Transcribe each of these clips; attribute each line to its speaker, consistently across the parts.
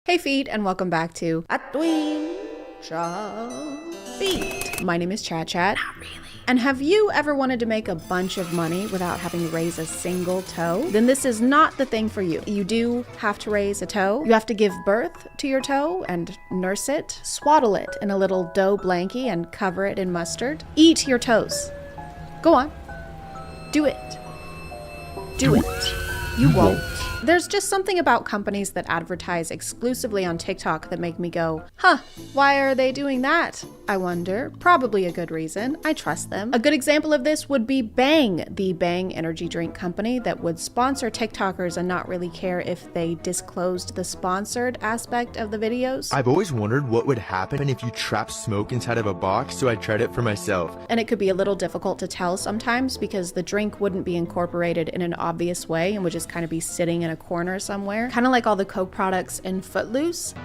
Speaker 1: Hey feet, and welcome back to A Tween Feet. My name is ChadChad. Not really. And have you ever wanted to make a bunch of money without having to raise a single toe? Then this is not the thing for you. You do have to raise a toe. You have to give birth to your toe and nurse it, swaddle it in a little dough blankie and cover it in mustard. Eat your toes. Go on. Do it. Do it. You won't. There's just something about companies that advertise exclusively on TikTok that make me go, huh, why are they doing that? I wonder. Probably a good reason. I trust them. A good example of this would be Bang, the Bang energy drink company that would sponsor TikTokers and not really care if they disclosed the sponsored aspect of the videos.
Speaker 2: I've always wondered what would happen if you trapped smoke inside of a box, so I tried it for myself.
Speaker 1: And it could be a little difficult to tell sometimes because the drink wouldn't be incorporated in an obvious way and would just kind of be sitting in a corner somewhere. Kind of like all the Coke products in Footloose.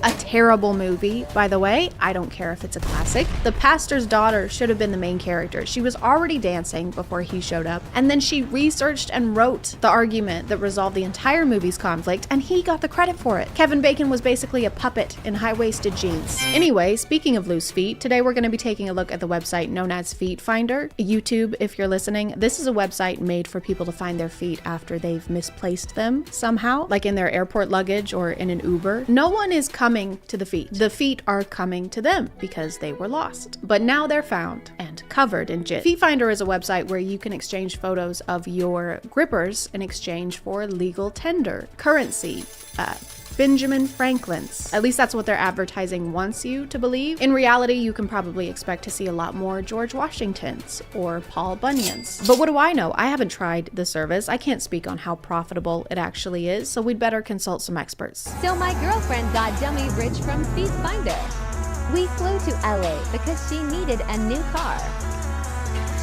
Speaker 1: A terrible movie, by the way. I don't care if it's a classic. The pastor's daughter should have been the main character. She was already dancing before he showed up, and then she researched and wrote the argument that resolved the entire movie's conflict, and he got the credit for it. Kevin Bacon was basically a puppet in high-waisted jeans. Anyway, speaking of loose feet, today we're going to be taking a look at the website known as Feet Finder. YouTube, if you're listening, this is a website made for people to find their feet after they've misplaced them somehow, like in their airport luggage or in an Uber. No one is coming to the feet. The feet are coming to them because they were lost. But now they're found and covered in jizz. Feet Finder is a website where you can exchange photos of your grippers in exchange for legal tender, currency, Benjamin Franklin's. At least that's what their advertising wants you to believe. In reality, you can probably expect to see a lot more George Washingtons or Paul Bunyans. But what do I know? I haven't tried the service. I can't speak on how profitable it actually is, so we'd better consult some experts.
Speaker 3: So my girlfriend got dummy rich from Feet Finder. We flew to LA because she needed a new car.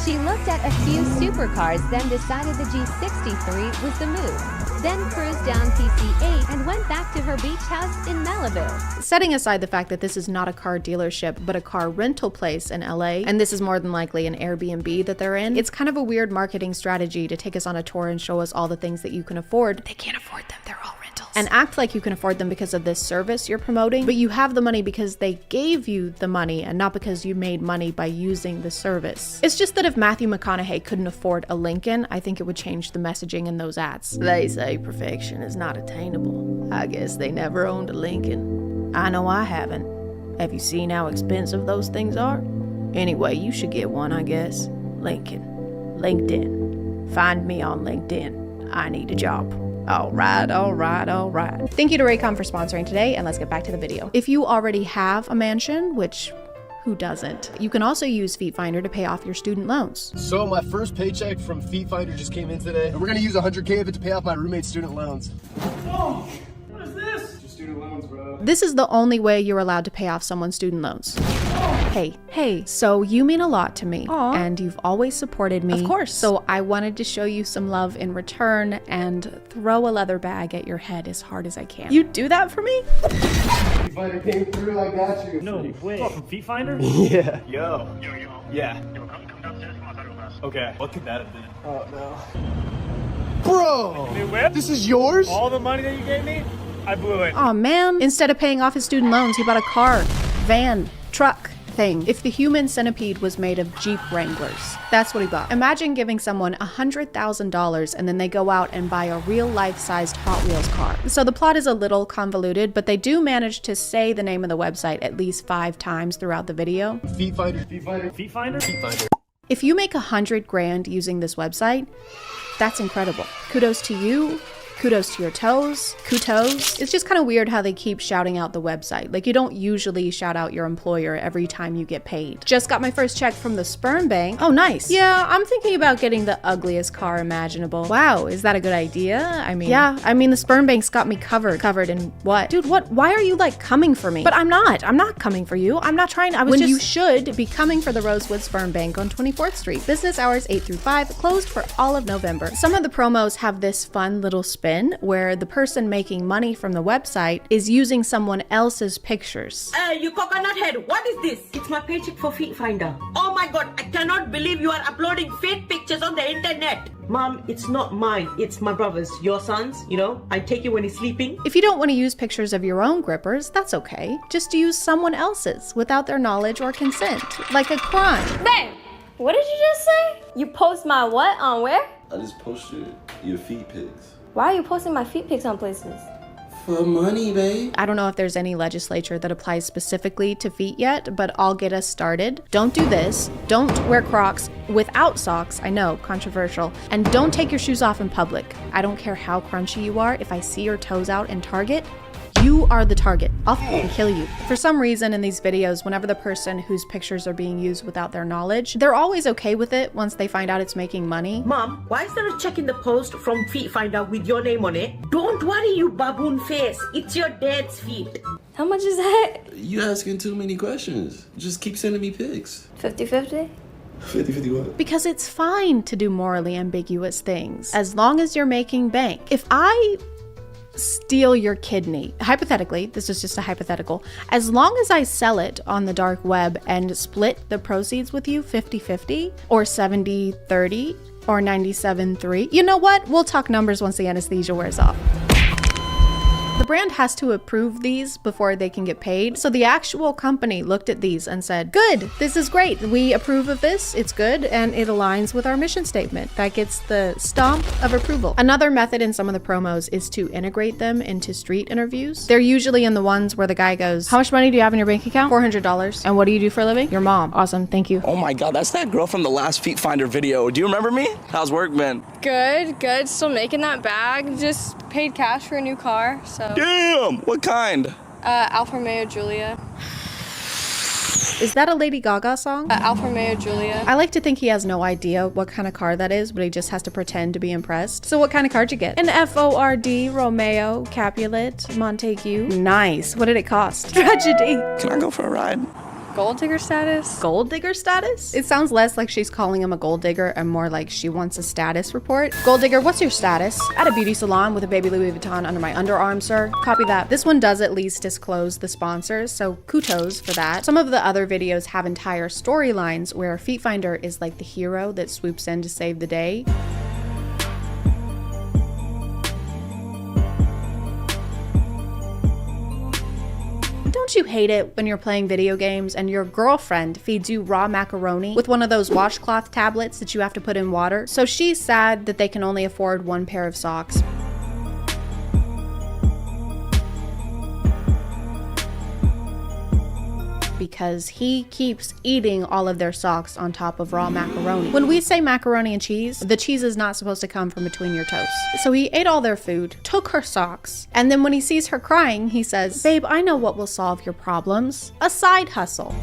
Speaker 3: She looked at a few supercars, then decided the G63 was the move. Then cruised down PC8 and went back to her beach house in Malibu.
Speaker 1: Setting aside the fact that this is not a car dealership, but a car rental place in LA, and this is more than likely an Airbnb that they're in, it's kind of a weird marketing strategy to take us on a tour and show us all the things that you can afford. They can't afford them, they're all rentals. And act like you can afford them because of this service you're promoting, but you have the money because they gave you the money and not because you made money by using the service. It's just that if Matthew McConaughey couldn't afford a Lincoln, I think it would change the messaging in those ads. They say perfection is not attainable. I guess they never owned a Lincoln. I know I haven't. Have you seen how expensive those things are? Anyway, you should get one, I guess. Lincoln. LinkedIn. Find me on LinkedIn. I need a job. All right. Thank you to Raycom for sponsoring today, and let's get back to the video. If you already have a mansion, which who doesn't? You can also use Feet Finder to pay off your student loans.
Speaker 4: So my first paycheck from Feet Finder just came in today, and we're gonna use $100K of it to pay off my roommate's student loans.
Speaker 5: Oh, what is this? Just student loans, bro.
Speaker 1: This is the only way you're allowed to pay off someone's student loans. Hey, so you mean a lot to me. Aww. And you've always supported me. Of course. So I wanted to show you some love in return and throw a leather bag at your head as hard as I can. You do that for me?
Speaker 4: Feet Finder came through, I got you.
Speaker 5: No way. Oh, from Feet Finder?
Speaker 4: Yeah.
Speaker 5: Yo. Yeah. Okay. What could that have been?
Speaker 4: Oh no. Bro!
Speaker 5: New whip?
Speaker 4: This is yours?
Speaker 5: All the money that you gave me? I blew it.
Speaker 1: Aw man. Instead of paying off his student loans, he bought a car, van, truck thing. If the human centipede was made of Jeep Wranglers, that's what he bought. Imagine giving someone $100,000 and then they go out and buy a real life-sized Hot Wheels car. So the plot is a little convoluted, but they do manage to say the name of the website at least 5 times throughout the video.
Speaker 4: Feet Finder, Feet Finder,
Speaker 5: Feet Finder?
Speaker 4: Feet Finder.
Speaker 1: If you make $100 grand using this website, that's incredible. Kudos to you. Kudos to your toes. Kudos. It's just kind of weird how they keep shouting out the website. Like, you don't usually shout out your employer every time you get paid. Just got my first check from the sperm bank. Oh, nice. Yeah, I'm thinking about getting the ugliest car imaginable. Wow, is that a good idea? I mean, the sperm bank's got me covered. Covered in what? Dude, what? Why are you like coming for me? But I'm not coming for you. I'm not trying to. You should be coming for the Rosewood Sperm Bank on 24th Street. Business hours 8 through 5, closed for all of November. Some of the promos have this fun little spin spin where the person making money from the website is using someone else's pictures.
Speaker 6: You coconut head, what is this? It's my paycheck for Feet Finder. Oh my god, I cannot believe you are uploading fake pictures on the internet. Mom, it's not mine, it's my brother's, your son's, you know, I take it when he's sleeping.
Speaker 1: If you don't want to use pictures of your own grippers, that's okay. Just use someone else's without their knowledge or consent, like a crime.
Speaker 7: Babe, what did you just say? You post my what on where?
Speaker 8: I just posted your feet pics.
Speaker 7: Why are you posting my feet pics on places?
Speaker 8: For money, babe.
Speaker 1: I don't know if there's any legislature that applies specifically to feet yet, but I'll get us started. Don't do this. Don't wear Crocs without socks. I know, controversial. And don't take your shoes off in public. I don't care how crunchy you are. If I see your toes out in Target, you are the target. I'll f***ing kill you. For some reason in these videos, whenever the person whose pictures are being used without their knowledge, they're always okay with it once they find out it's making money.
Speaker 6: Mom, why is there a check in the post from Feet Finder with your name on it? Don't worry, you baboon face. It's your dad's feet.
Speaker 7: How much is that?
Speaker 8: You asking too many questions. Just keep sending me pics.
Speaker 7: 50-50?
Speaker 8: 50-50 what?
Speaker 1: Because it's fine to do morally ambiguous things, as long as you're making bank. If I steal your kidney, hypothetically, this is just a hypothetical, as long as I sell it on the dark web and split the proceeds with you 50-50 or 70-30 or 97-3, you know what? We'll talk numbers once the anesthesia wears off. The brand has to approve these before they can get paid. So the actual company looked at these and said, good, this is great. We approve of this. It's good. And it aligns with our mission statement. That gets the stamp of approval. Another method in some of the promos is to integrate them into street interviews. They're usually in the ones where the guy goes, how much money do you have in your bank account? $400. And what do you do for a living? Your mom. Awesome. Thank you.
Speaker 9: Oh my God, that's that girl from the last Feet Finder video. Do you remember me? How's work been?
Speaker 10: Good. Still making that bag. Just paid cash for a new car, so.
Speaker 9: Damn, what kind?
Speaker 10: Alfa Romeo Giulia.
Speaker 1: Is that a Lady Gaga song?
Speaker 10: Alfa Romeo Giulia.
Speaker 1: I like to think he has no idea what kind of car that is, but he just has to pretend to be impressed. So what kind of car'd you get? An Ford Romeo Capulet Montague. Nice. What did it cost? Tragedy.
Speaker 9: Can I go for a ride?
Speaker 10: Gold digger status?
Speaker 1: Gold digger status? It sounds less like she's calling him a gold digger and more like she wants a status report. Gold digger, what's your status? At a beauty salon with a baby Louis Vuitton under my underarm, sir. Copy that. This one does at least disclose the sponsors, so kudos for that. Some of the other videos have entire storylines where Feet Finder is like the hero that swoops in to save the day. Don't you hate it when you're playing video games and your girlfriend feeds you raw macaroni with one of those washcloth tablets that you have to put in water? So she's sad that they can only afford one pair of socks. Because he keeps eating all of their socks on top of raw macaroni. When we say macaroni and cheese, the cheese is not supposed to come from between your toes. So he ate all their food, took her socks, and then when he sees her crying, he says, babe, I know what will solve your problems. A side hustle.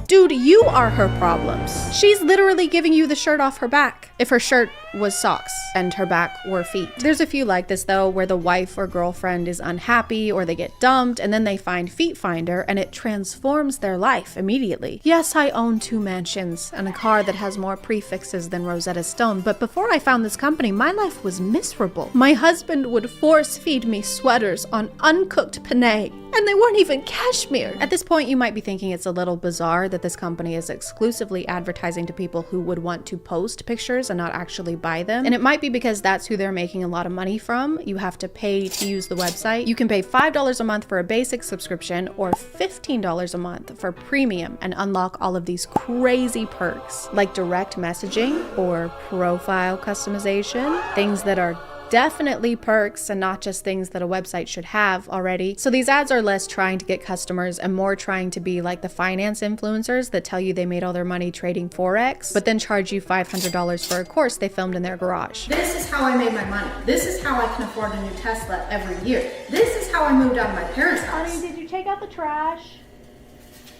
Speaker 1: Dude, you are her problems. She's literally giving you the shirt off her back. If her shirt was socks and her back were feet. There's a few like this though, where the wife or girlfriend is unhappy or they get dumped and then they find Feet Finder and it transforms their life immediately. Yes, I own 2 mansions and a car that has more prefixes than Rosetta Stone, but before I found this company, my life was miserable. My husband would force feed me sweaters on uncooked penne, and they weren't even cashmere. At this point, you might be thinking it's a little bizarre that this company is exclusively advertising to people who would want to post pictures and not actually buy them. And it might be because that's who they're making a lot of money from. You have to pay to use the website. You can pay $5 a month for a basic subscription or $15 a month for premium and unlock all of these crazy perks like direct messaging or profile customization, things that are definitely perks and not just things that a website should have already. So these ads are less trying to get customers and more trying to be like the finance influencers that tell you they made all their money trading Forex, but then charge you $500 for a course they filmed in their garage. This is how I made my money. This is how I can afford a new Tesla every year. This is how I moved out of my parents' house.
Speaker 10: Honey, did you take out the trash?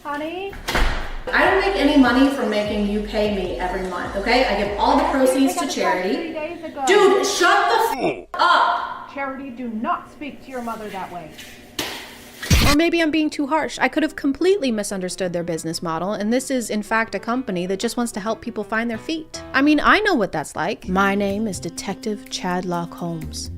Speaker 10: Honey?
Speaker 1: I don't make any money from making you pay me every month, okay? I give all the proceeds to charity.
Speaker 10: 3 days ago.
Speaker 1: Dude, shut the f up!
Speaker 10: Charity, do not speak to your mother that way.
Speaker 1: Or maybe I'm being too harsh. I could have completely misunderstood their business model, and this is in fact a company that just wants to help people find their feet. I mean, I know what that's like. My name is Detective Chad Holmes,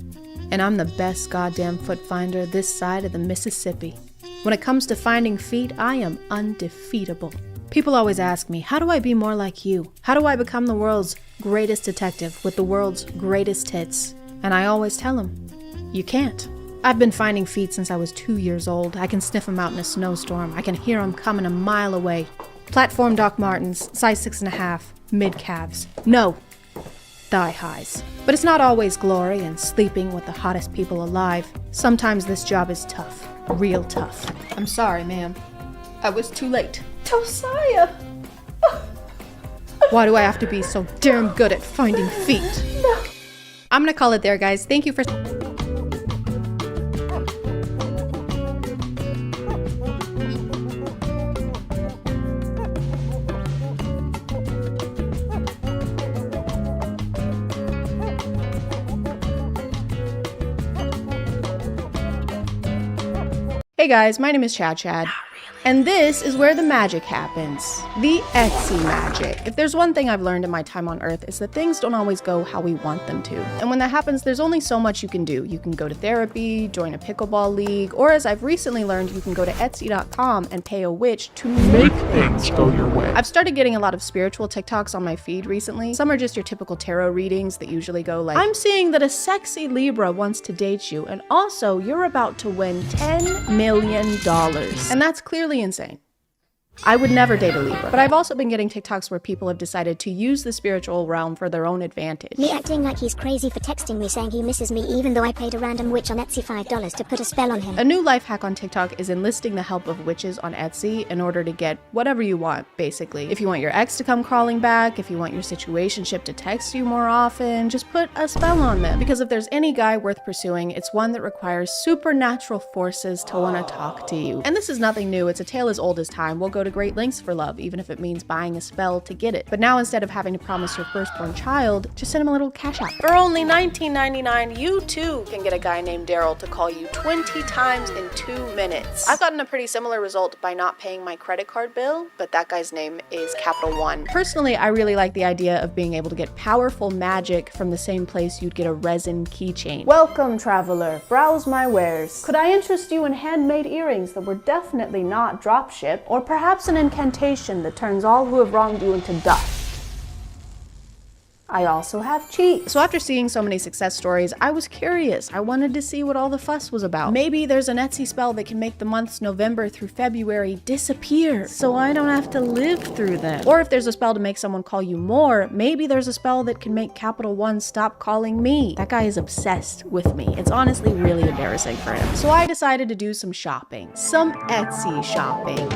Speaker 1: and I'm the best goddamn foot finder this side of the Mississippi. When it comes to finding feet, I am undefeatable. People always ask me, how do I be more like you? How do I become the world's greatest detective with the world's greatest hits? And I always tell them, you can't. I've been finding feet since I was 2 years old. I can sniff them out in a snowstorm. I can hear them coming a mile away. Platform Doc Martens, size 6.5, mid-calves. No, thigh highs. But it's not always glory and sleeping with the hottest people alive. Sometimes this job is tough, real tough. I'm sorry, ma'am. I was too late.
Speaker 7: Josiah!
Speaker 1: Why do I have to be so damn good at finding feet?
Speaker 7: No.
Speaker 1: I'm gonna call it there, guys. Thank you for... Hey guys, my name is ChadChad. And this is where the magic happens. The Etsy magic. If there's one thing I've learned in my time on Earth, it's that things don't always go how we want them to. And when that happens, there's only so much you can do. You can go to therapy, join a pickleball league, or as I've recently learned, you can go to Etsy.com and pay a witch to make things go your way. I've started getting a lot of spiritual TikToks on my feed recently. Some are just your typical tarot readings that usually go like, I'm seeing that a sexy Libra wants to date you, and also you're about to win $10 million. And that's clearly insane. I would never date a Libra, but I've also been getting TikToks where people have decided to use the spiritual realm for their own advantage.
Speaker 11: Me acting like he's crazy for texting me saying he misses me even though I paid a random witch on Etsy $5 to put a spell on him.
Speaker 1: A new life hack on TikTok is enlisting the help of witches on Etsy in order to get whatever you want, basically. If you want your ex to come crawling back, if you want your situationship to text you more often, just put a spell on them. Because if there's any guy worth pursuing, it's one that requires supernatural forces to want to talk to you. And this is nothing new, it's a tale as old as time. We'll go to great lengths for love, even if it means buying a spell to get it. But now instead of having to promise your firstborn child, just send him a little cash app. For only $19.99, you too can get a guy named Daryl to call you 20 times in 2 minutes. I've gotten a pretty similar result by not paying my credit card bill, but that guy's name is Capital One. Personally, I really like the idea of being able to get powerful magic from the same place you'd get a resin keychain.
Speaker 12: Welcome, traveler. Browse my wares. Could I interest you in handmade earrings that were definitely not dropship, or perhaps an incantation that turns all who have wronged you into dust? I also have cheats.
Speaker 1: So after seeing so many success stories, I was curious. I wanted to see what all the fuss was about. Maybe there's an Etsy spell that can make the months November through February disappear, so I don't have to live through them. Or if there's a spell to make someone call you more, maybe there's a spell that can make Capital One stop calling me. That guy is obsessed with me. It's honestly really embarrassing for him. So I decided to do some shopping. Some Etsy shopping.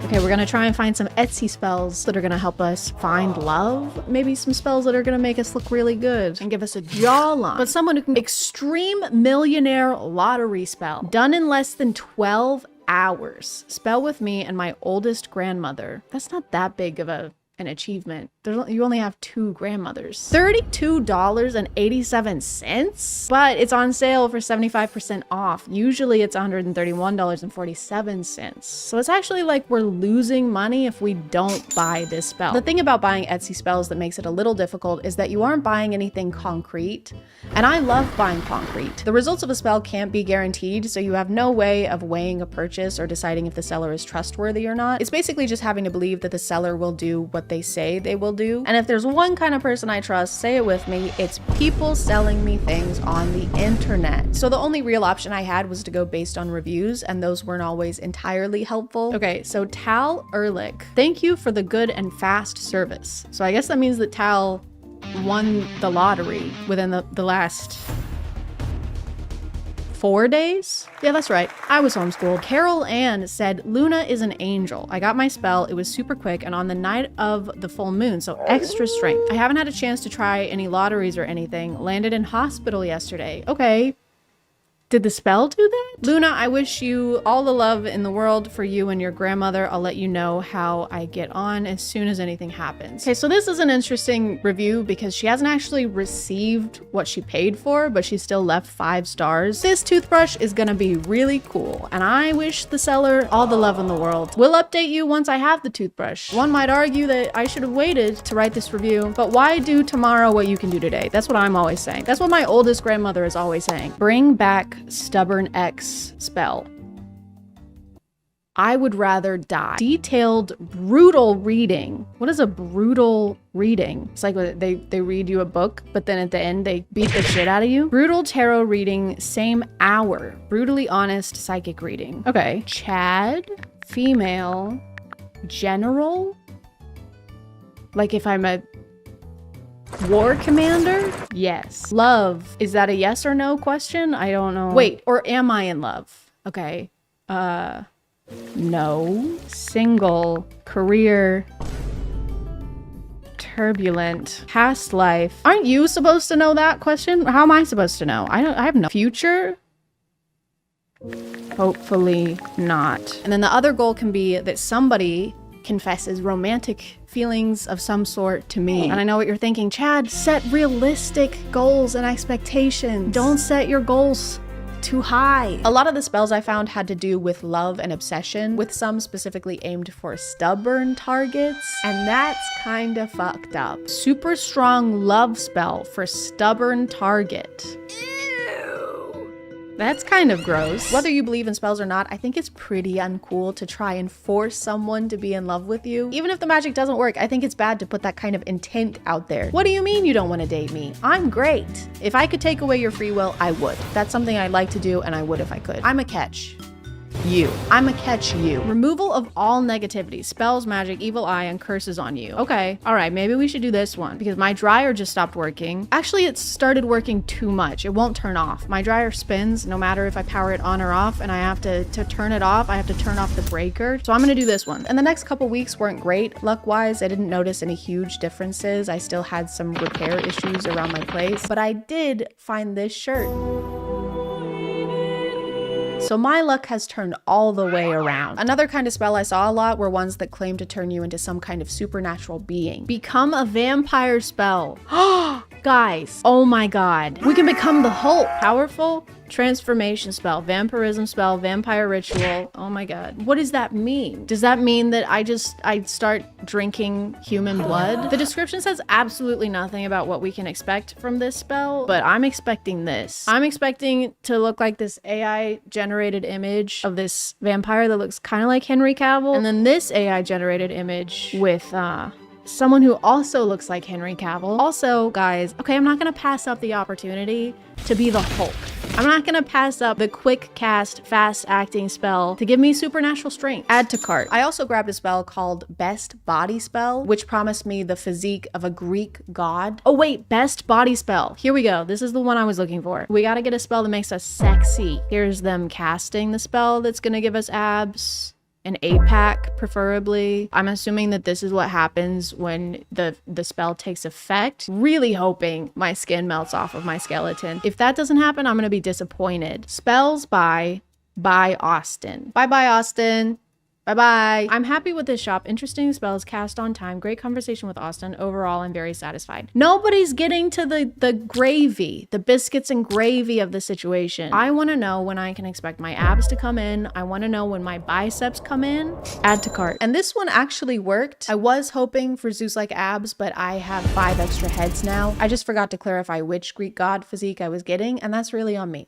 Speaker 1: Okay, we're gonna try and find some Etsy spells that are gonna help us find love. Maybe some spells that are gonna make us look really good and give us a jawline. But someone who can extreme millionaire lottery spell. Done in less than 12 hours. Spell with me and my oldest grandmother. That's not that big of an achievement. You only have 2 grandmothers. $32.87, but it's on sale for 75% off. Usually it's $131.47. So it's actually like we're losing money if we don't buy this spell. The thing about buying Etsy spells that makes it a little difficult is that you aren't buying anything concrete. And I love buying concrete. The results of a spell can't be guaranteed, so you have no way of weighing a purchase or deciding if the seller is trustworthy or not. It's basically just having to believe that the seller will do what they say they will do. And if there's one kind of person I trust, say it with me, it's people selling me things on the internet. So the only real option I had was to go based on reviews, and those weren't always entirely helpful. Okay, so Tal Ehrlich, thank you for the good and fast service. So I guess that means that Tal won the lottery within the last 4 days? Yeah, that's right. I was homeschooled. Carol Ann said, Luna is an angel. I got my spell. It was super quick and on the night of the full moon, so extra strength. I haven't had a chance to try any lotteries or anything. Landed in hospital yesterday. Okay. Did the spell do that? Luna, I wish you all the love in the world for you and your grandmother. I'll let you know how I get on as soon as anything happens. Okay, so this is an interesting review because she hasn't actually received what she paid for, but she still left 5 stars. This toothbrush is gonna be really cool, and I wish the seller all the love in the world. We'll update you once I have the toothbrush. One might argue that I should have waited to write this review, but why do tomorrow what you can do today? That's what I'm always saying. That's what my oldest grandmother is always saying. Bring back Stubborn X spell. I would rather die. Detailed, brutal reading. What is a brutal reading? It's like they read you a book, but then at the end they beat the shit out of you. Brutal tarot reading, same hour. Brutally honest psychic reading. Okay. Chad, female, general. Like if I'm a war commander? Yes. Love. Is that a yes or no question? I don't know. Wait, or am I in love? Okay. No. Single. Career. Turbulent. Past life. Aren't you supposed to know that question? How am I supposed to know? I have no future. Hopefully not. And then the other goal can be that somebody confesses romantic feelings of some sort to me. And I know what you're thinking, Chad, set realistic goals and expectations. Don't set your goals too high. A lot of the spells I found had to do with love and obsession, with some specifically aimed for stubborn targets, and that's kind of fucked up. Super strong love spell for stubborn target. That's kind of gross. Whether you believe in spells or not, I think it's pretty uncool to try and force someone to be in love with you. Even if the magic doesn't work, I think it's bad to put that kind of intent out there. What do you mean you don't want to date me? I'm great. If I could take away your free will, I would. That's something I'd like to do, and I would if I could. I'm a catch. You. I'm a catch you. Removal of all negativity, spells, magic, evil eye, and curses on you. Okay. All right. Maybe we should do this one because my dryer just stopped working. Actually, it started working too much. It won't turn off. My dryer spins no matter if I power it on or off, and I have to turn it off. I have to turn off the breaker. So I'm going to do this one. And the next couple weeks weren't great. Luck-wise, I didn't notice any huge differences. I still had some repair issues around my place, but I did find this shirt. So my luck has turned all the way around. Another kind of spell I saw a lot were ones that claim to turn you into some kind of supernatural being. Become a vampire spell. Guys, oh my God. We can become the Hulk. Powerful transformation spell, vampirism spell, vampire ritual. Oh my God. What does that mean? Does that mean that I start drinking human blood? The description says absolutely nothing about what we can expect from this spell, but I'm expecting this. I'm expecting to look like this AI generated image of this vampire that looks kind of like Henry Cavill. And then this AI generated image with, someone who also looks like Henry Cavill. Also, guys, okay, I'm not gonna pass up the opportunity to be the Hulk. I'm not gonna pass up the quick cast, fast acting spell to give me supernatural strength. Add to cart. I also grabbed a spell called Best Body Spell, which promised me the physique of a Greek god. Oh wait, Best Body Spell. Here we go. This is the one I was looking for. We gotta get a spell that makes us sexy. Here's them casting the spell that's gonna give us abs. An 8-pack, preferably. I'm assuming that this is what happens when the spell takes effect. Really hoping my skin melts off of my skeleton. If that doesn't happen, I'm gonna be disappointed. Spells by Austin. Bye, Austin. Bye-bye. I'm happy with this shop. Interesting spells, cast on time. Great conversation with Austin. Overall, I'm very satisfied. Nobody's getting to the gravy, the biscuits and gravy of the situation. I want to know when I can expect my abs to come in. I want to know when my biceps come in. Add to cart. And this one actually worked. I was hoping for Zeus-like abs, but I have 5 extra heads now. I just forgot to clarify which Greek god physique I was getting, and that's really on me.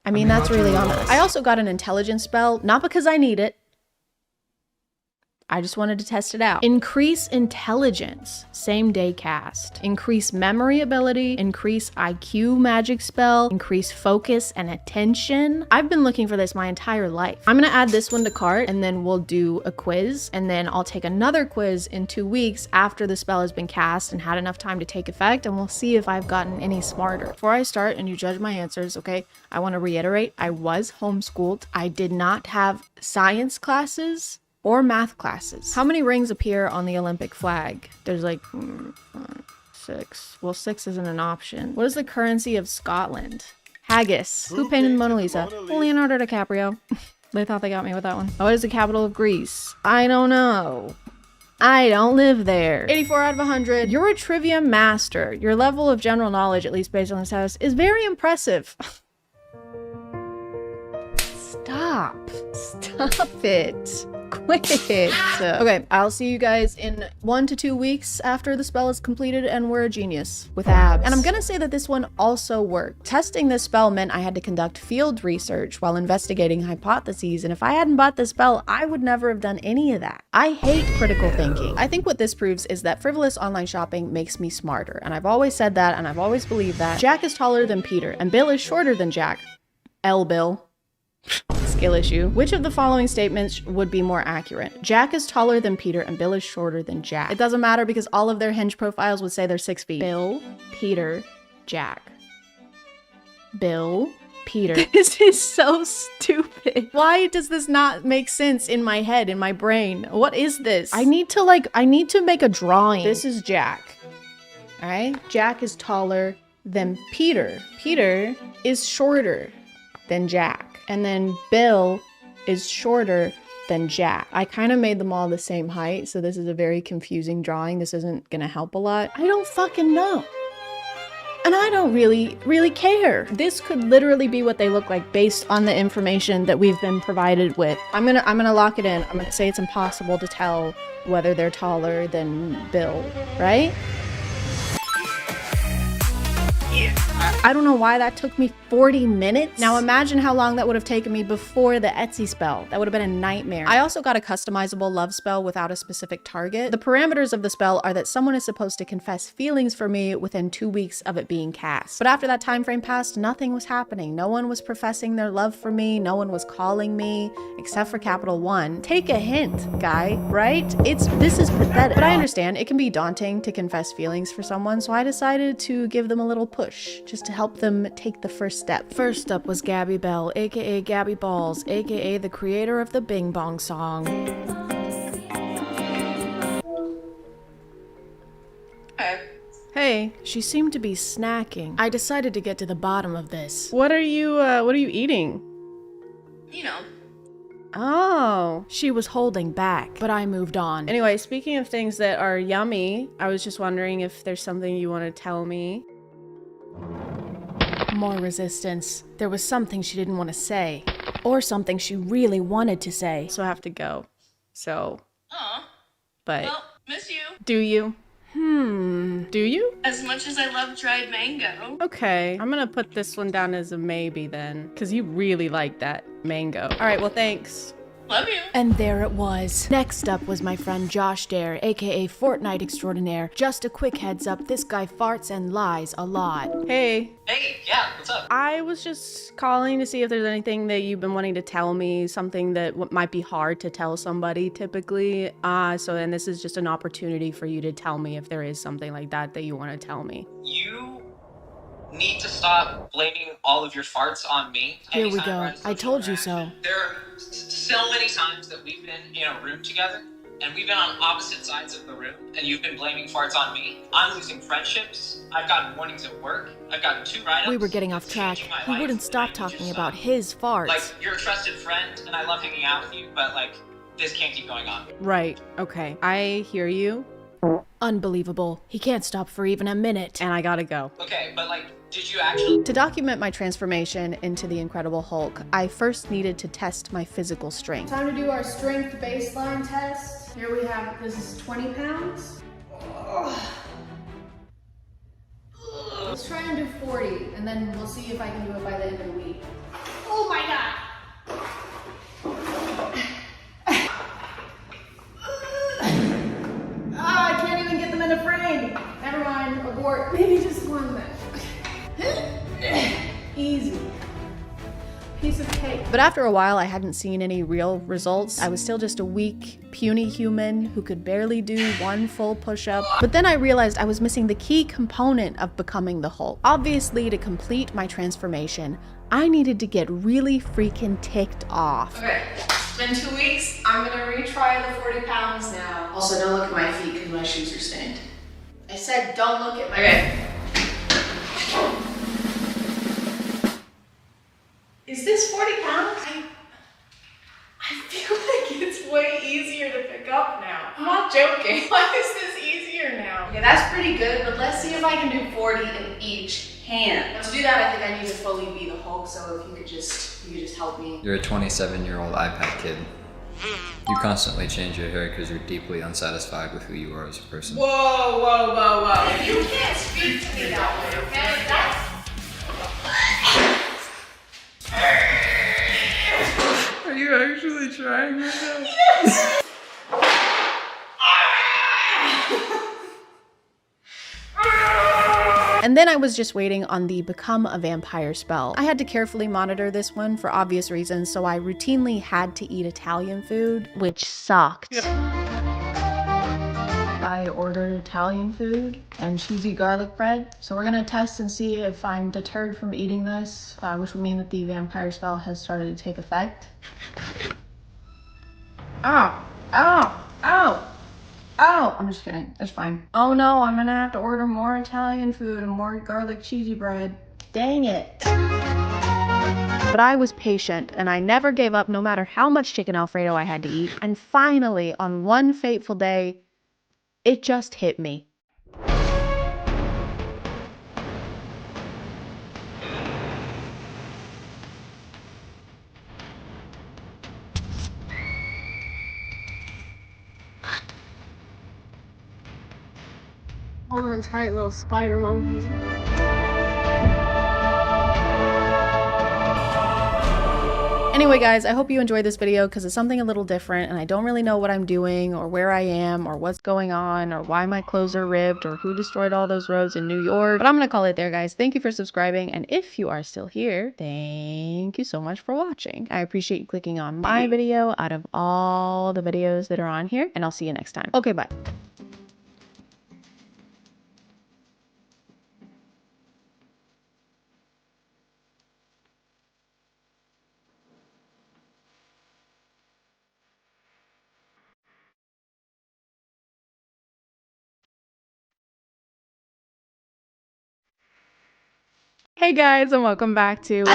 Speaker 1: I mean, that's really on us. I also got an intelligence spell, not because I need it. I just wanted to test it out. Increase intelligence, same day cast. Increase memory ability, increase IQ magic spell, increase focus and attention. I've been looking for this my entire life. I'm gonna add this one to cart and then we'll do a quiz, and then I'll take another quiz in 2 weeks after the spell has been cast and had enough time to take effect, and we'll see if I've gotten any smarter. Before I start and you judge my answers, okay, I wanna reiterate, I was homeschooled. I did not have science classes or math classes. How many rings appear on the Olympic flag? There's like 6. Well, 6 isn't an option. What is the currency of Scotland? Haggis. Who painted the Mona Lisa? Well, Leonardo DiCaprio. They thought they got me with that one. What is the capital of Greece? I don't know. I don't live there. 84 out of 100. You're a trivia master. Your level of general knowledge, at least based on this house, is very impressive. Stop. Stop it. Quit. Okay, I'll see you guys in 1 to 2 weeks after the spell is completed and we're a genius with abs. And I'm gonna say that this one also worked. Testing this spell meant I had to conduct field research while investigating hypotheses, and if I hadn't bought this spell, I would never have done any of that. I hate critical thinking. I think what this proves is that frivolous online shopping makes me smarter, and I've always said that, and I've always believed that. Jack is taller than Peter, and Bill is shorter than Jack. Bill. Skill issue. Which of the following statements would be more accurate? Jack is taller than Peter and Bill is shorter than Jack. It doesn't matter because all of their Hinge profiles would say they're 6 feet. Bill, Peter, Jack. Bill, Peter. This is so stupid. Why does this not make sense in my head, in my brain? What is this? I need to make a drawing. This is Jack. All right? Jack is taller than Peter. Peter is shorter than Jack. And then Bill is shorter than Jack. I kind of made them all the same height, so this is a very confusing drawing. This isn't gonna help a lot. I don't fucking know. And I don't really care. This could literally be what they look like based on the information that we've been provided with. I'm gonna lock it in. I'm gonna say it's impossible to tell whether they're taller than Bill, right? I don't know why that took me 40 minutes. Now imagine how long that would have taken me before the Etsy spell. That would have been a nightmare. I also got a customizable love spell without a specific target. The parameters of the spell are that someone is supposed to confess feelings for me within 2 weeks of it being cast. But after that time frame passed, nothing was happening. No one was professing their love for me. No one was calling me, except for Capital One. Take a hint, guy, right? This is pathetic. But I understand it can be daunting to confess feelings for someone, so I decided to give them a little push, just to help them take the first step. First up was Gabby Bell, aka Gabby Balls, aka the creator of the Bing Bong song. Hey, she seemed to be snacking. I decided to get to the bottom of this. What are you eating?
Speaker 10: You know.
Speaker 1: Oh, she was holding back, but I moved on. Anyway, speaking of things that are yummy, I was just wondering if there's something you want to tell me. More resistance. There was something she didn't want to say, or something she really wanted to say. So I have to go. So. But.
Speaker 10: Well, miss you.
Speaker 1: Do you? Do you?
Speaker 10: As much as I love dried mango.
Speaker 1: Okay, I'm gonna put this one down as a maybe then, because you really like that mango. All right, well, thanks.
Speaker 10: Love you.
Speaker 1: And there it was. Next up was my friend Josh Dare, aka Fortnite Extraordinaire. Just a quick heads up, this guy farts and lies a lot. Hey.
Speaker 13: Hey, yeah, what's up?
Speaker 1: I was just calling to see if there's anything that you've been wanting to tell me, something that might be hard to tell somebody typically. So then this is just an opportunity for you to tell me if there is something like that you want to tell me.
Speaker 13: You need to stop blaming all of your farts on me.
Speaker 1: Here we go. I told you so.
Speaker 13: There are so many times that we've been in a room together and we've been on opposite sides of the room and you've been blaming farts on me. I'm losing friendships. I've gotten warnings at work. I've gotten 2 write-ups.
Speaker 1: We were getting off track. He wouldn't stop talking about his farts.
Speaker 13: Like, you're a trusted friend and I love hanging out with you, but like, this can't keep going on.
Speaker 1: Right. Okay. I hear you. Unbelievable. He can't stop for even a minute. And I gotta go.
Speaker 13: Okay, but like, did you actually...
Speaker 1: To document my transformation into the Incredible Hulk, I first needed to test my physical strength.
Speaker 12: Time to do our strength baseline test. Here we have, this is 20 pounds. Let's try and do 40, and then we'll see if I can do it by the end of the week. Oh my God! I can't even get them in a frame. Never mind, abort. Maybe just one then. Easy. Piece of cake.
Speaker 1: But after a while, I hadn't seen any real results. I was still just a weak, puny human who could barely do 1 full push-up. But then I realized I was missing the key component of becoming the Hulk. Obviously, to complete my transformation, I needed to get really freaking ticked off.
Speaker 12: Okay, it's been 2 weeks. I'm gonna retry the 40 pounds now. Also, don't look at my feet because my shoes are stained. I said don't look at my feet.
Speaker 1: joking. Why is this easier now? Okay, that's pretty good, but let's see if I can do 40 in each hand. But to do that, I think I need to fully be the Hulk, so if you could just help me.
Speaker 14: You're a 27-year-old iPad kid. You constantly change your hair because you're deeply unsatisfied with who you are as a person.
Speaker 1: Whoa, whoa, whoa, whoa. You can't speak to me that way, okay?
Speaker 14: Are you actually trying right now?
Speaker 1: Yes! And then I was just waiting on the Become a Vampire spell. I had to carefully monitor this one for obvious reasons, so I routinely had to eat Italian food, which sucked. I ordered Italian food and cheesy garlic bread. So we're gonna test and see if I'm deterred from eating this, which would mean that the vampire spell has started to take effect. Ow, ow, ow. Oh, I'm just kidding. It's fine. Oh no, I'm gonna have to order more Italian food and more garlic cheesy bread. Dang it. But I was patient and I never gave up no matter how much chicken Alfredo I had to eat. And finally, on one fateful day, it just hit me. Hold on tight, little spider monkey. Anyway guys, I hope you enjoyed this video because it's something a little different and I don't really know what I'm doing or where I am or what's going on or why my clothes are ripped or who destroyed all those roads in New York. But I'm gonna call it there, guys. Thank you for subscribing, and if you are still here, thank you so much for watching. I appreciate you clicking on my video out of all the videos that are on here, and I'll see you next time. Okay, bye. Hey guys, and welcome back to My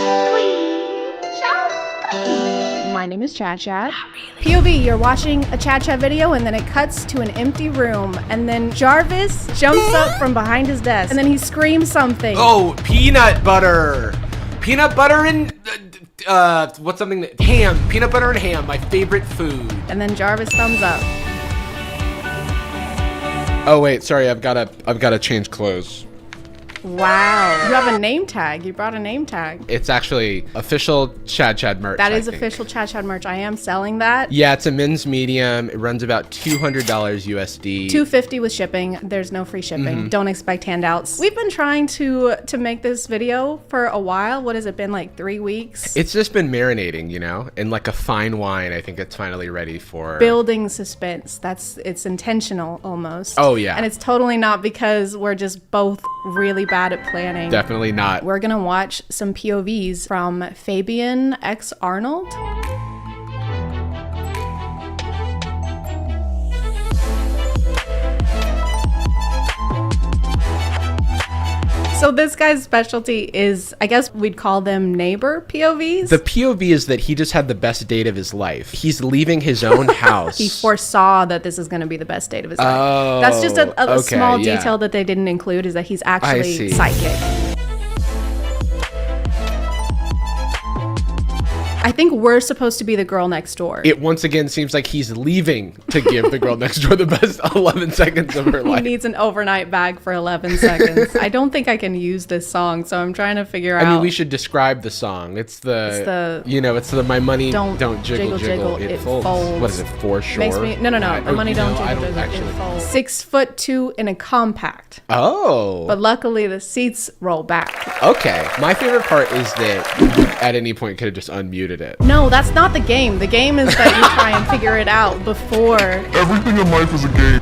Speaker 1: name is ChadChad. POV, you're watching a ChadChad video and then it cuts to an empty room and then Jarvis jumps up from behind his desk and then he screams something.
Speaker 15: Oh, peanut butter. Peanut butter and what's something that ham. Peanut butter and ham, my favorite food.
Speaker 1: And then Jarvis thumbs up.
Speaker 15: Oh wait, sorry, I've gotta change clothes.
Speaker 1: Wow, you have a name tag. You brought a name tag.
Speaker 15: It's actually official ChadChad merch.
Speaker 1: That is official ChadChad merch. I am selling that.
Speaker 15: Yeah, it's a men's medium. It runs about $200 USD.
Speaker 1: $250 with shipping. There's no free shipping. Don't expect handouts. We've been trying to make this video for a while. What has it been, like 3 weeks?
Speaker 15: It's just been marinating, you know, in like a fine wine. I think it's finally ready for
Speaker 1: building suspense. It's intentional almost.
Speaker 15: Oh yeah.
Speaker 1: And it's totally not because we're just both really bad at planning.
Speaker 15: Definitely not.
Speaker 1: We're gonna watch some POVs from Fabian X Arnold. So this guy's specialty is, I guess we'd call them neighbor POVs.
Speaker 15: The POV is that he just had the best date of his life. He's leaving his own house.
Speaker 1: He foresaw that this is going to be the best date of his life. That's just a small detail that they didn't include, is that he's actually psychic. I think we're supposed to be the girl next door.
Speaker 15: It once again seems like he's leaving to give the girl next door the best 11 seconds of her life.
Speaker 1: He needs an overnight bag for 11 seconds. I don't think I can use this song, so I'm trying to figure out.
Speaker 15: I mean, we should describe the song. It's the you know, it's the my money don't jiggle jiggle, it folds. What is it, for sure?
Speaker 1: Makes me, no, the money don't jiggle jiggle, it folds. 6'2" in a compact.
Speaker 15: Oh.
Speaker 1: But luckily the seats roll back.
Speaker 15: Okay. My favorite part is that at any point could have just unmuted it.
Speaker 1: No, that's not the game. The game is that you try and figure it out before.
Speaker 16: Everything in life is a game.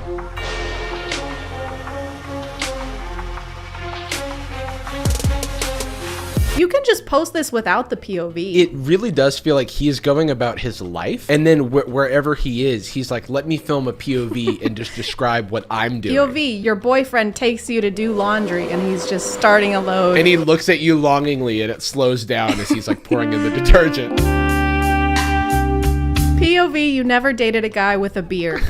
Speaker 1: You can just post this without the POV.
Speaker 15: It really does feel like he's going about his life, and then wherever he is, he's like, let me film a POV and just describe what I'm doing.
Speaker 1: POV, your boyfriend takes you to do laundry and he's just starting a load.
Speaker 15: And he looks at you longingly and it slows down as he's like pouring in the detergent.
Speaker 1: POV, you never dated a guy with a beard.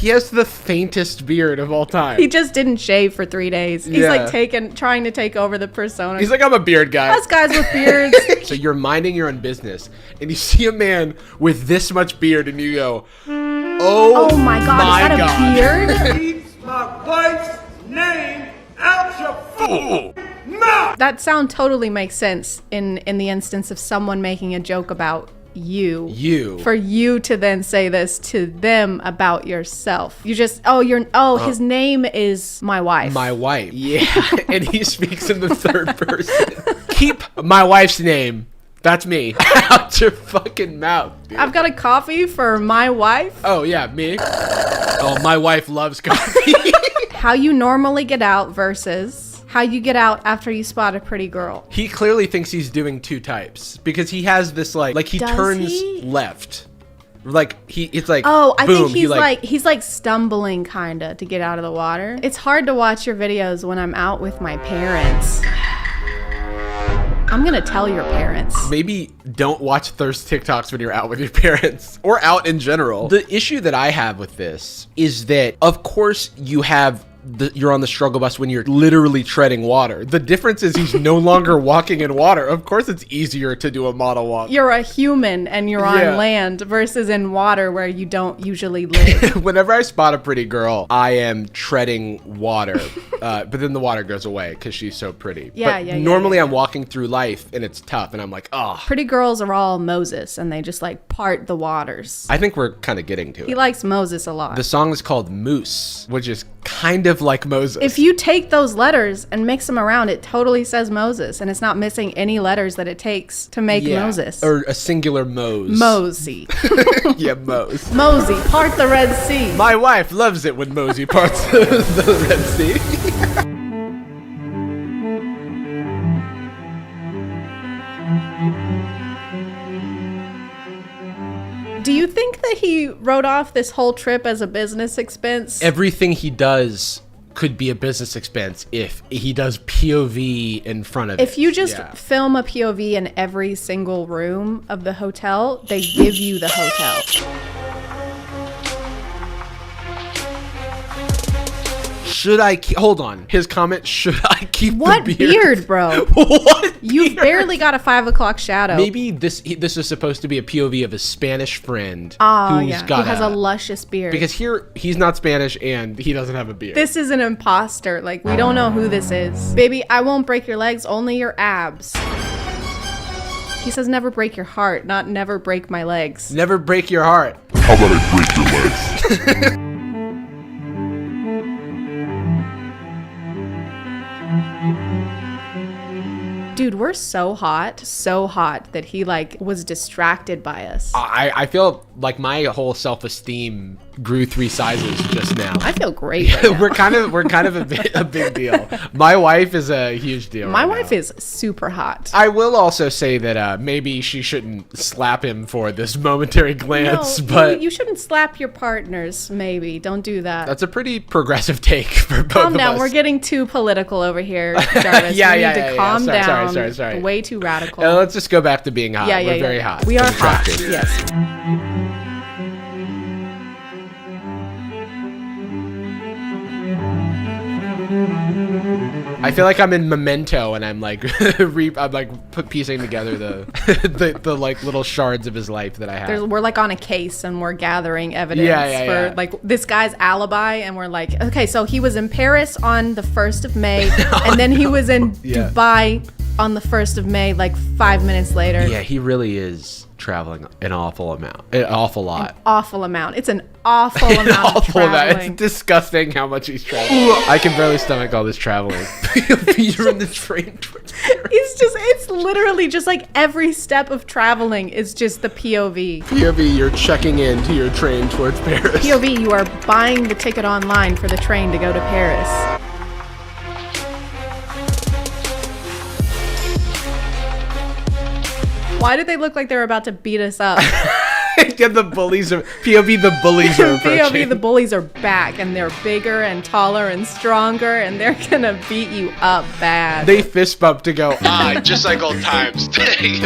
Speaker 15: He has the faintest beard of all time.
Speaker 1: He just didn't shave for 3 days. He's
Speaker 15: Yeah.
Speaker 1: like trying to take over the persona.
Speaker 15: He's like, I'm a beard guy.
Speaker 1: Us guys with beards.
Speaker 15: So you're minding your own business, and you see a man with this much beard, and you go, "Oh
Speaker 1: my God, is that a beard?"
Speaker 17: Keeps my wife's name out your fool mouth.
Speaker 1: That sound totally makes sense in the instance of someone making a joke about you. For you to then say this to them about yourself. You just, his name is my wife.
Speaker 15: My wife. Yeah. And he speaks in the third person. Keep my wife's name. That's me. Out your fucking mouth, dude.
Speaker 1: I've got a coffee for my wife.
Speaker 15: Oh, yeah, me? Oh, my wife loves coffee.
Speaker 1: How you normally get out versus how you get out after you spot a pretty girl.
Speaker 15: He clearly thinks he's doing two types because he has this like he
Speaker 1: Does
Speaker 15: turns
Speaker 1: he?
Speaker 15: left. Like it's like
Speaker 1: I
Speaker 15: boom,
Speaker 1: think he's like stumbling kinda to get out of the water. It's hard to watch your videos when I'm out with my parents. I'm gonna tell your parents.
Speaker 15: Maybe don't watch thirst TikToks when you're out with your parents or out in general. The issue that I have with this is that, of course, you're on the struggle bus when you're literally treading water. The difference is he's no longer walking in water. Of course, it's easier to do a model walk.
Speaker 1: You're a human and you're on land versus in water where you don't usually live.
Speaker 15: Whenever I spot a pretty girl, I am treading water, but then the water goes away because she's so pretty. Normally I'm walking through life and it's tough and I'm like, oh.
Speaker 1: Pretty girls are all Moses and they just like part the waters.
Speaker 15: I think we're kind of getting to it.
Speaker 1: He likes Moses a lot.
Speaker 15: The song is called Moose, which is kind of like Moses.
Speaker 1: If you take those letters and mix them around, it totally says Moses, and it's not missing any letters that it takes to make Moses.
Speaker 15: Or a singular Mose.
Speaker 1: Mosey.
Speaker 15: Yeah, Mose.
Speaker 1: Mosey, part the Red Sea.
Speaker 15: My wife loves it when Mosey parts the Red Sea.
Speaker 1: Do you think that he wrote off this whole trip as a business expense?
Speaker 15: Everything he does could be a business expense if he does POV in front of it.
Speaker 1: If you just film a POV in every single room of the hotel, they give you the hotel.
Speaker 15: Should I keep... Hold on. His comment, should I keep
Speaker 1: what
Speaker 15: the
Speaker 1: beard, bro?
Speaker 15: What
Speaker 1: You've barely got a 5 o'clock shadow.
Speaker 15: Maybe this is supposed to be a POV of a Spanish friend
Speaker 1: who
Speaker 15: has
Speaker 1: a luscious beard.
Speaker 15: Because here, he's not Spanish and he doesn't have a beard.
Speaker 1: This is an imposter. Like, we don't know who this is. Baby, I won't break your legs, only your abs. He says never break your heart, not never break my legs.
Speaker 15: Never break your heart.
Speaker 16: How about I break your legs?
Speaker 1: Dude, we're so hot that he like was distracted by us.
Speaker 15: I feel like my whole self-esteem grew 3 sizes just now.
Speaker 1: I feel great right now.
Speaker 15: we're kind of a big deal. My wife is a huge deal.
Speaker 1: My wife is super hot.
Speaker 15: I will also say that maybe she shouldn't slap him for this momentary glance, but
Speaker 1: you shouldn't slap your partners. Maybe don't do that.
Speaker 15: That's a pretty progressive take for both of us.
Speaker 1: Calm down. We're getting too political over here, Jarvis. We need to calm down.
Speaker 15: Sorry.
Speaker 1: Way too radical.
Speaker 15: Let's just go back to being hot. We're very hot.
Speaker 1: We are hot. Yes.
Speaker 15: I feel like I'm in Memento, and I'm like, piecing together the like little shards of his life that I have.
Speaker 1: We're like on a case, and we're gathering evidence for like this guy's alibi, and we're like, okay, so he was in Paris on the 1st of May, and then he was in Dubai on the 1st of May, like 5 minutes later.
Speaker 15: Yeah, he really is traveling an awful lot. It's
Speaker 1: an awful amount of traveling.
Speaker 15: It's disgusting how much he's traveling. I can barely stomach all this traveling. You're in the train towards Paris.
Speaker 1: It's literally just like every step of traveling is just the POV.
Speaker 15: POV, you're checking into your train towards Paris.
Speaker 1: POV, you are buying the ticket online for the train to go to Paris. Why did they look like they were about to beat us up?
Speaker 15: Yeah, the bullies are approaching.
Speaker 1: POV, the bullies are back, and they're bigger and taller and stronger, and they're gonna beat you up bad.
Speaker 15: They fist bump to go, just like old times.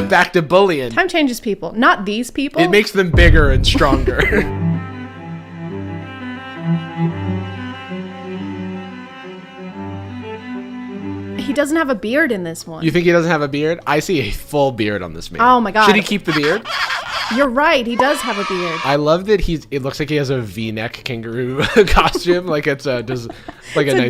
Speaker 15: Back to bullying.
Speaker 1: Time changes people, not these people.
Speaker 15: It makes them bigger and stronger.
Speaker 1: doesn't have a beard in this one.
Speaker 15: You think he doesn't have a beard? I see a full beard on this man.
Speaker 1: Oh my God.
Speaker 15: Should he keep the beard?
Speaker 1: You're right. He does have a beard.
Speaker 15: I love that it looks like he has a V-neck kangaroo costume. Like it's a nice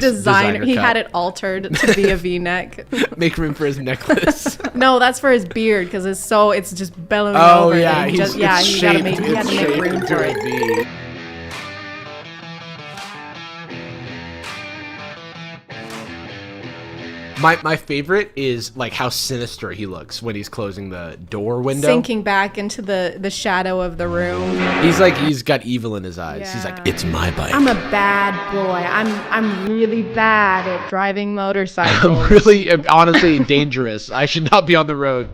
Speaker 15: designer
Speaker 1: He
Speaker 15: cut.
Speaker 1: had it altered to be a V-neck.
Speaker 15: Make room for his necklace.
Speaker 1: No, that's for his beard because it's just bellowing over.
Speaker 15: Oh yeah, he had
Speaker 1: to make room for it.
Speaker 15: V. My favorite is like how sinister he looks when he's closing the door window.
Speaker 1: Sinking back into the shadow of the room.
Speaker 15: He's got evil in his eyes. Yeah. He's like, it's my bike.
Speaker 1: I'm a bad boy. I'm really bad at driving motorcycles.
Speaker 15: I'm really, honestly, dangerous. I should not be on the road.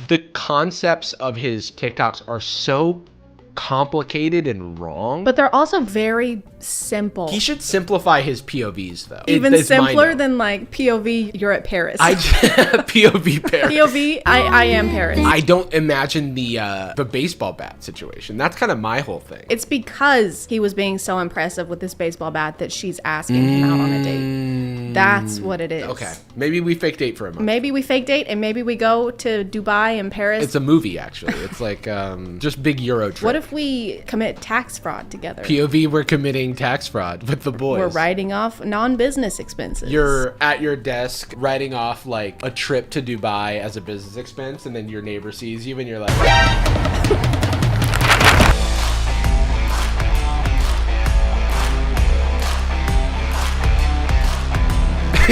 Speaker 15: The concepts of his TikToks are so complicated and wrong.
Speaker 1: But they're also very simple.
Speaker 15: He should simplify his POVs though.
Speaker 1: Even simpler than like POV, you're at Paris.
Speaker 15: POV Paris.
Speaker 1: POV, I am Paris.
Speaker 15: I don't imagine the baseball bat situation. That's kind of my whole thing.
Speaker 1: It's because he was being so impressive with this baseball bat that she's asking him out on a date. That's what it is.
Speaker 15: Okay. Maybe we fake date for a month.
Speaker 1: Maybe we fake date and maybe we go to Dubai and Paris.
Speaker 15: It's a movie actually. It's like just big Euro trip.
Speaker 1: What if we commit tax fraud together?
Speaker 15: POV, we're committing tax fraud with the boys.
Speaker 1: We're writing off non-business expenses.
Speaker 15: You're at your desk writing off like a trip to Dubai as a business expense, and then your neighbor sees you and you're like...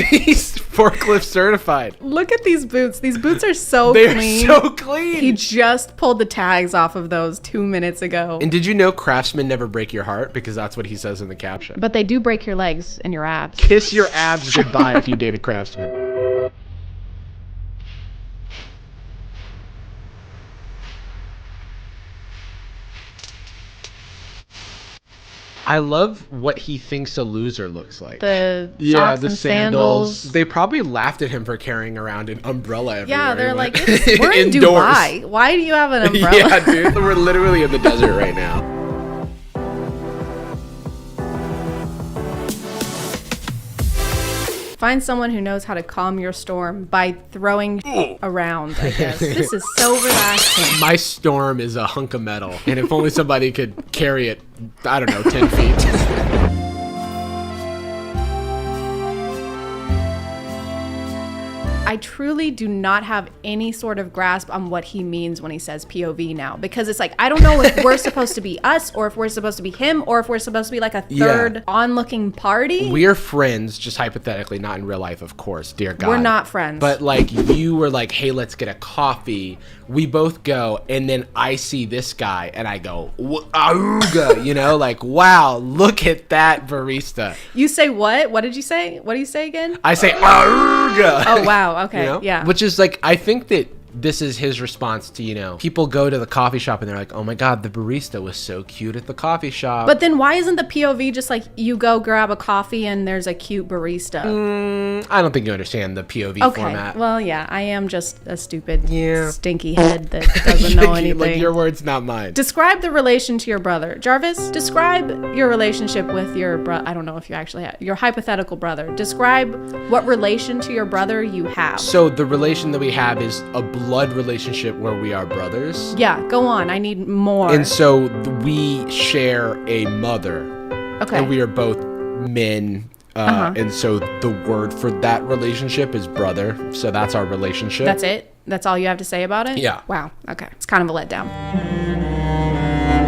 Speaker 15: He's forklift certified.
Speaker 1: Look at these boots. These boots are so
Speaker 15: They're
Speaker 1: clean.
Speaker 15: so clean.
Speaker 1: He just pulled the tags off of those 2 minutes ago.
Speaker 15: And did you know craftsmen never break your heart? Because that's what he says in the caption.
Speaker 1: But they do break your legs and your abs.
Speaker 15: Kiss your abs goodbye if you date a craftsman. I love what he thinks a loser looks like.
Speaker 1: The socks and sandals.
Speaker 15: They probably laughed at him for carrying around an umbrella everywhere.
Speaker 1: Yeah, they're like, we're in Dubai. Why do you have an umbrella?
Speaker 15: Yeah, dude. We're literally in the desert right now.
Speaker 1: Find someone who knows how to calm your storm by throwing around, I guess. This is so relaxing.
Speaker 15: My storm is a hunk of metal, and if only somebody could carry it, I don't know, 10 feet.
Speaker 1: I truly do not have any sort of grasp on what he means when he says POV now, because it's like, I don't know if we're supposed to be us or if we're supposed to be him or if we're supposed to be like a third onlooking party.
Speaker 15: We're friends, just hypothetically, not in real life, of course, dear God.
Speaker 1: We're not friends.
Speaker 15: But like you were like, hey, let's get a coffee. We both go, and then I see this guy and I go, auga, you know, like, wow, look at that barista.
Speaker 1: You say what? What did you say? What do you say again?
Speaker 15: I say, auga.
Speaker 1: Oh, wow. Okay.
Speaker 15: You know?
Speaker 1: Yeah.
Speaker 15: Which is like, I think that this is his response to, you know, people go to the coffee shop and they're like, oh my God, the barista was so cute at the coffee shop.
Speaker 1: But then why isn't the POV just like you go grab a coffee and there's a cute barista?
Speaker 15: I don't think you understand the POV format.
Speaker 1: Well, yeah, I am just a stupid, stinky head that doesn't know anything.
Speaker 15: Like, your words, not mine.
Speaker 1: Describe the relation to your brother. Jarvis, describe your relationship with your brother. I don't know if you actually have your hypothetical brother. Describe what relation to your brother you have.
Speaker 15: So the relation that we have is a blood relationship where we are brothers.
Speaker 1: Yeah, go on. I need more.
Speaker 15: And so we share a mother.
Speaker 1: Okay.
Speaker 15: And we are both men. And so the word for that relationship is brother. So that's our relationship.
Speaker 1: That's it? That's all you have to say about it?
Speaker 15: Yeah.
Speaker 1: Wow. Okay. It's kind of a letdown.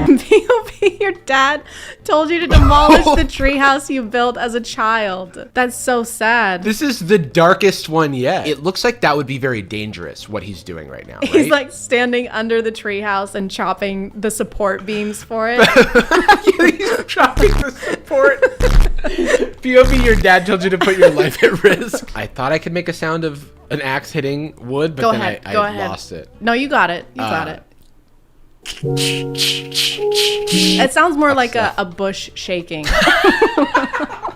Speaker 1: POV, your dad told you to demolish the treehouse you built as a child. That's so sad.
Speaker 15: This is the darkest one yet. It looks like that would be very dangerous, what he's doing right now, right?
Speaker 1: He's like standing under the treehouse and chopping the support beams for it.
Speaker 15: He's chopping the support. POV, your dad told you to put your life at risk. I thought I could make a sound of an axe hitting wood, but then I lost it.
Speaker 1: No, you got it. You got it. It sounds more like a bush shaking.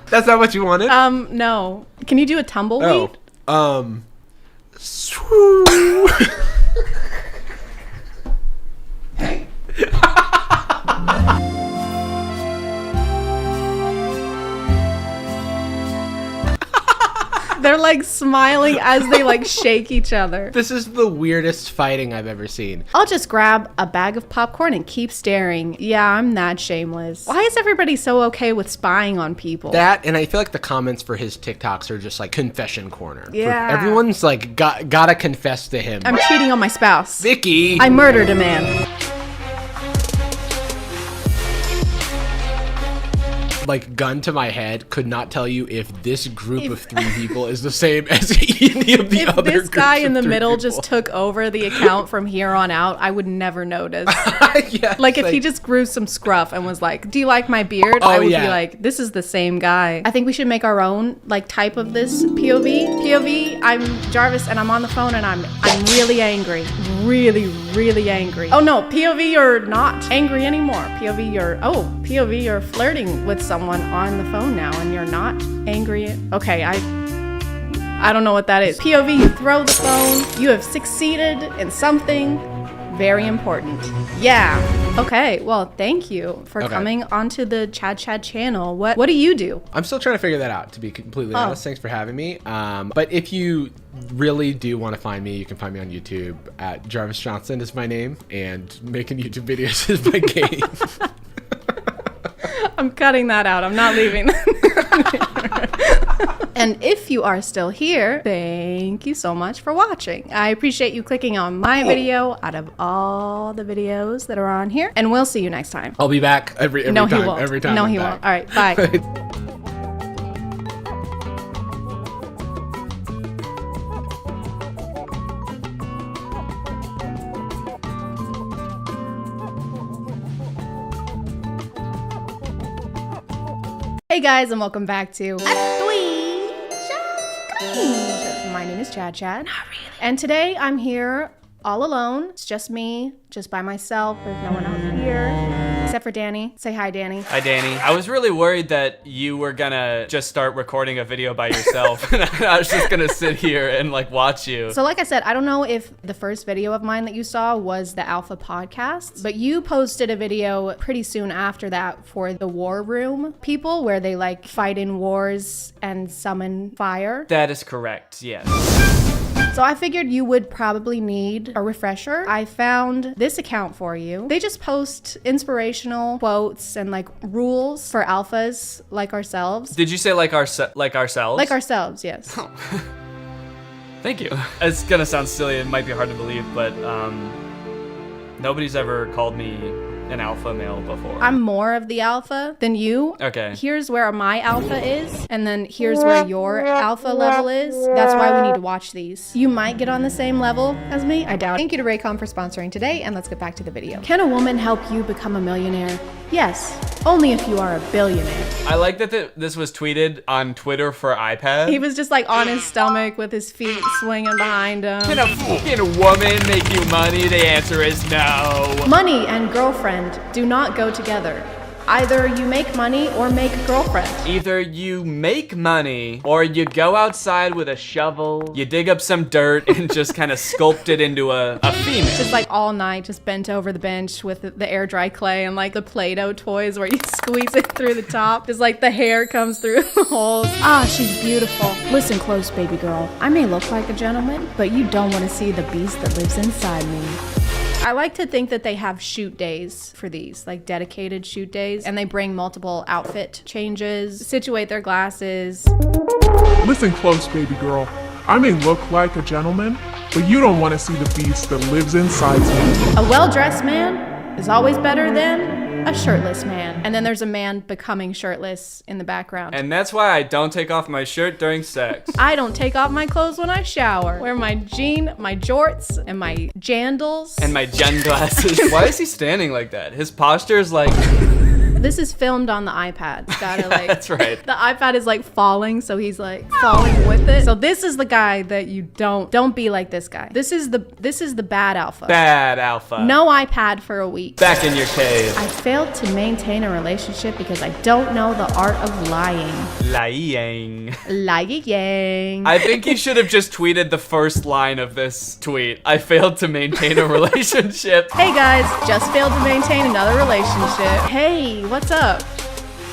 Speaker 15: That's not what you wanted?
Speaker 1: No. Can you do a tumbleweed? They're like smiling as they like shake each other.
Speaker 15: This is the weirdest fighting I've ever seen.
Speaker 1: I'll just grab a bag of popcorn and keep staring. Yeah, I'm that shameless. Why is everybody so okay with spying on people?
Speaker 15: That, and I feel like the comments for his TikToks are just like confession corner.
Speaker 1: Yeah.
Speaker 15: Everyone's like, gotta confess to him.
Speaker 1: I'm cheating on my spouse.
Speaker 15: Vicky!
Speaker 1: I murdered a man.
Speaker 15: Like, gun to my head, could not tell you if this group of 3 people is the same as any of the other
Speaker 1: If this guy in the middle
Speaker 15: people.
Speaker 1: just took over the account from here on out, I would never notice.
Speaker 15: Yes,
Speaker 1: like if he just grew some scruff and was like, do you like my beard? I would be like, this is the same guy. I think we should make our own like type of this POV. POV, I'm Jarvis and I'm on the phone and I'm really angry. Really angry. Oh no, POV, you're not angry anymore. POV, you're flirting with someone on the phone now and you're not angry. Okay, I don't know what that is. POV, you throw the phone. You have succeeded in something very important. Yeah. Okay, well, thank you for coming onto the ChadChad channel. What do you do?
Speaker 15: I'm still trying to figure that out, to be completely honest. Thanks for having me. But if you really do want to find me, you can find me on YouTube at Jarvis Johnson is my name, and making YouTube videos is my game.
Speaker 1: I'm cutting that out. I'm not leaving. And if you are still here, thank you so much for watching. I appreciate you clicking on my video out of all the videos that are on here. And we'll see you next time.
Speaker 15: I'll be back every
Speaker 1: no,
Speaker 15: time.
Speaker 1: He won't.
Speaker 15: Every time.
Speaker 1: No,
Speaker 15: I'm
Speaker 1: he
Speaker 15: back.
Speaker 1: won't. All right, bye. Hey guys, and welcome back to My name is ChadChad. Not really. And today I'm here all alone. It's just me, just by myself. There's no one else here, except for Danny. Say hi, Danny.
Speaker 5: Hi, Danny. I was really worried that you were gonna just start recording a video by yourself. And I was just gonna sit here and like watch you.
Speaker 1: So like I said, I don't know if the first video of mine that you saw was the Alpha podcast, but you posted a video pretty soon after that for the War Room people where they like fight in wars and summon fire.
Speaker 5: That is correct, yes.
Speaker 1: So I figured you would probably need a refresher. I found this account for you. They just post inspirational quotes and like rules for alphas like ourselves.
Speaker 5: Did you say like ourselves?
Speaker 1: Like ourselves, yes.
Speaker 5: Oh. Thank you. It's gonna sound silly, it might be hard to believe, but nobody's ever called me an alpha male before.
Speaker 1: I'm more of the alpha than you.
Speaker 5: Okay.
Speaker 1: Here's where my alpha is, and then here's where your alpha level is. That's why we need to watch these. You might get on the same level as me. I doubt it. Thank you to Raycon for sponsoring today, and let's get back to the video. Can a woman help you become a millionaire? Yes, only if you are a billionaire.
Speaker 5: I like that this was tweeted on Twitter for iPad.
Speaker 1: He was just like on his stomach with his feet swinging behind him.
Speaker 5: Can a woman make you money? The answer is no.
Speaker 1: Money and girlfriend do not go together. Either you make money or make a girlfriend.
Speaker 5: Either you make money or you go outside with a shovel, you dig up some dirt and just kind of sculpt it into a female.
Speaker 1: Just like all night, just bent over the bench with the air dry clay and like the Play-Doh toys where you squeeze it through the top. Just like the hair comes through the holes. Ah, she's beautiful. Listen close, baby girl. I may look like a gentleman, but you don't want to see the beast that lives inside me. I like to think that they have shoot days for these, like dedicated shoot days, and they bring multiple outfit changes, situate their glasses.
Speaker 17: Listen close, baby girl. I may look like a gentleman, but you don't want to see the beast that lives inside me.
Speaker 1: A well-dressed man is always better than a shirtless man. And then there's a man becoming shirtless in the background.
Speaker 5: And that's why I don't take off my shirt during sex.
Speaker 1: I don't take off my clothes when I shower. Wear my jorts, and my jandals.
Speaker 5: And my jen glasses. Why is he standing like that? His posture is like...
Speaker 1: This is filmed on the iPad. It's gotta like.
Speaker 5: That's right.
Speaker 1: The iPad is like falling, so he's like falling with it. So this is the guy that you don't be like this guy. This is the bad alpha.
Speaker 5: Bad alpha.
Speaker 1: No iPad for a week.
Speaker 5: Back in your cave.
Speaker 1: I failed to maintain a relationship because I don't know the art of lying.
Speaker 5: Lying.
Speaker 1: Lying.
Speaker 5: I think you should have just tweeted the first line of this tweet. I failed to maintain a relationship.
Speaker 1: Hey guys, just failed to maintain another relationship. Hey, what's up?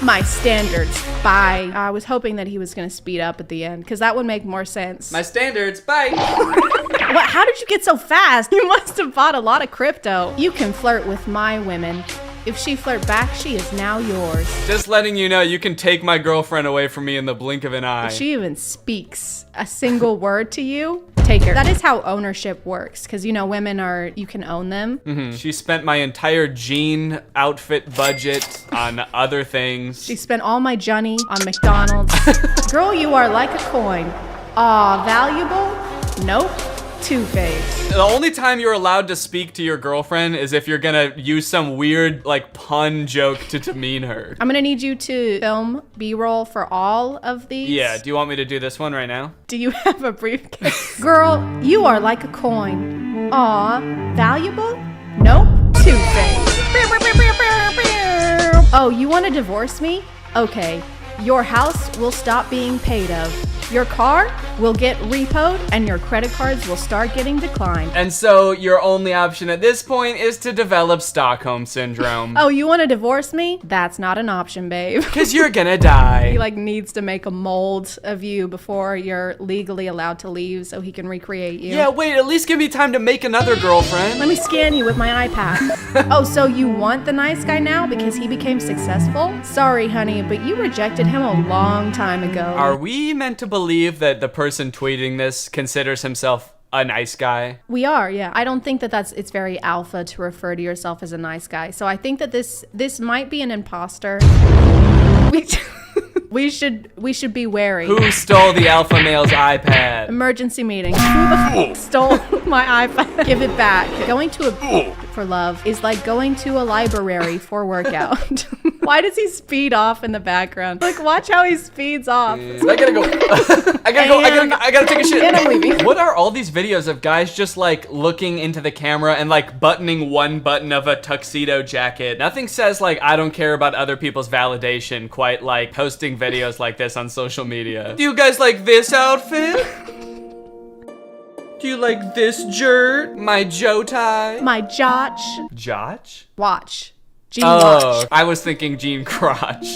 Speaker 1: My standards. Bye. I was hoping that he was gonna speed up at the end because that would make more sense.
Speaker 5: My standards. Bye.
Speaker 1: What? How did you get so fast? You must have bought a lot of crypto. You can flirt with my women. If she flirt back, she is now yours.
Speaker 5: Just letting you know, you can take my girlfriend away from me in the blink of an eye.
Speaker 1: If she even speaks a single word to you, take her. That is how ownership works, because you know, women are, you can own them.
Speaker 5: Mm-hmm. She spent my entire jean outfit budget on other things.
Speaker 1: She spent all my Johnny on McDonald's. Girl, you are like a coin. Aw, valuable? Nope. Two-Face.
Speaker 5: The only time you're allowed to speak to your girlfriend is if you're gonna use some weird, like, pun joke to demean her.
Speaker 1: I'm gonna need you to film B-roll for all of these.
Speaker 5: Yeah, do you want me to do this one right now?
Speaker 1: Do you have a briefcase? Girl, you are like a coin. Aw, valuable? Nope. Two-Face. Oh, you wanna divorce me? Okay. Your house will stop being paid of. Your car will get repoed and your credit cards will start getting declined.
Speaker 5: And so your only option at this point is to develop Stockholm Syndrome.
Speaker 1: Oh, you want to divorce me? That's not an option, babe.
Speaker 5: Because you're gonna die.
Speaker 1: He like needs to make a mold of you before you're legally allowed to leave so he can recreate you.
Speaker 5: Yeah, wait, at least give me time to make another girlfriend.
Speaker 1: Let me scan you with my iPad. Oh, so you want the nice guy now because he became successful? Sorry, honey, but you rejected him a long time ago.
Speaker 5: Are we meant to believe that the person tweeting this considers himself a nice guy?
Speaker 1: We are, yeah. I don't think that it's very alpha to refer to yourself as a nice guy. So I think that this might be an imposter. We should be wary.
Speaker 5: Who stole the alpha male's iPad?
Speaker 1: Emergency meeting. Who the fuck stole my iPad? Give it back. Going to a for love is like going to a library for workout. Why does he speed off in the background? Like, watch how he speeds off.
Speaker 5: I gotta go. I gotta take a shit.
Speaker 1: And I'm leaving.
Speaker 5: What are all these videos of guys just like looking into the camera and like buttoning one button of a tuxedo jacket? Nothing says like, I don't care about other people's validation quite like posting videos like this on social media. Do you guys like this outfit? Do you like this jert? My Joe tie?
Speaker 1: My Jotch.
Speaker 5: Jotch?
Speaker 1: Watch. Jean watch.
Speaker 5: I was thinking Jean crotch.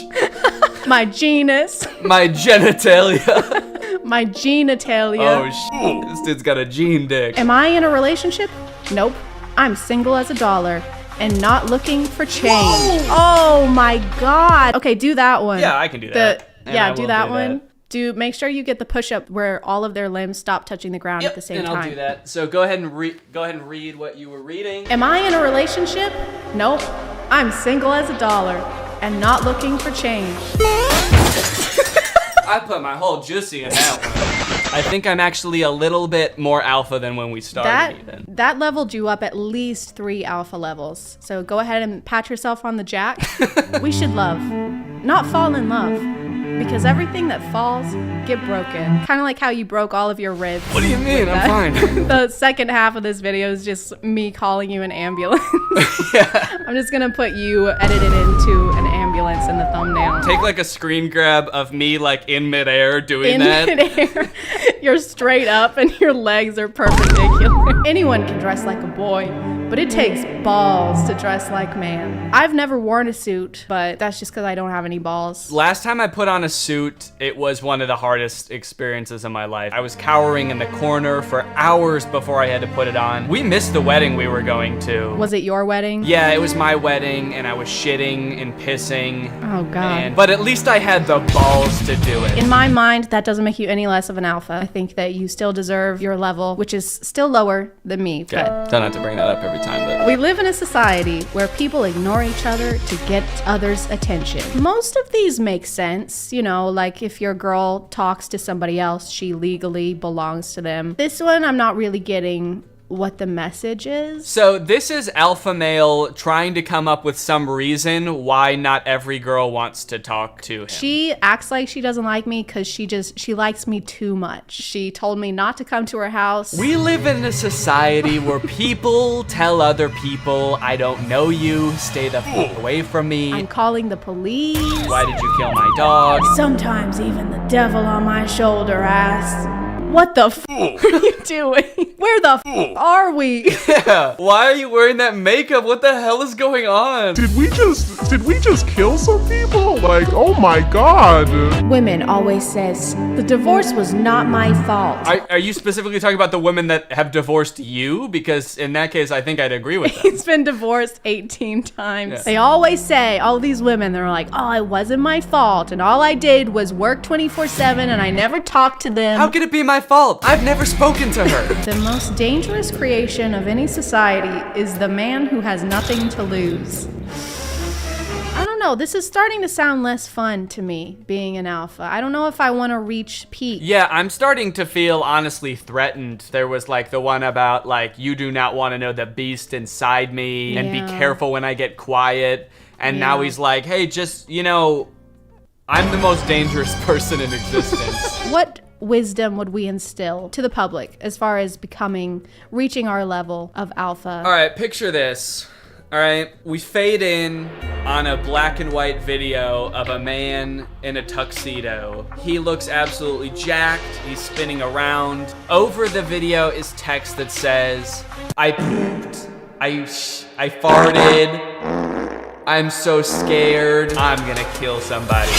Speaker 1: My genus.
Speaker 5: My genitalia.
Speaker 1: My genitalia.
Speaker 5: Oh, this dude's got a Jean dick.
Speaker 1: Am I in a relationship? Nope. I'm single as a dollar and not looking for change. Whoa! Oh my god. Okay, do that one.
Speaker 5: Yeah, I can do that.
Speaker 1: Yeah, do that one. Make sure you get the push-up where all of their limbs stop touching the ground at the same time.
Speaker 5: I'll do that. So go ahead and read what you were reading.
Speaker 1: Am I in a relationship? Nope. I'm single as a dollar and not looking for change.
Speaker 5: I put my whole juicy in that one. I think I'm actually a little bit more alpha than when we started even.
Speaker 1: That leveled you up at least 3 alpha levels. So go ahead and pat yourself on the jack. We should love, not fall in love. Because everything that falls get broken. Kind of like how you broke all of your ribs.
Speaker 5: What do you mean? I'm fine.
Speaker 1: The second half of this video is just me calling you an ambulance.
Speaker 5: Yeah.
Speaker 1: I'm just gonna put you edited into an ambulance in the thumbnail.
Speaker 5: Take like a screen grab of me like in midair doing that.
Speaker 1: In midair. You're straight up and your legs are perpendicular. Anyone can dress like a boy, but it takes balls to dress like man. I've never worn a suit, but that's just because I don't have any balls.
Speaker 5: Last time I put on a suit, it was one of the hardest experiences of my life. I was cowering in the corner for hours before I had to put it on. We missed the wedding we were going to.
Speaker 1: Was it your wedding?
Speaker 5: Yeah, it was my wedding, and I was shitting and pissing.
Speaker 1: Oh god.
Speaker 5: But at least I had the balls to do it.
Speaker 1: In my mind, that doesn't make you any less of an alpha. I think that you still deserve your level, which is still lower than me.
Speaker 5: Okay.
Speaker 1: But
Speaker 5: don't have to bring that up every time, but
Speaker 1: we live in a society where people ignore each other to get others' attention. Most of these make sense, you know, like if your girl talks to somebody else, she legally belongs to them. This one I'm not really getting what the message is.
Speaker 5: So this is alpha male trying to come up with some reason why not every girl wants to talk to him.
Speaker 1: She acts like she doesn't like me because she likes me too much. She told me not to come to her house.
Speaker 5: We live in a society where people tell other people, I don't know you, stay the fuck away from me.
Speaker 1: I'm calling the police.
Speaker 5: Why did you kill my dog?
Speaker 12: Sometimes even the devil on my shoulder asks, what the f are you doing? Where the f are we?
Speaker 5: Yeah. Why are you wearing that makeup? What the hell is going on?
Speaker 17: Did we just kill some people? Like, oh my god.
Speaker 12: Women always says, the divorce was not my fault.
Speaker 5: Are you specifically talking about the women that have divorced you? Because in that case, I think I'd agree with that.
Speaker 1: He's been divorced 18 times.
Speaker 5: Yeah.
Speaker 1: They always say, all these women, they're like, oh, it wasn't my fault. And all I did was work 24/7 and I never talked to them.
Speaker 5: How could it be my fault? I've never spoken to her.
Speaker 1: The most dangerous creation of any society is the man who has nothing to lose. I don't know. This is starting to sound less fun to me, being an alpha. I don't know if I want to reach peak.
Speaker 5: Yeah, I'm starting to feel honestly threatened. There was like the one about like, you do not want to know the beast inside me and be careful when I get quiet. And now he's like, hey, just, you know, I'm the most dangerous person in existence.
Speaker 1: What wisdom would we instill to the public as far as reaching our level of alpha?
Speaker 5: All right, picture this. All right, we fade in on a black and white video of a man in a tuxedo. He looks absolutely jacked. He's spinning around. Over the video is text that says, I pooped, I farted, I'm so scared, I'm gonna kill somebody.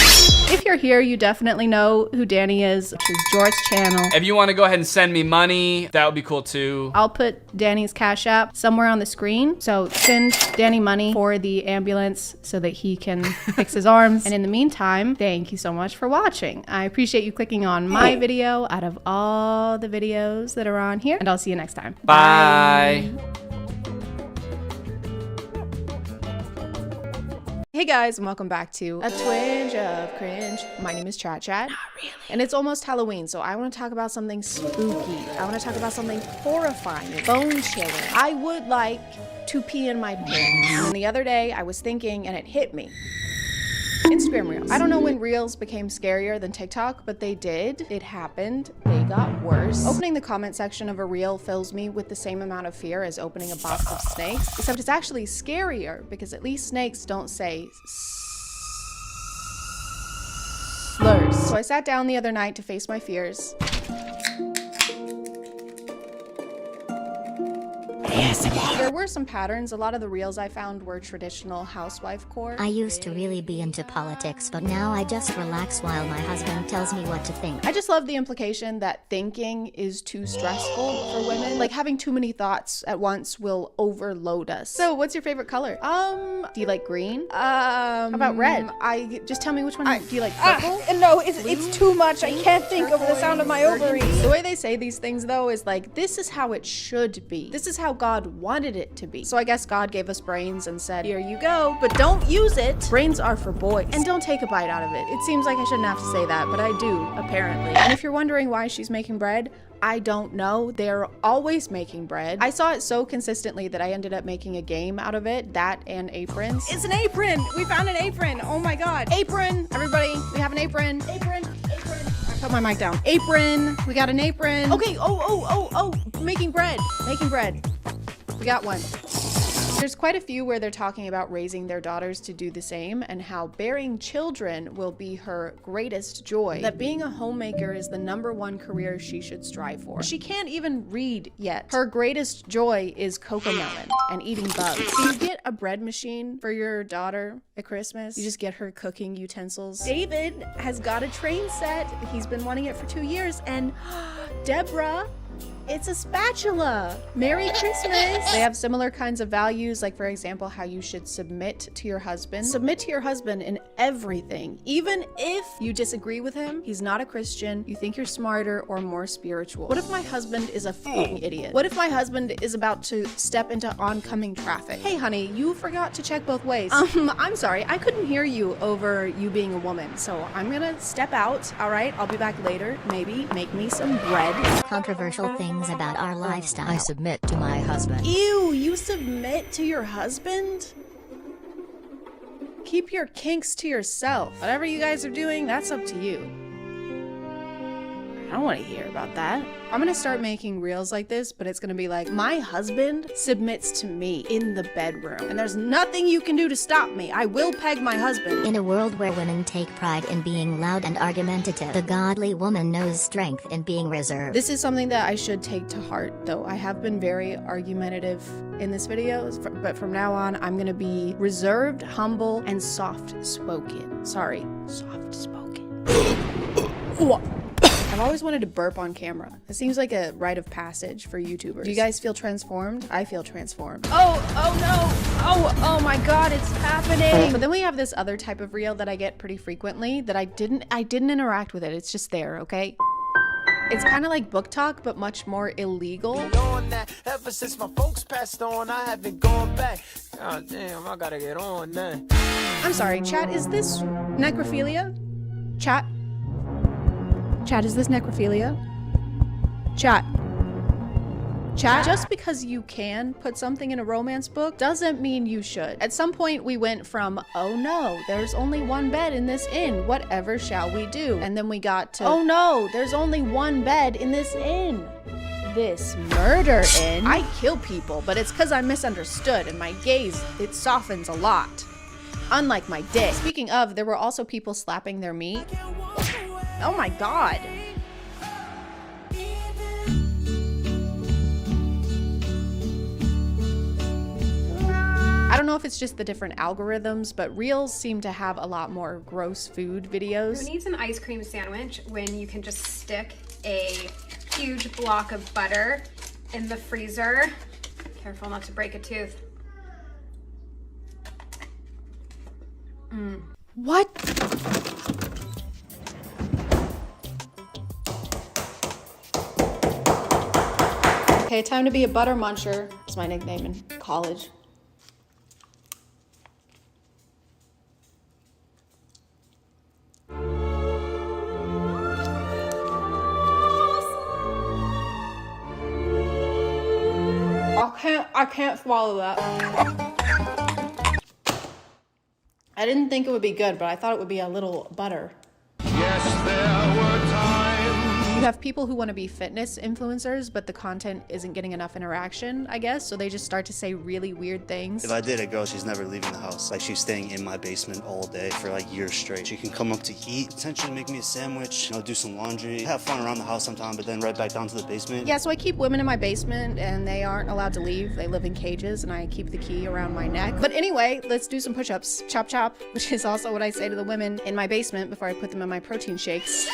Speaker 1: If you're here, you definitely know who Danny is, which is Jort's channel.
Speaker 5: If you want to go ahead and send me money, that would be cool too.
Speaker 1: I'll put Danny's Cash App somewhere on the screen. So send Danny money for the ambulance so that he can fix his arms. And in the meantime, thank you so much for watching. I appreciate you clicking on my video out of all the videos that are on here. And I'll see you next time.
Speaker 5: Bye.
Speaker 1: Hey guys, and welcome back to A Twinge of Cringe. My name is ChadChad. Not really. And it's almost Halloween, so I want to talk about something spooky. I want to talk about something horrifying, bone-chilling. I would like to pee in my pants. And the other day, I was thinking, and it hit me. Instagram Reels. I don't know when Reels became scarier than TikTok, but they did. It happened. They got worse. Opening the comment section of a Reel fills me with the same amount of fear as opening a box of snakes, except it's actually scarier because at least snakes don't say slurs. So I sat down the other night to face my fears. There were some patterns. A lot of the reels I found were traditional housewife core.
Speaker 11: I used to really be into politics, but now I just relax while my husband tells me what to think.
Speaker 1: I just love the implication that thinking is too stressful for women. Like having too many thoughts at once will overload us. So what's your favorite color? Do you like green? How about red? Just tell me which one. Do you like purple?
Speaker 12: No, it's too much. I can't think over the sound of my ovaries.
Speaker 1: The way they say these things though is like, this is how it should be. This is how God wanted it to be. So I guess God gave us brains and said, here you go, but don't use it. Brains are for boys. And don't take a bite out of it. It seems like I shouldn't have to say that, but I do, apparently. And if you're wondering why she's making bread, I don't know. They're always making bread. I saw it so consistently that I ended up making a game out of it, that and aprons.
Speaker 12: It's an apron. We found an apron. Oh my God.
Speaker 1: Apron, everybody, we have an apron. Apron. I put my mic down. Apron, we got an apron. Okay, making bread. We got one. There's quite a few where they're talking about raising their daughters to do the same and how bearing children will be her greatest joy. That being a homemaker is the #1 career she should strive for. She can't even read yet. Her greatest joy is cocomelon and eating bugs. So you get a bread machine for your daughter at Christmas. You just get her cooking utensils. David has got a train set. He's been wanting it for 2 years. And Deborah, it's a spatula. Merry Christmas. They have similar kinds of values, like for example, how you should submit to your husband. Submit to your husband in everything. Even if you disagree with him, he's not a Christian, you think you're smarter or more spiritual. What if my husband is a f***ing idiot? What if my husband is about to step into oncoming traffic? Hey honey, you forgot to check both ways. I'm sorry, I couldn't hear you over you being a woman, so I'm gonna step out, all right? I'll be back later. Maybe make me some bread.
Speaker 11: Controversial thing things about our lifestyle.
Speaker 3: I submit to my husband.
Speaker 1: Ew, you submit to your husband? Keep your kinks to yourself. Whatever you guys are doing, that's up to you. I don't want to hear about that. I'm gonna start making reels like this, but it's gonna be like, my husband submits to me in the bedroom, and there's nothing you can do to stop me. I will peg my husband.
Speaker 11: In a world where women take pride in being loud and argumentative, the godly woman knows strength in being reserved.
Speaker 1: This is something that I should take to heart, though. I have been very argumentative in this video, but from now on, I'm gonna be reserved, humble, and soft-spoken. Sorry, soft-spoken. I've always wanted to burp on camera. It seems like a rite of passage for YouTubers. Do you guys feel transformed? I feel transformed. Oh no! Oh my god, it's happening! But then we have this other type of reel that I get pretty frequently that I didn't interact with it. It's just there, okay? It's kind of like book talk, but much more illegal.
Speaker 18: Ever since my folks passed on, I haven't gone back. God damn, I gotta get on that.
Speaker 1: I'm sorry, chat, is this necrophilia? Chat? Chat, is this necrophilia? Chat. Chat? Just because you can put something in a romance book doesn't mean you should. At some point we went from, oh no, there's only one bed in this inn, whatever shall we do? And then we got to, oh no, there's only one bed in this inn. This murder inn. I kill people, but it's because I'm misunderstood and my gaze, it softens a lot. Unlike my dick. Speaking of, there were also people slapping their meat. Oh my god. I don't know if it's just the different algorithms, but Reels seem to have a lot more gross food videos.
Speaker 10: Who needs an ice cream sandwich when you can just stick a huge block of butter in the freezer? Careful not to break a tooth.
Speaker 1: What? Okay, time to be a butter muncher. It's my nickname in college. I can't swallow that. I didn't think it would be good, but I thought it would be a little butter.
Speaker 18: Yes, there were times.
Speaker 1: You have people who want to be fitness influencers, but the content isn't getting enough interaction, I guess, so they just start to say really weird things.
Speaker 19: If I date a girl, she's never leaving the house. Like, she's staying in my basement all day for like years straight. She can come up to eat, potentially make me a sandwich, you know, do some laundry, have fun around the house sometime, but then right back down to the basement.
Speaker 1: Yeah, so I keep women in my basement and they aren't allowed to leave. They live in cages and I keep the key around my neck. But anyway, let's do some push-ups. Chop chop, which is also what I say to the women in my basement before I put them in my protein shakes.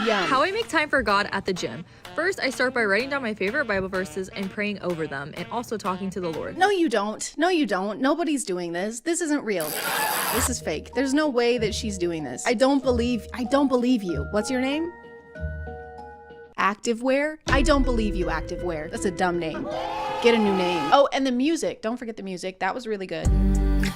Speaker 1: Yum.
Speaker 20: How I make time for God at the gym. First, I start by writing down my favorite Bible verses and praying over them, and also talking to the Lord.
Speaker 1: No, you don't. No, you don't. Nobody's doing this. This isn't real. This is fake. There's no way that she's doing this. I don't believe you. What's your name? Activewear? I don't believe you, Activewear. That's a dumb name. Get a new name. Oh, and the music. Don't forget the music. That was really good.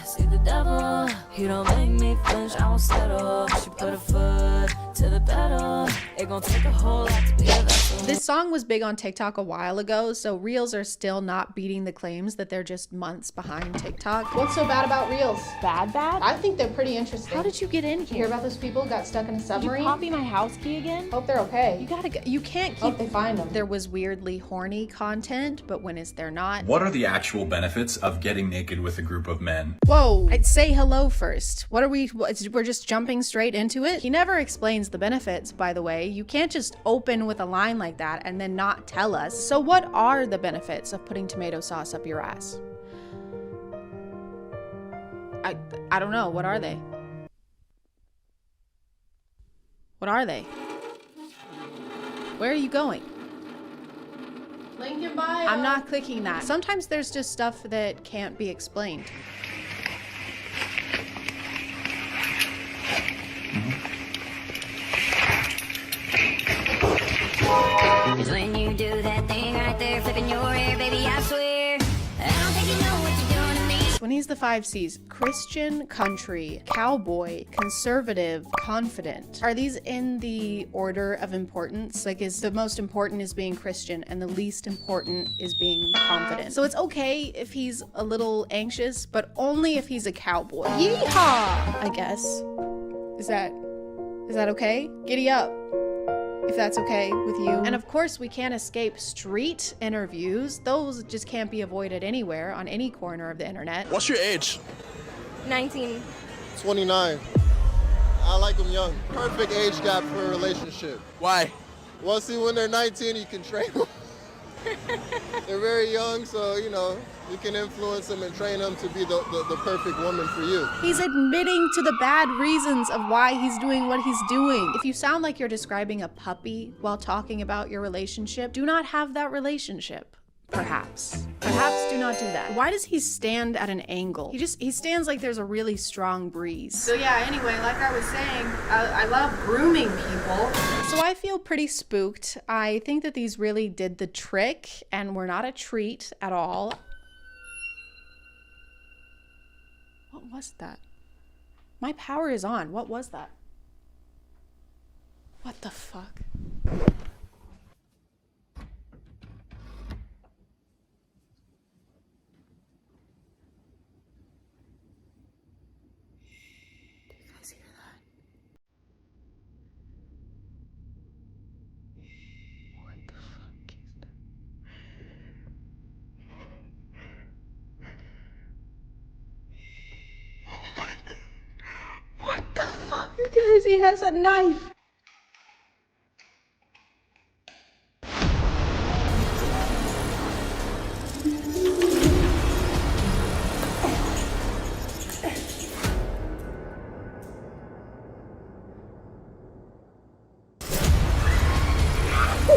Speaker 21: See the devil, he don't make me flinch, I won't settle. She put her foot to the pedal. It gon' take a whole lot to be a vessel.
Speaker 1: This song was big on TikTok a while ago, so Reels are still not beating the claims that they're just months behind TikTok. What's so bad about Reels? Bad? I think they're pretty interesting. How did you get in here? Hear about those people who got stuck in a submarine?
Speaker 12: Did you copy my house key again?
Speaker 1: Hope they're okay. You can't keep.
Speaker 12: Hope they find them.
Speaker 1: There was weirdly horny content, but when is there not?
Speaker 22: What are the actual benefits of getting naked with a group of men?
Speaker 1: Whoa, I'd say hello first. We're just jumping straight into it? He never explains the benefits, by the way. You can't just open with a line like that and then not tell us. So what are the benefits of putting tomato sauce up your ass? I don't know. What are they? What are they? Where are you going? Link in bio. I'm not clicking that. Sometimes there's just stuff that can't be explained.
Speaker 21: Cause when you do that thing right there, flipping your hair, baby, I swear, I don't think you know what you're doing to me.
Speaker 1: When he's the 5 C's. Christian, country, cowboy, conservative, confident. Are these in the order of importance? Like, is the most important is being Christian and the least important is being confident? So it's okay if he's a little anxious, but only if he's a cowboy. Yeehaw! I guess. Is that okay? Giddy up, if that's okay with you. And of course, we can't escape street interviews. Those just can't be avoided anywhere on any corner of the internet.
Speaker 9: What's your age?
Speaker 7: 19.
Speaker 2: 29. I like them young. Perfect age gap for a relationship.
Speaker 9: Why?
Speaker 2: Well, see, when they're 19, you can train them. They're very young, so, you know, you can influence them and train them to be the perfect woman for you.
Speaker 1: He's admitting to the bad reasons of why he's doing what he's doing. If you sound like you're describing a puppy while talking about your relationship, do not have that relationship. Perhaps do not do that. Why does he stand at an angle? He stands like there's a really strong breeze. So yeah, anyway, like I was saying, I love grooming people. So I feel pretty spooked. I think that these really did the trick and were not a treat at all. What was that? My power is on. What was that? What the fuck? What the fuck? Guys, he has a knife.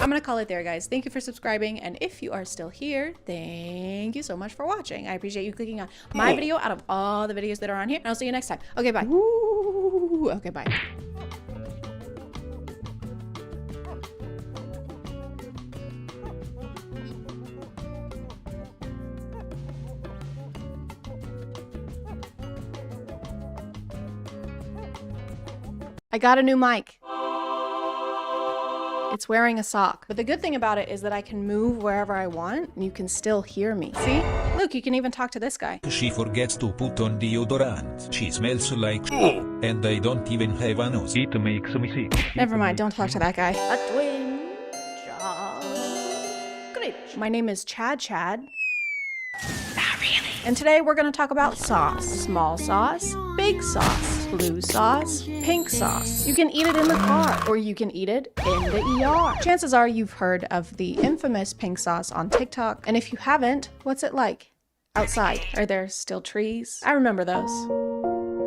Speaker 1: I'm gonna call it there, guys. Thank you for subscribing, and if you are still here, thank you so much for watching. I appreciate you clicking on my video out of all the videos that are on here, and I'll see you next time. Okay, bye. Ooh, okay, bye. I got a new mic. It's wearing a sock. But the good thing about it is that I can move wherever I want and you can still hear me. See? Look, you can even talk to this guy.
Speaker 4: She forgets to put on deodorant. She smells like and I don't even have a nose. It makes me sick.
Speaker 1: Never mind, don't talk to that guy. A twin job. Great. My name is ChadChad. Not really. And today we're gonna talk about sauce. Small sauce, big sauce, blue sauce, pink sauce. You can eat it in the car, or you can eat it in the ER. Chances are you've heard of the infamous pink sauce on TikTok, and if you haven't, what's it like? Outside. Are there still trees? I remember those.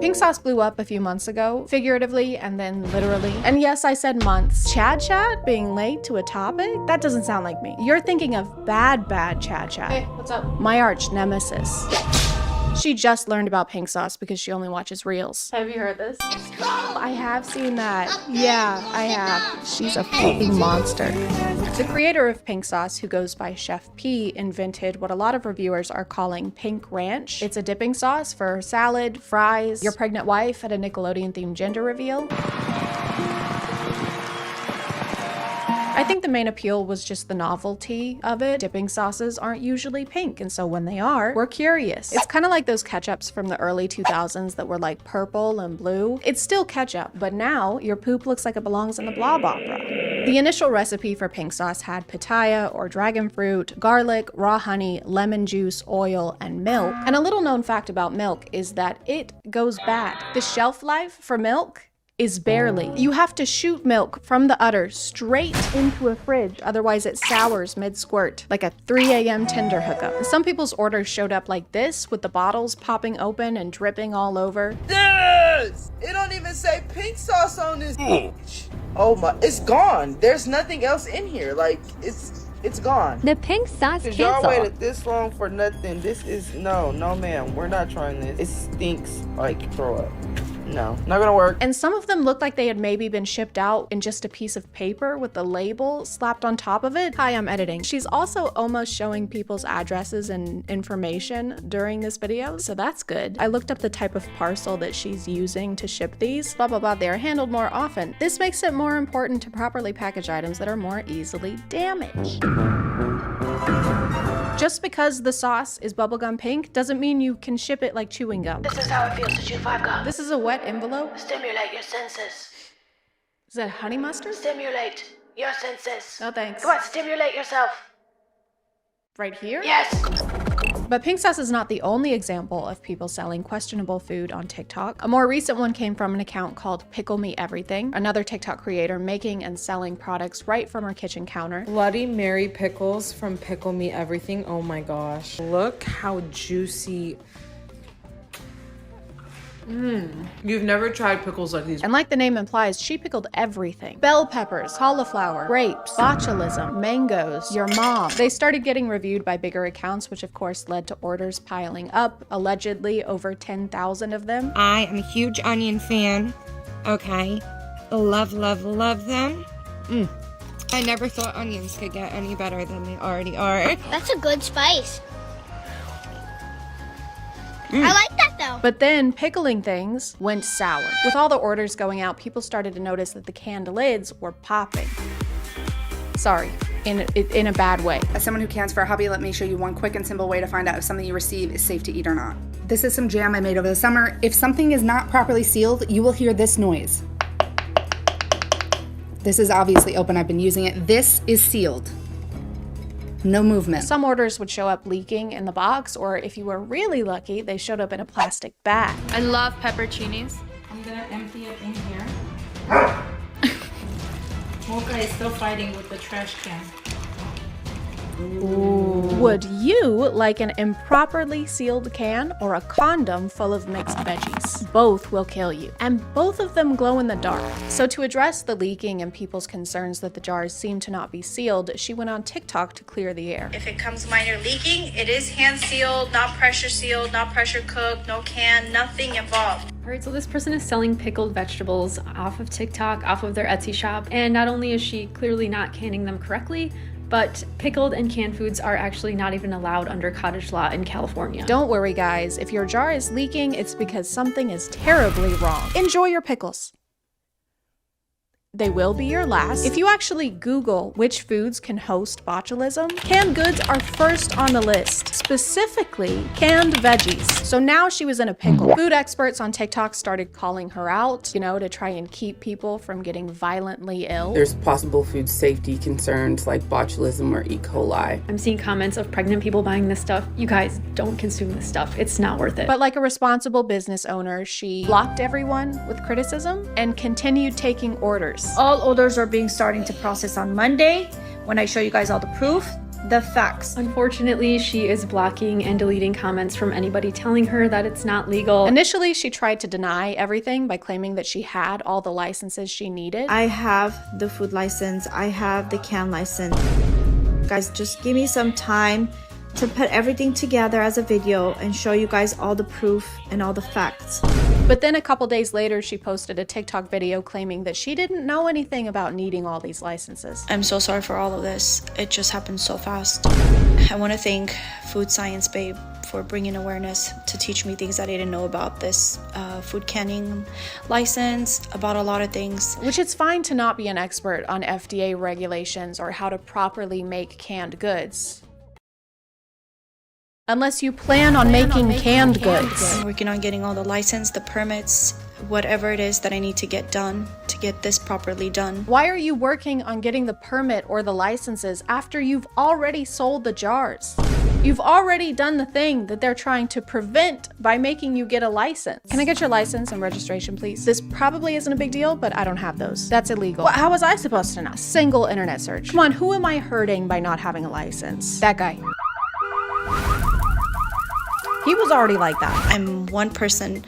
Speaker 1: Pink sauce blew up a few months ago, figuratively and then literally. And yes, I said months. ChadChad being late to a topic? That doesn't sound like me. You're thinking of bad ChadChad. Hey, what's up? My arch nemesis. She just learned about pink sauce because she only watches reels. Have you heard this? I have seen that. Yeah, I have. She's a fucking monster. The creator of pink sauce, who goes by Chef P, invented what a lot of reviewers are calling pink ranch. It's a dipping sauce for salad, fries, your pregnant wife at a Nickelodeon-themed gender reveal. I think the main appeal was just the novelty of it. Dipping sauces aren't usually pink, and so when they are, we're curious. It's kind of like those ketchups from the early 2000s that were like purple and blue. It's still ketchup, but now your poop looks like it belongs in the Blob Opera. The initial recipe for pink sauce had pitaya or dragon fruit, garlic, raw honey, lemon juice, oil, and milk. And a little known fact about milk is that it goes bad. The shelf life for milk is barely. You have to shoot milk from the udder straight into a fridge, otherwise it sours mid-squirt, like a 3 a.m. Tinder hookup. Some people's orders showed up like this, with the bottles popping open and dripping all over.
Speaker 23: Yes! It don't even say pink sauce on this bitch. Oh my, it's gone. There's nothing else in here. Like, it's gone.
Speaker 3: The pink sauce
Speaker 23: Cause y'all
Speaker 3: cancel.
Speaker 23: waited this long for nothing. This is, no ma'am, we're not trying this. It stinks like throw up. No, not gonna work.
Speaker 1: And some of them looked like they had maybe been shipped out in just a piece of paper with the label slapped on top of it. Hi, I'm editing. She's also almost showing people's addresses and information during this video, so that's good. I looked up the type of parcel that she's using to ship these. Blah, blah, blah. They are handled more often. This makes it more important to properly package items that are more easily damaged. Just because the sauce is bubblegum pink doesn't mean you can ship it like chewing gum.
Speaker 6: This is how it feels to chew 5 gum.
Speaker 1: This is a wet envelope?
Speaker 6: Stimulate your senses.
Speaker 1: Is that honey mustard?
Speaker 6: Stimulate your senses.
Speaker 1: No thanks.
Speaker 6: Go on, stimulate yourself.
Speaker 1: Right here?
Speaker 6: Yes.
Speaker 1: But pink sauce is not the only example of people selling questionable food on TikTok. A more recent one came from an account called Pickle Me Everything, another TikTok creator making and selling products right from her kitchen counter.
Speaker 8: Bloody Mary pickles from Pickle Me Everything. Oh my gosh. Look how juicy. You've never tried pickles like these.
Speaker 1: And like the name implies, she pickled everything. Bell peppers, cauliflower, grapes, botulism, mangoes, your mom. They started getting reviewed by bigger accounts, which of course led to orders piling up, allegedly over 10,000 of them.
Speaker 13: I am a huge onion fan, okay? Love, love, love them. I never thought onions could get any better than they already are.
Speaker 11: That's a good spice. I like that though.
Speaker 1: But then pickling things went sour. With all the orders going out, people started to notice that the canned lids were popping. Sorry, in a bad way.
Speaker 24: As someone who cans for a hobby, let me show you one quick and simple way to find out if something you receive is safe to eat or not. This is some jam I made over the summer. If something is not properly sealed, you will hear this noise. This is obviously open, I've been using it. This is sealed. No movement.
Speaker 1: Some orders would show up leaking in the box, or if you were really lucky, they showed up in a plastic bag.
Speaker 25: I love pepperoncinis.
Speaker 26: I'm gonna empty it in here. Mocha is still fighting with the trash can.
Speaker 1: Would you like an improperly sealed can or a condom full of mixed veggies? Both will kill you, and both of them glow in the dark. So to address the leaking and people's concerns that the jars seem to not be sealed, she went on TikTok to clear the air.
Speaker 27: If it comes minor leaking, it is hand sealed, not pressure sealed, not pressure cooked, no can, nothing involved.
Speaker 10: Alright, so this person is selling pickled vegetables off of TikTok, off of their Etsy shop, and not only is she clearly not canning them correctly, but pickled and canned foods are actually not even allowed under cottage law in California.
Speaker 1: Don't worry guys, if your jar is leaking, it's because something is terribly wrong. Enjoy your pickles. They will be your last. If you actually Google which foods can host botulism, canned goods are first on the list, specifically canned veggies. So now she was in a pickle. Food experts on TikTok started calling her out, you know, to try and keep people from getting violently ill.
Speaker 23: There's possible food safety concerns like botulism or E. coli.
Speaker 10: I'm seeing comments of pregnant people buying this stuff. You guys, don't consume this stuff. It's not worth it.
Speaker 1: But like a responsible business owner, she blocked everyone with criticism and continued taking orders.
Speaker 28: All orders are being starting to process on Monday when I show you guys all the proof, the facts.
Speaker 10: Unfortunately, she is blocking and deleting comments from anybody telling her that it's not legal.
Speaker 1: Initially, she tried to deny everything by claiming that she had all the licenses she needed.
Speaker 28: I have the food license, I have the can license. Guys, just give me some time to put everything together as a video and show you guys all the proof and all the facts.
Speaker 1: But then a couple days later, she posted a TikTok video claiming that she didn't know anything about needing all these licenses.
Speaker 29: I'm so sorry for all of this. It just happened so fast. I want to thank Food Science Babe for bringing awareness to teach me things that I didn't know about this food canning license, about a lot of things.
Speaker 1: Which it's fine to not be an expert on FDA regulations or how to properly make canned goods. Unless you plan on making canned goods.
Speaker 29: I'm working on getting all the license, the permits, whatever it is that I need to get done to get this properly done.
Speaker 1: Why are you working on getting the permit or the licenses after you've already sold the jars? You've already done the thing that they're trying to prevent by making you get a license. Can I get your license and registration, please? This probably isn't a big deal, but I don't have those. That's illegal. How was I supposed to know? Single internet search. Come on, who am I hurting by not having a license? That guy. He was already like that.
Speaker 29: I'm one person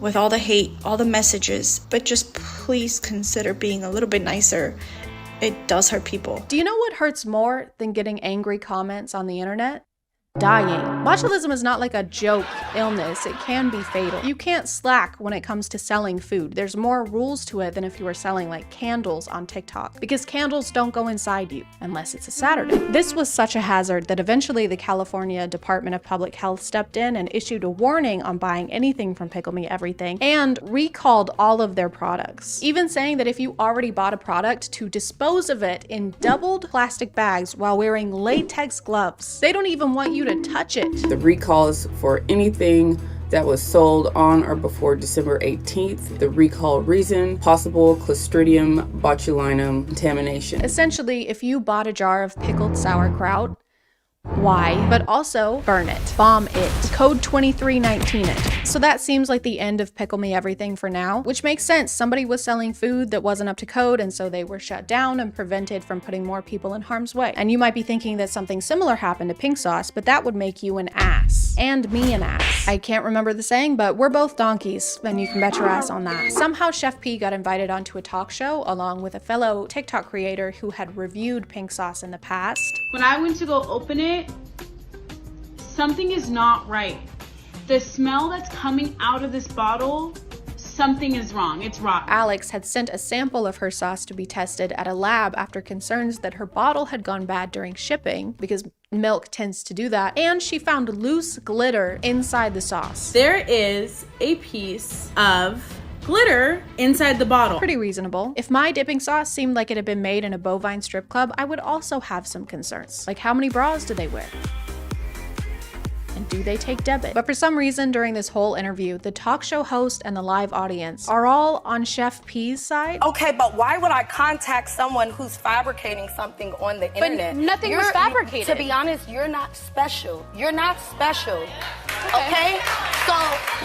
Speaker 29: with all the hate, all the messages, but just please consider being a little bit nicer. It does hurt people.
Speaker 1: Do you know what hurts more than getting angry comments on the internet? dying. Botulism is not like a joke illness. It can be fatal. You can't slack when it comes to selling food. There's more rules to it than if you were selling like candles on TikTok, because candles don't go inside you unless it's a Saturday. This was such a hazard that eventually the California Department of Public Health stepped in and issued a warning on buying anything from Pickle Me Everything and recalled all of their products, even saying that if you already bought a product, to dispose of it in doubled plastic bags while wearing latex gloves. They don't even want you to touch it.
Speaker 5: The recall is for anything that was sold on or before December 18th. The recall reason, possible Clostridium botulinum contamination.
Speaker 1: Essentially, if you bought a jar of pickled sauerkraut, why? But also burn it, bomb it, code 2319 it. So that seems like the end of Pickle Me Everything for now, which makes sense. Somebody was selling food that wasn't up to code, and so they were shut down and prevented from putting more people in harm's way. And you might be thinking that something similar happened to Pink Sauce, but that would make you an ass. And me an ass. I can't remember the saying, but we're both donkeys, and you can bet your ass on that. Somehow Chef P got invited onto a talk show along with a fellow TikTok creator who had reviewed Pink Sauce in the past.
Speaker 14: When I went to go open it, something is not right. The smell that's coming out of this bottle, something is wrong. It's rotten.
Speaker 1: Alex had sent a sample of her sauce to be tested at a lab after concerns that her bottle had gone bad during shipping, because milk tends to do that, and she found loose glitter inside the sauce.
Speaker 14: There is a piece of glitter inside the bottle.
Speaker 1: Pretty reasonable. If my dipping sauce seemed like it had been made in a bovine strip club, I would also have some concerns. Like, how many bras do they wear? And do they take debit? But for some reason during this whole interview, the talk show host and the live audience are all on Chef P's side.
Speaker 15: Okay, but why would I contact someone who's fabricating something on the internet?
Speaker 16: But nothing was fabricated.
Speaker 15: To be honest, you're not special. You're not special. Okay? So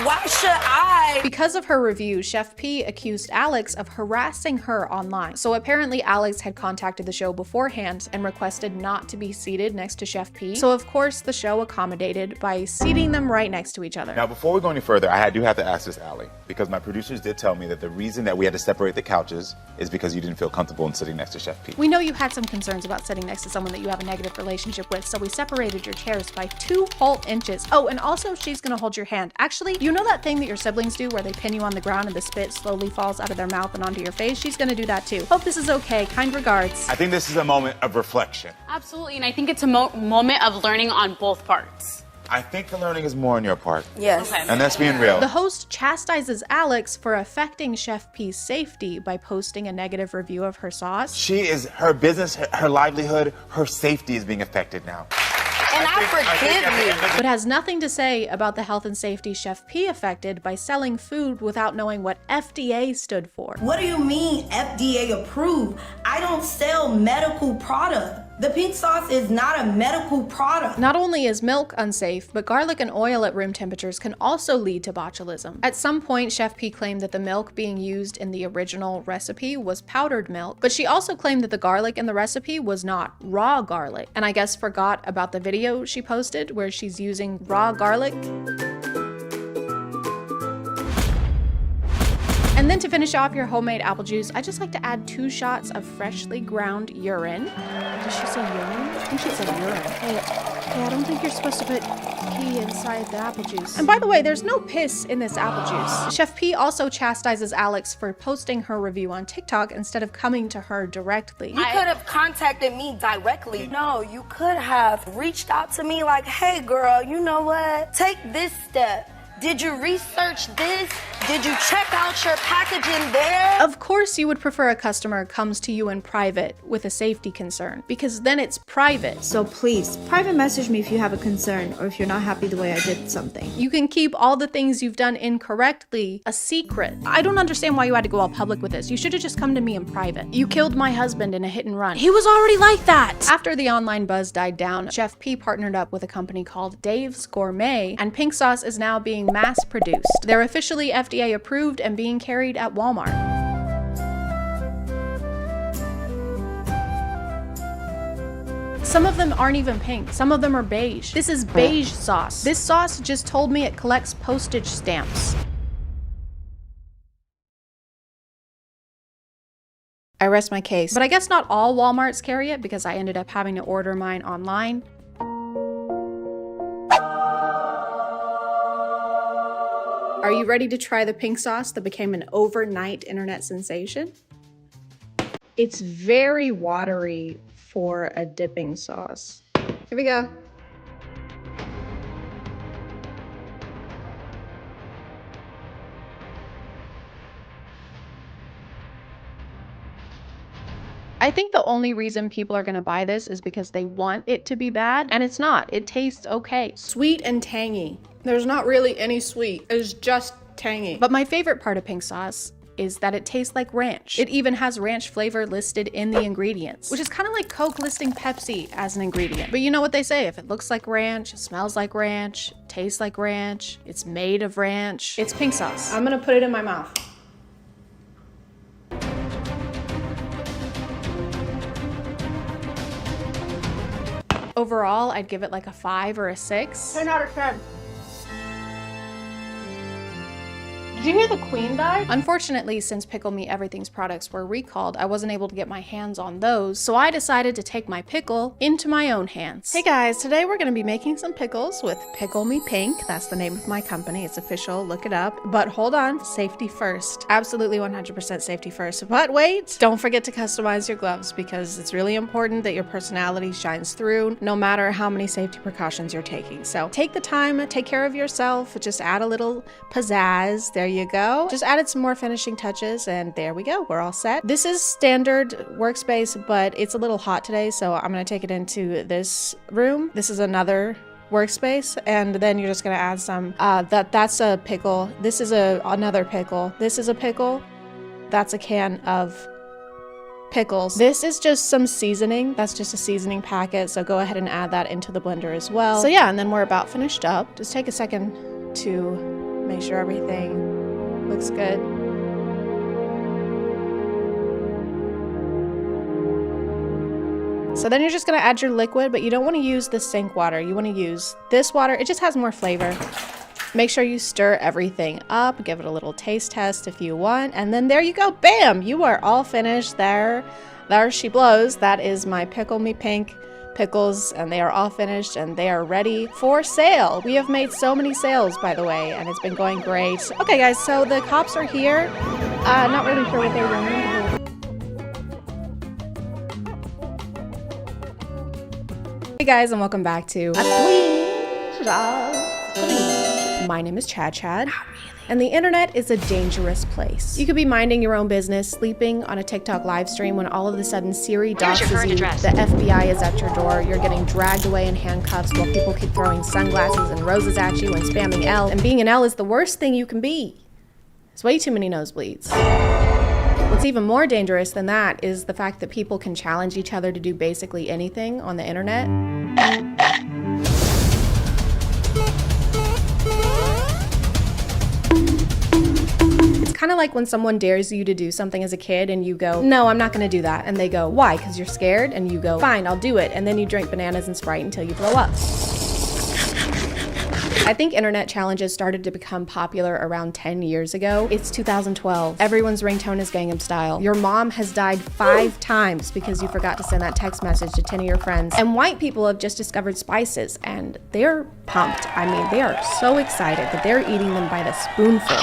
Speaker 15: why should I?
Speaker 1: Because of her review, Chef P accused Alex of harassing her online. So apparently Alex had contacted the show beforehand and requested not to be seated next to Chef P. So of course the show accommodated by seating them right next to each other.
Speaker 17: Now, before we go any further, I do have to ask this, Allie, because my producers did tell me that the reason that we had to separate the couches is because you didn't feel comfortable in sitting next to Chef P.
Speaker 1: We know you had some concerns about sitting next to someone that you have a negative relationship with, so we separated your chairs by 2 whole inches. Oh, and also she's gonna hold your hand. Actually, you know that thing that your siblings do where they pin you on the ground and the spit slowly falls out of their mouth and onto your face? She's gonna do that too. Hope this is okay. Kind regards.
Speaker 17: I think this is a moment of reflection.
Speaker 16: Absolutely, and I think it's a moment of learning on both parts.
Speaker 17: I think the learning is more on your part.
Speaker 15: Yes.
Speaker 16: Okay.
Speaker 17: And that's being real.
Speaker 1: The host chastises Alex for affecting Chef P's safety by posting a negative review of her sauce.
Speaker 17: Her business, her livelihood, her safety is being affected now.
Speaker 15: And I forgive you.
Speaker 1: But has nothing to say about the health and safety Chef P affected by selling food without knowing what FDA stood for.
Speaker 15: What do you mean FDA approved? I don't sell medical product. The pink sauce is not a medical product.
Speaker 1: Not only is milk unsafe, but garlic and oil at room temperatures can also lead to botulism. At some point, Chef P claimed that the milk being used in the original recipe was powdered milk, but she also claimed that the garlic in the recipe was not raw garlic, and I guess forgot about the video she posted where she's using raw garlic. And then to finish off your homemade apple juice, I just like to add 2 shots of freshly ground urine. Did she say urine? I think she said urine. Hey, I don't think you're supposed to put pee inside the apple juice. And by the way, there's no piss in this apple juice. Chef P also chastises Alex for posting her review on TikTok instead of coming to her directly.
Speaker 15: You could have contacted me directly. No, you could have reached out to me like, hey girl, you know what? Take this step. Did you research this? Did you check out your packaging there?
Speaker 1: Of course you would prefer a customer comes to you in private with a safety concern, because then it's private.
Speaker 28: So please, private message me if you have a concern or if you're not happy the way I did something.
Speaker 1: You can keep all the things you've done incorrectly a secret. I don't understand why you had to go all public with this. You should have just come to me in private. You killed my husband in a hit and run. He was already like that. After the online buzz died down, Chef P partnered up with a company called Dave's Gourmet, and pink sauce is now being mass produced. They're officially FDA approved and being carried at Walmart. Some of them aren't even pink. Some of them are beige. This is beige sauce. This sauce just told me it collects postage stamps. I rest my case. But I guess not all Walmarts carry it because I ended up having to order mine online. Are you ready to try the pink sauce that became an overnight internet sensation? It's very watery for a dipping sauce. Here we go. I think the only reason people are gonna buy this is because they want it to be bad, and it's not. It tastes okay. Sweet and tangy. There's not really any sweet, it's just tangy. But my favorite part of pink sauce is that it tastes like ranch. It even has ranch flavor listed in the ingredients, which is kind of like Coke listing Pepsi as an ingredient. But you know what they say, if it looks like ranch, it smells like ranch, tastes like ranch, it's made of ranch, it's pink sauce. I'm gonna put it in my mouth. Overall, I'd give it like a 5 or a 6. 10 out of 10. Did you hear the queen died? Unfortunately, since Pickle Me Everything's products were recalled, I wasn't able to get my hands on those, so I decided to take my pickle into my own hands. Hey guys, today we're gonna be making some pickles with Pickle Me Pink. That's the name of my company. It's official, look it up. But hold on, safety first. Absolutely 100% safety first. But wait, don't forget to customize your gloves because it's really important that your personality shines through no matter how many safety precautions you're taking. So take the time, take care of yourself, just add a little pizzazz. There you go. Just added some more finishing touches and there we go. We're all set. This is standard workspace, but it's a little hot today, so I'm gonna take it into this room. This is another workspace, and then you're just gonna add some, that's a pickle. This is another pickle. This is a pickle. That's a can of pickles. This is just some seasoning. That's just a seasoning packet, so go ahead and add that into the blender as well. So yeah, and then we're about finished up. Just take a second to make sure everything looks good. So then you're just gonna add your liquid, but you don't wanna use the sink water. You wanna use this water. It just has more flavor. Make sure you stir everything up, give it a little taste test if you want, and then there you go, bam! You are all finished. There she blows. That is my Pickle Me Pink pickles, and they are all finished and they are ready for sale. We have made so many sales, by the way, and it's been going great. Okay guys, so the cops are here. Not really sure what they're doing. Hey guys, and welcome back to My name is ChadChad. And the internet is a dangerous place. You could be minding your own business, sleeping on a TikTok live stream when all of a sudden Siri doxes you, the FBI is at your door, you're getting dragged away in handcuffs while people keep throwing sunglasses and roses at you and spamming L. And being an L is the worst thing you can be. It's way too many nosebleeds. What's even more dangerous than that is the fact that people can challenge each other to do basically anything on the internet. Kind of like when someone dares you to do something as a kid and you go, no, I'm not gonna do that. And they go, why? Because you're scared? And you go, fine, I'll do it. And then you drink bananas and Sprite until you throw up. I think internet challenges started to become popular around 10 years ago. It's 2012. Everyone's ringtone is Gangnam Style. Your mom has died 5 times because you forgot to send that text message to 10 of your friends. And white people have just discovered spices and they're pumped. I mean, they are so excited that they're eating them by the spoonful.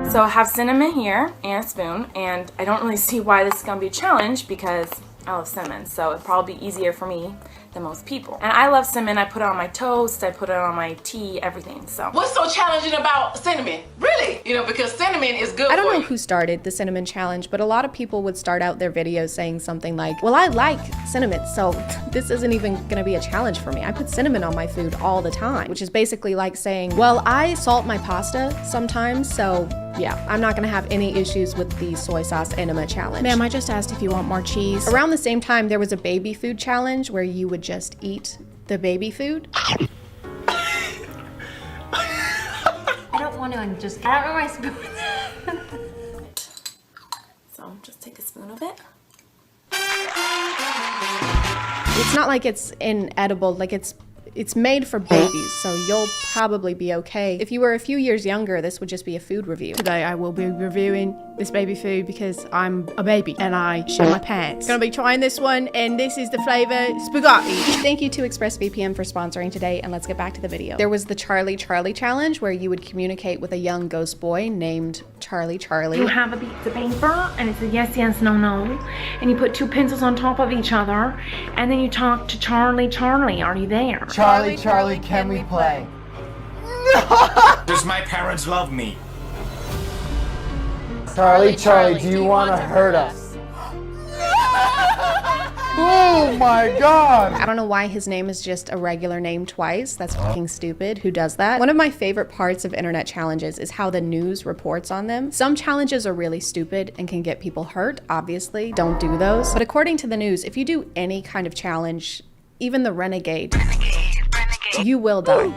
Speaker 5: So I have cinnamon here and a spoon, and I don't really see why this is gonna be a challenge because I love cinnamon, so it'd probably be easier for me than most people. And I love cinnamon. I put it on my toast, I put it on my tea, everything, so.
Speaker 7: What's so challenging about cinnamon? Really? You know, because cinnamon is good for you.
Speaker 1: I don't know who started the cinnamon challenge, but a lot of people would start out their videos saying something like, well, I like cinnamon, so this isn't even gonna be a challenge for me. I put cinnamon on my food all the time, which is basically like saying, well, I salt my pasta sometimes, so yeah, I'm not gonna have any issues with the soy sauce enema challenge. Ma'am, I just asked if you want more cheese. Around the same time, there was a baby food challenge where you would just eat the baby food.
Speaker 29: I don't want to just, I don't know my spoon.
Speaker 5: So just take a spoon of it.
Speaker 1: It's not like it's inedible, like it's it's made for babies, so you'll probably be okay. If you were a few years younger, this would just be a food review. Today I will be reviewing this baby food because I'm a baby and I shit my pants. Gonna be trying this one, and this is the flavor spaghetti. Thank you to ExpressVPN for sponsoring today, and let's get back to the video. There was the Charlie challenge where you would communicate with a young ghost boy named Charlie.
Speaker 5: You have a piece of paper and it's a yes, yes, no, no, and you put two pencils on top of each other, and then you talk to Charlie. Are you there?
Speaker 23: Charlie, can we play?
Speaker 2: Does my parents love me?
Speaker 23: Charlie, do you want to hurt us? Oh my god!
Speaker 1: I don't know why his name is just a regular name twice. That's fucking stupid. Who does that? One of my favorite parts of internet challenges is how the news reports on them. Some challenges are really stupid and can get people hurt, obviously. Don't do those. But according to the news, if you do any kind of challenge, even the renegade, you will die.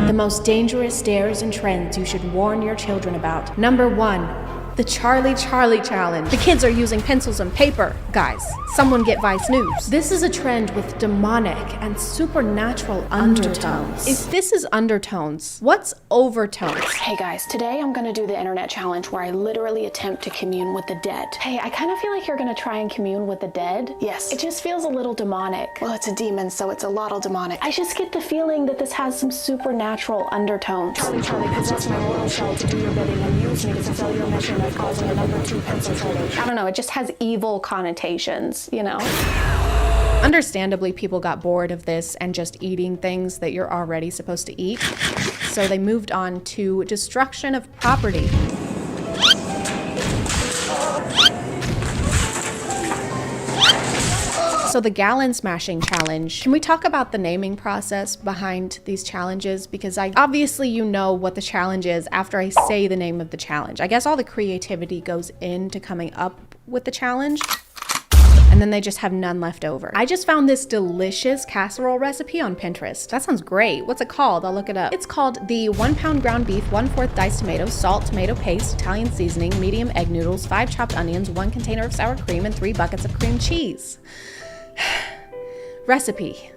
Speaker 1: The most dangerous dares and trends you should warn your children about. Number 1. The Charlie challenge. The kids are using pencils and paper. Guys, someone get Vice News. This is a trend with demonic and supernatural undertones. If this is undertones, what's overtones?
Speaker 6: Hey guys, today I'm gonna do the internet challenge where I literally attempt to commune with the dead. Hey, I kind of feel like you're gonna try and commune with the dead. Yes, it just feels a little demonic. Well, it's a demon, so it's a lot of demonic. I just get the feeling that this has some supernatural undertones. Charlie, possess my mortal shell to do your bidding and use me to fulfill your mission of causing a number 2 pencil shortage. I don't know, it just has evil connotations, you know?
Speaker 1: Understandably, people got bored of this and just eating things that you're already supposed to eat. So they moved on to destruction of property. So the gallon smashing challenge. Can we talk about the naming process behind these challenges? Because obviously you know what the challenge is after I say the name of the challenge. I guess all the creativity goes into coming up with the challenge, and then they just have none left over. I just found this delicious casserole recipe on Pinterest. That sounds great. What's it called? I'll look it up. It's called the 1 pound ground beef, 1/4 diced tomatoes, salt, tomato paste, Italian seasoning, medium egg noodles, 5 chopped onions, 1 container of sour cream, and 3 buckets of cream cheese. Recipe.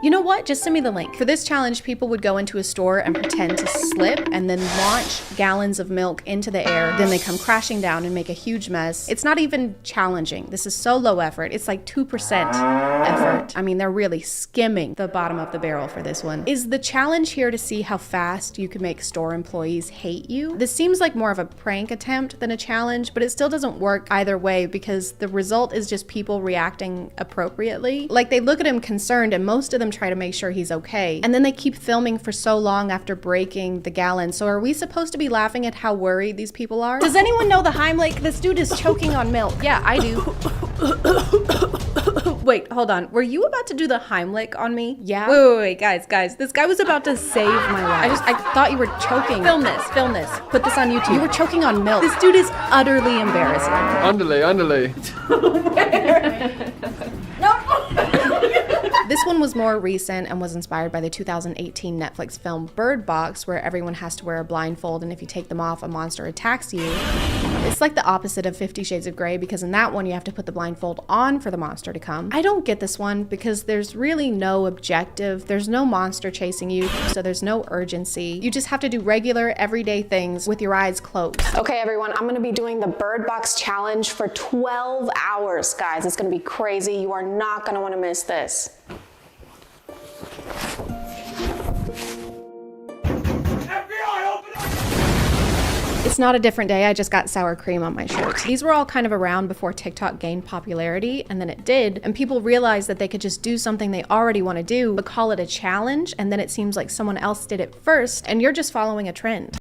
Speaker 1: You know what? Just send me the link. For this challenge, people would go into a store and pretend to slip and then launch gallons of milk into the air. Then they come crashing down and make a huge mess. It's not even challenging. This is so low effort. It's like 2% effort. I mean, they're really skimming the bottom of the barrel for this one. Is the challenge here to see how fast you can make store employees hate you? This seems like more of a prank attempt than a challenge, but it still doesn't work either way because the result is just people reacting appropriately. Like, they look at him concerned and most of them try to make sure he's okay. And then they keep filming for so long after breaking the gallon. So are we supposed to be laughing at how worried these people are? Does anyone know the Heimlich? This dude is choking on milk. Yeah, I do. Wait, hold on. Were you about to do the Heimlich on me? Yeah. Wait, guys. This guy was about to save my life. I thought you were choking. Film this. Put this on YouTube. You were choking on milk. This dude is utterly embarrassing.
Speaker 23: Underlay.
Speaker 1: This one was more recent and was inspired by the 2018 Netflix film Bird Box, where everyone has to wear a blindfold, and if you take them off, a monster attacks you. It's like the opposite of 50 Shades of Grey, because in that one, you have to put the blindfold on for the monster to come. I don't get this one because there's really no objective. There's no monster chasing you, so there's no urgency. You just have to do regular, everyday things with your eyes closed.
Speaker 6: Okay, everyone, I'm gonna be doing the Bird Box challenge for 12 hours, guys. It's gonna be crazy. You are not gonna wanna miss this.
Speaker 1: It's not a different day, I just got sour cream on my shirt. These were all kind of around before TikTok gained popularity, and then it did, and people realized that they could just do something they already want to do, but call it a challenge, and then it seems like someone else did it first, and you're just following a trend.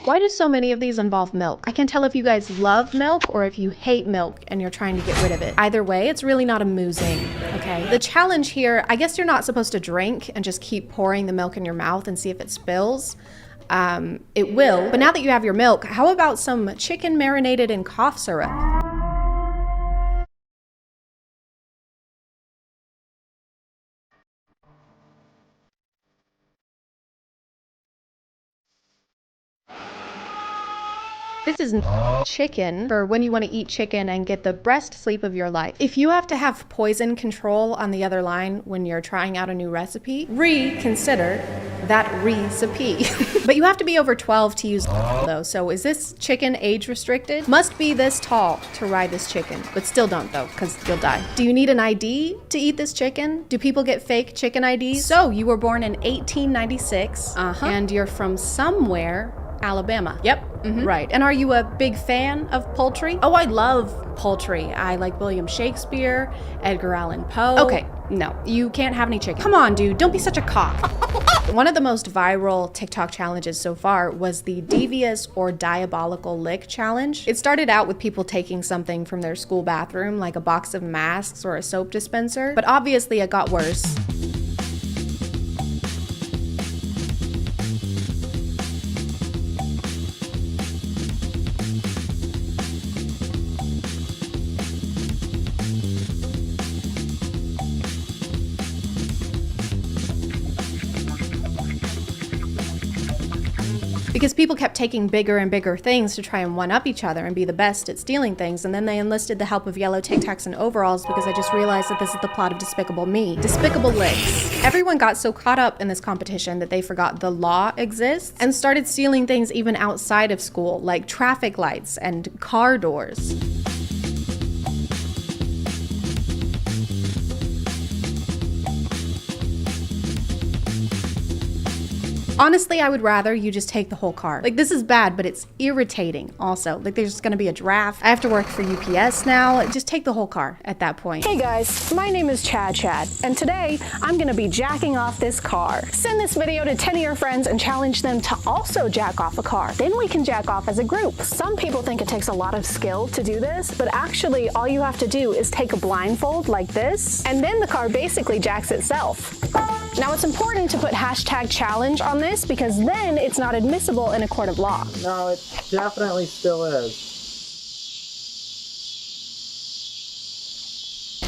Speaker 1: Why do so many of these involve milk? I can't tell if you guys love milk or if you hate milk and you're trying to get rid of it. Either way, it's really not amusing, okay? The challenge here, I guess you're not supposed to drink and just keep pouring the milk in your mouth and see if it spills. It will, but now that you have your milk, how about some chicken marinated in cough syrup? This is chicken for when you want to eat chicken and get the best sleep of your life. If you have to have poison control on the other line when you're trying out a new recipe, reconsider that recipe. But you have to be over 12 to use though. So is this chicken age restricted? Must be this tall to ride this chicken, but still don't though, because you'll die. Do you need an ID to eat this chicken? Do people get fake chicken IDs? So you were born in 1896 and you're from somewhere Alabama. Yep. Right. And are you a big fan of poultry? Oh, I love poultry. I like William Shakespeare, Edgar Allan Poe. Okay, no, you can't have any chicken. Come on, dude, don't be such a cock. One of the most viral TikTok challenges so far was the devious or diabolical lick challenge. It started out with people taking something from their school bathroom, like a box of masks or a soap dispenser, but obviously it got worse. Because people kept taking bigger and bigger things to try and one-up each other and be the best at stealing things, and then they enlisted the help of yellow Tic Tacs and overalls because I just realized that this is the plot of Despicable Me. Despicable Licks. Everyone got so caught up in this competition that they forgot the law exists and started stealing things even outside of school, like traffic lights and car doors. Honestly, I would rather you just take the whole car. Like, this is bad, but it's irritating also. Like, there's gonna be a draft. I have to work for UPS now. Just take the whole car at that point.
Speaker 6: Hey guys, my name is ChadChad, and today I'm gonna be jacking off this car. Send this video to 10 of your friends and challenge them to also jack off a car. Then we can jack off as a group. Some people think it takes a lot of skill to do this, but actually all you have to do is take a blindfold like this, and then the car basically jacks itself. Now it's important to put #challenge on this because then it's not admissible in a court of law.
Speaker 4: No, it definitely still is.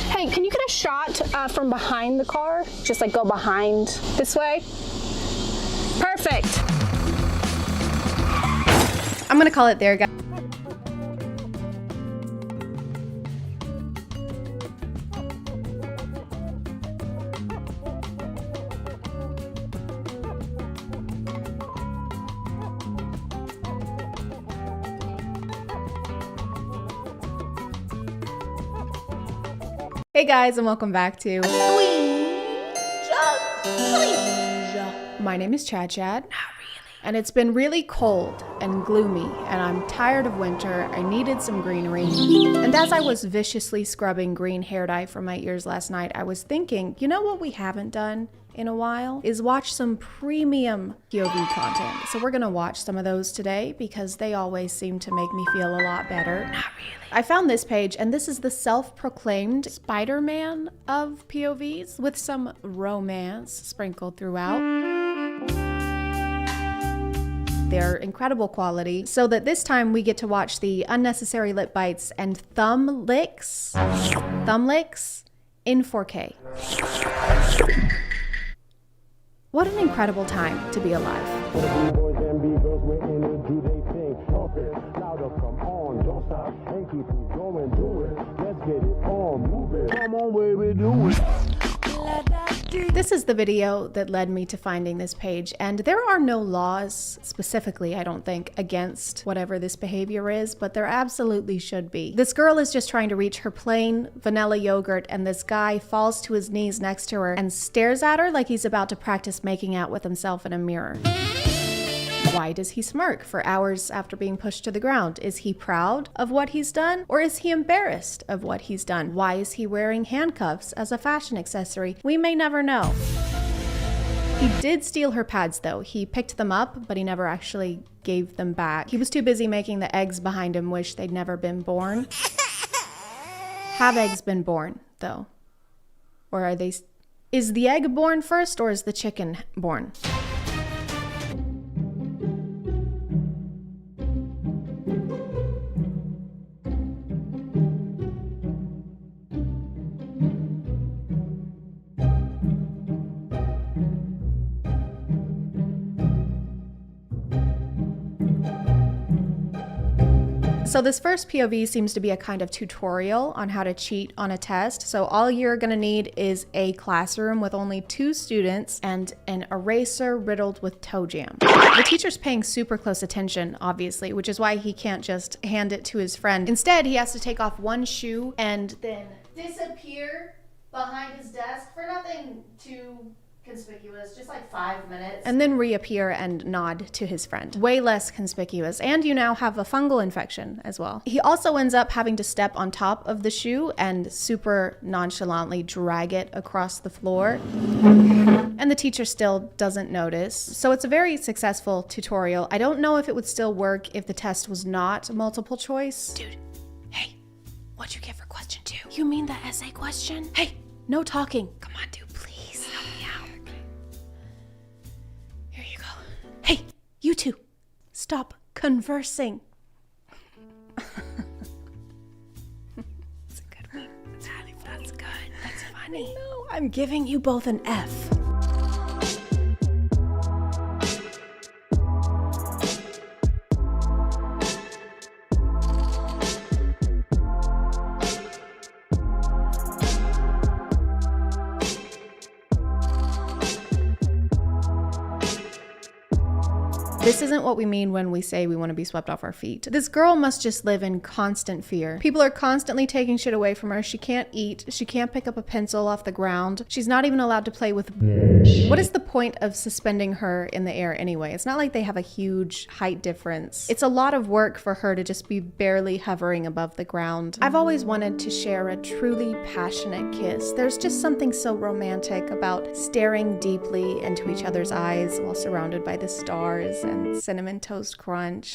Speaker 6: Hey, can you get a shot from behind the car? Just like go behind this way. Perfect.
Speaker 1: I'm gonna call it there, guys. Hey guys, and welcome back to My name is ChadChad. And it's been really cold and gloomy, and I'm tired of winter. I needed some greenery. And as I was viciously scrubbing green hair dye from my ears last night, I was thinking, you know what we haven't done in a while is watch some premium POV content. So we're gonna watch some of those today because they always seem to make me feel a lot better. Not really. I found this page, and this is the self-proclaimed Spider-Man of POVs with some romance sprinkled throughout. They're incredible quality, so that this time we get to watch the unnecessary lip bites and thumb licks in 4K. What an incredible time to be alive. This is the video that led me to finding this page, and there are no laws specifically, I don't think, against whatever this behavior is, but there absolutely should be. This girl is just trying to reach her plain vanilla yogurt, and this guy falls to his knees next to her and stares at her like he's about to practice making out with himself in a mirror. Why does he smirk for hours after being pushed to the ground? Is he proud of what he's done, or is he embarrassed of what he's done? Why is he wearing handcuffs as a fashion accessory? We may never know. He did steal her pads though. He picked them up, but he never actually gave them back. He was too busy making the eggs behind him wish they'd never been born. Have eggs been born though? Or are they... Is the egg born first, or is the chicken born? So this first POV seems to be a kind of tutorial on how to cheat on a test. So all you're gonna need is a classroom with only 2 students and an eraser riddled with toe jam. The teacher's paying super close attention, obviously, which is why he can't just hand it to his friend. Instead, he has to take off one shoe and then disappear behind his desk for nothing too conspicuous, just like 5 minutes, and then reappear and nod to his friend. Way less conspicuous, and you now have a fungal infection as well. He also ends up having to step on top of the shoe and super nonchalantly drag it across the floor, and the teacher still doesn't notice. So it's a very successful tutorial. I don't know if it would still work if the test was not multiple choice. Dude, hey, what'd you get for question 2? You mean the essay question? Hey, no talking. Come on, dude, please help me out. Here you go. Hey, you two, stop conversing. That's a good one. That's good. That's funny. No, I'm giving you both an F. This isn't what we mean when we say we want to be swept off our feet. This girl must just live in constant fear. People are constantly taking shit away from her. She can't eat. She can't pick up a pencil off the ground. She's not even allowed to play with... What is the point of suspending her in the air anyway? It's not like they have a huge height difference. It's a lot of work for her to just be barely hovering above the ground. I've always wanted to share a truly passionate kiss. There's just something so romantic about staring deeply into each other's eyes while surrounded by the stars and Cinnamon Toast Crunch.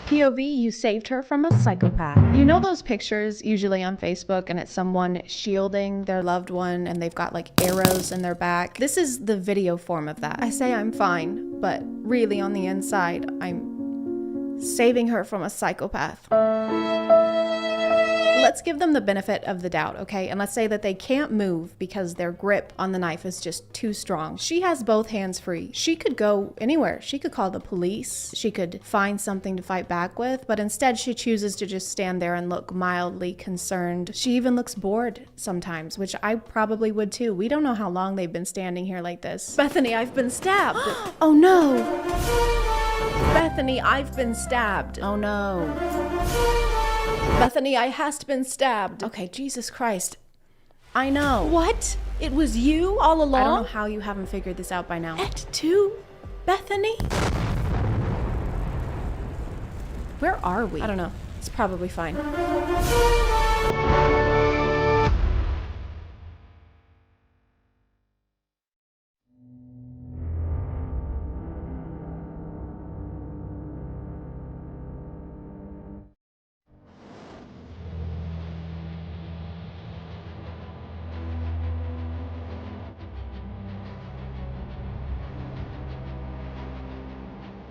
Speaker 1: POV, you saved her from a psychopath. You know those pictures usually on Facebook and it's someone shielding their loved one and they've got like arrows in their back? This is the video form of that. I say I'm fine, but really on the inside, I'm saving her from a psychopath. Let's give them the benefit of the doubt, okay? And let's say that they can't move because their grip on the knife is just too strong. She has both hands free. She could go anywhere. She could call the police. She could find something to fight back with, but instead she chooses to just stand there and look mildly concerned. She even looks bored sometimes, which I probably would too. We don't know how long they've been standing here like this. Bethany, I've been stabbed. Oh no. Bethany, I've been stabbed. Oh no. Bethany, I hast been stabbed. Okay, Jesus Christ. I know. What? It was you all along? I don't know how you haven't figured this out by now. Et tu, Bethany? Where are we? I don't know. It's probably fine.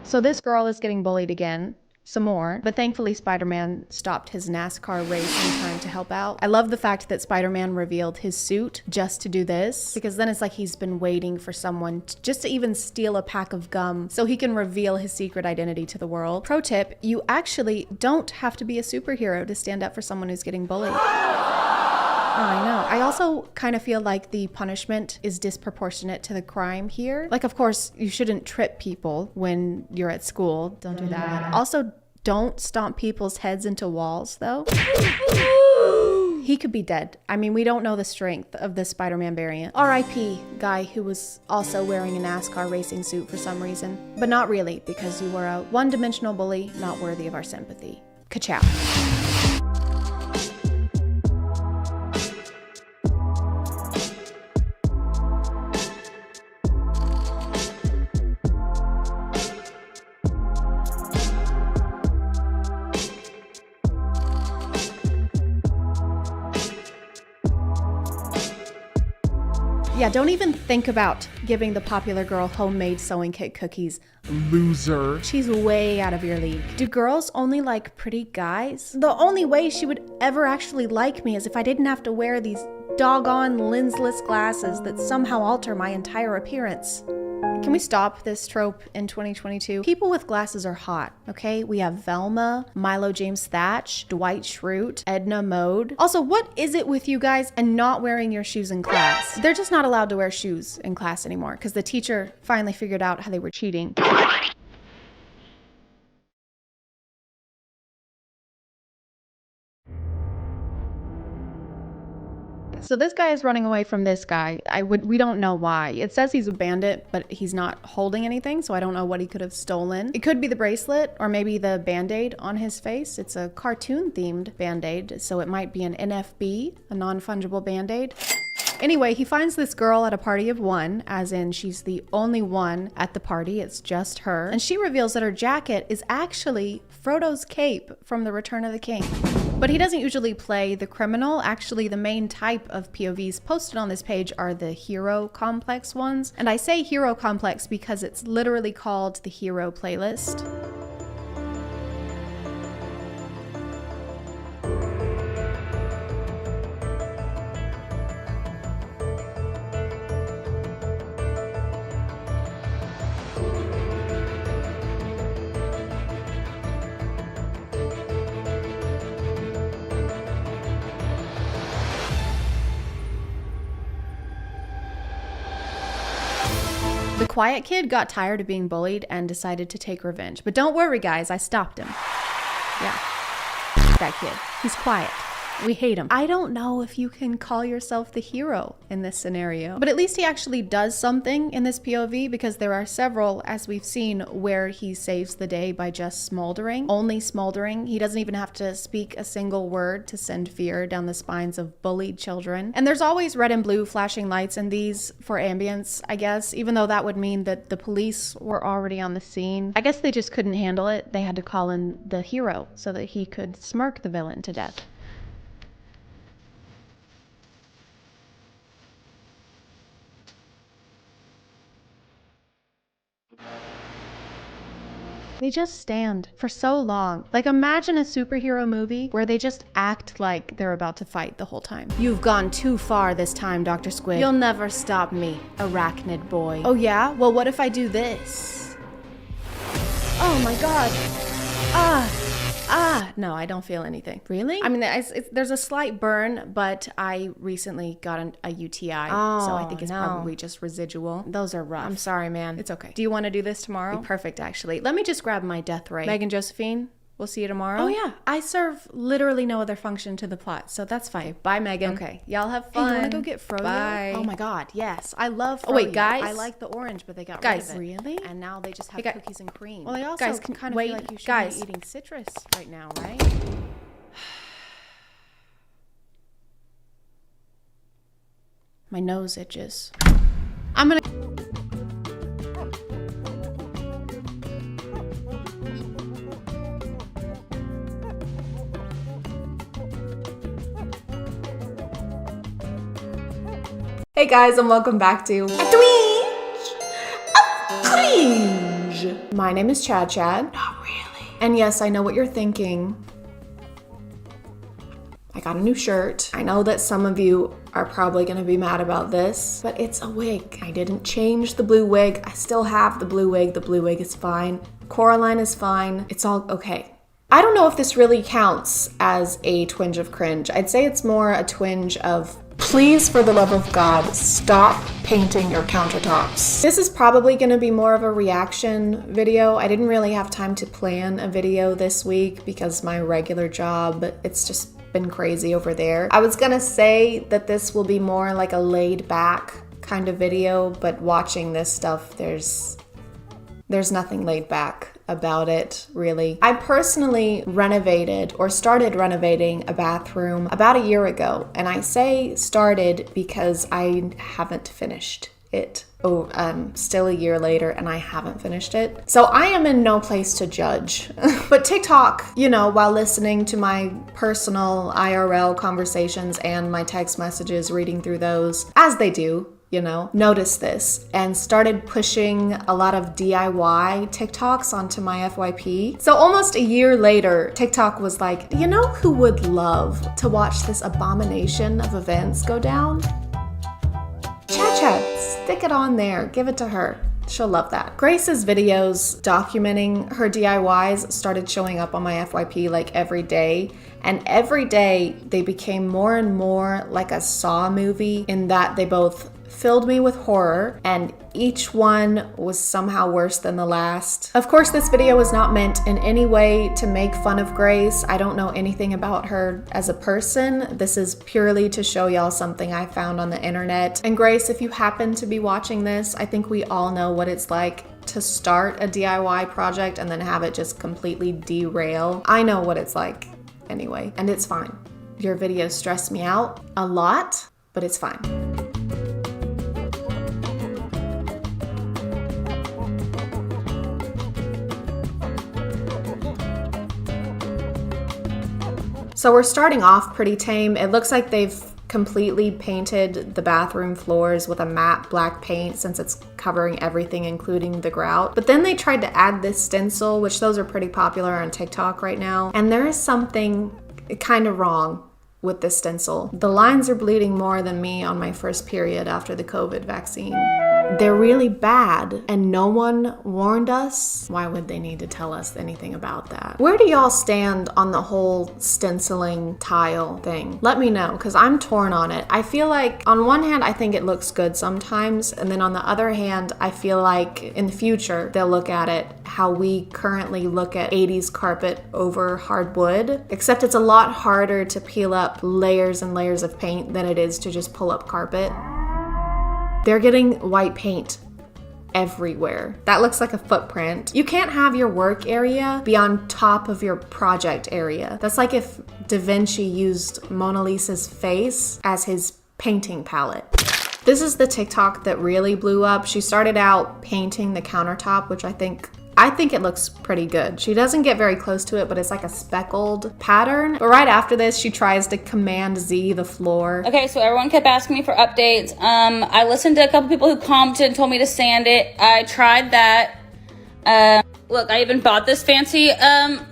Speaker 1: So this girl is getting bullied again, some more, but thankfully Spider-Man stopped his NASCAR race in time to help out. I love the fact that Spider-Man revealed his suit just to do this, because then it's like he's been waiting for someone just to even steal a pack of gum so he can reveal his secret identity to the world. Pro tip, you actually don't have to be a superhero to stand up for someone who's getting bullied. I know. I also kind of feel like the punishment is disproportionate to the crime here. Like, of course, you shouldn't trip people when you're at school. Don't do that. Also, don't stomp people's heads into walls, though. He could be dead. I mean, we don't know the strength of this Spider-Man variant. R.I.P. guy who was also wearing a NASCAR racing suit for some reason. But not really, because you were a one-dimensional bully not worthy of our sympathy. Ka-chow. Yeah, don't even think about giving the popular girl homemade sewing kit cookies.
Speaker 3: Loser.
Speaker 1: She's way out of your league. Do girls only like pretty guys? The only way she would ever actually like me is if I didn't have to wear these doggone lensless glasses that somehow alter my entire appearance. Can we stop this trope in 2022? People with glasses are hot, okay? We have Velma, Milo James Thatch, Dwight Schrute, Edna Mode. Also, what is it with you guys and not wearing your shoes in class? They're just not allowed to wear shoes in class anymore because the teacher finally figured out how they were cheating. So this guy is running away from this guy. We don't know why. It says he's a bandit, but he's not holding anything, so I don't know what he could have stolen. It could be the bracelet or maybe the band-aid on his face. It's a cartoon-themed band-aid, so it might be an NFB, a non-fungible band-aid. Anyway, he finds this girl at a party of one, as in she's the only one at the party, it's just her. And she reveals that her jacket is actually Frodo's cape from The Return of the King. But he doesn't usually play the criminal. Actually, the main type of POVs posted on this page are the hero complex ones. And I say hero complex because it's literally called the hero playlist. The quiet kid got tired of being bullied and decided to take revenge. But don't worry, guys, I stopped him. Yeah, that kid. He's quiet. We hate him. I don't know if you can call yourself the hero in this scenario, but at least he actually does something in this POV because there are several, as we've seen, where he saves the day by just smoldering, only smoldering. He doesn't even have to speak a single word to send fear down the spines of bullied children. And there's always red and blue flashing lights in these for ambience, I guess, even though that would mean that the police were already on the scene. I guess they just couldn't handle it. They had to call in the hero so that he could smirk the villain to death. They just stand for so long. Like, imagine a superhero movie where they just act like they're about to fight the whole time. You've gone too far this time, Dr. Squid. You'll never stop me, arachnid boy. Oh yeah? Well, what if I do this? Oh my god. No, I don't feel anything. Really? I mean, there's a slight burn, but I recently got a UTI, so I think it's probably just residual. Those are rough. I'm sorry, man. It's okay. Do you want to do this tomorrow? Perfect, actually. Let me just grab my death ray. Megan Josephine, we'll see you tomorrow. Oh yeah, I serve literally no other function to the plot, so that's fine. Bye, Megan. Okay, y'all have fun. Hey, you want to go get froyo? Bye. Oh my god, yes. I love froyo. Oh wait, guys. I like the orange, but they got rid of it. Really? And now they just have cookies and cream. Well, they also kind of feel like you should be eating citrus right now, right? My nose itches. I'm gonna... Hey guys, and welcome back to Twinge. My name is ChadChad. Not really. And yes, I know what you're thinking. I got a new shirt. I know that some of you are probably gonna be mad about this, but it's a wig. I didn't change the blue wig. I still have the blue wig. The blue wig is fine. Coraline is fine. It's all okay. I don't know if this really counts as a twinge of cringe. I'd say it's more a twinge of, please, for the love of God, stop painting your countertops. This is probably gonna be more of a reaction video. I didn't really have time to plan a video this week because my regular job, it's just been crazy over there. I was gonna say that this will be more like a laid back kind of video, but watching this stuff, there's nothing laid back about it, really. I personally renovated or started renovating a bathroom about a year ago, and I say started because I haven't finished it still a year later and I haven't finished it. So I am in no place to judge. But TikTok, you know, while listening to my personal IRL conversations and my text messages, reading through those, as they do, you know, noticed this and started pushing a lot of DIY TikToks onto my FYP. So almost a year later, TikTok was like, you know who would love to watch this abomination of events go down? ChadChad, stick it on there, give it to her. She'll love that. Grace's videos documenting her DIYs started showing up on my FYP like every day. And every day they became more and more like a Saw movie in that they both filled me with horror and each one was somehow worse than the last. Of course, this video was not meant in any way to make fun of Grace. I don't know anything about her as a person. This is purely to show y'all something I found on the internet. And Grace, if you happen to be watching this, I think we all know what it's like to start a DIY project and then have it just completely derail. I know what it's like anyway, and it's fine. Your videos stress me out a lot, but it's fine. So we're starting off pretty tame. It looks like they've completely painted the bathroom floors with a matte black paint since it's covering everything, including the grout. But then they tried to add this stencil, which those are pretty popular on TikTok right now. And there is something kind of wrong with this stencil. The lines are bleeding more than me on my first period after the COVID vaccine. They're really bad and no one warned us. Why would they need to tell us anything about that? Where do y'all stand on the whole stenciling tile thing? Let me know, because I'm torn on it. I feel like on one hand, I think it looks good sometimes. And then on the other hand, I feel like in the future, they'll look at it how we currently look at 80s carpet over hardwood, except it's a lot harder to peel up layers and layers of paint than it is to just pull up carpet. They're getting white paint everywhere. That looks like a footprint. You can't have your work area be on top of your project area. That's like if Da Vinci used Mona Lisa's face as his painting palette. This is the TikTok that really blew up. She started out painting the countertop, which I think it looks pretty good. She doesn't get very close to it, but it's like a speckled pattern. But right after this, she tries to Command Z the floor.
Speaker 3: Okay, so everyone kept asking me for updates. I listened to a couple people who commented and told me to sand it. I tried that. Look, I even bought this fancy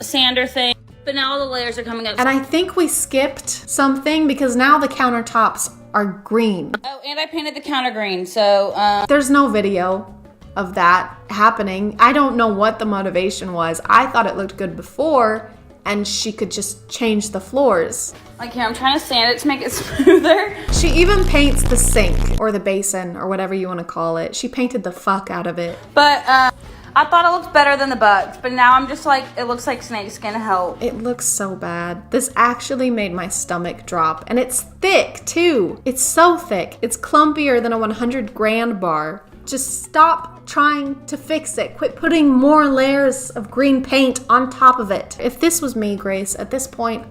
Speaker 3: sander thing, but now all the layers are coming up.
Speaker 1: And I think we skipped something because now the countertops are green.
Speaker 3: Oh, and I painted the counter green, so
Speaker 1: there's no video of that happening. I don't know what the motivation was. I thought it looked good before and she could just change the floors.
Speaker 3: Like here, I'm trying to sand it to make it smoother.
Speaker 1: She even paints the sink or the basin or whatever you want to call it. She painted the fuck out of it.
Speaker 3: But I thought it looked better than the bugs, but now I'm just like, it looks like snakeskin help.
Speaker 1: It looks so bad. This actually made my stomach drop, and it's thick too. It's so thick. It's clumpier than a 100 grand bar. Just stop trying to fix it. Quit putting more layers of green paint on top of it. If this was me, Grace, at this point,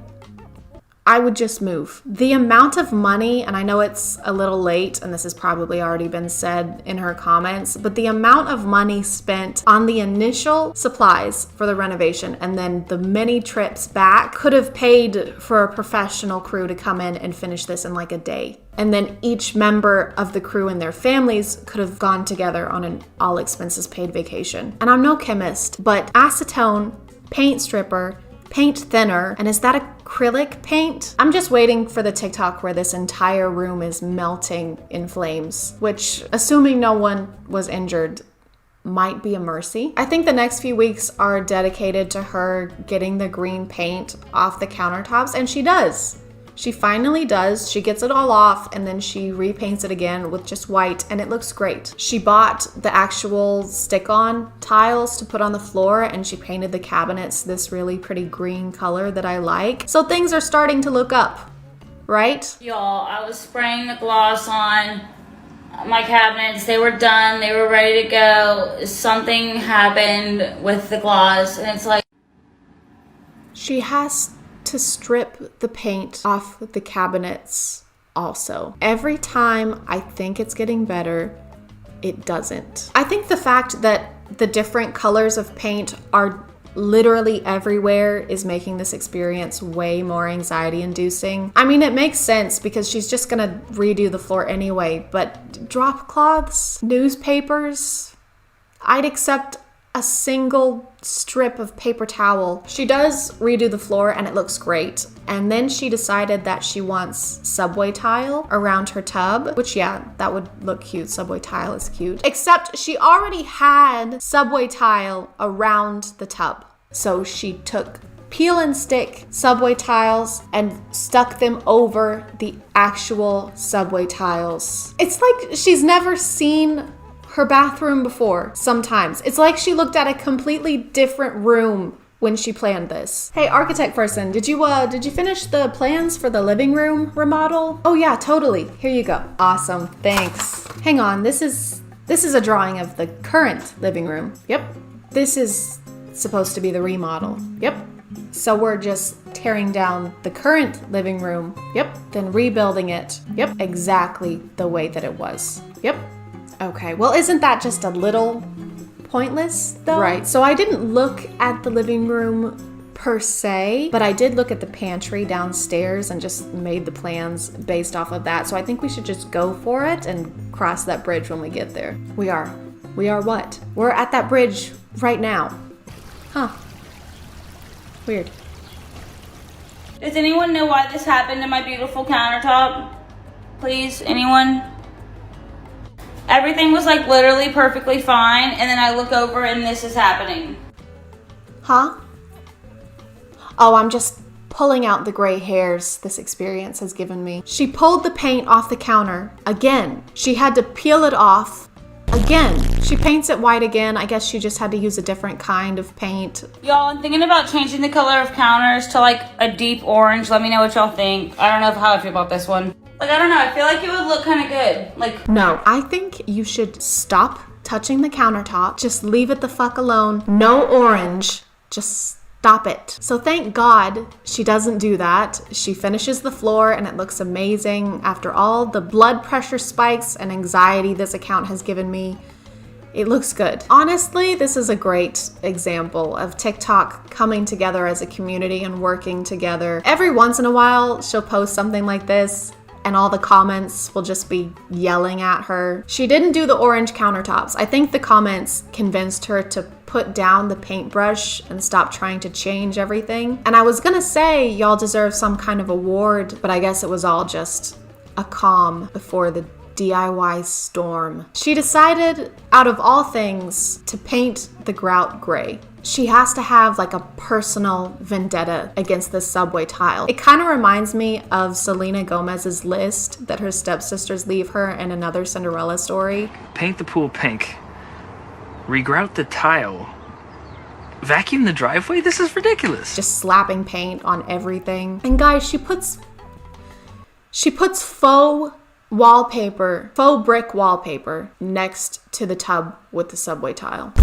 Speaker 1: I would just move. The amount of money, and I know it's a little late, and this has probably already been said in her comments, but the amount of money spent on the initial supplies for the renovation and then the many trips back could have paid for a professional crew to come in and finish this in like a day. And then each member of the crew and their families could have gone together on an all expenses paid vacation. And I'm no chemist, but acetone, paint stripper, paint thinner, and is that acrylic paint? I'm just waiting for the TikTok where this entire room is melting in flames, which, assuming no one was injured, might be a mercy. I think the next few weeks are dedicated to her getting the green paint off the countertops, and she does. She finally does. She gets it all off and then she repaints it again with just white and it looks great. She bought the actual stick-on tiles to put on the floor and she painted the cabinets this really pretty green color that I like. So things are starting to look up, right?
Speaker 3: Y'all, I was spraying the gloss on my cabinets. They were done. They were ready to go. Something happened with the gloss and it's like...
Speaker 1: She has to strip the paint off the cabinets also. Every time I think it's getting better, it doesn't. I think the fact that the different colors of paint are literally everywhere is making this experience way more anxiety inducing. I mean, it makes sense because she's just gonna redo the floor anyway, but drop cloths, newspapers, I'd accept a single strip of paper towel. She does redo the floor and it looks great. And then she decided that she wants subway tile around her tub, which yeah, that would look cute. Subway tile is cute. Except she already had subway tile around the tub. So she took peel and stick subway tiles and stuck them over the actual subway tiles. It's like she's never seen her bathroom before. Sometimes it's like she looked at a completely different room when she planned this. Hey, architect person, did you finish the plans for the living room remodel? Oh yeah, totally. Here you go. Awesome. Thanks. Hang on. This is a drawing of the current living room. Yep. This is supposed to be the remodel. Yep. So we're just tearing down the current living room. Yep. Then rebuilding it. Yep. Exactly the way that it was. Yep. Okay, well, isn't that just a little pointless though? Right, so I didn't look at the living room per se, but I did look at the pantry downstairs and just made the plans based off of that. So I think we should just go for it and cross that bridge when we get there. We are what? We're at that bridge right now. Huh. Weird.
Speaker 3: Does anyone know why this happened to my beautiful countertop? Please, anyone? Everything was like literally perfectly fine, and then I look over and this is happening.
Speaker 1: Huh? Oh, I'm just pulling out the gray hairs this experience has given me. She pulled the paint off the counter again. She had to peel it off again. She paints it white again. I guess she just had to use a different kind of paint.
Speaker 3: Y'all, I'm thinking about changing the color of counters to like a deep orange. Let me know what y'all think. I don't know how I feel about this one. Like, I don't know, I feel like it would look kind of good. Like,
Speaker 1: no, I think you should stop touching the countertop. Just leave it the fuck alone. No orange. Just stop it. So thank God she doesn't do that. She finishes the floor and it looks amazing. After all the blood pressure spikes and anxiety this account has given me, it looks good. Honestly, this is a great example of TikTok coming together as a community and working together. Every once in a while, she'll post something like this and all the comments will just be yelling at her. She didn't do the orange countertops. I think the comments convinced her to put down the paintbrush and stop trying to change everything. And I was gonna say y'all deserve some kind of award, but I guess it was all just a calm before the DIY storm. She decided, out of all things, to paint the grout gray. She has to have like a personal vendetta against this subway tile. It kind of reminds me of Selena Gomez's list that her stepsisters leave her in another Cinderella story.
Speaker 8: Paint the pool pink. Regrout the tile. Vacuum the driveway? This is ridiculous.
Speaker 1: Just slapping paint on everything. And guys, she puts faux wallpaper, faux brick wallpaper next to the tub with the subway tile.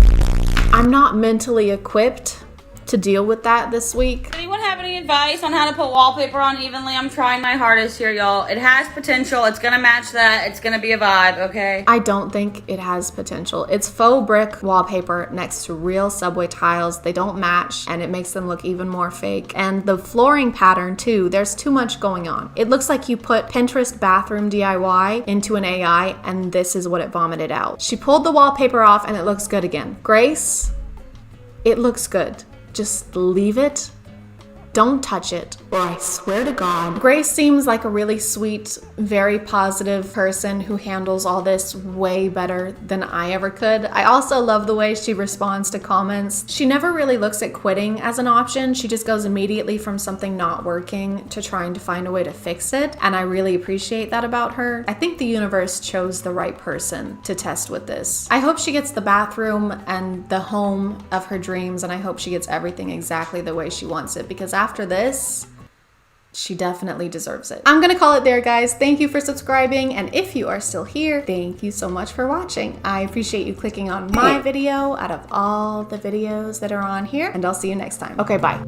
Speaker 1: I'm not mentally equipped to deal with that this week.
Speaker 3: Does anyone have any advice on how to put wallpaper on evenly? I'm trying my hardest here, y'all. It has potential. It's gonna match that. It's gonna be a vibe, okay?
Speaker 1: I don't think it has potential. It's faux brick wallpaper next to real subway tiles. They don't match and it makes them look even more fake. And the flooring pattern too, there's too much going on. It looks like you put Pinterest bathroom DIY into an AI and this is what it vomited out. She pulled the wallpaper off and it looks good again. Grace, it looks good. Just leave it. Don't touch it, or I swear to God. Grace seems like a really sweet, very positive person who handles all this way better than I ever could. I also love the way she responds to comments. She never really looks at quitting as an option. She just goes immediately from something not working to trying to find a way to fix it, and I really appreciate that about her. I think the universe chose the right person to test with this. I hope she gets the bathroom and the home of her dreams, and I hope she gets everything exactly the way she wants it, because after this, she definitely deserves it. I'm gonna call it there, guys. Thank you for subscribing, and if you are still here, thank you so much for watching. I appreciate you clicking on my video out of all the videos that are on here, and I'll see you next time. Okay, bye.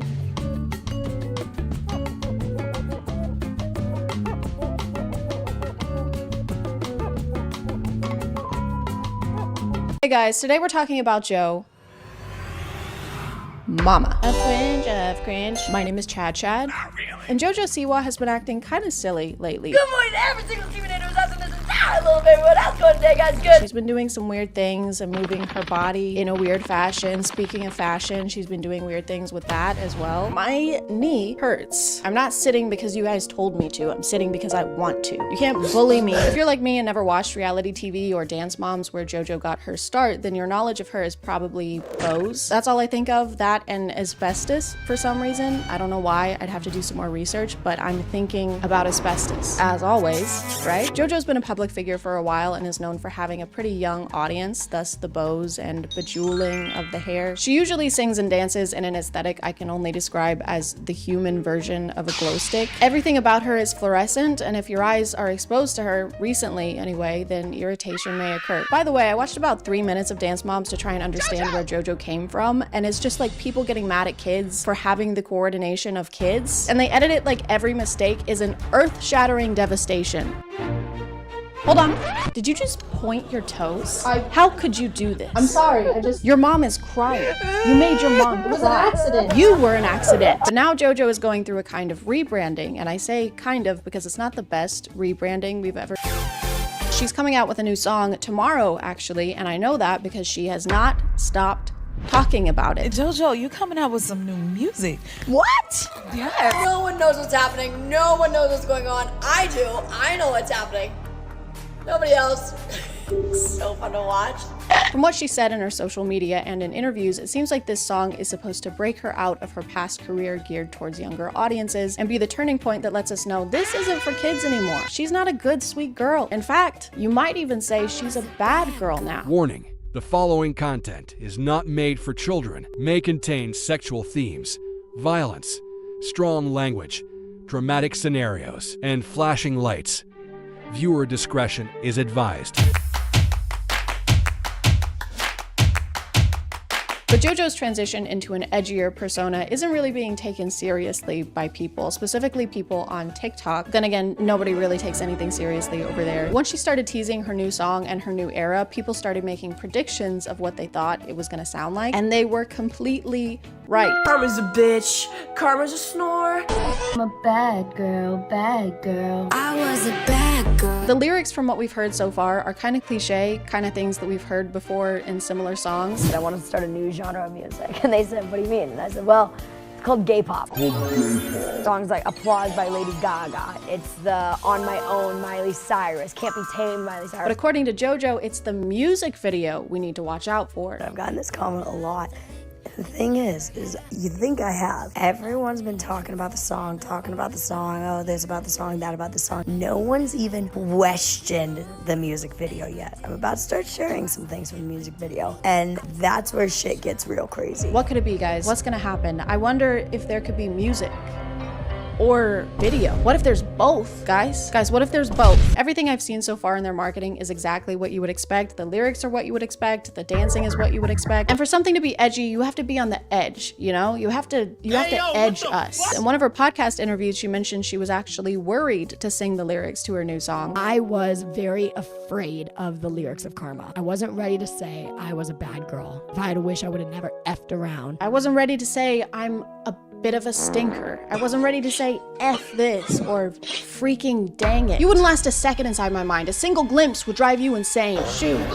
Speaker 1: Hey guys, today we're talking about Joe Mama. A twinge of cringe. My name is ChadChad. And JoJo Siwa has been acting kind of silly lately.
Speaker 9: Good morning to every single TV native who's asking this entire little bit. What else going today, guys? Good.
Speaker 1: She's been doing some weird things and moving her body in a weird fashion. Speaking of fashion, she's been doing weird things with that as well. My knee hurts. I'm not sitting because you guys told me to. I'm sitting because I want to. You can't bully me. If you're like me and never watched reality TV or Dance Moms where JoJo got her start, then your knowledge of her is probably bows. That's all I think of, that and asbestos for some reason. I don't know why. I'd have to do some more research, but I'm thinking about asbestos as always, right? JoJo's been a public figure for a while and is known for having a pretty young audience, thus the bows and bejeweling of the hair. She usually sings and dances in an aesthetic I can only describe as the human version of a glow stick. Everything about her is fluorescent, and if your eyes are exposed to her, recently anyway, then irritation may occur. By the way, I watched about 3 minutes of Dance Moms to try and understand where JoJo came from, and it's just like people getting mad at kids for having the coordination of kids, and they edit it like every mistake is an earth-shattering devastation. Hold on. Did you just point your toes? How could you do this? I'm sorry, Your mom is crying. You made your mom cry. It was an accident. You were an accident. But now JoJo is going through a kind of rebranding, and I say kind of because it's not the best rebranding we've ever... She's coming out with a new song tomorrow, actually, and I know that because she has not stopped talking about it.
Speaker 12: JoJo, you coming out with some new music.
Speaker 9: What?
Speaker 12: Yes.
Speaker 9: No one knows what's happening. No one knows what's going on. I do. I know what's happening. Nobody else. It's so fun to watch.
Speaker 1: From what she said in her social media and in interviews, it seems like this song is supposed to break her out of her past career geared towards younger audiences and be the turning point that lets us know this isn't for kids anymore. She's not a good, sweet girl. In fact, you might even say she's a bad girl now.
Speaker 13: Warning. The following content is not made for children, may contain sexual themes, violence, strong language, dramatic scenarios, and flashing lights. Viewer discretion is advised.
Speaker 1: But JoJo's transition into an edgier persona isn't really being taken seriously by people, specifically people on TikTok. Then again, nobody really takes anything seriously over there. Once she started teasing her new song and her new era, people started making predictions of what they thought it was gonna sound like, and they were completely right.
Speaker 9: Karma's a bitch. Karma's a snore.
Speaker 18: I'm a bad girl, bad girl.
Speaker 9: I was a bad girl.
Speaker 1: The lyrics from what we've heard so far are kind of cliche, kind of things that we've heard before in similar songs.
Speaker 9: I wanted to start a new genre of music, and they said, what do you mean? And I said, well, it's called gay pop. Songs like Applause by Lady Gaga. It's the On My Own Miley Cyrus. Can't Be Tamed Miley Cyrus.
Speaker 1: But according to JoJo, it's the music video we need to watch out for.
Speaker 9: I've gotten this comment a lot. The thing is you think I have. Everyone's been talking about the song, oh, this about the song, that about the song. No one's even questioned the music video yet. I'm about to start sharing some things from the music video, and that's where shit gets real crazy.
Speaker 1: What could it be, guys? What's gonna happen? I wonder if there could be music or video. What if there's both, guys? Guys, what if there's both? Everything I've seen so far in their marketing is exactly what you would expect. The lyrics are what you would expect. The dancing is what you would expect. And for something to be edgy, you have to be on the edge, you know? You have to edge us. In one of her podcast interviews, she mentioned she was actually worried to sing the lyrics to her new song.
Speaker 9: I was very afraid of the lyrics of Karma. I wasn't ready to say I was a bad girl. If I had a wish, I would have never effed around.
Speaker 1: I wasn't ready to say I'm a bit of a stinker. I wasn't ready to say F this or freaking dang it. You wouldn't last a second inside my mind. A single glimpse would drive you insane. Shoot.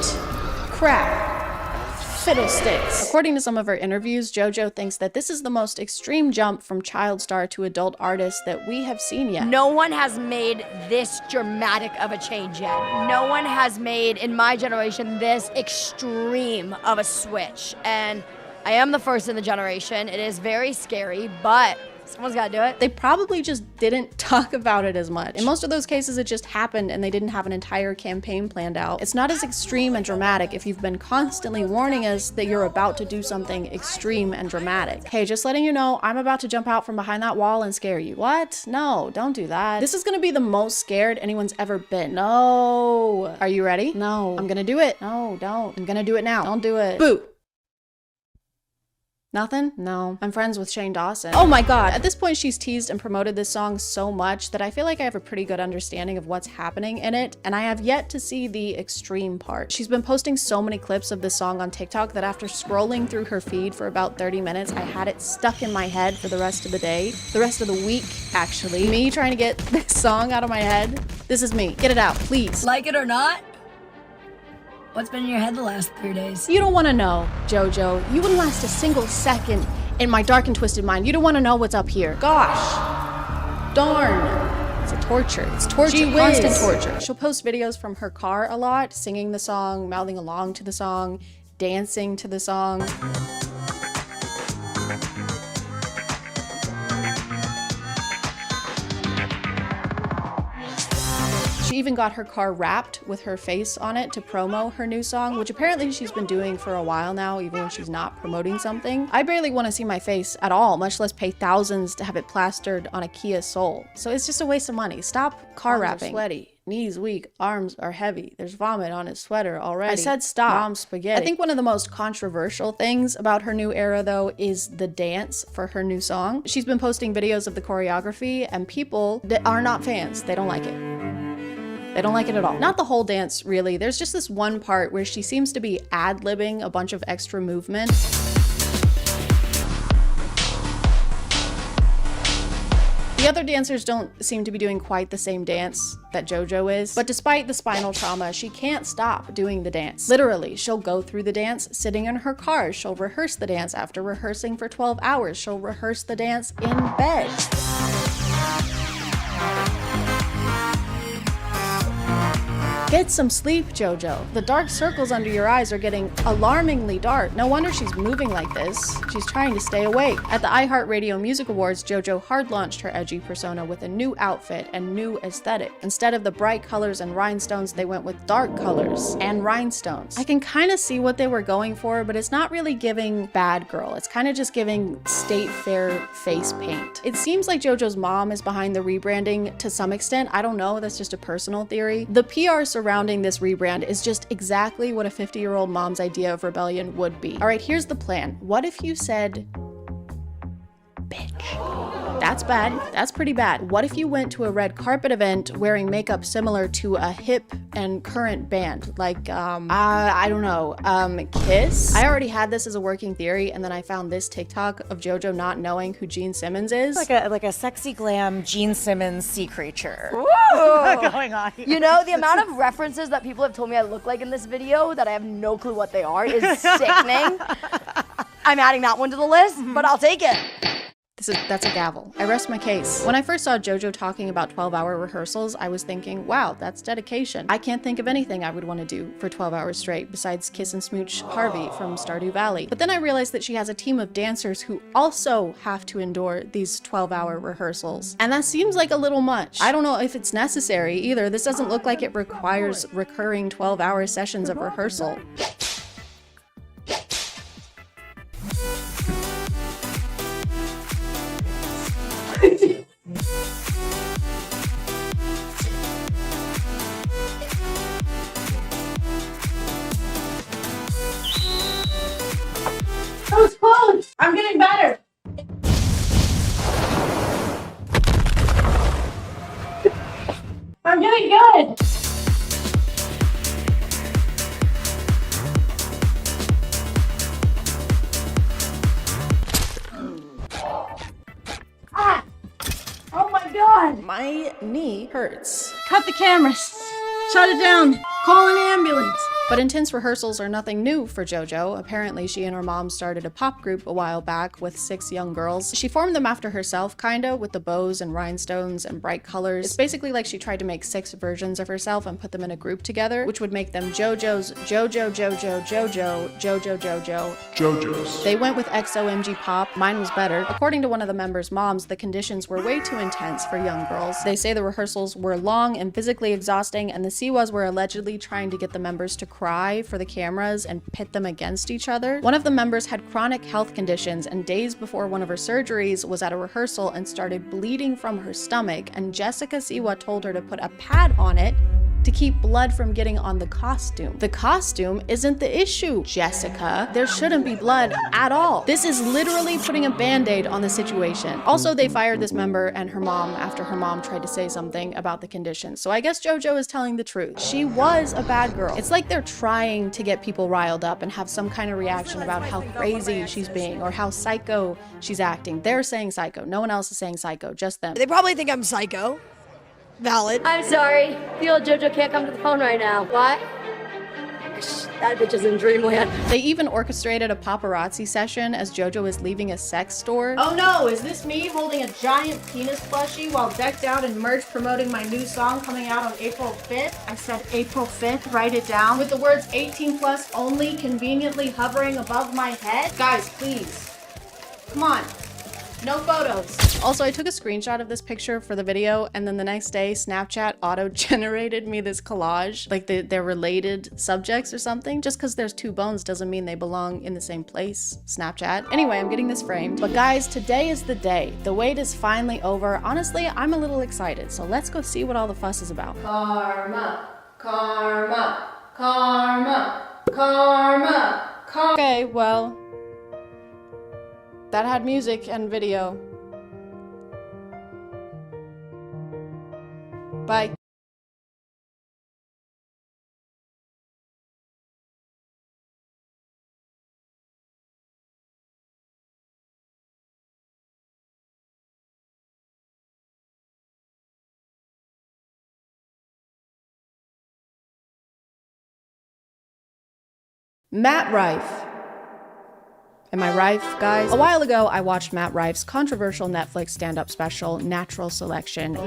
Speaker 1: Crap. Fiddlesticks. According to some of her interviews, JoJo thinks that this is the most extreme jump from child star to adult artist that we have seen yet.
Speaker 9: No one has made this dramatic of a change yet. No one has made, in my generation, this extreme of a switch. And I am the first in the generation. It is very scary, but someone's got to do it.
Speaker 1: They probably just didn't talk about it as much. In most of those cases, it just happened and they didn't have an entire campaign planned out. It's not as extreme and dramatic if you've been constantly warning us that you're about to do something extreme and dramatic. Hey, just letting you know, I'm about to jump out from behind that wall and scare you. What? No, don't do that. This is gonna be the most scared anyone's ever been. No. Are you ready? No. I'm gonna do it. No, don't. I'm gonna do it now. Don't do it. Boo. Nothing? No. I'm friends with Shane Dawson. Oh my god. At this point, she's teased and promoted this song so much that I feel like I have a pretty good understanding of what's happening in it, and I have yet to see the extreme part. She's been posting so many clips of this song on TikTok that after scrolling through her feed for about 30 minutes, I had it stuck in my head for the rest of the day. The rest of the week, actually. Me trying to get this song out of my head. This is me. Get it out, please.
Speaker 9: Like it or not? What's been in your head the last 3 days?
Speaker 1: You don't want to know, JoJo. You wouldn't last a single second in my dark and twisted mind. You don't want to know what's up here. Gosh. Darn. It's a torture. It's torture. Constant torture. She'll post videos from her car a lot, singing the song, mouthing along to the song, dancing to the song. She even got her car wrapped with her face on it to promo her new song, which apparently she's been doing for a while now, even when she's not promoting something. I barely want to see my face at all, much less pay thousands to have it plastered on a Kia Soul. So it's just a waste of money. Stop car wrapping. Sweaty. Knees weak, arms are heavy. There's vomit on his sweater already. I said stop. Mom's spaghetti. I think one of the most controversial things about her new era, though, is the dance for her new song. She's been posting videos of the choreography, and people that are not fans, they don't like it. They don't like it at all. Not the whole dance, really. There's just this one part where she seems to be ad-libbing a bunch of extra movement. The other dancers don't seem to be doing quite the same dance that JoJo is, but despite the spinal trauma, she can't stop doing the dance. Literally, she'll go through the dance sitting in her car. She'll rehearse the dance after rehearsing for 12 hours. She'll rehearse the dance in bed. Get some sleep, JoJo. The dark circles under your eyes are getting alarmingly dark. No wonder she's moving like this. She's trying to stay awake. At the iHeartRadio Music Awards, JoJo hard launched her edgy persona with a new outfit and new aesthetic. Instead of the bright colors and rhinestones, they went with dark colors and rhinestones. I can kind of see what they were going for, but it's not really giving bad girl. It's kind of just giving State Fair face paint. It seems like JoJo's mom is behind the rebranding to some extent. I don't know, that's just a personal theory. The PR surrounding this rebrand is just exactly what a 50-year-old mom's idea of rebellion would be. All right, here's the plan. What if you said, bitch? That's bad. That's pretty bad. What if you went to a red carpet event wearing makeup similar to a hip and current band? Like, I don't know, Kiss? I already had this as a working theory, and then I found this TikTok of JoJo not knowing who Gene Simmons is.
Speaker 11: Like a sexy glam Gene Simmons sea creature.
Speaker 15: Going on here. You know, the amount of references that people have told me I look like in this video that I have no clue what they are is sickening. I'm adding that one to the list, but I'll take it.
Speaker 1: That's a gavel. I rest my case. When I first saw JoJo talking about 12-hour rehearsals, I was thinking, wow, that's dedication. I can't think of anything I would want to do for 12 hours straight besides kiss and smooch Harvey from Stardew Valley. But then I realized that she has a team of dancers who also have to endure these 12-hour rehearsals. And that seems like a little much. I don't know if it's necessary either. This doesn't look like it requires recurring 12-hour sessions of rehearsal.
Speaker 14: That was close. I'm getting better. I'm getting good. Ah! Oh my God!
Speaker 1: My knee hurts.
Speaker 14: Cut the cameras. Shut it down. Call an ambulance.
Speaker 1: But intense rehearsals are nothing new for JoJo. Apparently, she and her mom started a pop group a while back with 6 young girls. She formed them after herself, kinda, with the bows and rhinestones and bright colors. It's basically like she tried to make 6 versions of herself and put them in a group together, which would make them JoJo's, JoJo's. They went with XOMG Pop. Mine was better. According to one of the members' moms, the conditions were way too intense for young girls. They say the rehearsals were long and physically exhausting, and the Siwas were allegedly trying to get the members to cry for the cameras and pit them against each other. One of the members had chronic health conditions, and days before one of her surgeries was at a rehearsal and started bleeding from her stomach, and Jessica Siwa told her to put a pad on it to keep blood from getting on the costume. The costume isn't the issue, Jessica. There shouldn't be blood at all. This is literally putting a band-aid on the situation. Also, they fired this member and her mom after her mom tried to say something about the condition. So I guess JoJo is telling the truth. She was a bad girl. It's like they're trying to get people riled up and have some kind of reaction about how crazy she's being or how psycho she's acting. They're saying psycho. No one else is saying psycho, just them.
Speaker 9: They probably think I'm psycho. Valid.
Speaker 18: I'm sorry. The old JoJo can't come to the phone right now. Why? That bitch is in dreamland.
Speaker 1: They even orchestrated a paparazzi session as JoJo is leaving a sex store.
Speaker 10: Oh no, is this me holding a giant penis plushie while decked out in merch promoting my new song coming out on April 5th? I said April 5th, write it down. With the words 18 plus only conveniently hovering above my head? Guys, please. Come on. No photos.
Speaker 1: Also, I took a screenshot of this picture for the video, and then the next day, Snapchat auto-generated me this collage, like they're related subjects or something. Just because there's two bones doesn't mean they belong in the same place, Snapchat. Anyway, I'm getting this framed. But guys, today is the day. The wait is finally over. Honestly, I'm a little excited, so let's go see what all the fuss is about.
Speaker 10: Karma, karma, karma, karma, karma.
Speaker 1: Okay, well, that had music and video. Bye. Matt Rife. Am I Rife, guys? A while ago, I watched Matt Rife's controversial Netflix stand-up special, Natural Selection.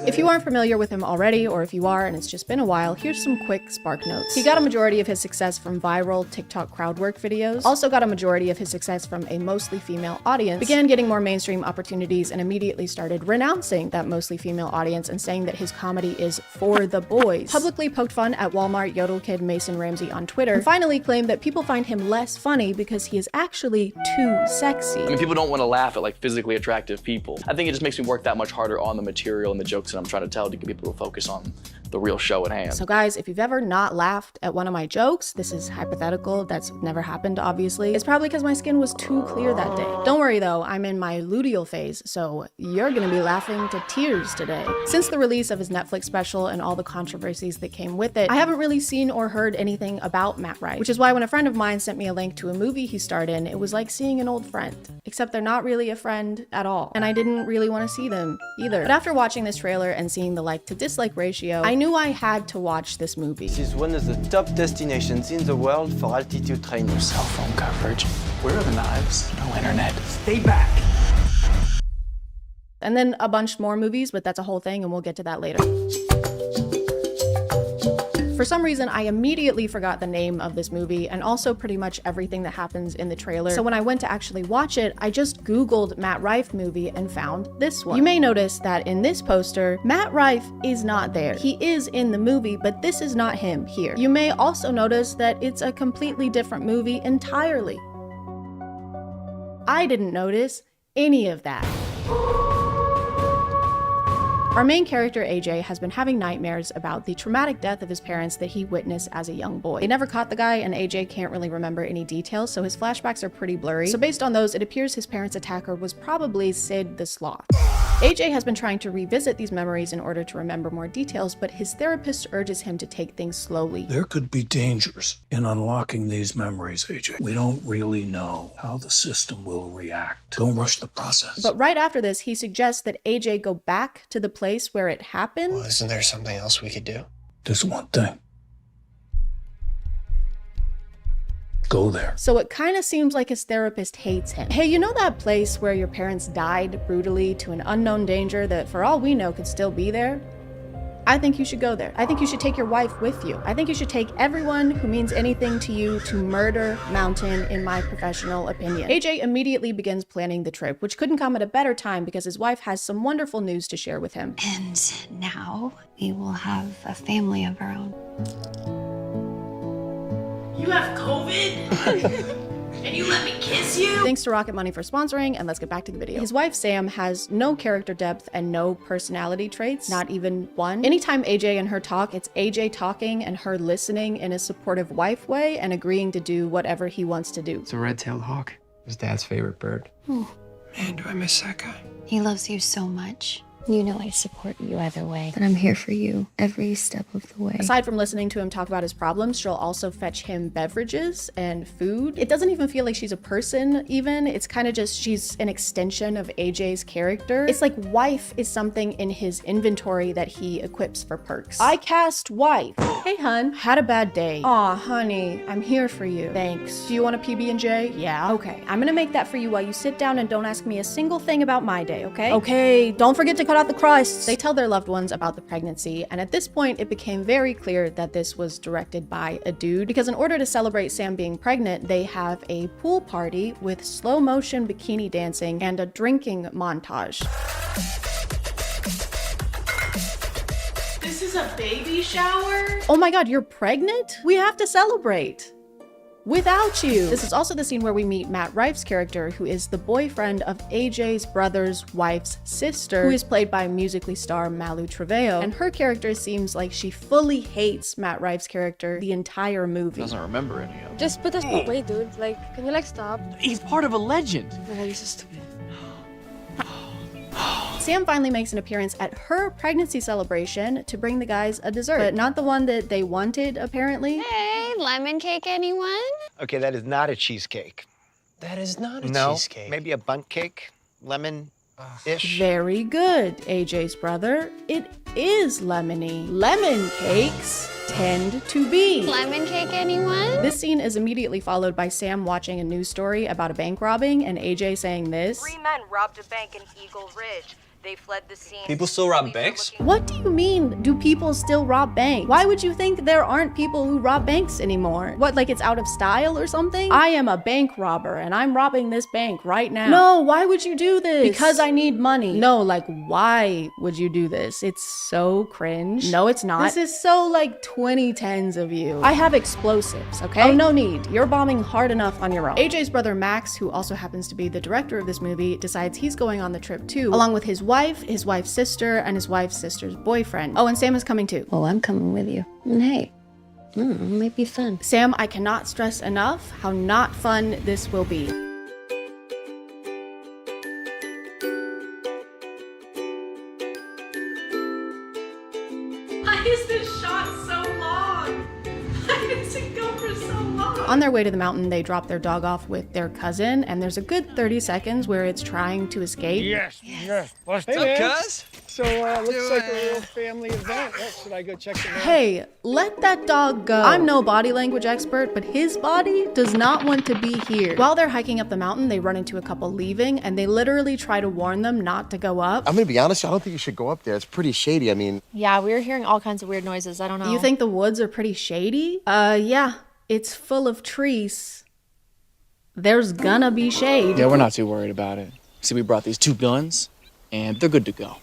Speaker 1: If you aren't familiar with him already, or if you are and it's just been a while, here's some quick spark notes. He got a majority of his success from viral TikTok crowd work videos, also got a majority of his success from a mostly female audience, began getting more mainstream opportunities, and immediately started renouncing that mostly female audience and saying that his comedy is for the boys. Publicly poked fun at Walmart yodel kid Mason Ramsey on Twitter, and finally claimed that people find him less funny because he is actually too sexy.
Speaker 19: I mean, people don't want to laugh at like physically attractive people. I think it just makes me work that much harder on the material and the jokes that I'm trying to tell to get people to focus on the real show at hand.
Speaker 1: So guys, if you've ever not laughed at one of my jokes, this is hypothetical, that's never happened obviously, it's probably because my skin was too clear that day. Don't worry though, I'm in my luteal phase, so you're gonna be laughing to tears today. Since the release of his Netflix special and all the controversies that came with it, I haven't really seen or heard anything about Matt Rife, which is why when a friend of mine sent me a link to a movie he starred in, it was like seeing an old friend, except they're not really a friend at all, and I didn't really want to see them either. But after watching this trailer and seeing the like to dislike ratio, I knew I had to watch this movie.
Speaker 20: This is one of the top destinations in the world for altitude training.
Speaker 8: No cell phone coverage. Where are the knives? No internet. Stay back.
Speaker 1: And then a bunch more movies, but that's a whole thing and we'll get to that later. For some reason, I immediately forgot the name of this movie and also pretty much everything that happens in the trailer. So when I went to actually watch it, I just Googled Matt Rife movie and found this one. You may notice that in this poster, Matt Rife is not there. He is in the movie, but this is not him here. You may also notice that it's a completely different movie entirely. I didn't notice any of that. Our main character, AJ, has been having nightmares about the traumatic death of his parents that he witnessed as a young boy. They never caught the guy, and AJ can't really remember any details, so his flashbacks are pretty blurry. So based on those, it appears his parents' attacker was probably Sid the Sloth. AJ has been trying to revisit these memories in order to remember more details, but his therapist urges him to take things slowly.
Speaker 21: There could be dangers in unlocking these memories, AJ. We don't really know how the system will react. Don't rush the process.
Speaker 1: But right after this, he suggests that AJ go back to the place where it happened.
Speaker 21: Well, isn't there something else we could do? There's one thing. Go there.
Speaker 1: So it kind of seems like his therapist hates him. Hey, you know that place where your parents died brutally to an unknown danger that for all we know could still be there? I think you should go there. I think you should take your wife with you. I think you should take everyone who means anything to you to Murder Mountain, in my professional opinion. AJ immediately begins planning the trip, which couldn't come at a better time because his wife has some wonderful news to share with him.
Speaker 22: And now we will have a family of our own.
Speaker 7: You have COVID? And you let me kiss you?
Speaker 1: Thanks to Rocket Money for sponsoring, and let's get back to the video. His wife Sam has no character depth and no personality traits, not even one. Anytime AJ and her talk, it's AJ talking and her listening in a supportive wife way and agreeing to do whatever he wants to do.
Speaker 5: It's a red-tailed hawk. His dad's favorite bird. Man, do I miss that guy.
Speaker 22: He loves you so much. You know I support you either way, but I'm here for you every step of the way.
Speaker 1: Aside from listening to him talk about his problems, she'll also fetch him beverages and food. It doesn't even feel like she's a person even. It's kind of just she's an extension of AJ's character. It's like wife is something in his inventory that he equips for perks. I cast wife. Hey hun, had a bad day. Aw honey, I'm here for you. Thanks. Do you want a PB&J? Yeah. Okay, I'm gonna make that for you while you sit down and don't ask me a single thing about my day, okay? Okay, don't forget to cut out the crusts. They tell their loved ones about the pregnancy, and at this point it became very clear that this was directed by a dude, because in order to celebrate Sam being pregnant, they have a pool party with slow motion bikini dancing and a drinking montage.
Speaker 10: This is a baby shower?
Speaker 1: Oh my god, you're pregnant? We have to celebrate. Without you. This is also the scene where we meet Matt Rife's character, who is the boyfriend of AJ's brother's wife's sister, who is played by Musically star Malu Trevelyo. And her character seems like she fully hates Matt Rife's character the entire movie.
Speaker 8: Doesn't remember any of it.
Speaker 18: Just put this away, dude. Like, can you like stop?
Speaker 8: He's part of a legend.
Speaker 18: Oh, you're so stupid.
Speaker 1: Sam finally makes an appearance at her pregnancy celebration to bring the guys a dessert, but not the one that they wanted, apparently.
Speaker 22: Hey, lemon cake, anyone?
Speaker 16: Okay, that is not a cheesecake.
Speaker 5: That is not a
Speaker 16: No,
Speaker 5: cheesecake.
Speaker 16: maybe a bundt cake, lemon-ish.
Speaker 1: Very good, AJ's brother. It is lemony. Lemon cakes tend to be.
Speaker 22: Lemon cake, anyone?
Speaker 1: This scene is immediately followed by Sam watching a news story about a bank robbing and AJ saying this.
Speaker 17: 3 men robbed a bank in Eagle Ridge. They fled the scene.
Speaker 5: People still rob banks?
Speaker 1: What do you mean, do people still rob banks? Why would you think there aren't people who rob banks anymore? What, like it's out of style or something? I am a bank robber and I'm robbing this bank right now. No, why would you do this? Because I need money. No, like why would you do this? It's so cringe. No, it's not. This is so like 2010s of you. I have explosives, okay? Oh, no need. You're bombing hard enough on your own. AJ's brother Max, who also happens to be the director of this movie, decides he's going on the trip too, along with his wife, his wife's sister, and his wife's sister's boyfriend. Oh, and Sam is coming too.
Speaker 22: Oh, I'm coming with you. And hey, it might be fun.
Speaker 1: Sam, I cannot stress enough how not fun this will be.
Speaker 10: Why is this shot so long? Why does it go for so long?
Speaker 1: On their way to the mountain, they drop their dog off with their cousin, and there's a good 30 seconds where it's trying to escape.
Speaker 21: Yes. What's
Speaker 5: Hey, man. Cuz?
Speaker 21: So, looks like a real family event. Should I go check it out?
Speaker 1: Hey, let that dog go. I'm no body language expert, but his body does not want to be here. While they're hiking up the mountain, they run into a couple leaving, and they literally try to warn them not to go up.
Speaker 24: I'm gonna be honest, I don't think you should go up there. It's pretty shady. I mean...
Speaker 25: Yeah, we were hearing all kinds of weird noises. I don't know.
Speaker 1: You think the woods are pretty shady? Yeah. It's full of trees. There's gonna be shade.
Speaker 8: Yeah, we're not too worried about it. See, we brought these 2 guns, and they're good to go.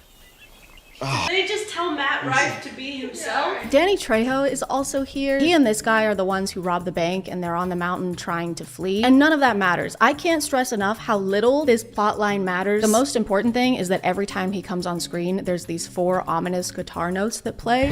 Speaker 10: Did they just tell Matt Rife to be himself?
Speaker 1: Danny Trejo is also here. He and this guy are the ones who robbed the bank, and they're on the mountain trying to flee. And none of that matters. I can't stress enough how little this plotline matters. The most important thing is that every time he comes on screen, there's these 4 ominous guitar notes that play.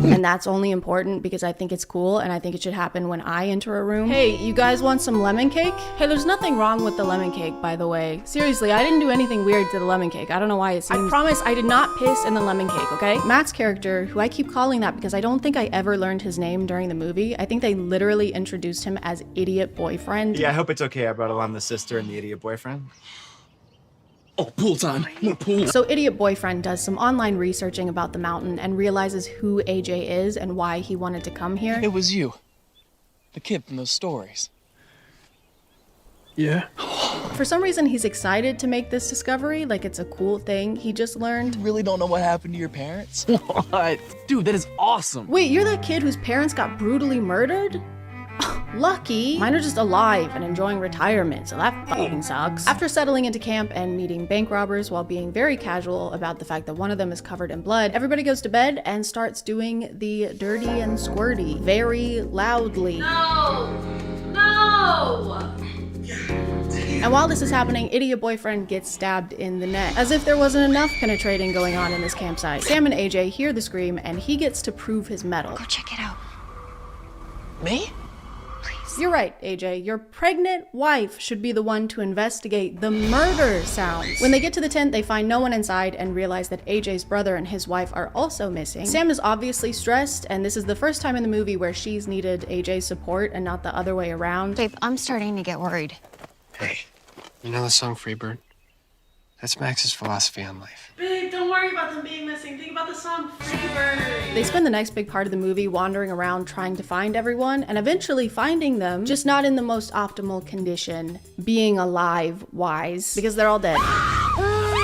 Speaker 1: And that's only important because I think it's cool and I think it should happen when I enter a room. Hey, you guys want some lemon cake? Hey, there's nothing wrong with the lemon cake, by the way. Seriously, I didn't do anything weird to the lemon cake. I don't know why it seems... I promise I did not piss in the lemon cake, okay? Matt's character, who I keep calling that because I don't think I ever learned his name during the movie. I think they literally introduced him as Idiot Boyfriend.
Speaker 5: Yeah, I hope it's okay I brought along the sister and the idiot boyfriend. Oh, pool time. More pool.
Speaker 1: So Idiot Boyfriend does some online researching about the mountain and realizes who AJ is and why he wanted to come here.
Speaker 8: It was you. The kid from those stories.
Speaker 21: Yeah?
Speaker 1: For some reason, he's excited to make this discovery, like it's a cool thing he just learned.
Speaker 8: You really don't know what happened to your parents? What? Dude, that is awesome.
Speaker 1: Wait, you're that kid whose parents got brutally murdered? Lucky, mine are just alive and enjoying retirement, so that fucking sucks. After settling into camp and meeting bank robbers while being very casual about the fact that one of them is covered in blood, everybody goes to bed and starts doing the dirty and squirty very loudly.
Speaker 14: No! No!
Speaker 1: And while this is happening, Idiot Boyfriend gets stabbed in the neck. As if there wasn't enough penetrating going on in this campsite. Sam and AJ hear the scream and he gets to prove his mettle.
Speaker 22: Go check it out.
Speaker 8: Me?
Speaker 1: You're right, AJ. Your pregnant wife should be the one to investigate the murder sounds. When they get to the tent, they find no one inside and realize that AJ's brother and his wife are also missing. Sam is obviously stressed, and this is the first time in the movie where she's needed AJ's support and not the other way around.
Speaker 22: Babe, I'm starting to get worried.
Speaker 2: Hey, you know the song Freebird? That's Max's philosophy on life.
Speaker 14: Babe, don't worry about them being missing. Think about the song Freebird.
Speaker 1: They spend the next big part of the movie wandering around trying to find everyone and eventually finding them, just not in the most optimal condition, being alive wise, because they're all dead.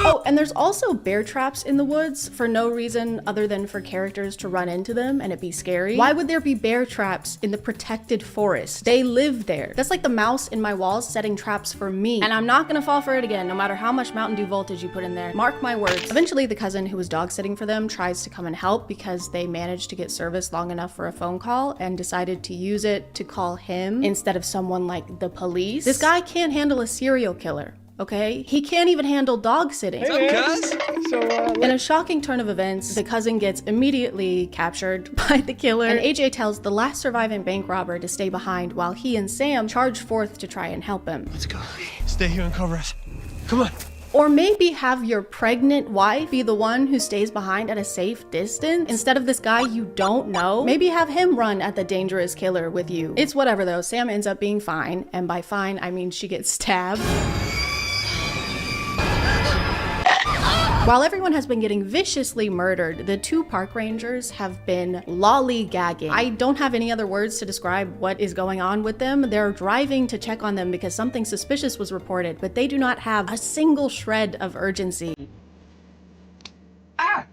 Speaker 1: Oh, and there's also bear traps in the woods for no reason other than for characters to run into them and it be scary. Why would there be bear traps in the protected forest? They live there. That's like the mouse in my walls setting traps for me. And I'm not gonna fall for it again, no matter how much Mountain Dew voltage you put in there. Mark my words. Eventually, the cousin who was dog sitting for them tries to come and help because they managed to get service long enough for a phone call and decided to use it to call him instead of someone like the police. This guy can't handle a serial killer. Okay? He can't even handle dog sitting. In a shocking turn of events, the cousin gets immediately captured by the killer, and AJ tells the last surviving bank robber to stay behind while he and Sam charge forth to try and help him.
Speaker 2: Let's go. Stay here and cover us. Come on.
Speaker 1: Or maybe have your pregnant wife be the one who stays behind at a safe distance instead of this guy you don't know. Maybe have him run at the dangerous killer with you. It's whatever though, Sam ends up being fine, and by fine I mean she gets stabbed. While everyone has been getting viciously murdered, the two park rangers have been lollygagging. I don't have any other words to describe what is going on with them. They're driving to check on them because something suspicious was reported, but they do not have a single shred of urgency.
Speaker 2: Ah!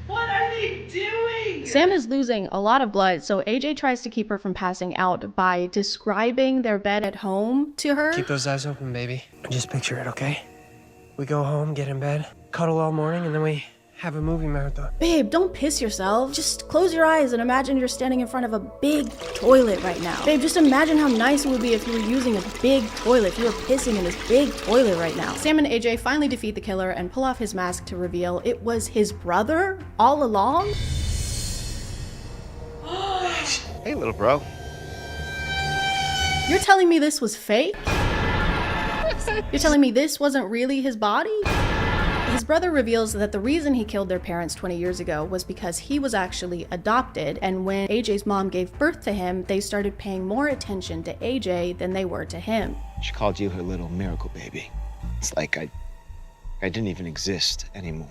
Speaker 14: What are they doing?
Speaker 1: Sam is losing a lot of blood, so AJ tries to keep her from passing out by describing their bed at home to her.
Speaker 2: Keep those eyes open, baby. Just picture it, okay? We go home, get in bed, cuddle all morning, and then we have a movie marathon.
Speaker 1: Babe, don't piss yourself. Just close your eyes and imagine you're standing in front of a big toilet right now. Babe, just imagine how nice it would be if you were using a big toilet, if you were pissing in this big toilet right now. Sam and AJ finally defeat the killer and pull off his mask to reveal it was his brother all along.
Speaker 24: Hey, little bro.
Speaker 1: You're telling me this was fake? You're telling me this wasn't really his body? His brother reveals that the reason he killed their parents 20 years ago was because he was actually adopted, and when AJ's mom gave birth to him, they started paying more attention to AJ than they were to him.
Speaker 24: She called you her little miracle baby. It's like I didn't even exist anymore.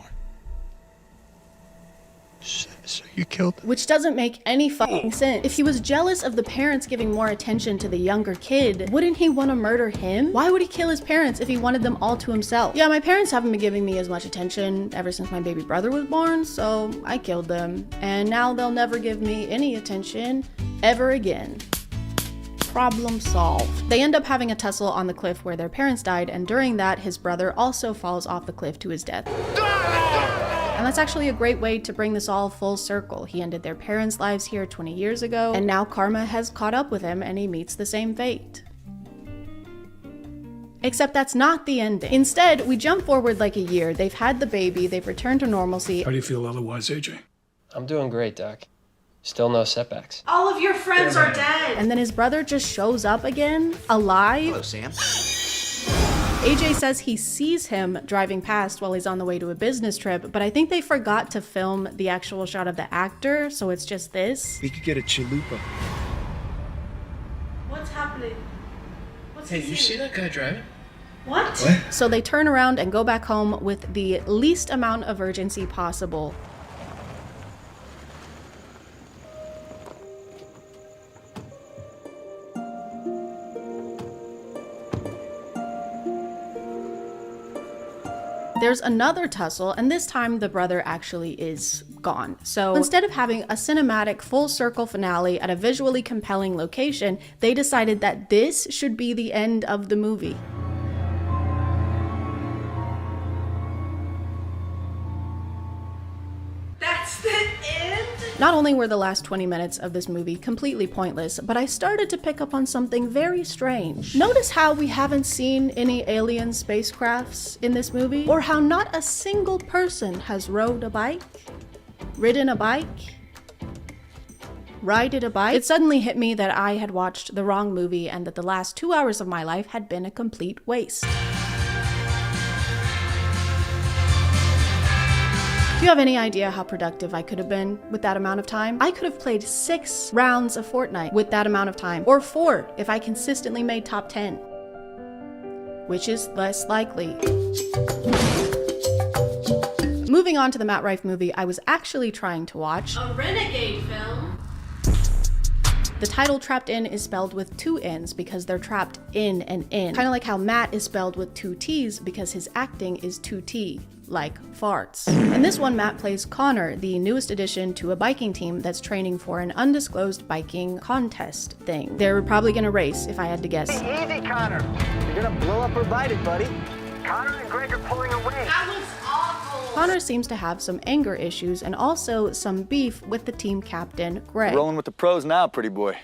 Speaker 2: So you killed them?
Speaker 1: Which doesn't make any fucking sense. If he was jealous of the parents giving more attention to the younger kid, wouldn't he want to murder him? Why would he kill his parents if he wanted them all to himself? Yeah, my parents haven't been giving me as much attention ever since my baby brother was born, so I killed them. And now they'll never give me any attention ever again. Problem solved. They end up having a tussle on the cliff where their parents died, and during that, his brother also falls off the cliff to his death. And that's actually a great way to bring this all full circle. He ended their parents' lives here 20 years ago, and now karma has caught up with him and he meets the same fate. Except that's not the ending. Instead, we jump forward like a year. They've had the baby, they've returned to normalcy.
Speaker 21: How do you feel otherwise, AJ?
Speaker 2: I'm doing great, Doc. Still no setbacks.
Speaker 14: All of your friends are dead.
Speaker 1: And then his brother just shows up again, alive.
Speaker 5: Hello, Sam.
Speaker 1: AJ says he sees him driving past while he's on the way to a business trip, but I think they forgot to film the actual shot of the actor, so it's just this.
Speaker 24: We could get a chalupa.
Speaker 14: What's happening? What's
Speaker 2: Hey, you see that guy driving?
Speaker 14: What?
Speaker 1: So they turn around and go back home with the least amount of urgency possible. There's another tussle, and this time the brother actually is gone. So instead of having a cinematic full circle finale at a visually compelling location, they decided that this should be the end of the movie.
Speaker 10: That's the end?
Speaker 1: Not only were the last 20 minutes of this movie completely pointless, but I started to pick up on something very strange. Notice how we haven't seen any alien spacecrafts in this movie, or how not a single person has rode a bike, ridden a bike, rided a bike. It suddenly hit me that I had watched the wrong movie and that the last 2 hours of my life had been a complete waste. Do you have any idea how productive I could have been with that amount of time? I could have played 6 rounds of Fortnite with that amount of time, or 4 if I consistently made top 10, which is less likely. Moving on to the Matt Rife movie I was actually trying to watch.
Speaker 10: A renegade film?
Speaker 1: The title Trapped In is spelled with 2 N's because they're trapped in and in. Kind of like how Matt is spelled with 2 T's because his acting is 2T, like farts. In this one, Matt plays Connor, the newest addition to a biking team that's training for an undisclosed biking contest thing. They're probably gonna race, if I had to guess.
Speaker 3: Easy, Connor. You're gonna blow up or bite it, buddy. Connor and Greg are pulling away.
Speaker 10: That was awful.
Speaker 1: Connor seems to have some anger issues and also some beef with the team captain, Greg.
Speaker 4: Rolling with the pros now, pretty boy.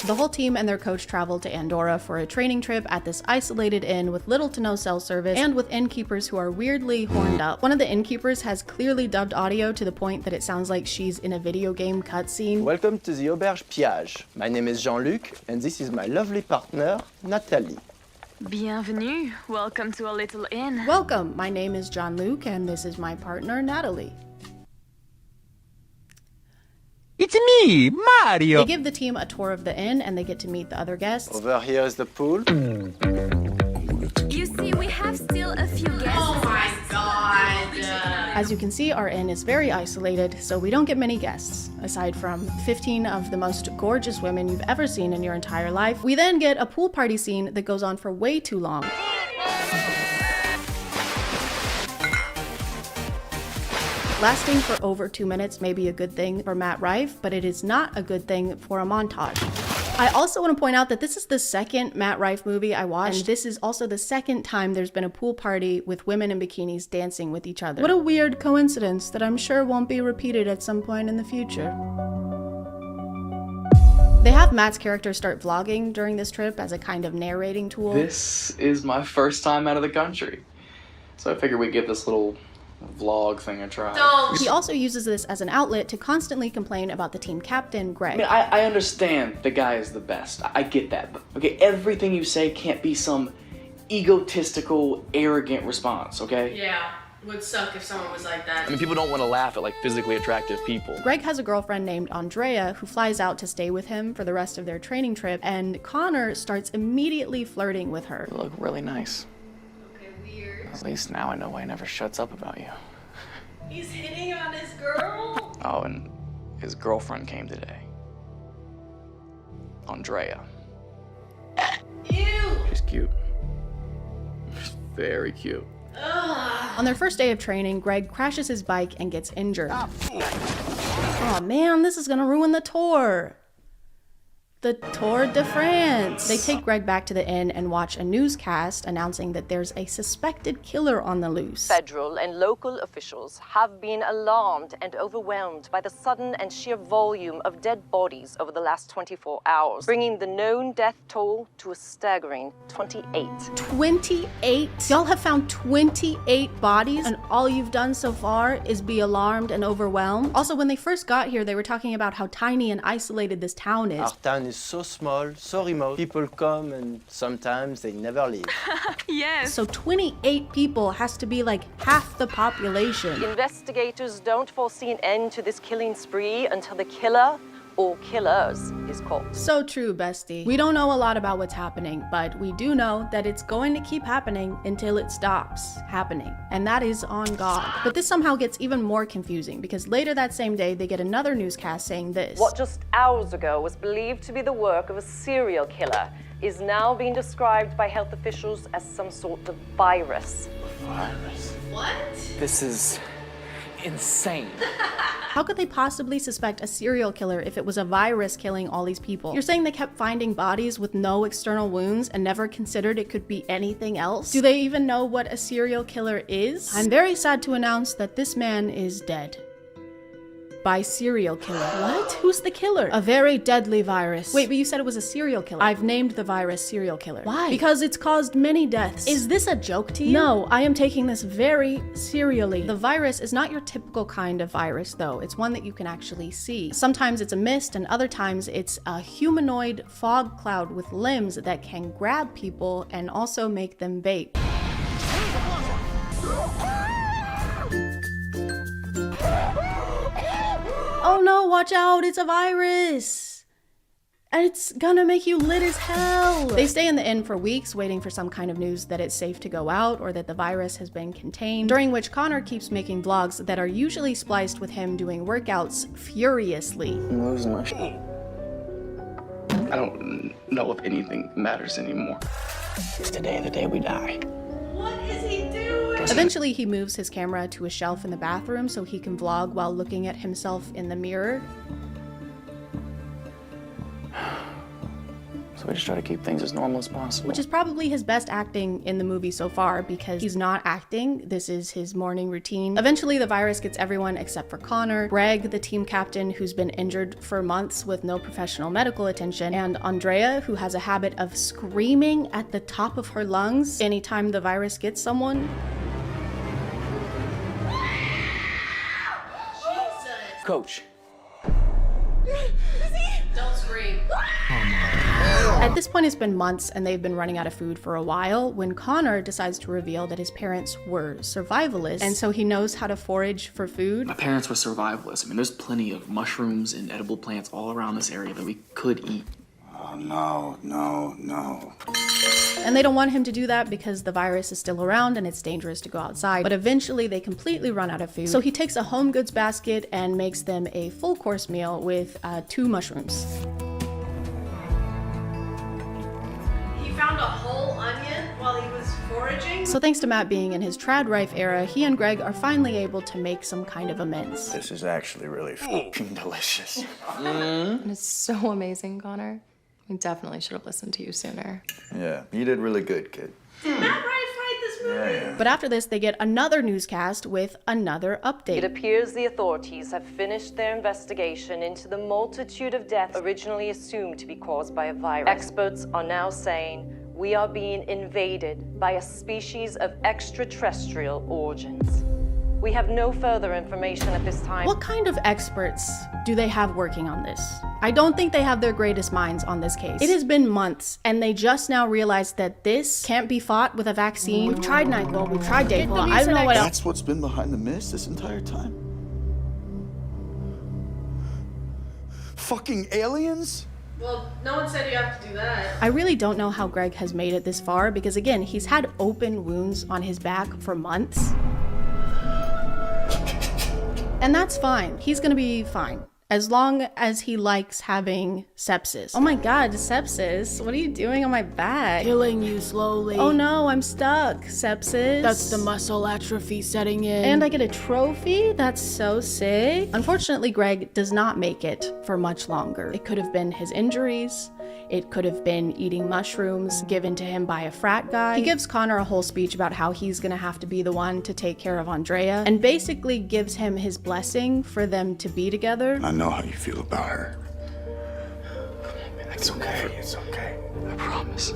Speaker 1: The whole team and their coach traveled to Andorra for a training trip at this isolated inn with little to no cell service and with innkeepers who are weirdly horned up. One of the innkeepers has clearly dubbed audio to the point that it sounds like she's in a video game cutscene.
Speaker 20: Welcome to the Auberge Piage. My name is Jean-Luc, and this is my lovely partner, Nathalie.
Speaker 6: Bienvenue. Welcome to a little inn.
Speaker 1: Welcome, my name is Jean-Luc, and this is my partner, Natalie.
Speaker 12: It's me, Mario!
Speaker 1: They give the team a tour of the inn, and they get to meet the other guests.
Speaker 20: Over here is the pool.
Speaker 6: You see, we have still a few guests.
Speaker 10: Oh my god.
Speaker 1: As you can see, our inn is very isolated, so we don't get many guests, aside from 15 of the most gorgeous women you've ever seen in your entire life. We then get a pool party scene that goes on for way too long. Lasting for over 2 minutes may be a good thing for Matt Rife, but it is not a good thing for a montage. I also want to point out that this is the second Matt Rife movie I watched, and this is also the second time there's been a pool party with women in bikinis dancing with each other. What a weird coincidence that I'm sure won't be repeated at some point in the future. They have Matt's character start vlogging during this trip as a kind of narrating tool.
Speaker 19: This is my first time out of the country, so I figured we'd give this little vlog thing a try.
Speaker 1: He also uses this as an outlet to constantly complain about the team captain, Greg.
Speaker 19: I mean, I understand the guy is the best. I get that. But, okay, everything you say can't be some egotistical, arrogant response, okay?
Speaker 10: Yeah, would suck if someone was like that.
Speaker 19: I mean, people don't want to laugh at, like, physically attractive people.
Speaker 1: Greg has a girlfriend named Andrea who flies out to stay with him for the rest of their training trip, and Connor starts immediately flirting with her.
Speaker 19: You look really nice.
Speaker 10: Okay, weird.
Speaker 19: At least now I know why he never shuts up about you.
Speaker 10: He's hitting on his girl?
Speaker 19: Oh, and his girlfriend came today. Andrea.
Speaker 10: Ew!
Speaker 19: She's cute. She's very cute.
Speaker 10: Ugh.
Speaker 1: On their first day of training, Greg crashes his bike and gets injured. Oh man, this is gonna ruin the tour. The Tour de France. They take Greg back to the inn and watch a newscast announcing that there's a suspected killer on the loose.
Speaker 17: Federal and local officials have been alarmed and overwhelmed by the sudden and sheer volume of dead bodies over the last 24 hours, bringing the known death toll to a staggering 28.
Speaker 1: 28? Y'all have found 28 bodies, and all you've done so far is be alarmed and overwhelmed? Also, when they first got here, they were talking about how tiny and isolated this town is.
Speaker 20: Our town is so small, so remote. People come and sometimes they never leave.
Speaker 6: Yes.
Speaker 1: So 28 people has to be like half the population.
Speaker 17: Investigators don't foresee an end to this killing spree until the killer or killers is called.
Speaker 1: So true, bestie. We don't know a lot about what's happening, but we do know that it's going to keep happening until it stops happening. And that is on God. But this somehow gets even more confusing because later that same day, they get another newscast saying this.
Speaker 17: What just hours ago was believed to be the work of a serial killer is now being described by health officials as some sort of virus.
Speaker 19: Virus?
Speaker 1: What?
Speaker 19: This is insane.
Speaker 1: How could they possibly suspect a serial killer if it was a virus killing all these people? You're saying they kept finding bodies with no external wounds and never considered it could be anything else? Do they even know what a serial killer is? I'm very sad to announce that this man is dead. By serial killer. What? Who's the killer? A very deadly virus. Wait, but you said it was a serial killer. I've named the virus serial killer. Why? Because it's caused many deaths. Is this a joke to you? No, I am taking this very serially. The virus is not your typical kind of virus, though. It's one that you can actually see. Sometimes it's a mist, and other times it's a humanoid fog cloud with limbs that can grab people and also make them vape. Oh no, watch out, it's a virus! And it's gonna make you lit as hell! They stay in the inn for weeks waiting for some kind of news that it's safe to go out or that the virus has been contained, during which Connor keeps making vlogs that are usually spliced with him doing workouts furiously.
Speaker 19: I'm losing my shit. I don't know if anything matters anymore. Is today the day we die?
Speaker 1: What is he doing? Eventually, he moves his camera to a shelf in the bathroom so he can vlog while looking at himself in the mirror.
Speaker 19: So we just try to keep things as normal as possible.
Speaker 1: Which is probably his best acting in the movie so far because he's not acting. This is his morning routine. Eventually, the virus gets everyone except for Connor, Greg, the team captain who's been injured for months with no professional medical attention, and Andrea, who has a habit of screaming at the top of her lungs anytime the virus gets someone.
Speaker 19: Coach.
Speaker 1: Don't scream. At this point, it's been months and they've been running out of food for a while when Connor decides to reveal that his parents were survivalists, and so he knows how to forage for food.
Speaker 19: My parents were survivalists. I mean, there's plenty of mushrooms and edible plants all around this area that we could eat.
Speaker 4: Oh, no.
Speaker 1: And they don't want him to do that because the virus is still around and it's dangerous to go outside. But eventually they completely run out of food. So he takes a home goods basket and makes them a full course meal with 2 mushrooms.
Speaker 10: He found a whole onion while he was foraging?
Speaker 1: So thanks to Matt being in his trad rife era, he and Greg are finally able to make some kind of amends.
Speaker 4: This is actually really f***ing delicious.
Speaker 25: And it's so amazing, Connor. We definitely should have listened to you sooner.
Speaker 4: Yeah, you did really good, kid.
Speaker 10: Did Matt Rife write this movie?
Speaker 4: Yeah.
Speaker 1: But after this, they get another newscast with another update.
Speaker 17: It appears the authorities have finished their investigation into the multitude of deaths originally assumed to be caused by a virus. Experts are now saying we are being invaded by a species of extraterrestrial origins. We have no further information at this time.
Speaker 1: What kind of experts do they have working on this? I don't think they have their greatest minds on this case. It has been months, and they just now realized that this can't be fought with a vaccine. We've tried NyQuil, we've tried Dayquil, I don't know what else.
Speaker 4: That's what's been behind the mist this entire time? Fucking aliens?
Speaker 10: Well, no one said you have to do that.
Speaker 1: I really don't know how Greg has made it this far because, again, he's had open wounds on his back for months. And that's fine. He's gonna be fine. As long as he likes having sepsis. Oh my god, sepsis? What are you doing on my back?
Speaker 10: Killing you slowly.
Speaker 1: Oh no, I'm stuck. Sepsis?
Speaker 10: That's the muscle atrophy setting in.
Speaker 1: And I get a trophy? That's so sick. Unfortunately, Greg does not make it for much longer. It could have been his injuries. It could have been eating mushrooms given to him by a frat guy. He gives Connor a whole speech about how he's gonna have to be the one to take care of Andrea and basically gives him his blessing for them to be together.
Speaker 4: I know how you feel about her.
Speaker 19: It's okay. It's okay. I promise.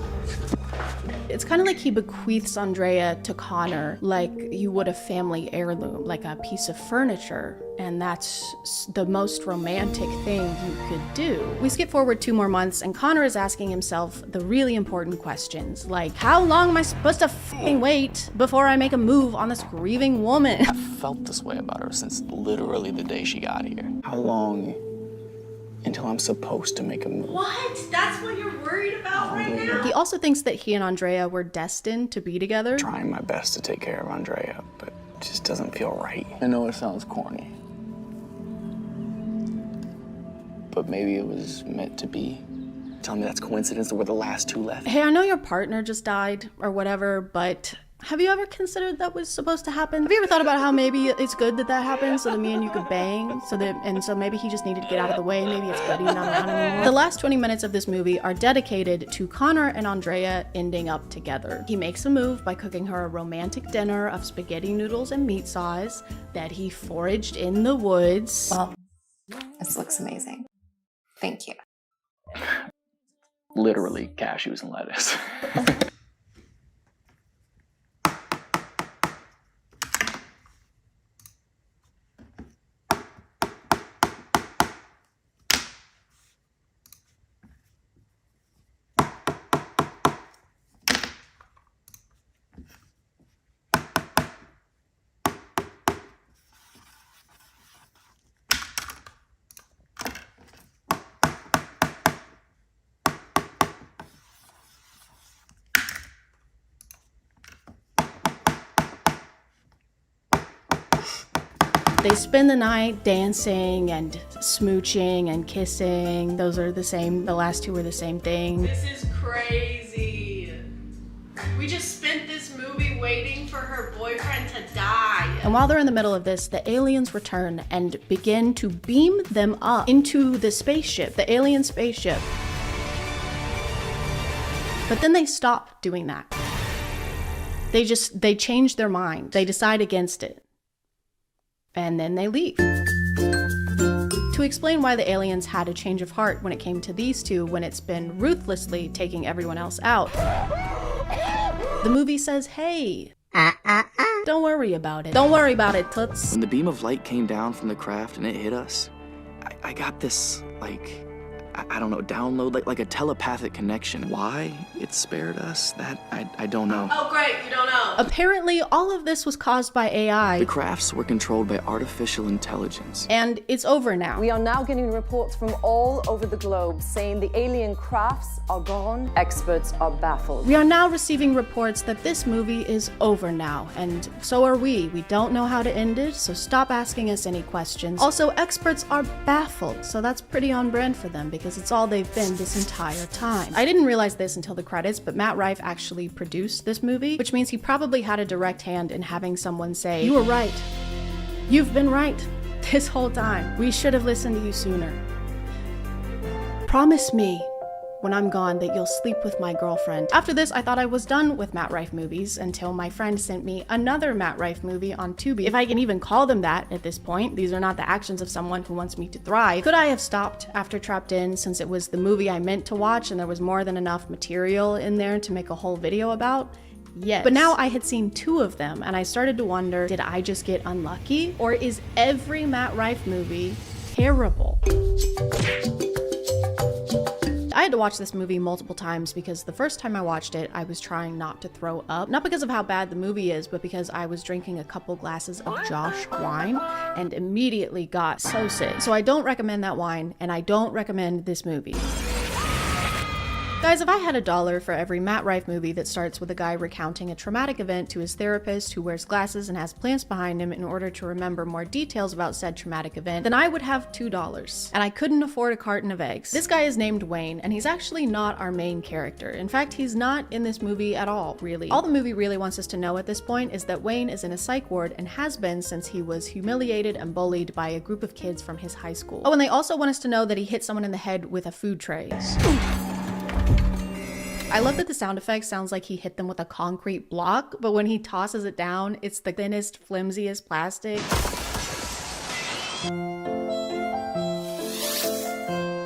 Speaker 1: It's kind of like he bequeaths Andrea to Connor like you would a family heirloom, like a piece of furniture. And that's the most romantic thing you could do. We skip forward 2 more months and Connor is asking himself the really important questions, like how long am I supposed to f***ing wait before I make a move on this grieving woman?
Speaker 19: I've felt this way about her since literally the day she got here. How long until I'm supposed to make a move.
Speaker 10: What? That's what you're worried about right now?
Speaker 1: He also thinks that he and Andrea were destined to be together.
Speaker 19: Trying my best to take care of Andrea, but it just doesn't feel right. I know it sounds corny, but maybe it was meant to be. Tell me that's coincidence that we're the last two left.
Speaker 1: Hey, I know your partner just died or whatever, but have you ever considered that was supposed to happen? Have you ever thought about how maybe it's good that that happened so that me and you could bang? So maybe he just needed to get out of the way. Maybe it's good he's not around anymore. The last 20 minutes of this movie are dedicated to Connor and Andrea ending up together. He makes a move by cooking her a romantic dinner of spaghetti noodles and meat sauce that he foraged in the woods.
Speaker 25: Well, this looks amazing. Thank you.
Speaker 19: Literally cashews and lettuce.
Speaker 1: They spend the night dancing and smooching and kissing. Those are the same, the last two are the same thing.
Speaker 10: This is crazy. We just spent this movie waiting for her boyfriend to die.
Speaker 1: And while they're in the middle of this, the aliens return and begin to beam them up into the spaceship, the alien spaceship. But then they stop doing that. They change their mind. They decide against it. And then they leave. To explain why the aliens had a change of heart when it came to these two when it's been ruthlessly taking everyone else out, the movie says, hey, don't worry about it. Don't worry about it, toots.
Speaker 19: When the beam of light came down from the craft and it hit us, I got this, like, I don't know, download, like a telepathic connection. Why it spared us, that I don't know.
Speaker 10: Oh great, you don't know.
Speaker 1: Apparently, all of this was caused by AI.
Speaker 19: The crafts were controlled by artificial intelligence.
Speaker 1: And it's over now.
Speaker 17: We are now getting reports from all over the globe saying the alien crafts are gone. Experts are baffled.
Speaker 1: We are now receiving reports that this movie is over now, and so are we. We don't know how to end it, so stop asking us any questions. Also, experts are baffled, so that's pretty on brand for them because it's all they've been this entire time. I didn't realize this until the credits, but Matt Rife actually produced this movie, which means he probably had a direct hand in having someone say, you were right. You've been right this whole time. We should have listened to you sooner. Promise me when I'm gone that you'll sleep with my girlfriend. After this, I thought I was done with Matt Rife movies until my friend sent me another Matt Rife movie on Tubi. If I can even call them that at this point, these are not the actions of someone who wants me to thrive. Could I have stopped after Trapped In since it was the movie I meant to watch and there was more than enough material in there to make a whole video about? Yes. But now I had seen two of them and I started to wonder, did I just get unlucky? Or is every Matt Rife movie terrible? I had to watch this movie multiple times because the first time I watched it, I was trying not to throw up. Not because of how bad the movie is, but because I was drinking a couple glasses of Josh wine and immediately got so sick. So I don't recommend that wine, and I don't recommend this movie. Guys, if I had $1 for every Matt Rife movie that starts with a guy recounting a traumatic event to his therapist who wears glasses and has plants behind him in order to remember more details about said traumatic event, then I would have $2. And I couldn't afford a carton of eggs. This guy is named Wayne, and he's actually not our main character. In fact, he's not in this movie at all, really. All the movie really wants us to know at this point is that Wayne is in a psych ward and has been since he was humiliated and bullied by a group of kids from his high school. Oh, and they also want us to know that he hit someone in the head with a food tray. I love that the sound effect sounds like he hit them with a concrete block, but when he tosses it down, it's the thinnest, flimsiest plastic.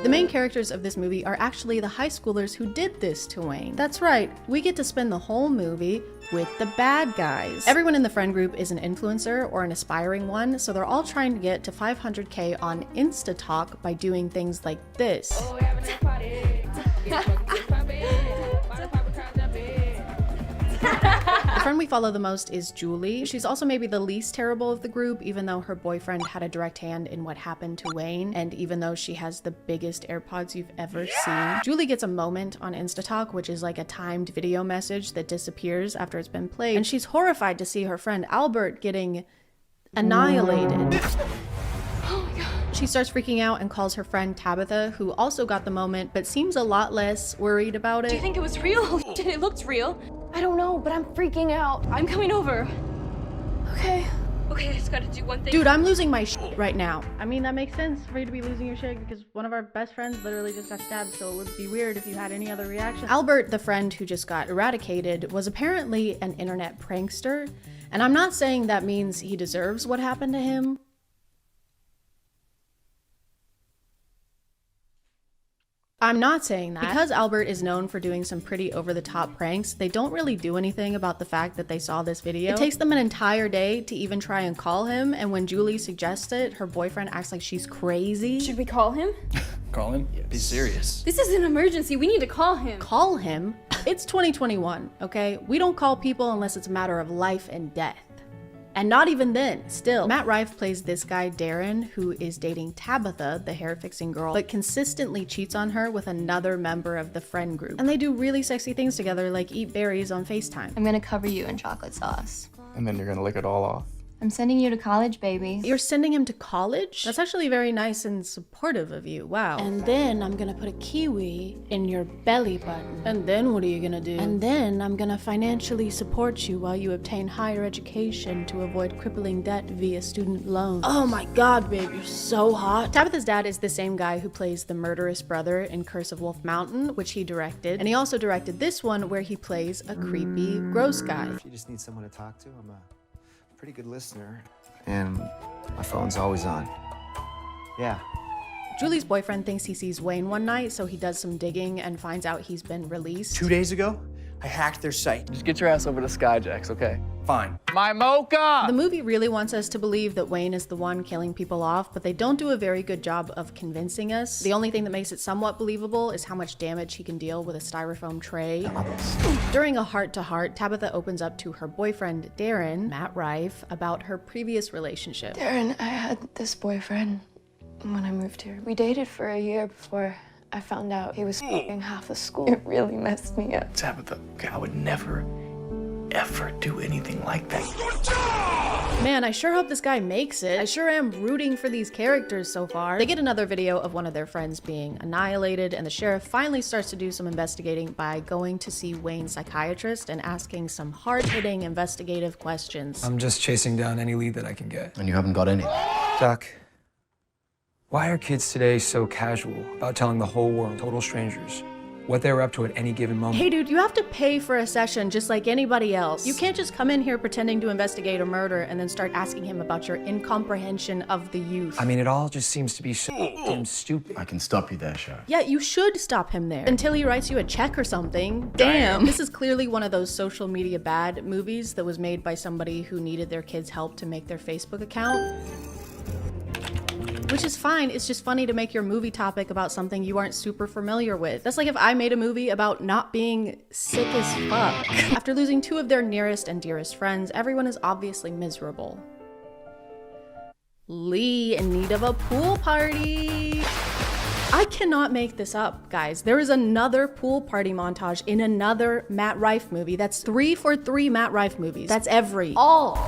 Speaker 1: The main characters of this movie are actually the high schoolers who did this to Wayne. That's right, we get to spend the whole movie with the bad guys. Everyone in the friend group is an influencer or an aspiring one, so they're all trying to get to 500K on InstaTalk by doing things like this. The friend we follow the most is Julie. She's also maybe the least terrible of the group, even though her boyfriend had a direct hand in what happened to Wayne, and even though she has the biggest AirPods you've ever seen. Julie gets a moment on InstaTalk, which is like a timed video message that disappears after it's been played, and she's horrified to see her friend Albert getting annihilated. She starts freaking out and calls her friend Tabitha, who also got the moment, but seems a lot less worried about it.
Speaker 6: Do you think it was real? Holy shit, it looked real. I don't know, but I'm freaking out. I'm coming over. Okay. Okay, I just gotta do one thing.
Speaker 1: Dude, I'm losing my shit right now. I mean, that makes sense for you to be losing your shit because one of our best friends literally just got stabbed, so it would be weird if you had any other reaction. Albert, the friend who just got eradicated, was apparently an internet prankster, and I'm not saying that means he deserves what happened to him. I'm not saying that. Because Albert is known for doing some pretty over-the-top pranks, they don't really do anything about the fact that they saw this video. It takes them an entire day to even try and call him, and when Julie suggests it, her boyfriend acts like she's crazy.
Speaker 6: Should we call him?
Speaker 5: Call him? Yes. Be serious.
Speaker 6: This is an emergency. We need to call him.
Speaker 1: Call him? It's 2021, okay? We don't call people unless it's a matter of life and death. And not even then, still. Matt Rife plays this guy, Darren, who is dating Tabitha, the hair-fixing girl, but consistently cheats on her with another member of the friend group. And they do really sexy things together, like eat berries on FaceTime.
Speaker 22: I'm gonna cover you in chocolate sauce.
Speaker 5: And then you're gonna lick it all off.
Speaker 22: I'm sending you to college, baby.
Speaker 1: You're sending him to college? That's actually very nice and supportive of you, wow. And then I'm gonna put a kiwi in your belly button. And then what are you gonna do? And then I'm gonna financially support you while you obtain higher education to avoid crippling debt via student loans. Oh my god, babe, you're so hot. Tabitha's dad is the same guy who plays the murderous brother in Curse of Wolf Mountain, which he directed. And he also directed this one where he plays a creepy, gross guy.
Speaker 24: If you just need someone to talk to, I'm a pretty good listener, and my phone's always on. Yeah.
Speaker 1: Julie's boyfriend thinks he sees Wayne one night, so he does some digging and finds out he's been released.
Speaker 2: 2 days ago, I hacked their site.
Speaker 19: Just get your ass over to Skyjacks, okay?
Speaker 2: Fine.
Speaker 19: My mocha!
Speaker 1: The movie really wants us to believe that Wayne is the one killing people off, but they don't do a very good job of convincing us. The only thing that makes it somewhat believable is how much damage he can deal with a styrofoam tray. During a heart-to-heart, Tabitha opens up to her boyfriend, Darren, Matt Rife, about her previous relationship.
Speaker 22: Darren, I had this boyfriend when I moved here. We dated for a year before I found out he was f***ing half the school. It really messed me up.
Speaker 21: Tabitha, okay, I would never, ever do anything like that.
Speaker 1: Man, I sure hope this guy makes it. I sure am rooting for these characters so far. They get another video of one of their friends being annihilated, and the sheriff finally starts to do some investigating by going to see Wayne's psychiatrist and asking some hard-hitting investigative questions.
Speaker 2: I'm just chasing down any lead that I can get.
Speaker 19: And you haven't got any.
Speaker 2: Doc, why are kids today so casual about telling the whole world, total strangers, what they're up to at any given moment?
Speaker 1: Hey dude, you have to pay for a session just like anybody else. You can't just come in here pretending to investigate a murder and then start asking him about your incomprehension of the youth.
Speaker 2: I mean, it all just seems to be so damn stupid.
Speaker 19: I can stop you there, Sheriff.
Speaker 1: Yeah, you should stop him there until he writes you a check or something. Damn. This is clearly one of those social media bad movies that was made by somebody who needed their kids' help to make their Facebook account. Which is fine, it's just funny to make your movie topic about something you aren't super familiar with. That's like if I made a movie about not being sick as fuck. After losing two of their nearest and dearest friends, everyone is obviously miserable. Lee in need of a pool party. I cannot make this up, guys. There is another pool party montage in another Matt Rife movie. That's 3 for 3 Matt Rife movies. That's all.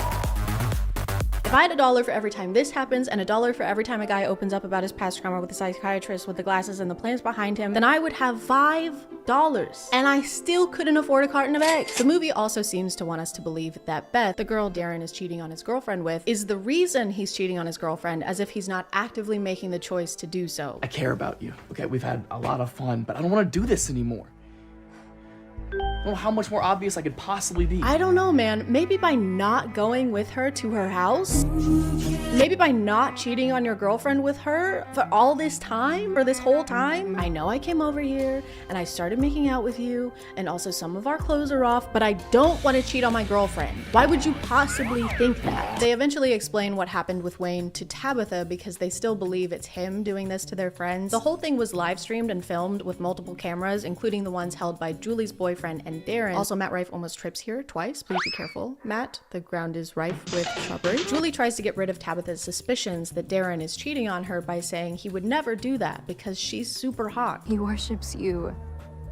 Speaker 1: If I had $1 for every time this happens and $1 for every time a guy opens up about his past trauma with a psychiatrist with the glasses and the plans behind him, then I would have $5. And I still couldn't afford a carton of eggs. The movie also seems to want us to believe that Beth, the girl Darren is cheating on his girlfriend with, is the reason he's cheating on his girlfriend, as if he's not actively making the choice to do so.
Speaker 19: I care about you, okay? We've had a lot of fun, but I don't want to do this anymore. I don't know how much more obvious I could possibly be.
Speaker 1: I don't know, man. Maybe by not going with her to her house? Maybe by not cheating on your girlfriend with her for all this time? For this whole time? I know I came over here and I started making out with you, and also some of our clothes are off, but I don't want to cheat on my girlfriend. Why would you possibly think that? They eventually explain what happened with Wayne to Tabitha because they still believe it's him doing this to their friends. The whole thing was live streamed and filmed with multiple cameras, including the ones held by Julie's boyfriend and Darren. Also, Matt Rife almost trips here twice. Please be careful, Matt. The ground is rife with shrubbery. Julie tries to get rid of Tabitha's suspicions that Darren is cheating on her by saying he would never do that because she's super hot.
Speaker 22: He worships you.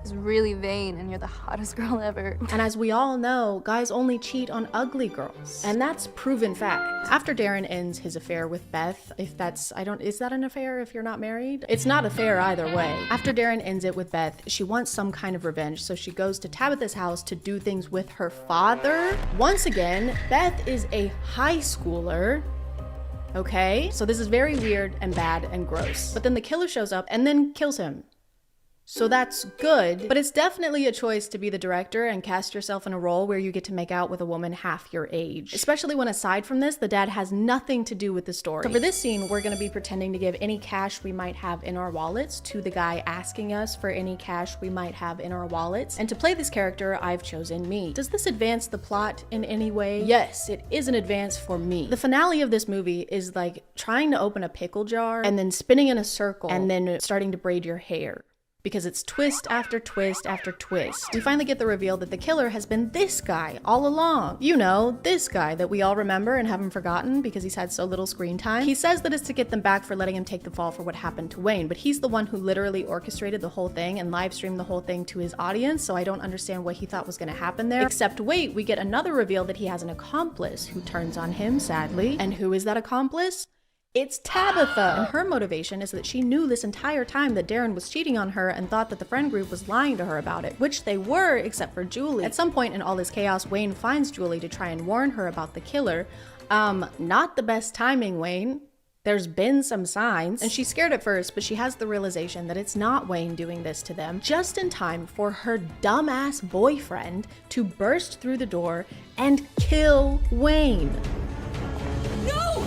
Speaker 22: He's really vain and you're the hottest girl ever.
Speaker 1: And as we all know, guys only cheat on ugly girls. And that's proven fact. After Darren ends his affair with Beth, is that an affair if you're not married? It's not a fair either way. After Darren ends it with Beth, she wants some kind of revenge, so she goes to Tabitha's house to do things with her father. Once again, Beth is a high schooler. Okay? So this is very weird and bad and gross. But then the killer shows up and then kills him. So that's good, but it's definitely a choice to be the director and cast yourself in a role where you get to make out with a woman half your age. Especially when, aside from this, the dad has nothing to do with the story. So for this scene, we're gonna be pretending to give any cash we might have in our wallets to the guy asking us for any cash we might have in our wallets. And to play this character, I've chosen me. Does this advance the plot in any way? Yes, it is an advance for me. The finale of this movie is like trying to open a pickle jar and then spinning in a circle and then starting to braid your hair. Because it's twist after twist after twist. We finally get the reveal that the killer has been this guy all along. You know, this guy that we all remember and haven't forgotten because he's had so little screen time. He says that it's to get them back for letting him take the fall for what happened to Wayne, but he's the one who literally orchestrated the whole thing and live streamed the whole thing to his audience, so I don't understand what he thought was gonna happen there. Except wait, we get another reveal that he has an accomplice who turns on him, sadly. And who is that accomplice? It's Tabitha! And her motivation is that she knew this entire time that Darren was cheating on her and thought that the friend group was lying to her about it, which they were, except for Julie. At some point in all this chaos, Wayne finds Julie to try and warn her about the killer. Not the best timing, Wayne. There's been some signs. And she's scared at first, but she has the realization that it's not Wayne doing this to them, just in time for her dumbass boyfriend to burst through the door and kill Wayne. No!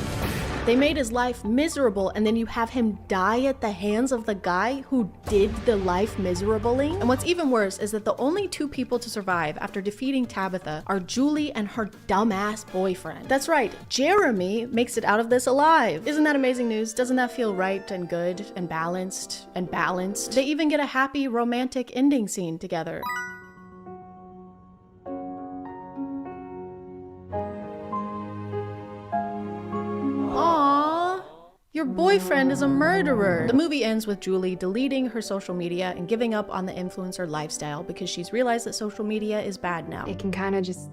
Speaker 1: They made his life miserable, and then you have him die at the hands of the guy who did the life miserabling. And what's even worse is that the only two people to survive after defeating Tabitha are Julie and her dumbass boyfriend. That's right, Jeremy makes it out of this alive. Isn't that amazing news? Doesn't that feel right and good and balanced and balanced? They even get a happy romantic ending scene together. Your boyfriend is a murderer. The movie ends with Julie deleting her social media and giving up on the influencer lifestyle because she's realized that social media is bad now.
Speaker 22: It can kind of just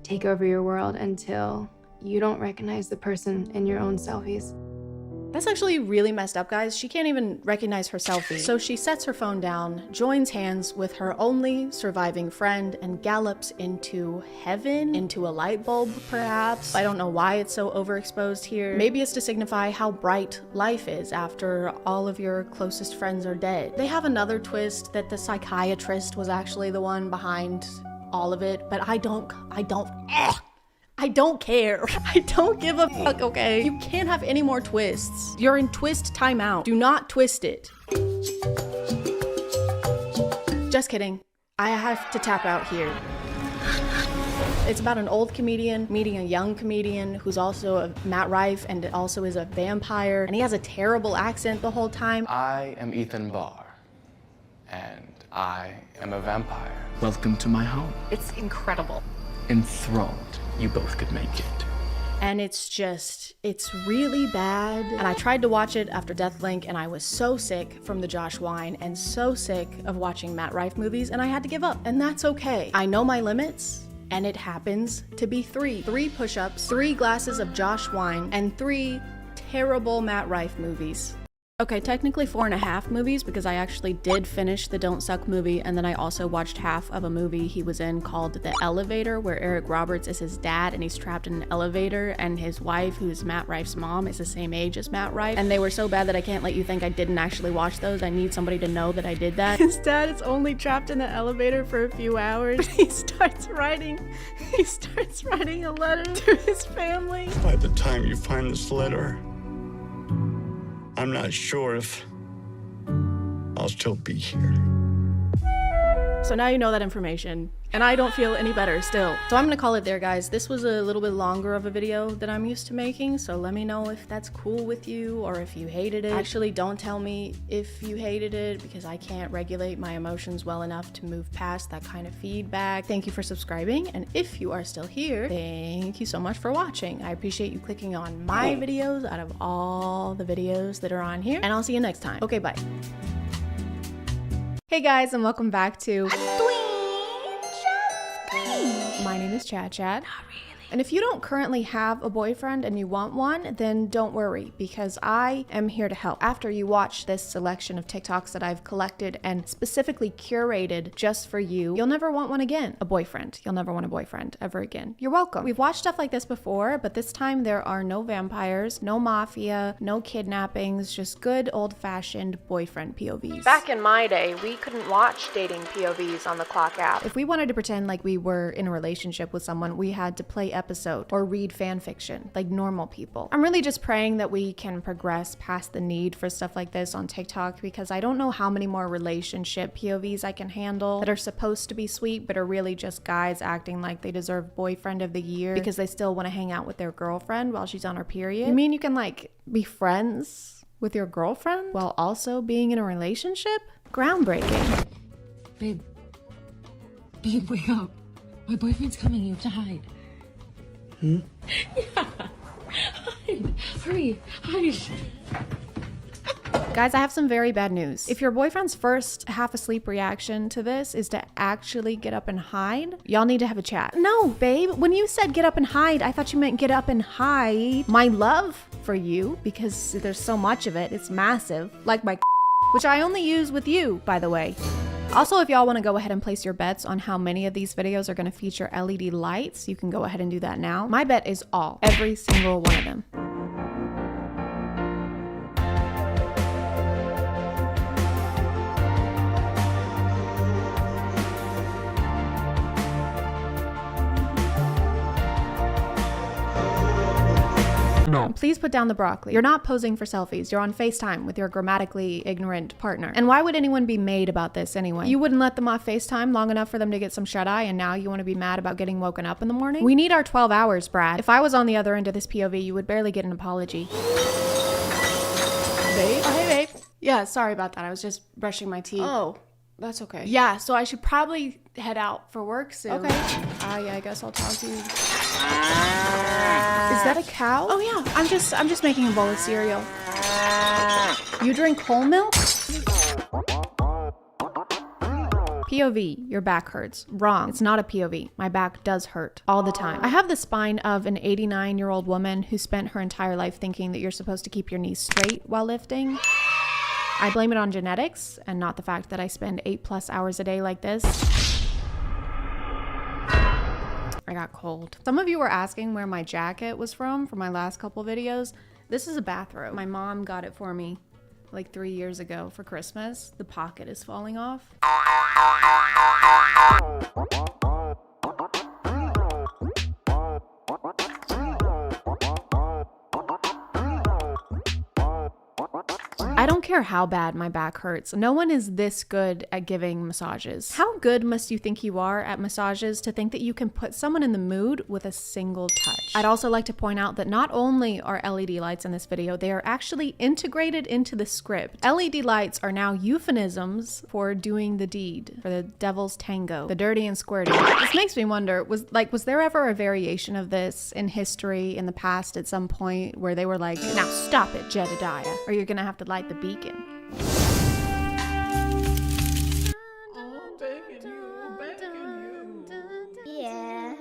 Speaker 22: take over your world until you don't recognize the person in your own selfies.
Speaker 1: That's actually really messed up, guys. She can't even recognize her selfie. So she sets her phone down, joins hands with her only surviving friend, and gallops into heaven, into a light bulb, perhaps. I don't know why it's so overexposed here. Maybe it's to signify how bright life is after all of your closest friends are dead. They have another twist that the psychiatrist was actually the one behind all of it, but I don't care. I don't give a fuck, okay? You can't have any more twists. You're in twist timeout. Do not twist it. Just kidding. I have to tap out here. It's about an old comedian meeting a young comedian who's also a Matt Rife and also is a vampire, and he has a terrible accent the whole time.
Speaker 19: I am Ethan Barr, and I am a vampire.
Speaker 5: Welcome to my home.
Speaker 6: It's incredible.
Speaker 19: Enthralled. You both could make it.
Speaker 1: And it's really bad. And I tried to watch it after Deathlink, and I was so sick from the Josh Wine and so sick of watching Matt Rife movies, and I had to give up, and that's okay. I know my limits, and it happens to be 3. 3 push-ups, 3 glasses of Josh Wine, and 3 terrible Matt Rife movies. Okay, technically 4.5 movies because I actually did finish the Don't Suck movie, and then I also watched half of a movie he was in called The Elevator, where Eric Roberts is his dad and he's trapped in an elevator, and his wife, who's Matt Rife's mom, is the same age as Matt Rife. And they were so bad that I can't let you think I didn't actually watch those. I need somebody to know that I did that. His dad is only trapped in the elevator for a few hours. He starts writing a letter to his family.
Speaker 9: By the time you find this letter, I'm not sure if I'll still be here.
Speaker 1: So now you know that information, and I don't feel any better still. So I'm gonna call it there, guys. This was a little bit longer of a video than I'm used to making, so let me know if that's cool with you or if you hated it. Actually, don't tell me if you hated it because I can't regulate my emotions well enough to move past that kind of feedback. Thank you for subscribing, and if you are still here, thank you so much for watching. I appreciate you clicking on my videos out of all the videos that are on here, and I'll see you next time. Okay, bye. Hey guys, and welcome back to My name is ChadChad. And if you don't currently have a boyfriend and you want one, then don't worry, because I am here to help. After you watch this selection of TikToks that I've collected and specifically curated just for you, you'll never want one again. A boyfriend. You'll never want a boyfriend ever again. You're welcome. We've watched stuff like this before, but this time there are no vampires, no mafia, no kidnappings, just good old-fashioned boyfriend POVs. Back in my day, we couldn't watch dating POVs on the Clock app. If we wanted to pretend like we were in a relationship with someone, we had to play episode or read fan fiction like normal people. I'm really just praying that we can progress past the need for stuff like this on TikTok, because I don't know how many more relationship POVs I can handle that are supposed to be sweet but are really just guys acting like they deserve boyfriend of the year because they still want to hang out with their girlfriend while she's on her period. You mean you can like be friends with your girlfriend while also being in a relationship? Groundbreaking.
Speaker 7: Babe, wake up. My boyfriend's coming. You have to hide.
Speaker 21: Hmm?
Speaker 7: Yeah. Hide. Hurry. Hide.
Speaker 1: Guys, I have some very bad news. If your boyfriend's first half asleep reaction to this is to actually get up and hide, y'all need to have a chat. No, babe, when you said get up and hide, I thought you meant get up and hide my love for you, because there's so much of it. It's massive. Like my which I only use with you, by the way. Also, if y'all want to go ahead and place your bets on how many of these videos are going to feature LED lights, you can go ahead and do that now. My bet is all. Every single one of them. No. Please put down the broccoli. You're not posing for selfies. You're on FaceTime with your grammatically ignorant partner. And why would anyone be made about this anyway? You wouldn't let them off FaceTime long enough for them to get some shut-eye, and now you want to be mad about getting woken up in the morning? We need our 12 hours, Brad. If I was on the other end of this POV, you would barely get an apology. Babe? Oh, hey, babe. Yeah, sorry about that. I was just brushing my teeth. Oh, that's okay. Yeah, so I should probably head out for work soon. Okay. Yeah, I guess I'll talk to you. Is that a cow? Oh yeah, I'm just making a bowl of cereal. You drink whole milk? POV, your back hurts. Wrong. It's not a POV. My back does hurt all the time. I have the spine of an 89-year-old woman who spent her entire life thinking that you're supposed to keep your knees straight while lifting. I blame it on genetics and not the fact that I spend 8+ hours a day like this. I got cold. Some of you were asking where my jacket was from for my last couple videos. This is a bathrobe. My mom got it for me like 3 years ago for Christmas. The pocket is falling off. I don't care how bad my back hurts. No one is this good at giving massages. How good must you think you are at massages to think that you can put someone in the mood with a single touch? I'd also like to point out that not only are LED lights in this video, they are actually integrated into the script. LED lights are now euphemisms for doing the deed, for the devil's tango, the dirty and squirty. This makes me wonder, was there ever a variation of this in history in the past at some point where they were like, now stop it, Jedediah, or you're gonna have to light the beacon. Yeah.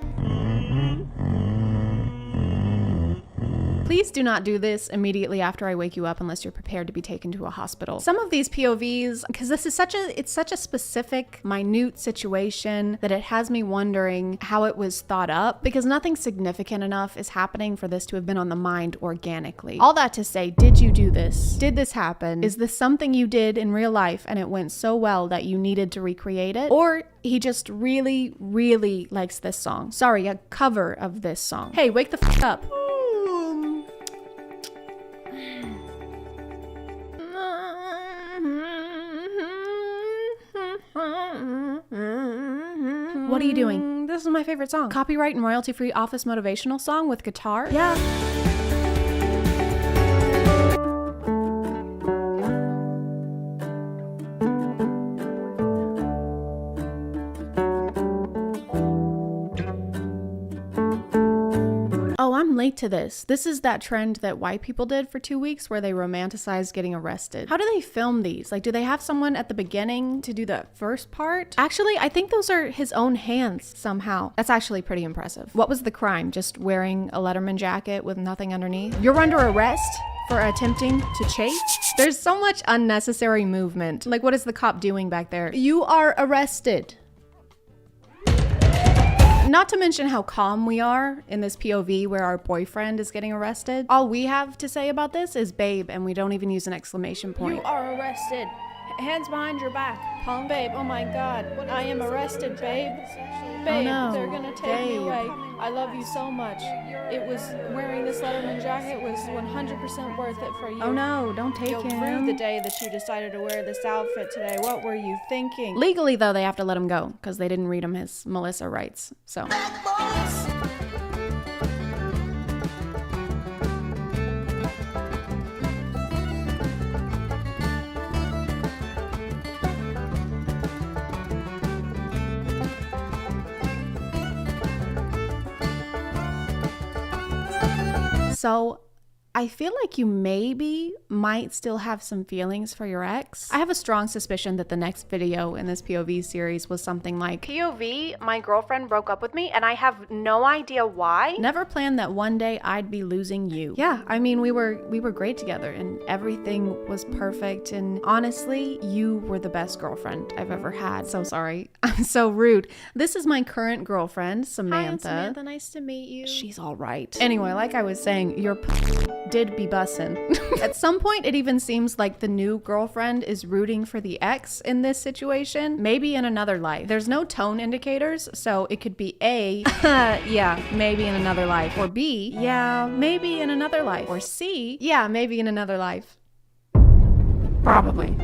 Speaker 1: Please do not do this immediately after I wake you up unless you're prepared to be taken to a hospital. Some of these POVs, because this is it's such a specific, minute situation that it has me wondering how it was thought up, because nothing significant enough is happening for this to have been on the mind organically. All that to say, did you do this? Did this happen? Is this something you did in real life and it went so well that you needed to recreate it? Or he just really, really likes this song. Sorry, a cover of this song. Hey, wake the f up. What are you doing? This is my favorite song. Copyright and royalty-free office motivational song with guitar? Yeah. Oh, I'm late to this. This is that trend that white people did for 2 weeks where they romanticized getting arrested. How do they film these? Like, do they have someone at the beginning to do the first part? Actually, I think those are his own hands somehow. That's actually pretty impressive. What was the crime? Just wearing a Letterman jacket with nothing underneath? You're under arrest for attempting to chase? There's so much unnecessary movement. Like, what is the cop doing back there? You are arrested. Not to mention how calm we are in this POV where our boyfriend is getting arrested. All we have to say about this is babe, and we don't even use an exclamation point.
Speaker 10: You are arrested. Hands behind your back. Palm, babe. Oh my God. I am arrested, babe. Babe,
Speaker 1: no.
Speaker 10: they're gonna take me away. I love you so much. It was wearing this Letterman jacket was 100% worth it for you.
Speaker 1: Oh no, don't take
Speaker 10: You'll
Speaker 1: him.
Speaker 10: rue the day that you decided to wear this outfit today. What were you thinking?
Speaker 1: Legally, though, they have to let him go because they didn't read him his Melissa rights. So. So I feel like you maybe might still have some feelings for your ex. I have a strong suspicion that the next video in this POV series was something like, POV, my girlfriend broke up with me and I have no idea why. Never planned that one day I'd be losing you. Yeah, I mean, we were great together and everything was perfect, and honestly, you were the best girlfriend I've ever had. So sorry. I'm so rude. This is my current girlfriend, Samantha. Hi, Samantha. Nice to meet you. She's all right. Anyway, like I was saying, your did be bussin'. At some point, it even seems like the new girlfriend is rooting for the ex in this situation, maybe in another life. There's no tone indicators, so it could be A, yeah, maybe in another life, or B, yeah, maybe in another life, or C, yeah, maybe in another life. Probably.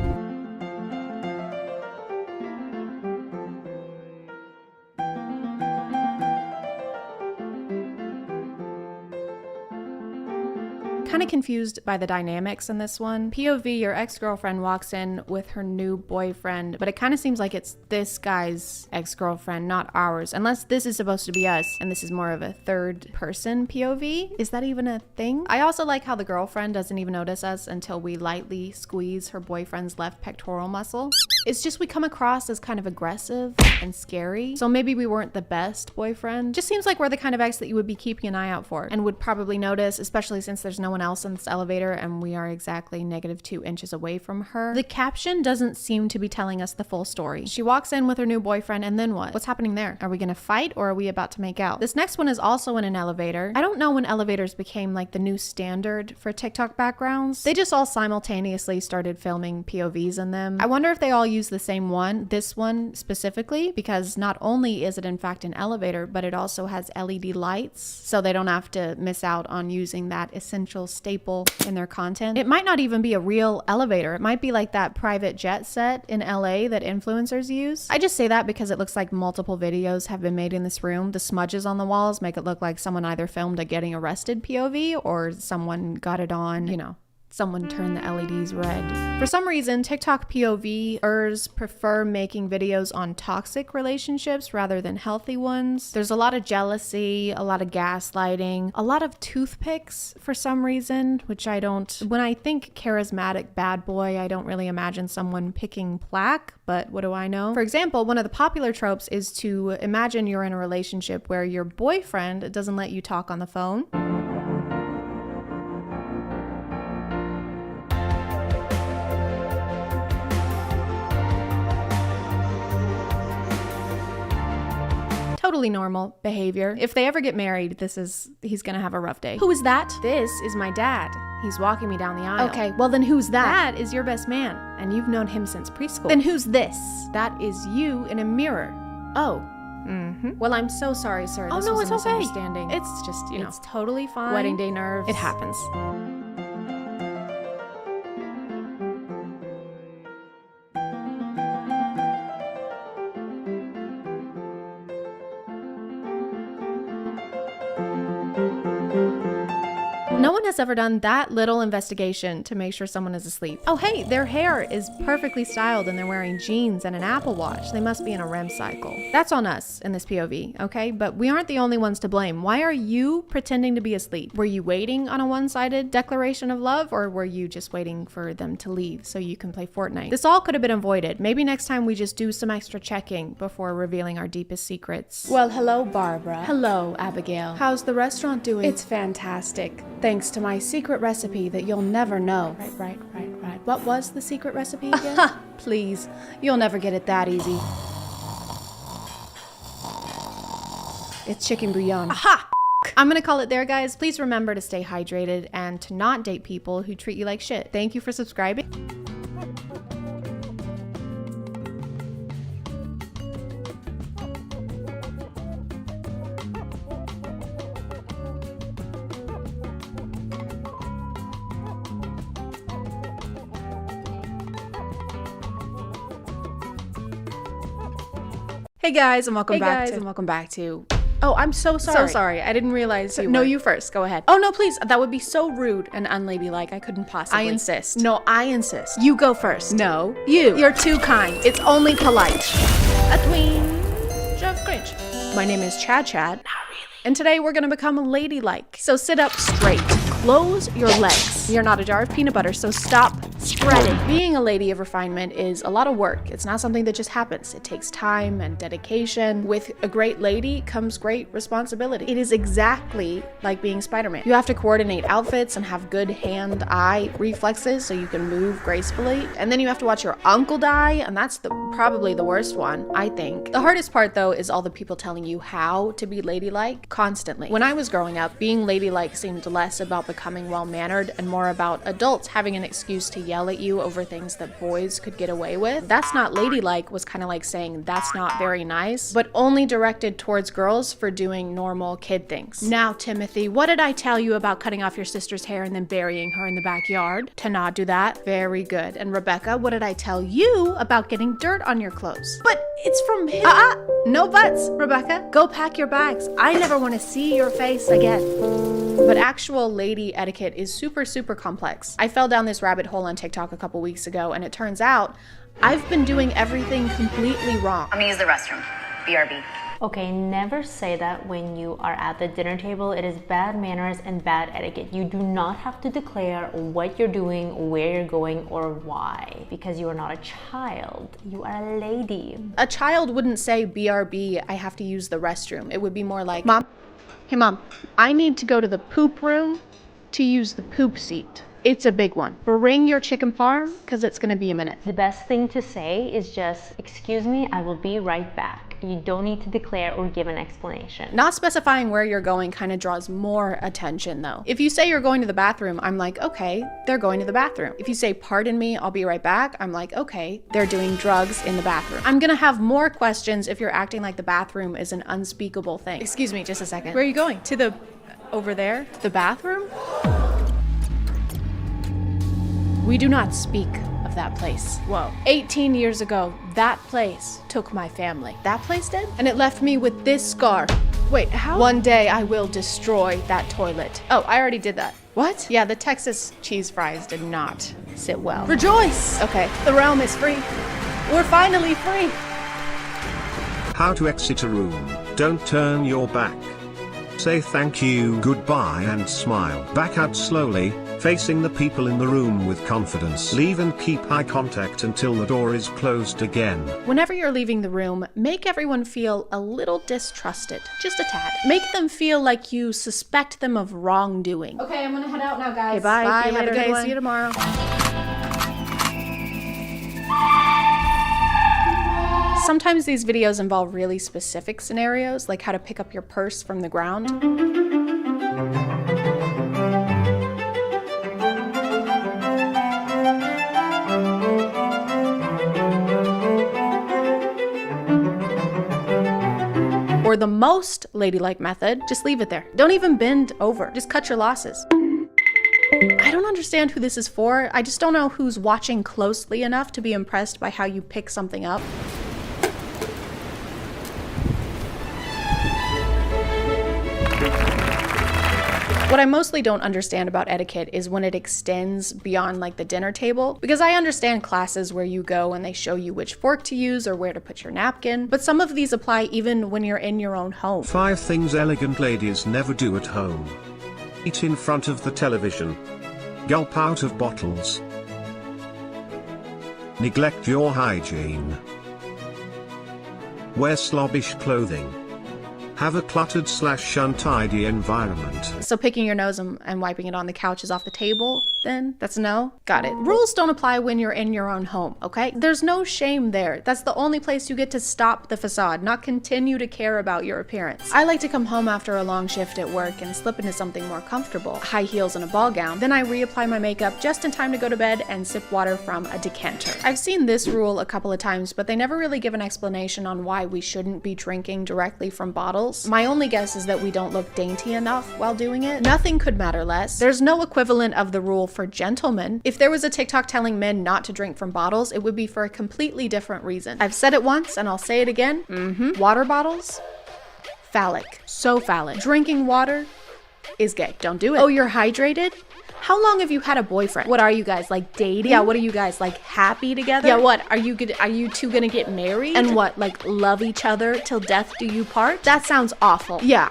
Speaker 1: Kind of confused by the dynamics in this one. POV, your ex-girlfriend walks in with her new boyfriend, but it kind of seems like it's this guy's ex-girlfriend, not ours, unless this is supposed to be us and this is more of a third person POV. Is that even a thing? I also like how the girlfriend doesn't even notice us until we lightly squeeze her boyfriend's left pectoral muscle. It's just we come across as kind of aggressive and scary, so maybe we weren't the best boyfriend. Just seems like we're the kind of ex that you would be keeping an eye out for and would probably notice, especially since there's no one else in this elevator and we are exactly -2 inches away from her. The caption doesn't seem to be telling us the full story. She walks in with her new boyfriend and then what? What's happening there? Are we gonna fight or are we about to make out? This next one is also in an elevator. I don't know when elevators became like the new standard for TikTok backgrounds. They just all simultaneously started filming POVs in them. I wonder if they all use the same one, this one specifically, because not only is it in fact an elevator, but it also has LED lights, so they don't have to miss out on using that essential staple in their content. It might not even be a real elevator. It might be like that private jet set in LA that influencers use. I just say that because it looks like multiple videos have been made in this room. The smudges on the walls make it look like someone either filmed a getting arrested POV or someone got it on, you know, someone turned the LEDs red. For some reason, TikTok POVers prefer making videos on toxic relationships rather than healthy ones. There's a lot of jealousy, a lot of gaslighting, a lot of toothpicks for some reason, which I don't. When I think charismatic bad boy, I don't really imagine someone picking plaque, but what do I know? For example, one of the popular tropes is to imagine you're in a relationship where your boyfriend doesn't let you talk on the phone. Totally normal behavior. If they ever get married, he's gonna have a rough day. Who is that? This is my dad. He's walking me down the aisle. Okay, well then who's that? That is your best man, and you've known him since preschool. Then who's this? That is you in a mirror. Oh. Mm-hmm. Well, I'm so sorry, sir. This was a misunderstanding. It's just, you know. It's totally fine. Wedding day nerves. It happens. No one has ever done that little investigation to make sure someone is asleep. Oh hey, their hair is perfectly styled and they're wearing jeans and an Apple Watch. They must be in a REM cycle. That's on us in this POV, okay? But we aren't the only ones to blame. Why are you pretending to be asleep? Were you waiting on a one-sided declaration of love, or were you just waiting for them to leave so you can play Fortnite? This all could have been avoided. Maybe next time we just do some extra checking before revealing our deepest secrets.
Speaker 10: Well, hello, Barbara.
Speaker 1: Hello, Abigail.
Speaker 10: How's the restaurant doing?
Speaker 1: It's fantastic. Thanks to my secret recipe that you'll never know. Right. What was the secret recipe again? Please, you'll never get it that easy. It's chicken bouillon. Aha! I'm gonna call it there, guys. Please remember to stay hydrated and to not date people who treat you like shit. Thank you for subscribing. Hey guys, and welcome back to. Oh, I'm so sorry. So sorry. I didn't realize you. No, you first. Go ahead. Oh no, please. That would be so rude and unladylike. I couldn't possibly. I insist. No, I insist. You go first. No, you. You're too kind. It's only polite. A twinge of cringe. My name is ChadChad. Not really. And today we're gonna become ladylike. So sit up straight. Close your legs. You're not a jar of peanut butter, so stop spreading. Being a lady of refinement is a lot of work. It's not something that just happens. It takes time and dedication. With a great lady comes great responsibility. It is exactly like being Spider-Man. You have to coordinate outfits and have good hand-eye reflexes so you can move gracefully. And then you have to watch your uncle die, and that's probably the worst one, I think. The hardest part, though, is all the people telling you how to be ladylike constantly. When I was growing up, being ladylike seemed less about becoming well-mannered and more about adults having an excuse to yell at you over things that boys could get away with. That's not ladylike was kind of like saying that's not very nice, but only directed towards girls for doing normal kid things. Now, Timothy, what did I tell you about cutting off your sister's hair and then burying her in the backyard? To not do that? Very good. And Rebecca, what did I tell you about getting dirt on your clothes? But it's from him. No buts, Rebecca. Go pack your bags. I never want to see your face again. But actual lady etiquette is super, super complex. I fell down this rabbit hole on TikTok a couple weeks ago, and it turns out I've been doing everything completely wrong.
Speaker 11: I'm gonna use the restroom. BRB.
Speaker 13: Okay, never say that when you are at the dinner table. It is bad manners and bad etiquette. You do not have to declare what you're doing, where you're going, or why. Because you are not a child. You are a lady.
Speaker 1: A child wouldn't say, BRB, I have to use the restroom. It would be more like, Mom, hey Mom, I need to go to the poop room to use the poop seat. It's a big one. Bring your chicken parm, because it's gonna be a minute.
Speaker 13: The best thing to say is just, excuse me, I will be right back. You don't need to declare or give an explanation.
Speaker 1: Not specifying where you're going kind of draws more attention though. If you say you're going to the bathroom, I'm like, okay, they're going to the bathroom. If you say, pardon me, I'll be right back, I'm like, okay, they're doing drugs in the bathroom. I'm gonna have more questions if you're acting like the bathroom is an unspeakable thing. Excuse me, just a second. Where are you going? To the, over there? The bathroom? We do not speak of that place. Whoa. 18 years ago, that place took my family. That place did? And it left me with this scar. Wait, how? One day I will destroy that toilet. Oh, I already did that. What? Yeah, the Texas cheese fries did not sit well. Rejoice! Okay, the realm is free. We're finally free.
Speaker 15: How to exit a room. Don't turn your back. Say thank you, goodbye, and smile. Back out slowly, facing the people in the room with confidence. Leave and keep eye contact until the door is closed again.
Speaker 1: Whenever you're leaving the room, make everyone feel a little distrusted. Just a tad. Make them feel like you suspect them of wrongdoing.
Speaker 10: Okay, I'm gonna head out now, guys.
Speaker 1: Okay, bye.
Speaker 10: Bye.
Speaker 1: See you
Speaker 10: Have
Speaker 1: later.
Speaker 10: a good one.
Speaker 1: See you tomorrow. Sometimes these videos involve really specific scenarios, like how to pick up your purse from the ground. Or the most ladylike method, just leave it there. Don't even bend over, just cut your losses. I don't understand who this is for. I just don't know who's watching closely enough to be impressed by how you pick something up. What I mostly don't understand about etiquette is when it extends beyond like the dinner table, because I understand classes where you go and they show you which fork to use or where to put your napkin, but some of these apply even when you're in your own home.
Speaker 15: 5 things elegant ladies never do at home. Eat in front of the television. Gulp out of bottles. Neglect your hygiene. Wear slobbish clothing. Have a cluttered/untidy environment.
Speaker 1: So picking your nose and wiping it on the couch is off the table, then? That's a no? Got it. Rules don't apply when you're in your own home, okay? There's no shame there. That's the only place you get to stop the facade, not continue to care about your appearance. I like to come home after a long shift at work and slip into something more comfortable, high heels and a ball gown. Then I reapply my makeup just in time to go to bed and sip water from a decanter. I've seen this rule a couple of times, but they never really give an explanation on why we shouldn't be drinking directly from bottles. My only guess is that we don't look dainty enough while doing it. Nothing could matter less. There's no equivalent of the rule for gentlemen. If there was a TikTok telling men not to drink from bottles, it would be for a completely different reason. I've said it once and I'll say it again. Water bottles? Phallic. So phallic. Drinking water is gay. Don't do it. Oh, you're hydrated? How long have you had a boyfriend? What are you guys, like dating? Yeah, what are you guys, like happy together? Yeah, what, are you two gonna get married? And what, like love each other till death do you part? That sounds awful. Yeah.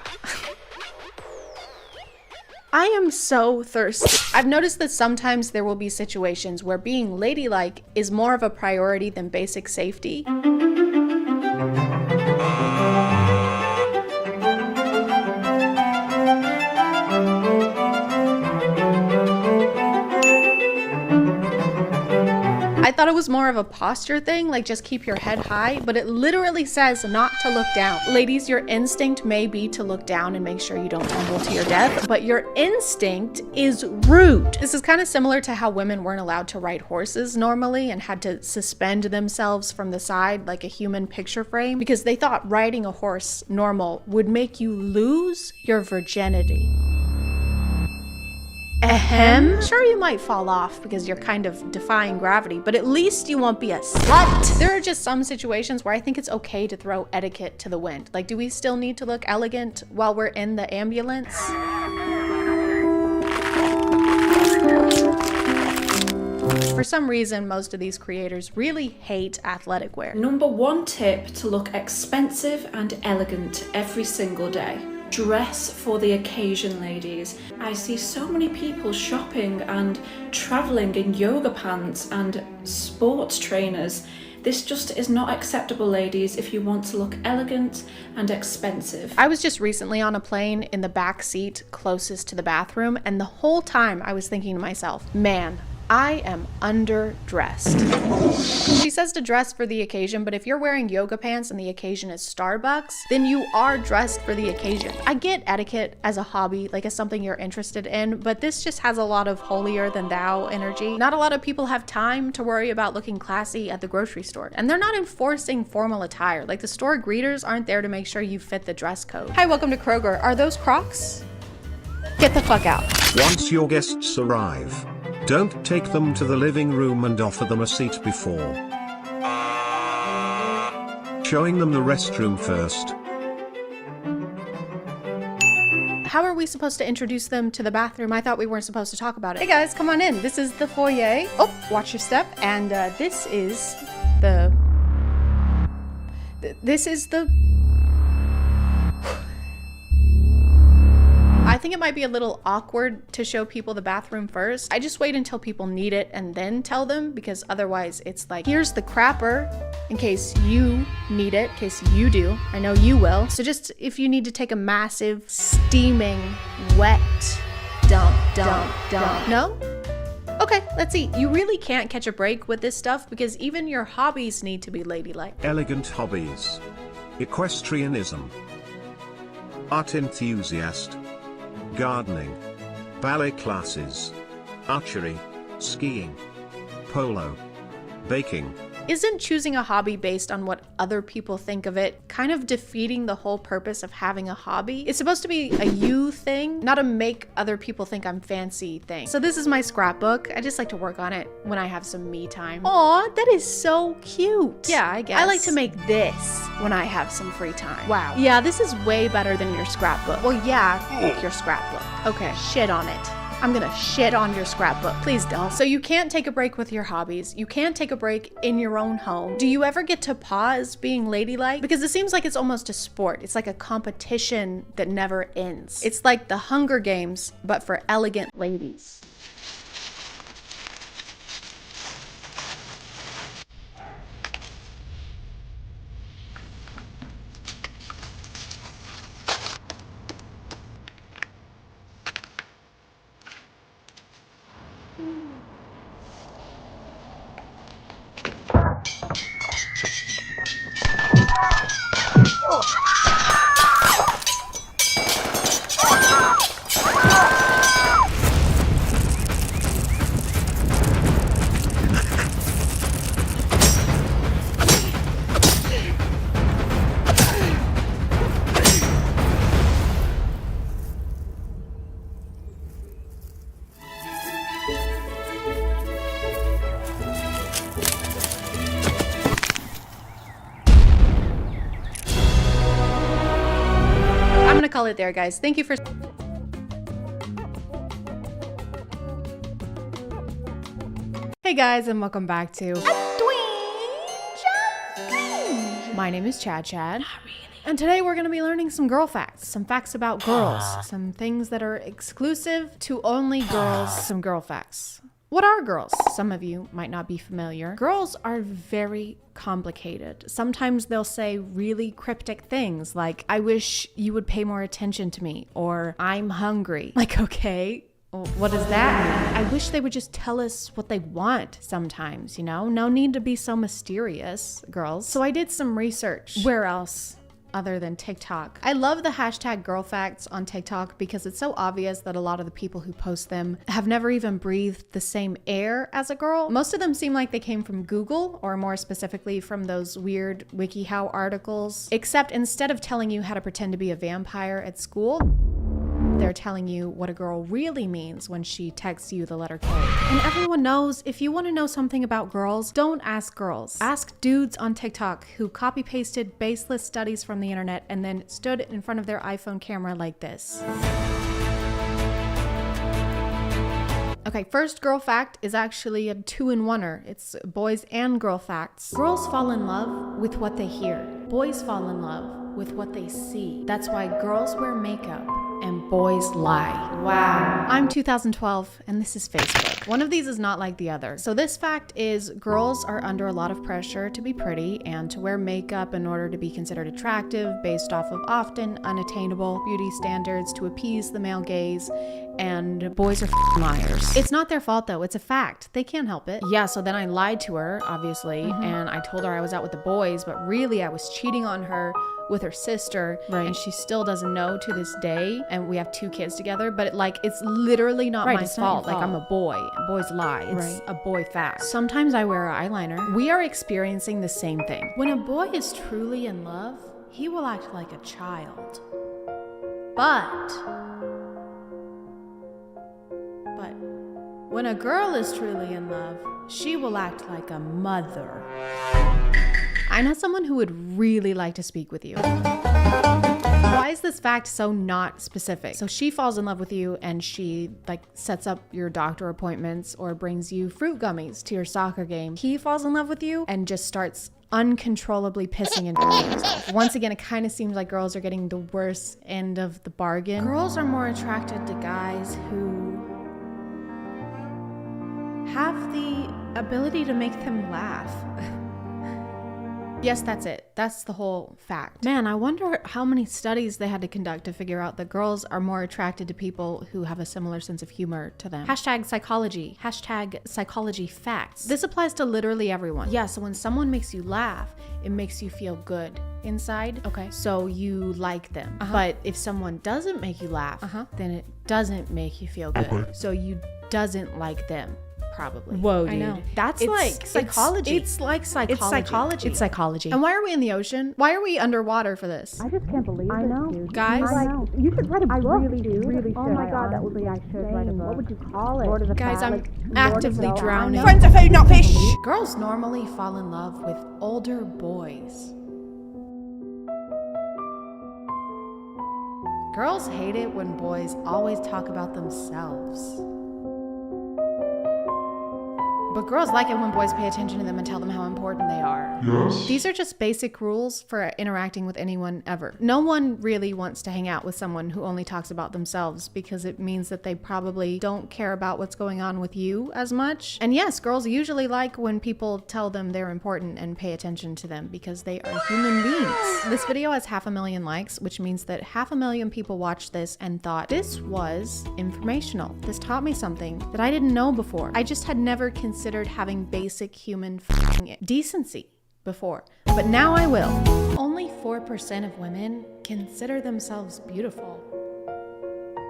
Speaker 1: I am so thirsty. I've noticed that sometimes there will be situations where being ladylike is more of a priority than basic safety. I thought it was more of a posture thing, like just keep your head high, but it literally says not to look down. Ladies, your instinct may be to look down and make sure you don't tumble to your death, but your instinct is rude. This is kind of similar to how women weren't allowed to ride horses normally and had to suspend themselves from the side like a human picture frame because they thought riding a horse normal would make you lose your virginity. Ahem. Sure, you might fall off because you're kind of defying gravity, but at least you won't be a slut. There are just some situations where I think it's okay to throw etiquette to the wind. Like, do we still need to look elegant while we're in the ambulance? For some reason, most of these creators really hate athletic wear.
Speaker 8: Number 1 tip to look expensive and elegant every single day. Dress for the occasion, ladies. I see so many people shopping and traveling in yoga pants and sports trainers. This just is not acceptable, ladies, if you want to look elegant and expensive.
Speaker 1: I was just recently on a plane in the back seat closest to the bathroom, and the whole time I was thinking to myself, man, I am underdressed. She says to dress for the occasion, but if you're wearing yoga pants and the occasion is Starbucks, then you are dressed for the occasion. I get etiquette as a hobby, like as something you're interested in, but this just has a lot of holier than thou energy. Not a lot of people have time to worry about looking classy at the grocery store, and they're not enforcing formal attire. Like the store greeters aren't there to make sure you fit the dress code. Hi, welcome to Kroger. Are those Crocs? Get the fuck out.
Speaker 15: Once your guests arrive, don't take them to the living room and offer them a seat before showing them the restroom first.
Speaker 1: How are we supposed to introduce them to the bathroom? I thought we weren't supposed to talk about it. Hey guys, come on in. This is the foyer. Oh, watch your step. And this is the... I think it might be a little awkward to show people the bathroom first. I just wait until people need it and then tell them, because otherwise it's like, here's the crapper in case you need it, in case you do. I know you will. So just if you need to take a massive, steaming, wet dump. No? Okay, let's see. You really can't catch a break with this stuff because even your hobbies need to be ladylike.
Speaker 15: Elegant hobbies. Equestrianism. Art enthusiast. Gardening. Ballet classes. Archery. Skiing. Polo. Baking.
Speaker 1: Isn't choosing a hobby based on what other people think of it kind of defeating the whole purpose of having a hobby? It's supposed to be a you thing, not a make other people think I'm fancy thing. So this is my scrapbook. I just like to work on it when I have some me time. Aw, that is so cute. Yeah, I guess. I like to make this when I have some free time. Wow. Yeah, this is way better than your scrapbook. Well, yeah, your scrapbook. Okay, shit on it. I'm gonna shit on your scrapbook. Please don't. So you can't take a break with your hobbies. You can't take a break in your own home. Do you ever get to pause being ladylike? Because it seems like it's almost a sport. It's like a competition that never ends. It's like the Hunger Games, but for elegant ladies. Call it there, guys. Thank you for Hey guys, and welcome back to My name is ChadChad. And today we're going to be learning some girl facts, some facts about girls, some things that are exclusive to only girls, some girl facts. What are girls? Some of you might not be familiar. Girls are very complicated. Sometimes they'll say really cryptic things like, I wish you would pay more attention to me, or I'm hungry. Like, okay, well, what does that mean? I wish they would just tell us what they want sometimes, you know? No need to be so mysterious, girls. So I did some research. Where else? Other than TikTok. I love the hashtag girl facts on TikTok because it's so obvious that a lot of the people who post them have never even breathed the same air as a girl. Most of them seem like they came from Google, or more specifically from those weird WikiHow articles, except instead of telling you how to pretend to be a vampire at school, they're telling you what a girl really means when she texts you the letter K. And everyone knows, if you want to know something about girls, don't ask girls. Ask dudes on TikTok who copy-pasted baseless studies from the internet and then stood in front of their iPhone camera like this. Okay, first girl fact is actually a two-in-oneer. It's boys and girl facts. Girls fall in love with what they hear. Boys fall in love with what they see. That's why girls wear makeup and boys lie. Wow. I'm 2012 and this is Facebook. One of these is not like the other. So this fact is girls are under a lot of pressure to be pretty and to wear makeup in order to be considered attractive based off of often unattainable beauty standards to appease the male gaze, and boys are liars. It's not their fault though, it's a fact. They can't help it. Yeah, so then I lied to her, obviously, and I told her I was out with the boys, but really I was cheating on her with her sister, and she still doesn't know to this day, and we have 2 kids together, but it's literally not my fault. Like, I'm a boy. Boys lie. It's a boy fact. Sometimes I wear eyeliner. We are experiencing the same thing. When a boy is truly in love, he will act like a child. But when a girl is truly in love, she will act like a mother. I know someone who would really like to speak with you. Why is this fact so not specific? So she falls in love with you and she sets up your doctor appointments or brings you fruit gummies to your soccer game. He falls in love with you and just starts uncontrollably pissing and peeing himself. Once again, it kind of seems like girls are getting the worst end of the bargain. Girls are more attracted to guys who have the ability to make them laugh. Yes, that's it. That's the whole fact. Man, I wonder how many studies they had to conduct to figure out that girls are more attracted to people who have a similar sense of humor to them. Hashtag psychology. Hashtag psychology facts. This applies to literally everyone. Yeah, so when someone makes you laugh, it makes you feel good inside. Okay. So you like them. But if someone doesn't make you laugh, then it doesn't make you feel good. So you doesn't like them. probably.
Speaker 3: Whoa,
Speaker 1: I
Speaker 3: dude.
Speaker 1: know. That's
Speaker 3: It's
Speaker 1: like
Speaker 3: psychology.
Speaker 1: It's like psychology.
Speaker 3: It's psychology.
Speaker 1: It's psychology. And why are we in the ocean? Why are we underwater for this?
Speaker 14: I just can't believe
Speaker 1: I
Speaker 14: it,
Speaker 1: know.
Speaker 14: dude.
Speaker 1: Guys,
Speaker 14: I know. You should write a book, I really dude. Really oh should.
Speaker 10: my God, that would be
Speaker 14: I should write a book. What would you call it?
Speaker 10: Lord of the
Speaker 1: guys, I'm
Speaker 10: Like,
Speaker 1: actively
Speaker 10: Lord of the
Speaker 1: drowning.
Speaker 10: Friends
Speaker 3: are food, not fish.
Speaker 1: Girls normally fall in love with older boys. Girls hate it when boys always talk about themselves. But girls like it when boys pay attention to them and tell them how important they are.
Speaker 9: Yes.
Speaker 1: These are just basic rules for interacting with anyone ever. No one really wants to hang out with someone who only talks about themselves because it means that they probably don't care about what's going on with you as much. And yes, girls usually like when people tell them they're important and pay attention to them because they are human beings. This video has 500,000 likes, which means that 500,000 people watched this and thought this was informational. This taught me something that I didn't know before. I just had never considered having basic human decency before, but now I will. Only 4% of women consider themselves beautiful.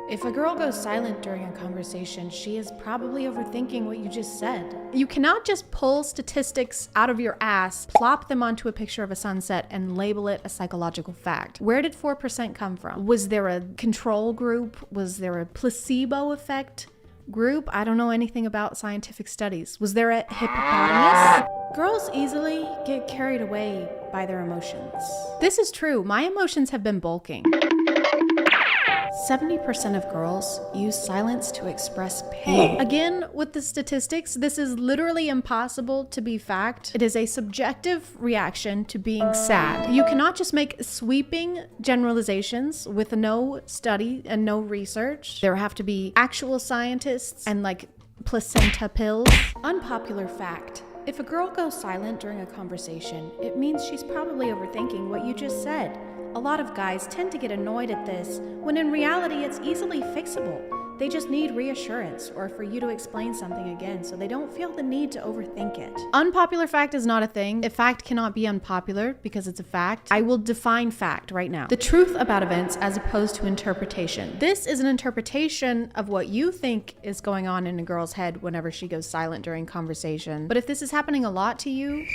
Speaker 1: If a girl goes silent during a conversation, she is probably overthinking what you just said. You cannot just pull statistics out of your ass, plop them onto a picture of a sunset, and label it a psychological fact. Where did 4% come from? Was there a control group? Was there a placebo effect group? I don't know anything about scientific studies. Was there a hippopotamus? Girls easily get carried away by their emotions. This is true. My emotions have been bulking. 70% of girls use silence to express pain. Again, with the statistics, this is literally impossible to be fact. It is a subjective reaction to being sad. You cannot just make sweeping generalizations with no study and no research. There have to be actual scientists and like placenta pills. Unpopular fact. If a girl goes silent during a conversation, it means she's probably overthinking what you just said. A lot of guys tend to get annoyed at this, when in reality it's easily fixable. They just need reassurance or for you to explain something again so they don't feel the need to overthink it. Unpopular fact is not a thing. A fact cannot be unpopular because it's a fact. I will define fact right now. The truth about events as opposed to interpretation. This is an interpretation of what you think is going on in a girl's head whenever she goes silent during conversation. But if this is happening a lot to you,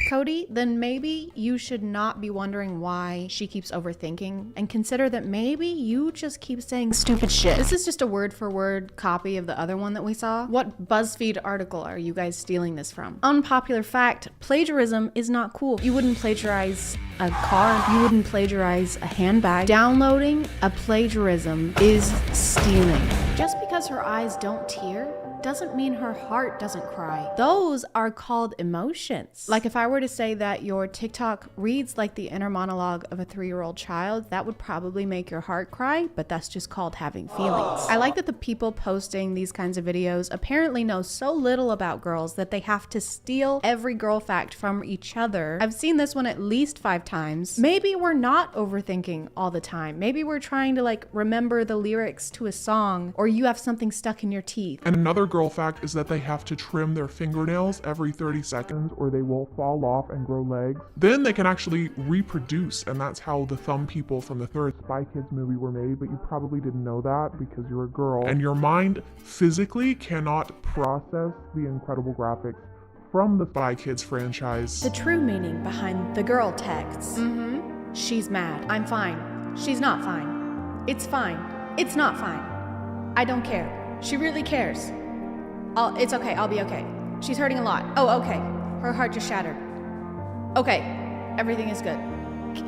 Speaker 1: Cody, then maybe you should not be wondering why she keeps overthinking and consider that maybe you just keep saying stupid shit. This is just a word for word copy of the other one that we saw. What BuzzFeed article are you guys stealing this from? Unpopular fact, plagiarism is not cool. You wouldn't plagiarize a car. You wouldn't plagiarize a handbag. Downloading a plagiarism is stealing. Just because her eyes don't tear doesn't mean her heart doesn't cry. Those are called emotions. Like if I were to say that your TikTok reads like the inner monologue of a 3-year-old child, that would probably make your heart cry, but that's just called having feelings. I like that the people posting these kinds of videos apparently know so little about girls that they have to steal every girl fact from each other. I've seen this one at least 5 times. Maybe we're not overthinking all the time. Maybe we're trying to like remember the lyrics to a song, or you have something stuck in your teeth.
Speaker 16: And another girl fact is that they have to trim their fingernails every 30 seconds or they will fall off and grow legs. Then they can actually reproduce, and that's how the thumb people from the third Spy Kids movie were made, but you probably didn't know that because you're a girl. And your mind physically cannot process the incredible graphics from the Spy Kids franchise.
Speaker 1: The true meaning behind the girl texts. She's mad. I'm fine. She's not fine. It's fine. It's not fine. I don't care. She really cares. It's okay. I'll be okay. She's hurting a lot. Oh, okay. Her heart just shattered. Okay. Everything is good.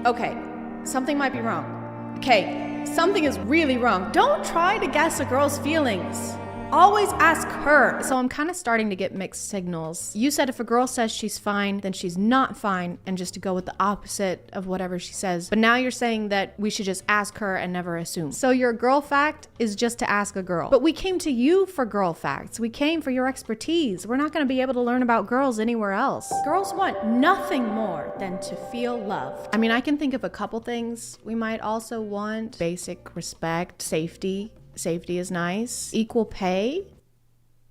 Speaker 1: Okay. Something might be wrong. Okay. Something is really wrong. Don't try to guess a girl's feelings. Always ask her. So I'm kind of starting to get mixed signals. You said if a girl says she's fine, then she's not fine, and just to go with the opposite of whatever she says. But now you're saying that we should just ask her and never assume. So your girl fact is just to ask a girl. But we came to you for girl facts. We came for your expertise. We're not going to be able to learn about girls anywhere else. Girls want nothing more than to feel loved. I mean, I can think of a couple things. We might also want basic respect, safety. Safety is nice. Equal pay.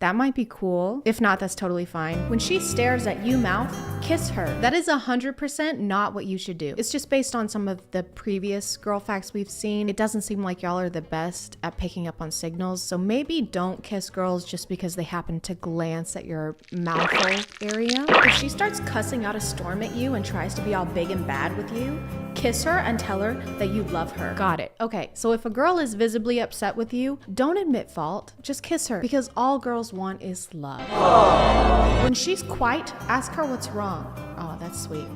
Speaker 1: That might be cool. If not, that's totally fine. When she stares at you mouth, kiss her. That is 100% not what you should do. It's just based on some of the previous girl facts we've seen. It doesn't seem like y'all are the best at picking up on signals, so maybe don't kiss girls just because they happen to glance at your mouth hole area. If she starts cussing out a storm at you and tries to be all big and bad with you, kiss her and tell her that you love her. Got it. Okay, so if a girl is visibly upset with you, don't admit fault. Just kiss her, because all girls want is love. Aww. When she's quiet, ask her what's wrong. Oh, that's sweet.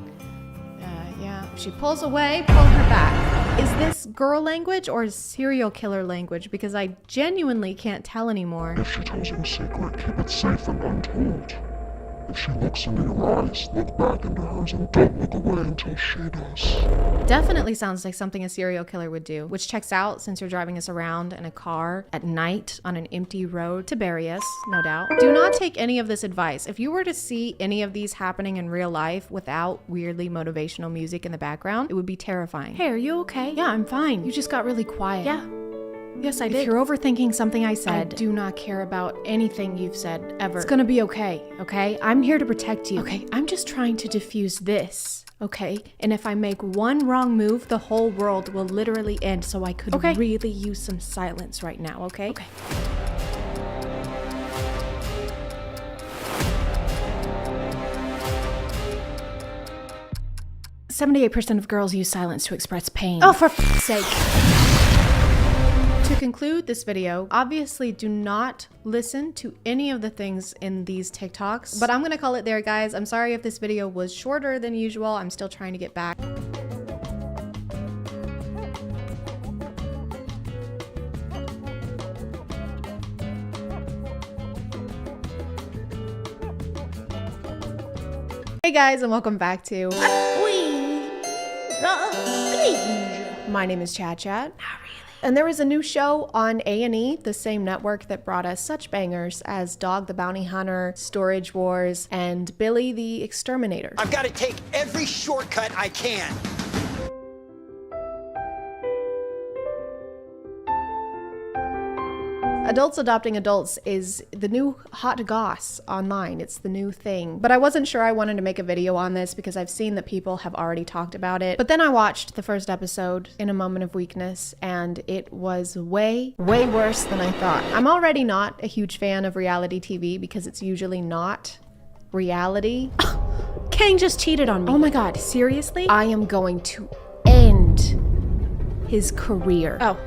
Speaker 1: Yeah. If she pulls away, pull her back. Is this girl language or serial killer language? Because I genuinely can't tell anymore.
Speaker 3: If she tells you a secret, keep it safe and untold. If she looks into your eyes, look back into hers and don't look away until she does.
Speaker 1: Definitely sounds like something a serial killer would do, which checks out since you're driving us around in a car at night on an empty road to bury us, no doubt. Do not take any of this advice. If you were to see any of these happening in real life without weirdly motivational music in the background, it would be terrifying. Hey, are you okay? Yeah, I'm fine. You just got really quiet. Yeah. Yes, I did. If you're overthinking something I said, I do not care about anything you've said, ever. It's gonna be okay, okay? I'm here to protect you. Okay, I'm just trying to diffuse this, okay? And if I make one wrong move, the whole world will literally end, so I could really use some silence right now, okay? Okay. "78% of girls use silence to express pain." Oh, for f***'s sake. To conclude this video, obviously do not listen to any of the things in these TikToks, but I'm gonna call it there, guys. I'm sorry if this video was shorter than usual. I'm still trying to get back. Hey guys, and welcome back to My name is ChadChad. And there is a new show on A&E, the same network that brought us such bangers as Dog the Bounty Hunter, Storage Wars, and Billy the Exterminator.
Speaker 12: I've got to take every shortcut I can.
Speaker 1: Adults adopting adults is the new hot goss online. It's the new thing. But I wasn't sure I wanted to make a video on this because I've seen that people have already talked about it. But then I watched the first episode in a moment of weakness, and it was way worse than I thought. I'm already not a huge fan of reality TV because it's usually not reality. Kang just cheated on me. Oh my God, seriously? I am going to end his career. Oh.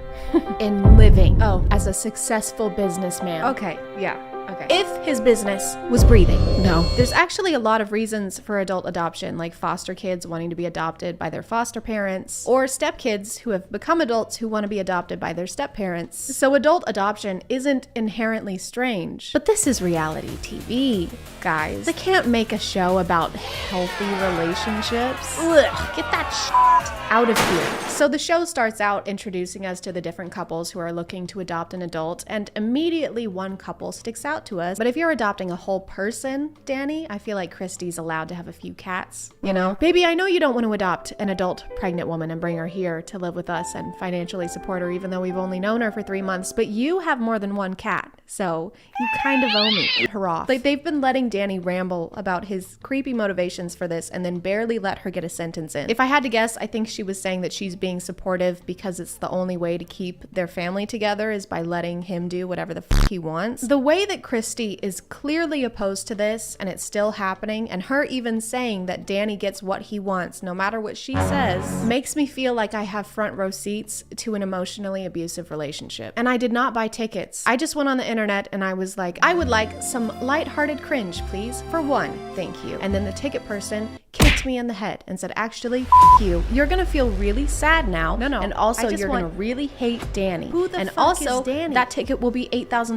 Speaker 1: In living as a successful businessman. Okay, yeah, okay. If his business was breathing. No. There's actually a lot of reasons for adult adoption, like foster kids wanting to be adopted by their foster parents, or stepkids who have become adults who want to be adopted by their step-parents. So adult adoption isn't inherently strange. But this is reality TV, guys. They can't make a show about healthy relationships. Ugh, get that shit out of here. So the show starts out introducing us to the different couples who are looking to adopt an adult, and immediately one couple sticks out to us. But if you're adopting a whole person, Danny, I feel like Christy's allowed to have a few cats, you know? Baby, I know you don't want to adopt an adult pregnant woman and bring her here to live with us and financially support her, even though we've only known her for 3 months, but you have more than one cat, so you kind of owe me. Her off. Like, they've been letting Danny ramble about his creepy motivations for this and then barely let her get a sentence in. If I had to guess, I think she was saying that she's being supportive because it's the only way to keep their family together is by letting him do whatever the f he wants. The way that Christy is clearly opposed to this, and it's still happening, and her even saying that Danny gets what he wants no matter what she says, makes me feel like I have front row seats to an emotionally abusive relationship. And I did not buy tickets. I just went on the internet and I was like, I would like some lighthearted cringe, please. For one, thank you. And then the ticket person kicked me in the head and said, actually, f you. You're gonna feel really sad now. No. And also you're gonna really hate Danny. Who the fuck is Danny? That ticket will be $8,000.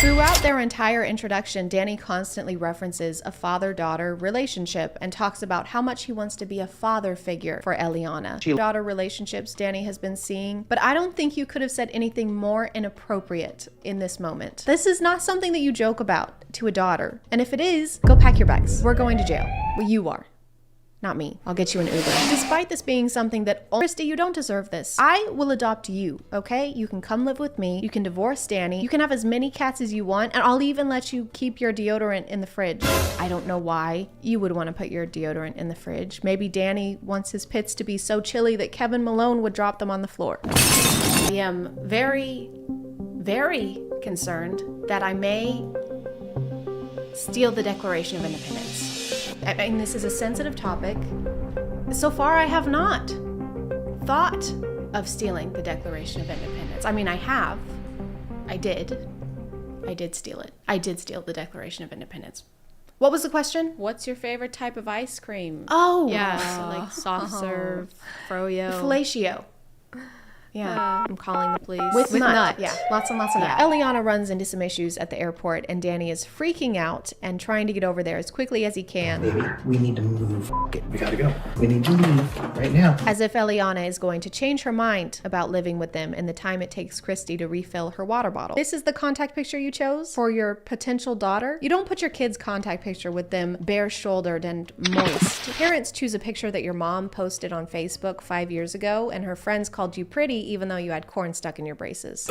Speaker 1: Throughout their entire introduction, Danny constantly references a father-daughter relationship and talks about how much he wants to be a father figure for Eliana. Daughter relationships Danny has been seeing, but I don't think you could have said anything more inappropriate in this moment. This is not something that you joke about to a daughter. And if it is, go pack your bags. We're going to jail. Well, you are. Not me. I'll get you an Uber. Despite this being something that, Christy, you don't deserve this. I will adopt you, okay? You can come live with me. You can divorce Danny. You can have as many cats as you want, and I'll even let you keep your deodorant in the fridge. I don't know why you would want to put your deodorant in the fridge. Maybe Danny wants his pits to be so chilly that Kevin Malone would drop them on the floor. I am very, very concerned that I may steal the Declaration of Independence. I mean, this is a sensitive topic. So far, I have not thought of stealing the Declaration of Independence. I mean, I have. I did steal it. I did steal the Declaration of Independence. What was the question? What's your favorite type of ice cream? Oh.
Speaker 6: Yeah, so like soft serve, froyo.
Speaker 1: Fellatio. Yeah, I'm calling the police.
Speaker 6: With nut.
Speaker 1: Yeah, lots and lots of nut. Eliana runs into some issues at the airport, and Danny is freaking out and trying to get over there as quickly as he can.
Speaker 4: Baby, we need to move. We gotta go. We need to leave right now.
Speaker 1: As if Eliana is going to change her mind about living with them in the time it takes Christy to refill her water bottle. This is the contact picture you chose for your potential daughter? You don't put your kid's contact picture with them bare-shouldered and moist. Parents choose a picture that your mom posted on Facebook 5 years ago, and her friends called you pretty even though you had corn stuck in your braces.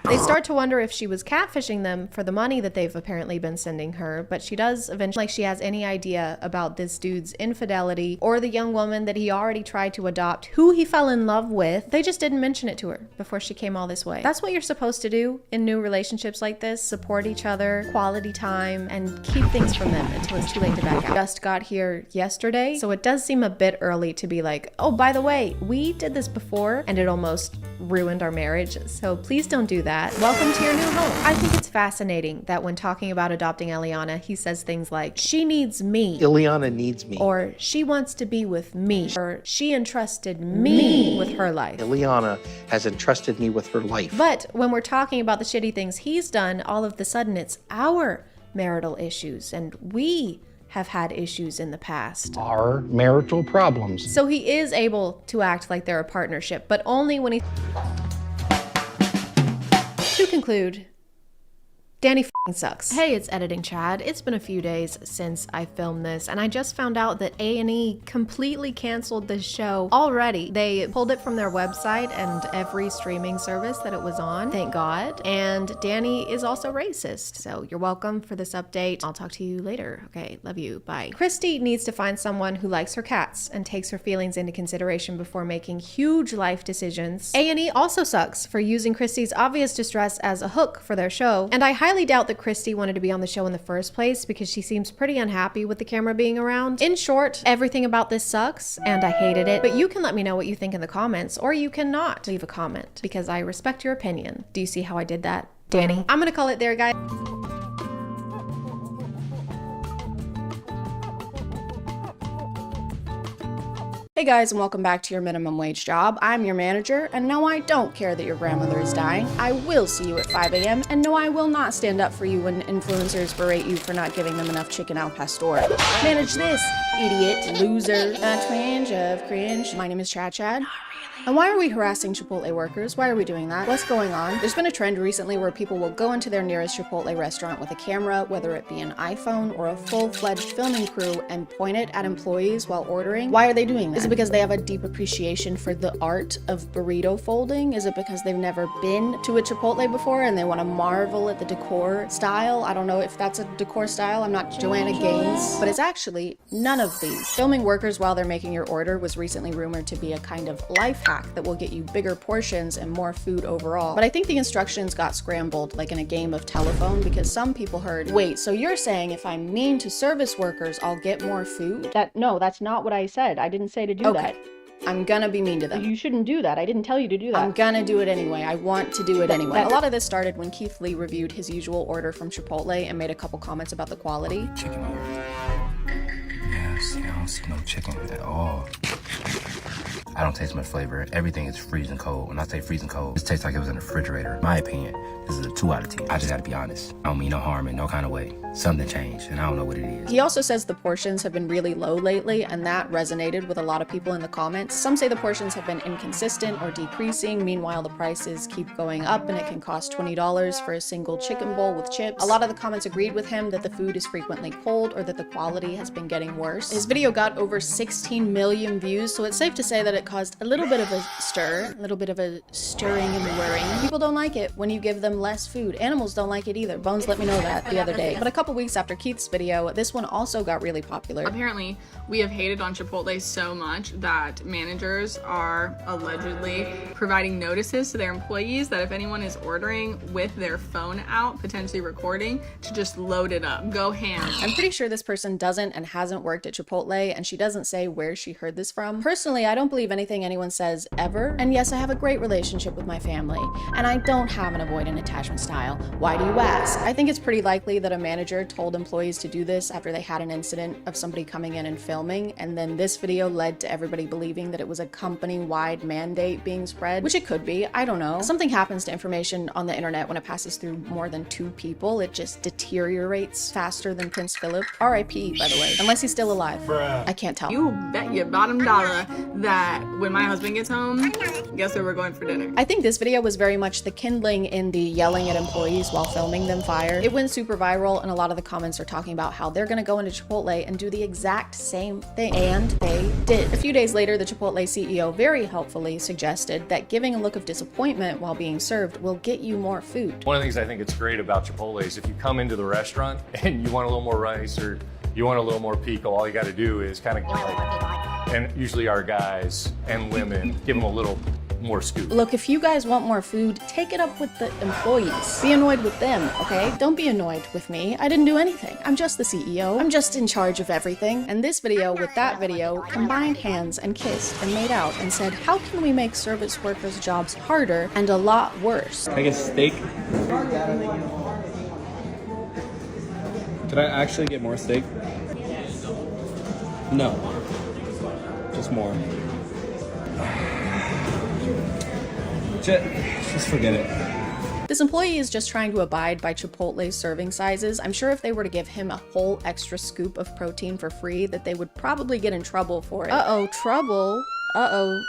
Speaker 1: They start to wonder if she was catfishing them for the money that they've apparently been sending her, but she does eventually, like she has any idea about this dude's infidelity or the young woman that he already tried to adopt, who he fell in love with. They just didn't mention it to her before she came all this way. That's what you're supposed to do in new relationships like this. Support each other, quality time, and keep things from them until it's too late to back out. Just got here yesterday, so it does seem a bit early to be like, oh, by the way, we did this before and it almost ruined our marriage, so please don't do that. Welcome to your new home. I think it's fascinating that when talking about adopting Eliana, he says things like, she needs me.
Speaker 4: Ileana needs me.
Speaker 1: Or she wants to be with me. Or she entrusted me with her life.
Speaker 4: Ileana has entrusted me with her life.
Speaker 1: But when we're talking about the shitty things he's done, all of a sudden it's our marital issues, and we have had issues in the past.
Speaker 21: Our marital problems.
Speaker 1: So he is able to act like they're a partnership, but only when he... To conclude, Danny f***ing sucks. Hey, it's Editing Chad. It's been a few days since I filmed this, and I just found out that A&E completely canceled this show already. They pulled it from their website and every streaming service that it was on, thank God. And Danny is also racist, so you're welcome for this update. I'll talk to you later. Okay, love you, bye. Christy needs to find someone who likes her cats and takes her feelings into consideration before making huge life decisions. A&E also sucks for using Christy's obvious distress as a hook for their show, and I highly doubt that Christy wanted to be on the show in the first place because she seems pretty unhappy with the camera being around. In short, everything about this sucks and I hated it, but you can let me know what you think in the comments, or you cannot leave a comment because I respect your opinion. Do you see how I did that, Danny? I'm gonna call it there, guys. Hey guys, and welcome back to your minimum wage job. I'm your manager, and no, I don't care that your grandmother is dying. I will see you at 5 a.m., and no, I will not stand up for you when influencers berate you for not giving them enough chicken al pastor. Manage this, idiot, loser. A twinge of cringe. My name is ChadChad. And why are we harassing Chipotle workers? Why are we doing that? What's going on? There's been a trend recently where people will go into their nearest Chipotle restaurant with a camera, whether it be an iPhone or a full-fledged filming crew, and point it at employees while ordering. Why are they doing that? Is it because they have a deep appreciation for the art of burrito folding? Is it because they've never been to a Chipotle before and they want to marvel at the decor style? I don't know if that's a decor style. I'm not Joanna Gaines, but it's actually none of these. Filming workers while they're making your order was recently rumored to be a kind of life hack that will get you bigger portions and more food overall. But I think the instructions got scrambled like in a game of telephone because some people heard, wait, so you're saying if I'm mean to service workers, I'll get more food? No, that's not what I said. I didn't say to do that. I'm gonna be mean to them. You shouldn't do that. I didn't tell you to do that. I'm gonna do it anyway. I want to do it anyway. A lot of this started when Keith Lee reviewed his usual order from Chipotle and made a couple comments about the quality.
Speaker 24: Chicken here. Yeah, see, I don't see no chicken at all. I don't taste much flavor. Everything is freezing cold. When I say freezing cold, it tastes like it was in the refrigerator. In my opinion,
Speaker 17: This is a 2 out of 10. I just gotta be honest. I don't mean no harm in no kind of way. Something changed, and I don't know what it is.
Speaker 1: He also says the portions have been really low lately, and that resonated with a lot of people in the comments. Some say the portions have been inconsistent or decreasing, meanwhile the prices keep going up and it can cost $20 for a single chicken bowl with chips. A lot of the comments agreed with him that the food is frequently cold or that the quality has been getting worse. His video got over 16 million views, so it's safe to say that it caused a little bit of a stir, a little bit of a stirring and worrying. People don't like it when you give them less food. Animals don't like it either. Bones let me know that the other day. But a couple weeks after Keith's video, this one also got really popular.
Speaker 18: Apparently, we have hated on Chipotle so much that managers are allegedly providing notices to their employees that if anyone is ordering with their phone out, potentially recording, to just load it up. Go ham.
Speaker 1: I'm pretty sure this person doesn't and hasn't worked at Chipotle, and she doesn't say where she heard this from. Personally, I don't believe anything anyone says ever. And yes, I have a great relationship with my family, and I don't have an avoidant attachment style. Why do you ask? I think it's pretty likely that a manager told employees to do this after they had an incident of somebody coming in and filming, and then this video led to everybody believing that it was a company-wide mandate being spread, which it could be, I don't know. Something happens to information on the internet when it passes through more than 2 people. It just deteriorates faster than Prince Philip. R.I.P. by the way, unless he's still alive.
Speaker 18: Bruh.
Speaker 1: I can't tell.
Speaker 18: You bet your bottom dollar that when my husband gets home, guess where we're going for dinner.
Speaker 1: I think this video was very much the kindling in the yelling at employees while filming them fire. It went super viral, and a lot of the comments are talking about how they're gonna go into Chipotle and do the exact same thing. And they did. A few days later, the Chipotle CEO very helpfully suggested that giving a look of disappointment while being served will get you more food.
Speaker 20: One of the things I think it's great about Chipotle is if you come into the restaurant and you want a little more rice or you want a little more pico, all you gotta do is kind of like, and usually our guys and women, give them a little more scoop.
Speaker 1: Look, if you guys want more food, take it up with the employees. Be annoyed with them, okay? Don't be annoyed with me. I didn't do anything. I'm just the CEO. I'm just in charge of everything. And this video with that video combined hands and kissed and made out and said, how can we make service workers' jobs harder and a lot worse?
Speaker 5: Can I get a steak? Could I actually get more steak? No. Just more. Just forget it.
Speaker 1: This employee is just trying to abide by Chipotle's serving sizes. I'm sure if they were to give him a whole extra scoop of protein for free, that they would probably get in trouble for it. Uh-oh, trouble? Uh-oh.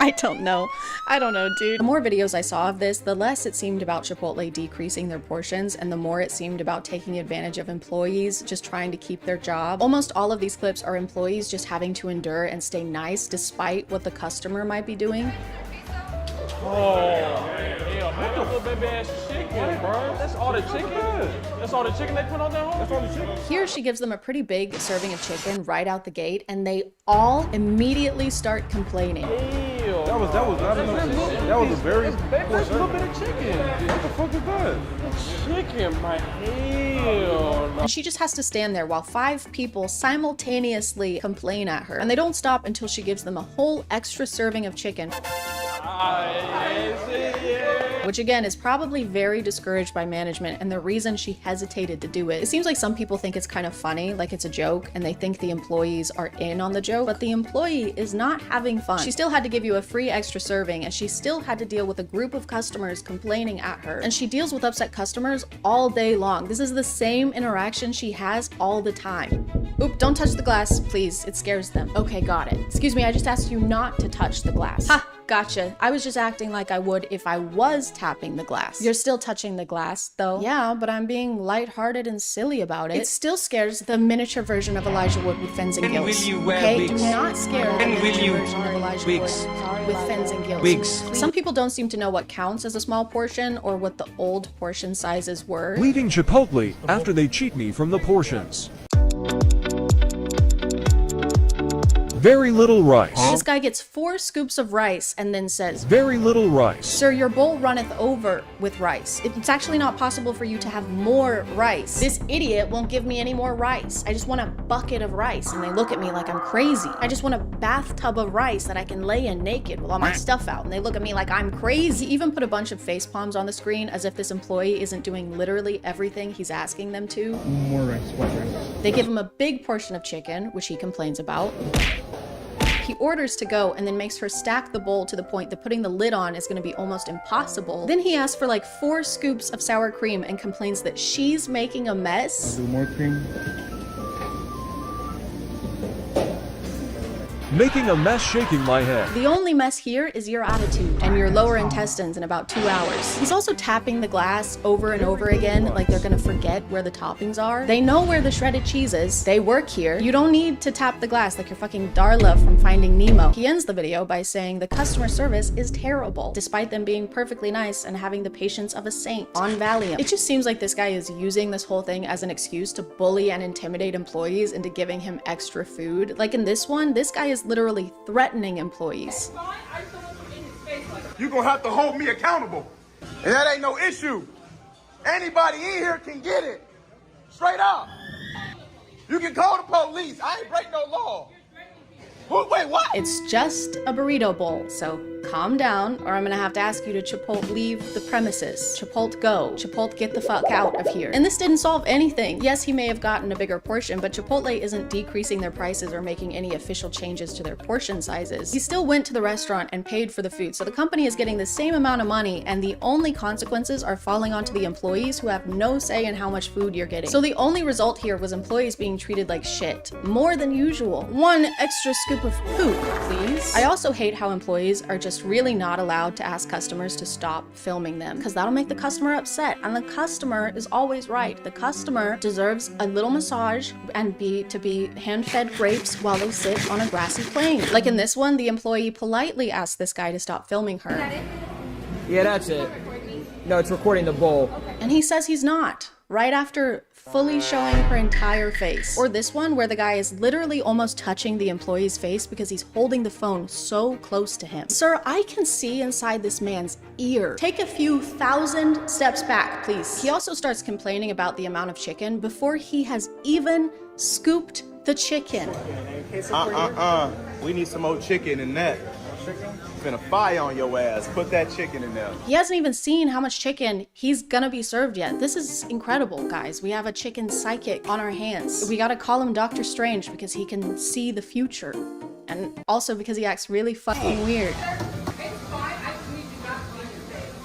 Speaker 1: I don't know. I don't know, dude. The more videos I saw of this, the less it seemed about Chipotle decreasing their portions, and the more it seemed about taking advantage of employees just trying to keep their job. Almost all of these clips are employees just having to endure and stay nice despite what the customer might be doing.
Speaker 23: Oh, hell, that's a little baby ass chicken, bro. That's all the chicken? That's all the chicken they put on that home? That's all the chicken?
Speaker 1: Here she gives them a pretty big serving of chicken right out the gate, and they all immediately start complaining.
Speaker 23: Hell, that was a very that's a little bit of chicken. What the fuck is that? Chicken, my hell.
Speaker 1: And she just has to stand there while 5 people simultaneously complain at her, and they don't stop until she gives them a whole extra serving of chicken. Which again is probably very discouraged by management and the reason she hesitated to do it. It seems like some people think it's kind of funny, like it's a joke, and they think the employees are in on the joke, but the employee is not having fun. She still had to give you a free extra serving, and she still had to deal with a group of customers complaining at her. And she deals with upset customers all day long. This is the same interaction she has all the time. Oop, don't touch the glass, please. It scares them. Okay, got it. Excuse me, I just asked you not to touch the glass. Ha! Gotcha. I was just acting like I would if I was tapping the glass. You're still touching the glass, though. Yeah, but I'm being lighthearted and silly about it. It still scares the miniature version of Elijah Wood with fins and gills. Okay, do not scare the miniature version of Elijah Wood with fins and gills. Some people don't seem to know what counts as a small portion or what the old portion sizes were.
Speaker 25: Leaving Chipotle after they cheat me from the portions. Very little rice.
Speaker 1: This guy gets 4 scoops of rice and then says,
Speaker 25: very little rice.
Speaker 1: Sir, your bowl runneth over with rice. It's actually not possible for you to have more rice. This idiot won't give me any more rice. I just want a bucket of rice. And they look at me like I'm crazy. I just want a bathtub of rice that I can lay in naked with all my stuff out. And they look at me like I'm crazy. He even put a bunch of face palms on the screen as if this employee isn't doing literally everything he's asking them to.
Speaker 26: More rice, white rice.
Speaker 1: They give him a big portion of chicken, which he complains about. He orders to go and then makes her stack the bowl to the point that putting the lid on is gonna be almost impossible. Then he asks for like 4 scoops of sour cream and complains that she's making a mess.
Speaker 23: Do more cream.
Speaker 25: Making a mess, shaking my head.
Speaker 1: The only mess here is your attitude and your lower intestines in about 2 hours. He's also tapping the glass over and over again like they're gonna forget where the toppings are. They know where the shredded cheese is. They work here. You don't need to tap the glass like you're fucking Darla from Finding Nemo. He ends the video by saying the customer service is terrible, despite them being perfectly nice and having the patience of a saint on Valium. It just seems like this guy is using this whole thing as an excuse to bully and intimidate employees into giving him extra food. Like in this one, this guy is literally threatening employees.
Speaker 23: You're gonna have to hold me accountable. And that ain't no issue. Anybody in here can get it. Straight up. You can call the police. I ain't break no law. Wait, what?
Speaker 1: It's just a burrito bowl, so calm down, or I'm gonna have to ask you to Chipotle leave the premises. Chipotle go. Chipotle get the fuck out of here. And this didn't solve anything. Yes, he may have gotten a bigger portion, but Chipotle isn't decreasing their prices or making any official changes to their portion sizes. He still went to the restaurant and paid for the food, so the company is getting the same amount of money, and the only consequences are falling onto the employees who have no say in how much food you're getting. So the only result here was employees being treated like shit, more than usual. 1 extra scoop of poop, please. I also hate how employees are just really not allowed to ask customers to stop filming them, because that'll make the customer upset, and the customer is always right. The customer deserves a little massage and to be hand-fed grapes while they sit on a grassy plain. Like in this one, the employee politely asked this guy to stop filming her.
Speaker 2: Yeah, that's it. No, it's recording the bowl.
Speaker 1: And he says he's not, right after fully showing her entire face. Or this one where the guy is literally almost touching the employee's face because he's holding the phone so close to him. Sir, I can see inside this man's ear. Take a few 1,000 steps back, please. He also starts complaining about the amount of chicken before he has even scooped the chicken.
Speaker 23: We need some more chicken in that. Finna fire on your ass. Put that chicken in there.
Speaker 1: He hasn't even seen how much chicken he's gonna be served yet. This is incredible, guys. We have a chicken psychic on our hands. We gotta call him Dr. Strange because he can see the future. And also because he acts really fucking weird.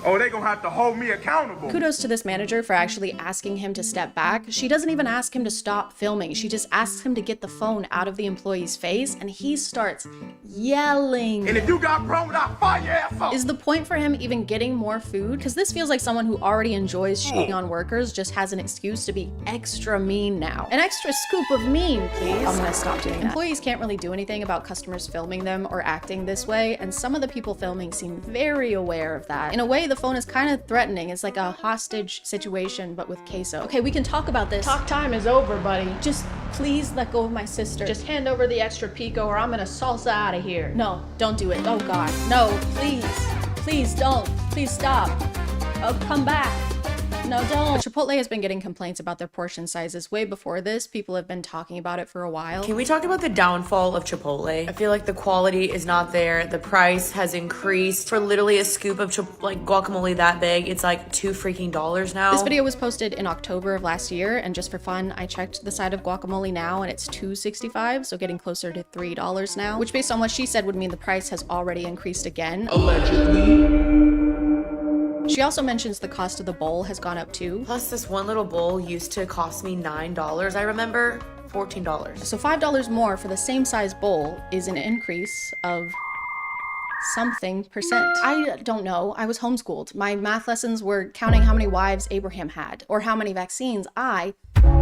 Speaker 23: Oh, they gonna have to hold me accountable.
Speaker 1: Kudos to this manager for actually asking him to step back. She doesn't even ask him to stop filming. She just asks him to get the phone out of the employee's face, and he starts yelling.
Speaker 23: And if you got problems, I'll fire your ass up.
Speaker 1: Is the point for him even getting more food? Because this feels like someone who already enjoys shitting on workers just has an excuse to be extra mean now. An extra scoop of mean, please. I'm gonna stop doing that. Employees can't really do anything about customers filming them or acting this way, and some of the people filming seem very aware of that. In a way, the phone is kind of threatening. It's like a hostage situation, but with queso. Okay, we can talk about this.
Speaker 10: Talk time is over, buddy.
Speaker 1: Just please let go of my sister.
Speaker 10: Just hand over the extra pico or I'm gonna salsa out of here.
Speaker 1: No, don't do it. Oh God, no, please. Please don't. Please stop. Oh, come back. No, don't. Chipotle has been getting complaints about their portion sizes way before this. People have been talking about it for a while.
Speaker 7: Can we talk about the downfall of Chipotle? I feel like the quality is not there. The price has increased. For literally a scoop of guacamole that big, it's like $2 freaking now.
Speaker 1: This video was posted in October of last year, and just for fun, I checked the side of guacamole now, and it's $2.65, so getting closer to $3 now, which based on what she said would mean the price has already increased again.
Speaker 7: Allegedly.
Speaker 1: She also mentions the cost of the bowl has gone up too.
Speaker 7: Plus this one little bowl used to cost me $9, I remember. $14.
Speaker 1: So $5 more for the same size bowl is an increase of something percent. I don't know. I was homeschooled. My math lessons were counting how many wives Abraham had or how many vaccines I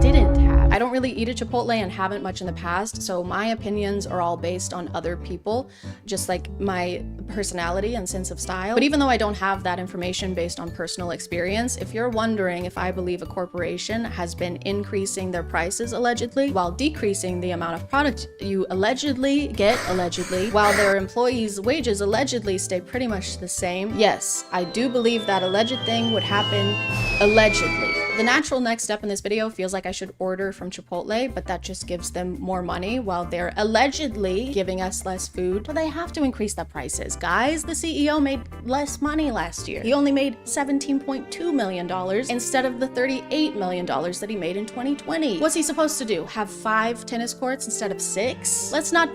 Speaker 1: didn't have. I don't really eat at Chipotle and haven't much in the past, so my opinions are all based on other people, just like my personality and sense of style. But even though I don't have that information based on personal experience, if you're wondering if I believe a corporation has been increasing their prices allegedly while decreasing the amount of product you allegedly get, while their employees' wages allegedly stay pretty much the same, yes, I do believe that alleged thing would happen allegedly. The natural next step in this video feels like I should order from Chipotle, but that just gives them more money while they're allegedly giving us less food. Well, they have to increase the prices, guys. The CEO made less money last year. He only made $17.2 million instead of the $38 million that he made in 2020. What's he supposed to do? Have 5 tennis courts instead of 6? Let's not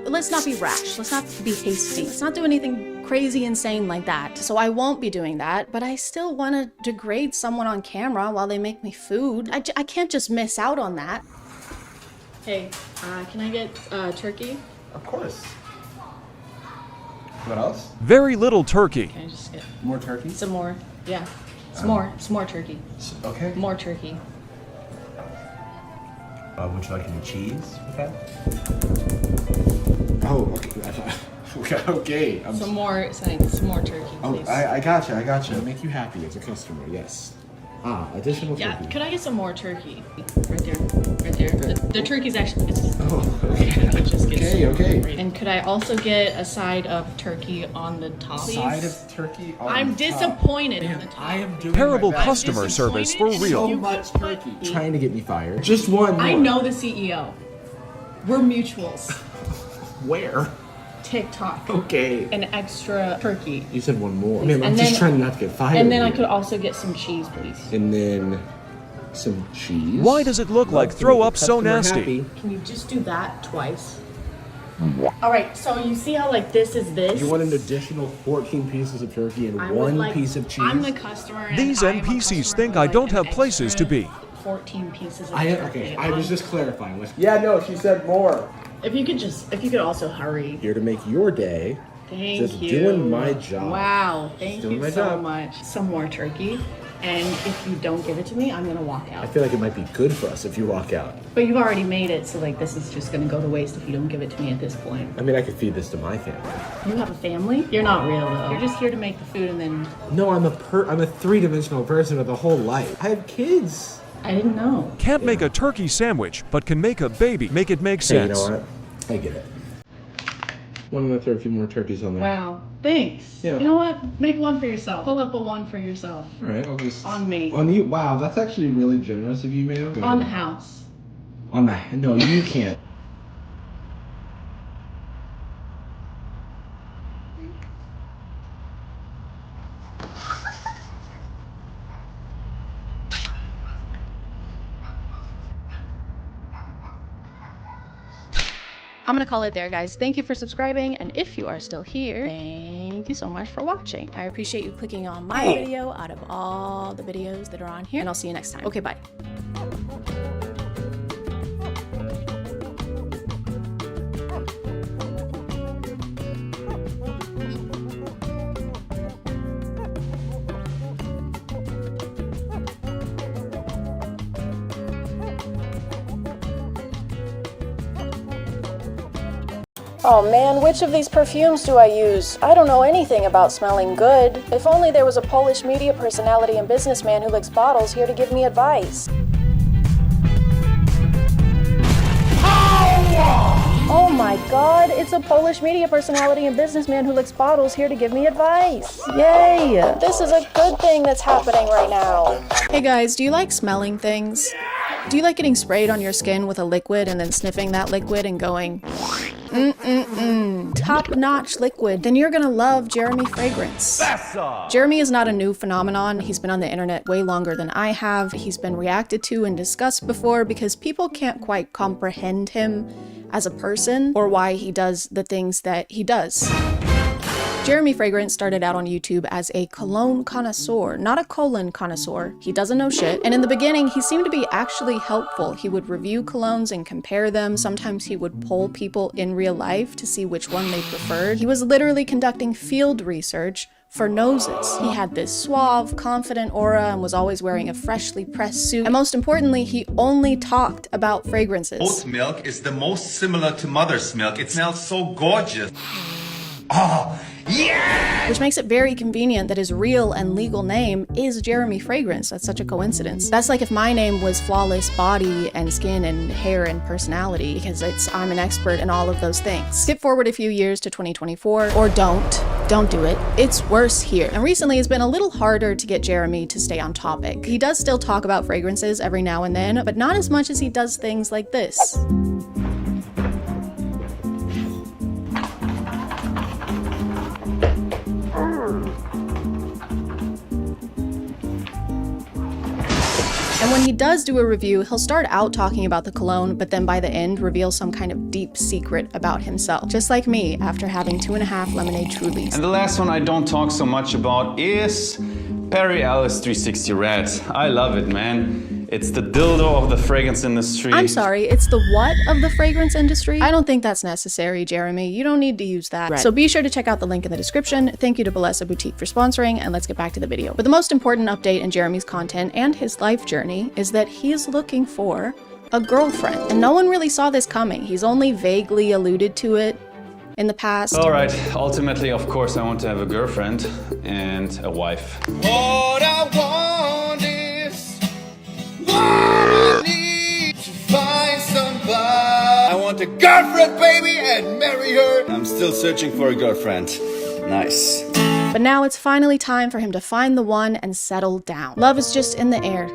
Speaker 1: be rash. Let's not be hasty. Let's not do anything crazy insane like that. So I won't be doing that, but I still want to degrade someone on camera while they make me food. I can't just miss out on that. Hey, can I get turkey?
Speaker 5: Of course. What else?
Speaker 25: Very little turkey.
Speaker 1: Can I just get
Speaker 5: more turkey?
Speaker 1: Some more. Yeah. Some more turkey.
Speaker 5: Okay.
Speaker 1: More turkey.
Speaker 5: Would you like any cheese with that? Oh, okay. Okay.
Speaker 1: Some more turkey, please.
Speaker 5: Oh, I gotcha. It'll make you happy as a customer, yes. Additional turkey.
Speaker 1: Yeah, could I get some more turkey? Right there. The turkey's actually,
Speaker 5: Okay.
Speaker 1: And could I also get a side of turkey on the top, please?
Speaker 5: Side of turkey on
Speaker 1: I'm
Speaker 5: the top.
Speaker 1: disappointed in the top.
Speaker 5: I am doing
Speaker 25: Terrible
Speaker 5: my best.
Speaker 25: customer service for real.
Speaker 5: So much turkey. Trying to get me fired. Just one more.
Speaker 1: I know the CEO. We're mutuals.
Speaker 5: Where?
Speaker 1: TikTok.
Speaker 5: Okay.
Speaker 1: An extra turkey.
Speaker 5: You said one more. Ma'am, I'm
Speaker 1: And
Speaker 5: just
Speaker 1: then-
Speaker 5: trying not to get fired.
Speaker 1: And then I
Speaker 5: here.
Speaker 1: could also get some cheese, please.
Speaker 5: And then some cheese.
Speaker 25: Why does it look like throw up so nasty?
Speaker 1: Can you just do that twice? All right, so you see how like this is this?
Speaker 5: You want an additional 14 pieces of turkey and
Speaker 1: I would
Speaker 5: one
Speaker 1: like-
Speaker 5: piece of cheese?
Speaker 1: I'm the customer. And
Speaker 25: These
Speaker 1: I am a
Speaker 25: NPCs
Speaker 1: customer
Speaker 25: think
Speaker 1: who
Speaker 25: I
Speaker 1: would
Speaker 25: don't
Speaker 1: like
Speaker 25: have
Speaker 1: an
Speaker 25: places to be.
Speaker 1: 14 pieces of
Speaker 5: Okay,
Speaker 1: turkey.
Speaker 5: I was just clarifying. Yeah, no, she said more.
Speaker 1: If you could also hurry.
Speaker 5: Here to make your day.
Speaker 1: Thank
Speaker 5: Just
Speaker 1: you.
Speaker 5: doing my job.
Speaker 1: Wow, thank
Speaker 5: doing
Speaker 1: you
Speaker 5: my
Speaker 1: so
Speaker 5: job.
Speaker 1: much. Some more turkey. And if you don't give it to me, I'm gonna walk
Speaker 5: I
Speaker 1: out.
Speaker 5: feel like it might be good for us if you walk out.
Speaker 1: But you've already made it, so like this is just gonna go to waste if you don't give it to me at this point.
Speaker 5: I mean, I could feed this to my family.
Speaker 1: You have a family? You're not real though. You're just here to make the food and then
Speaker 5: No, I'm a 3-dimensional person with a whole life. I have kids.
Speaker 1: I didn't know.
Speaker 25: Can't make a turkey sandwich, but can make a baby. Make it make
Speaker 5: Hey,
Speaker 25: sense.
Speaker 5: you know what? I get it. I'm gonna throw a few more turkeys on there.
Speaker 1: Wow. Thanks.
Speaker 5: Yeah.
Speaker 1: You know what? Make one for yourself. Pull up a one for yourself.
Speaker 5: All right, I'll just...
Speaker 1: On me.
Speaker 5: On you? Wow, that's actually really generous of you, ma'am.
Speaker 1: On the house.
Speaker 5: On the... No, you can't.
Speaker 1: I'm gonna call it there, guys. Thank you for subscribing, and if you are still here, thank you so much for watching. I appreciate you clicking on my video out of all the videos that are on here, and I'll see you next time. Okay, bye. Oh man, which of these perfumes do I use? I don't know anything about smelling good. If only there was a Polish media personality and businessman who licks bottles here to give me advice. Oh my god, it's a Polish media personality and businessman who licks bottles here to give me advice. Yay! This is a good thing that's happening right now. Hey guys, do you like smelling things? Do you like getting sprayed on your skin with a liquid and then sniffing that liquid and going, top-notch liquid? Then you're gonna love Jeremy Fragrance. Jeremy is not a new phenomenon. He's been on the internet way longer than I have. He's been reacted to and discussed before because people can't quite comprehend him as a person or why he does the things that he does. Jeremy Fragrance started out on YouTube as a cologne connoisseur, not a colon connoisseur. He doesn't know shit. And in the beginning, he seemed to be actually helpful. He would review colognes and compare them. Sometimes he would poll people in real life to see which one they preferred. He was literally conducting field research for noses. He had this suave, confident aura and was always wearing a freshly pressed suit. And most importantly, he only talked about fragrances.
Speaker 8: Oat milk is the most similar to mother's milk. It smells so gorgeous. Oh, yeah!
Speaker 1: Which makes it very convenient that his real and legal name is Jeremy Fragrance. That's such a coincidence. That's like if my name was Flawless Body and Skin and Hair and Personality, because I'm an expert in all of those things. Skip forward a few years to 2024, or don't. don't do it. It's worse here. And recently it's been a little harder to get Jeremy to stay on topic. He does still talk about fragrances every now and then, but not as much as he does things like this. And when he does do a review, he'll start out talking about the cologne, but then by the end reveal some kind of deep secret about himself. Just like me after having 2.5 lemonade Trulies.
Speaker 11: And the last one I don't talk so much about is Perry Ellis 360 Red. I love it, man. It's the dildo of the fragrance industry.
Speaker 1: I'm sorry, it's the what of the fragrance industry? I don't think that's necessary, Jeremy. You don't need to use that. Right. So be sure to check out the link in the description. Thank you to Bellesa Boutique for sponsoring, and let's get back to the video. But the most important update in Jeremy's content and his life journey is that he is looking for a girlfriend. And no one really saw this coming. He's only vaguely alluded to it in the past.
Speaker 11: All right, ultimately, of course, I want to have a girlfriend and a wife.
Speaker 8: What I want is what I need to find somebody. I want a girlfriend, baby, and marry her. I'm still searching for a girlfriend. Nice.
Speaker 1: But now it's finally time for him to find the one and settle down. Love is just in the air.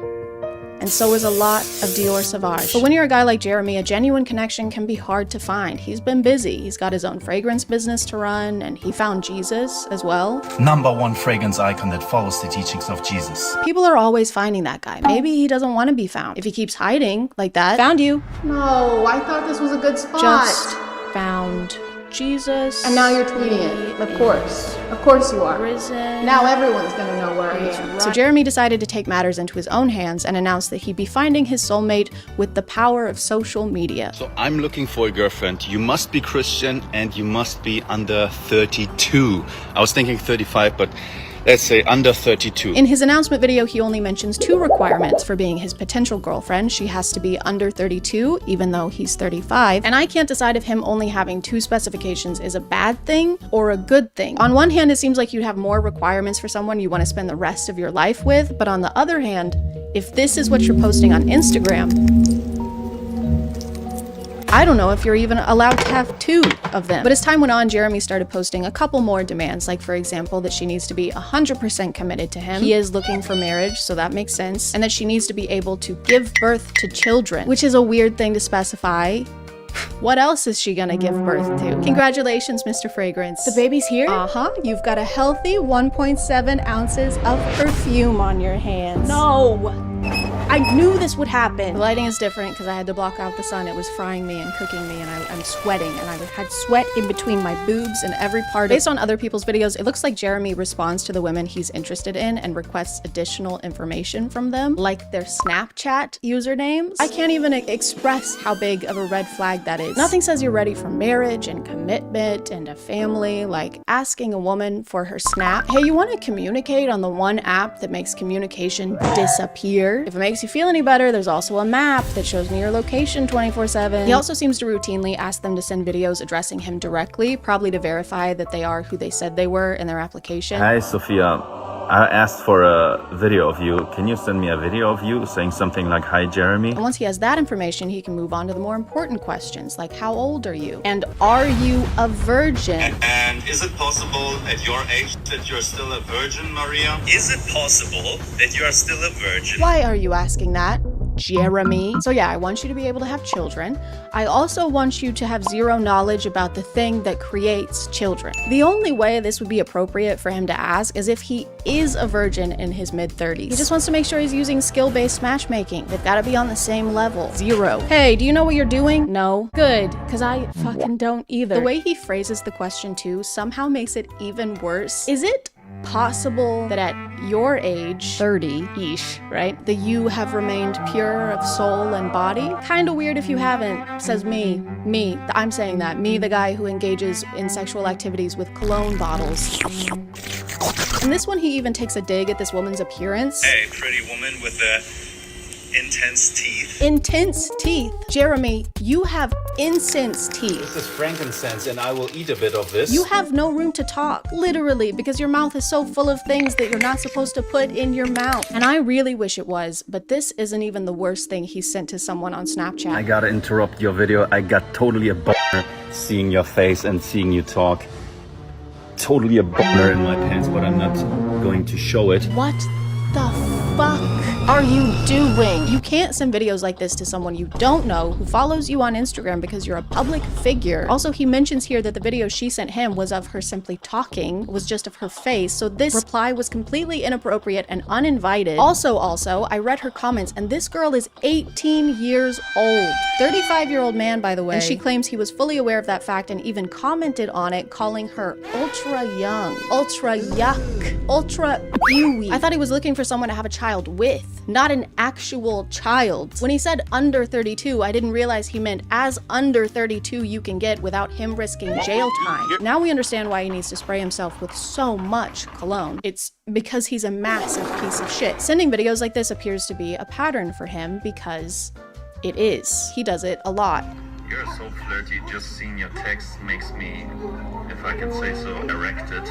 Speaker 1: And so is a lot of Dior Sauvage. But when you're a guy like Jeremy, a genuine connection can be hard to find. He's been busy. He's got his own fragrance business to run, and he found Jesus as well.
Speaker 4: #1 fragrance icon that follows the teachings of Jesus.
Speaker 1: People are always finding that guy. Maybe he doesn't want to be found. If he keeps hiding like that, found you.
Speaker 10: No, I thought this was a good spot.
Speaker 1: Just found Jesus.
Speaker 10: And now you're tweeting it. Of course. Of course you are.
Speaker 1: Risen.
Speaker 10: Now everyone's gonna know where I am.
Speaker 1: So Jeremy decided to take matters into his own hands and announced that he'd be finding his soulmate with the power of social media.
Speaker 8: So I'm looking for a girlfriend. You must be Christian and you must be under 32. I was thinking 35, but let's say under 32.
Speaker 1: In his announcement video, he only mentions 2 requirements for being his potential girlfriend. She has to be under 32, even though he's 35. And I can't decide if him only having 2 specifications is a bad thing or a good thing. On one hand, it seems like you'd have more requirements for someone you want to spend the rest of your life with. But on the other hand, if this is what you're posting on Instagram, I don't know if you're even allowed to have 2 of them. But as time went on, Jeremy started posting a couple more demands, like for example, that she needs to be 100% committed to him. He is looking for marriage, so that makes sense. And that she needs to be able to give birth to children, which is a weird thing to specify. What else is she gonna give birth to? Congratulations, Mr. Fragrance. The baby's here? Uh-huh. You've got a healthy 1.7 ounces of perfume on your hands. No! I knew this would happen. The lighting is different because I had to block out the sun. It was frying me and cooking me, and I'm sweating, and I had sweat in between my boobs and every part. Based on other people's videos, it looks like Jeremy responds to the women he's interested in and requests additional information from them, like their Snapchat usernames. I can't even express how big of a red flag that is. Nothing says you're ready for marriage and commitment and a family like asking a woman for her snap. Hey, you want to communicate on the one app that makes communication disappear? If it makes you feel any better, there's also a map that shows me your location 24/7. He also seems to routinely ask them to send videos addressing him directly, probably to verify that they are who they said they were in their application.
Speaker 13: Hi, Sophia. I asked for a video of you. Can you send me a video of you saying something like, "Hi, Jeremy"?
Speaker 1: And once he has that information, he can move on to the more important questions, like how old are you? And are you a virgin?
Speaker 8: And is it possible at your age that you're still a virgin, Maria? Is it possible that you are still a virgin?
Speaker 1: Why are you asking that, Jeremy? So yeah, I want you to be able to have children. I also want you to have zero knowledge about the thing that creates children. The only way this would be appropriate for him to ask is if he is a virgin in his mid-30s. He just wants to make sure he's using skill-based matchmaking. They've got to be on the same level. 0. Hey, do you know what you're doing? No. Good, because I fucking don't either. The way he phrases the question too somehow makes it even worse. Is it possible that at your age, 30-ish, right, that you have remained pure of soul and body? Kinda weird if you haven't, says me, I'm saying that, me, the guy who engages in sexual activities with cologne bottles. In this one, he even takes a dig at this woman's appearance.
Speaker 8: Hey, pretty woman with the intense teeth.
Speaker 1: Intense teeth? Jeremy, you have incense teeth.
Speaker 11: This is frankincense, and I will eat a bit of this.
Speaker 1: You have no room to talk, literally, because your mouth is so full of things that you're not supposed to put in your mouth. And I really wish it was, but this isn't even the worst thing he sent to someone on Snapchat.
Speaker 13: I gotta interrupt your video. I got totally a boner seeing your face and seeing you talk. totally a boner in my pants, but I'm not going to show it.
Speaker 1: What the fuck are you doing? You can't send videos like this to someone you don't know who follows you on Instagram because you're a public figure. Also, he mentions here that the video she sent him was of her simply talking, was just of her face, so this reply was completely inappropriate and uninvited. Also, I read her comments, and this girl is 18 years old. 35-year-old man, by the way, and she claims he was fully aware of that fact and even commented on it, calling her ultra young, ultra yuck, ultra ewy. I thought he was looking for someone to have a child with, not an actual child. When he said under 32, I didn't realize he meant as under 32 you can get without him risking jail time. Now we understand why he needs to spray himself with so much cologne. It's because he's a massive piece of shit. Sending videos like this appears to be a pattern for him because it is. He does it a lot.
Speaker 9: You're so flirty, just seeing your text makes me, if I can say so, erected.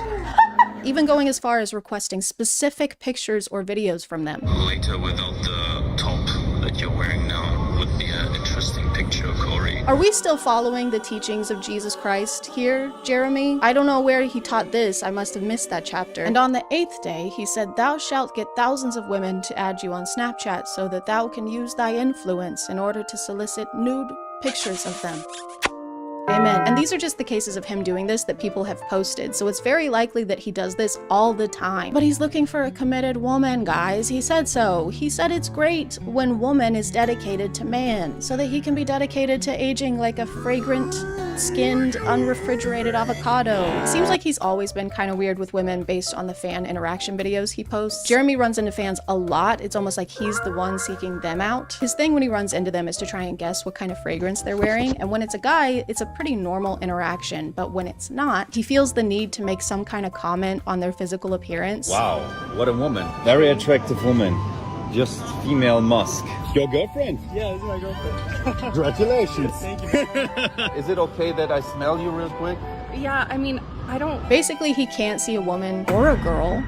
Speaker 1: Even going as far as requesting specific pictures or videos from them.
Speaker 9: Later without the top that you're wearing now would be an interesting picture, Corey.
Speaker 1: Are we still following the teachings of Jesus Christ here, Jeremy? I don't know where he taught this. I must have missed that chapter. And on the 8th day, he said, "Thou shalt get thousands of women to add you on Snapchat so that thou can use thy influence in order to solicit nude pictures of them." Amen. And these are just the cases of him doing this that people have posted, so it's very likely that he does this all the time. But he's looking for a committed woman, guys. He said so. He said it's great when woman is dedicated to man, so that he can be dedicated to aging like a fragrant, skinned, unrefrigerated avocado. It seems like he's always been kind of weird with women based on the fan interaction videos he posts. Jeremy runs into fans a lot. It's almost like he's the one seeking them out. His thing when he runs into them is to try and guess what kind of fragrance they're wearing, and when it's a guy, it's a pretty normal interaction, but when it's not, he feels the need to make some kind of comment on their physical appearance.
Speaker 13: Wow, what a woman. Very attractive woman. Just female Musk. Your girlfriend?
Speaker 5: Yeah, this is my girlfriend.
Speaker 13: Congratulations.
Speaker 5: Thank you.
Speaker 13: Is it okay that I smell you real quick?
Speaker 18: Yeah, I mean, I don't...
Speaker 1: Basically, he can't see a woman or a girl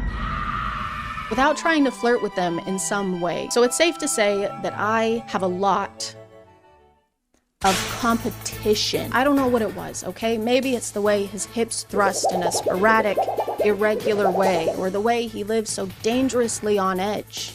Speaker 1: without trying to flirt with them in some way. So it's safe to say that I have a lot of competition. I don't know what it was, okay? Maybe it's the way his hips thrust in a sporadic, irregular way, or the way he lives so dangerously on edge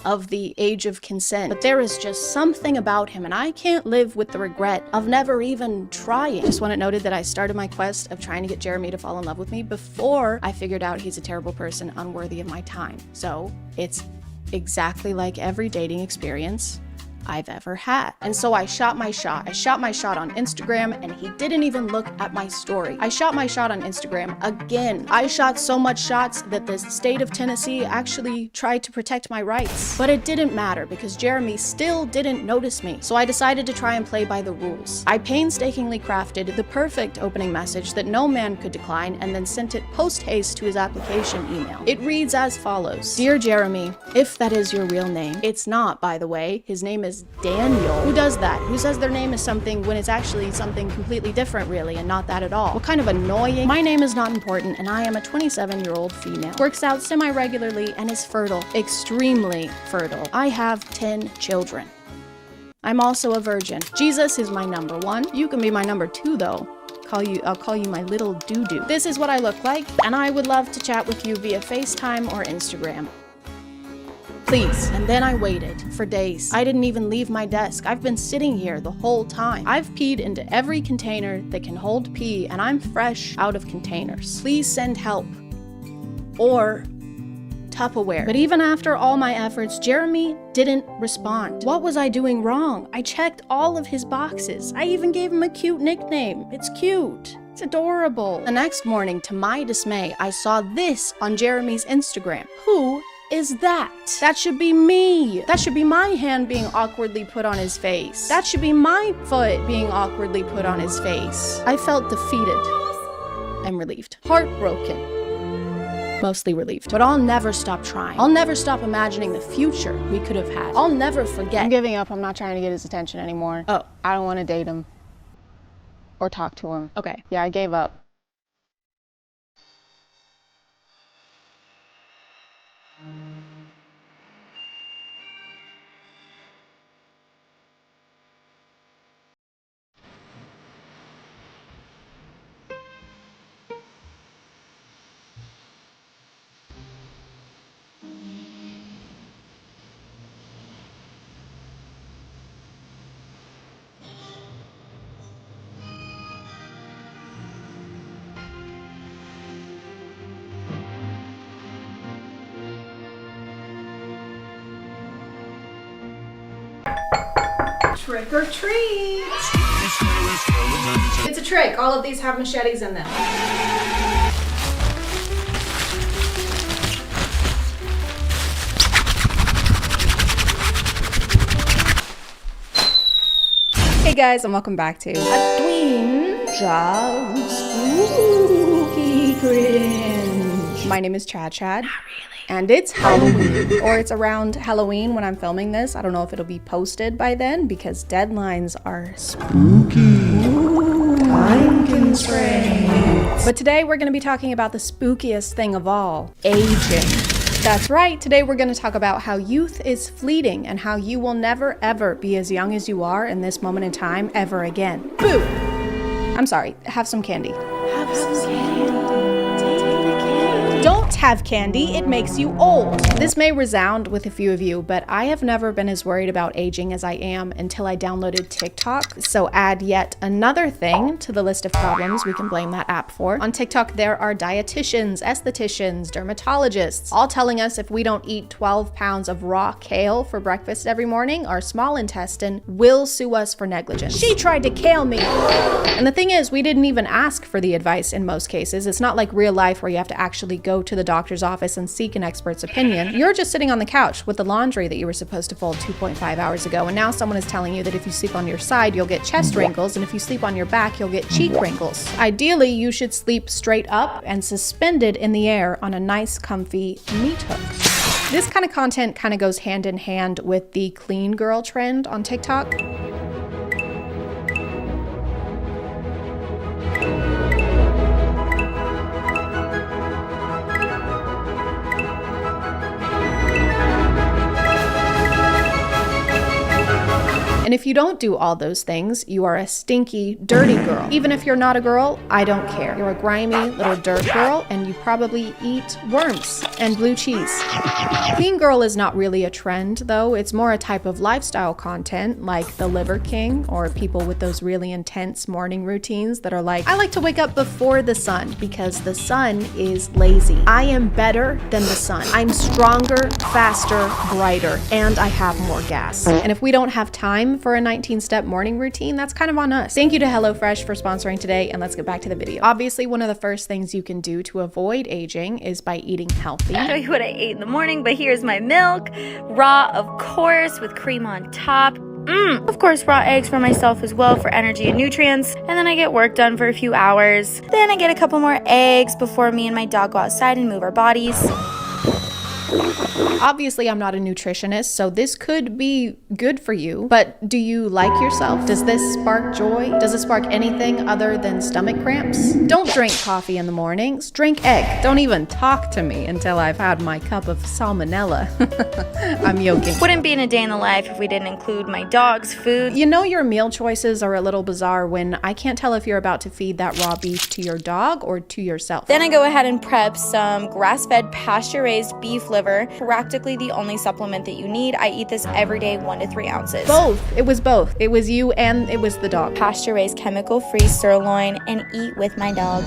Speaker 1: of the age of consent. But there is just something about him, and I can't live with the regret of never even trying. Just want it noted that I started my quest of trying to get Jeremy to fall in love with me before I figured out he's a terrible person, unworthy of my time. So it's exactly like every dating experience I've ever had. And so I shot my shot. I shot my shot on Instagram, and he didn't even look at my story. I shot my shot on Instagram again. I shot so much shots that the state of Tennessee actually tried to protect my rights. But it didn't matter because Jeremy still didn't notice me. So I decided to try and play by the rules. I painstakingly crafted the perfect opening message that no man could decline, and then sent it post-haste to his application email. It reads as follows. Dear Jeremy, if that is your real name. It's not, by the way. His name is Daniel. Who does that? Who says their name is something when it's actually something completely different, really, and not that at all? What kind of annoying? My name is not important, and I am a 27-year-old female. Works out semi-regularly and is fertile. Extremely fertile. I have 10 children. I'm also a virgin. Jesus is my number 1. You can be my number 2, though. I'll call you my little doo-doo. This is what I look like, and I would love to chat with you via FaceTime or Instagram. Please. And then I waited for days. I didn't even leave my desk. I've been sitting here the whole time. I've peed into every container that can hold pee, and I'm fresh out of containers. Please send help. Or Tupperware. But even after all my efforts, Jeremy didn't respond. What was I doing wrong? I checked all of his boxes. I even gave him a cute nickname. It's cute. It's adorable. The next morning, to my dismay, I saw this on Jeremy's Instagram. Who is that? That should be me. That should be my hand being awkwardly put on his face. That should be my foot being awkwardly put on his face. I felt defeated and relieved. Heartbroken. Mostly relieved. But I'll never stop trying. I'll never stop imagining the future we could have had. I'll never forget.
Speaker 10: I'm giving up. I'm not trying to get his attention anymore.
Speaker 1: Oh.
Speaker 10: I don't want to date him or talk to him.
Speaker 1: Okay.
Speaker 10: Yeah, I gave up. Trick or treat. It's a trick. All of these have machetes in them.
Speaker 1: Hey guys, and welcome back to A Job Spooky Cringe. My name is ChadChad, and it's Halloween, or it's around Halloween when I'm filming this. I don't know if it'll be posted by then because deadlines are spooky. Time constraints. But today we're going to be talking about the spookiest thing of all, aging. That's right, today we're going to talk about how youth is fleeting and how you will never ever be as young as you are in this moment in time ever again. Boo! I'm sorry, have some candy. Have some candy. Take the candy. Don't have candy, it makes you old. This may resound with a few of you, but I have never been as worried about aging as I am until I downloaded TikTok. So add yet another thing to the list of problems we can blame that app for. On TikTok, there are dietitians, estheticians, dermatologists, all telling us if we don't eat 12 pounds of raw kale for breakfast every morning, our small intestine will sue us for negligence. She tried to kale me. And the thing is, we didn't even ask for the advice in most cases. It's not like real life where you have to actually go to the doctor's office and seek an expert's opinion. You're just sitting on the couch with the laundry that you were supposed to fold 2.5 hours ago, and now someone is telling you that if you sleep on your side, you'll get chest wrinkles, and if you sleep on your back, you'll get cheek wrinkles. Ideally, you should sleep straight up and suspended in the air on a nice, comfy meat hook. This kind of content kind of goes hand in hand with the clean girl trend on TikTok. And if you don't do all those things, you are a stinky, dirty girl. Even if you're not a girl, I don't care. You're a grimy little dirt girl, and you probably eat worms and blue cheese. Clean girl is not really a trend, though. It's more a type of lifestyle content, like the Liver King, or people with those really intense morning routines that are like, I like to wake up before the sun because the sun is lazy. I am better than the sun. I'm stronger, faster, brighter, and I have more gas. And if we don't have time for a 19-step morning routine, that's kind of on us. Thank you to HelloFresh for sponsoring today, and let's get back to the video. Obviously, one of the first things you can do to avoid aging is by eating healthy.
Speaker 14: I'll show you what I ate in the morning, but here's my milk. Raw, of course, with cream on top. Of course, raw eggs for myself as well for energy and nutrients. And then I get work done for a few hours. Then I get a couple more eggs before me and my dog go outside and move our bodies.
Speaker 1: Obviously, I'm not a nutritionist, so this could be good for you, but do you like yourself? Does this spark joy? Does it spark anything other than stomach cramps? Don't drink coffee in the mornings, drink egg. Don't even talk to me until I've had my cup of salmonella. I'm joking.
Speaker 14: Wouldn't be in a day in the life if we didn't include my dog's food.
Speaker 1: You know your meal choices are a little bizarre when I can't tell if you're about to feed that raw beef to your dog or to yourself.
Speaker 14: Then I go ahead and prep some grass-fed pasture-raised beef liver, practically the only supplement that you need. I eat this every day, 1 to 3 ounces.
Speaker 1: Both. It was both. It was you and it was the dog.
Speaker 14: Pasture-raised, chemical-free sirloin, and eat with my dog.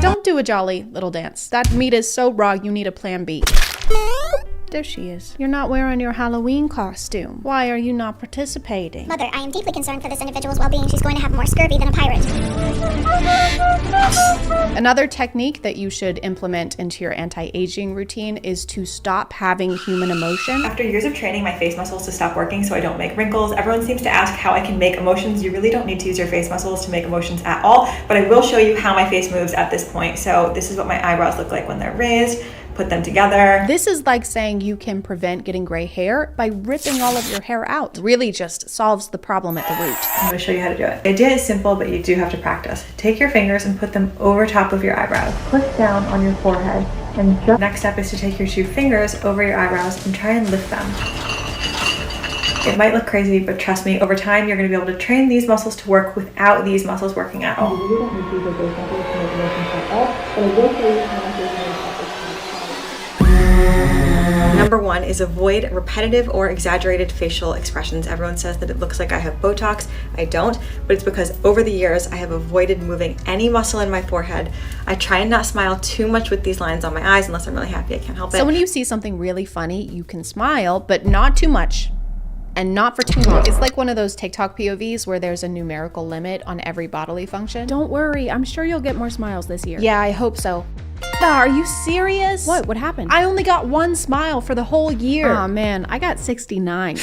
Speaker 1: Don't do a jolly little dance. That meat is so raw, you need a plan B. There she is. You're not wearing your Halloween costume. Why are you not participating?
Speaker 15: Mother, I am deeply concerned for this individual's well-being. She's going to have more scurvy than a pirate.
Speaker 1: Another technique that you should implement into your anti-aging routine is to stop having human emotion.
Speaker 16: After years of training my face muscles to stop working so I don't make wrinkles, everyone seems to ask how I can make emotions. You really don't need to use your face muscles to make emotions at all, but I will show you how my face moves at this point. So this is what my eyebrows look like when they're raised. Put them together.
Speaker 1: This is like saying you can prevent getting gray hair by ripping all of your hair out. Really just solves the problem at the root.
Speaker 16: I'm going to show you how to do it. The idea is simple, but you do have to practice. Take your fingers and put them over top of your eyebrows. Push down on your forehead. And next step is to take your 2 fingers over your eyebrows and try and lift them. It might look crazy, but trust me, over time you're going to be able to train these muscles to work without these muscles working at all. You don't need to use those muscles to make motions at all, but I will show you how to do Number 1 is avoid repetitive or exaggerated facial expressions. Everyone says that it looks like I have Botox. I don't, but it's because over the years I have avoided moving any muscle in my forehead. I try and not smile too much with these lines on my eyes unless I'm really happy. I can't help it.
Speaker 1: So when you see something really funny, you can smile, but not too much. and not for too long. It's like one of those TikTok POVs where there's a numerical limit on every bodily function. Don't worry, I'm sure you'll get more smiles this year. Yeah, I hope so. Are you serious? What happened? I only got 1 smile for the whole year. Oh man, I got 69.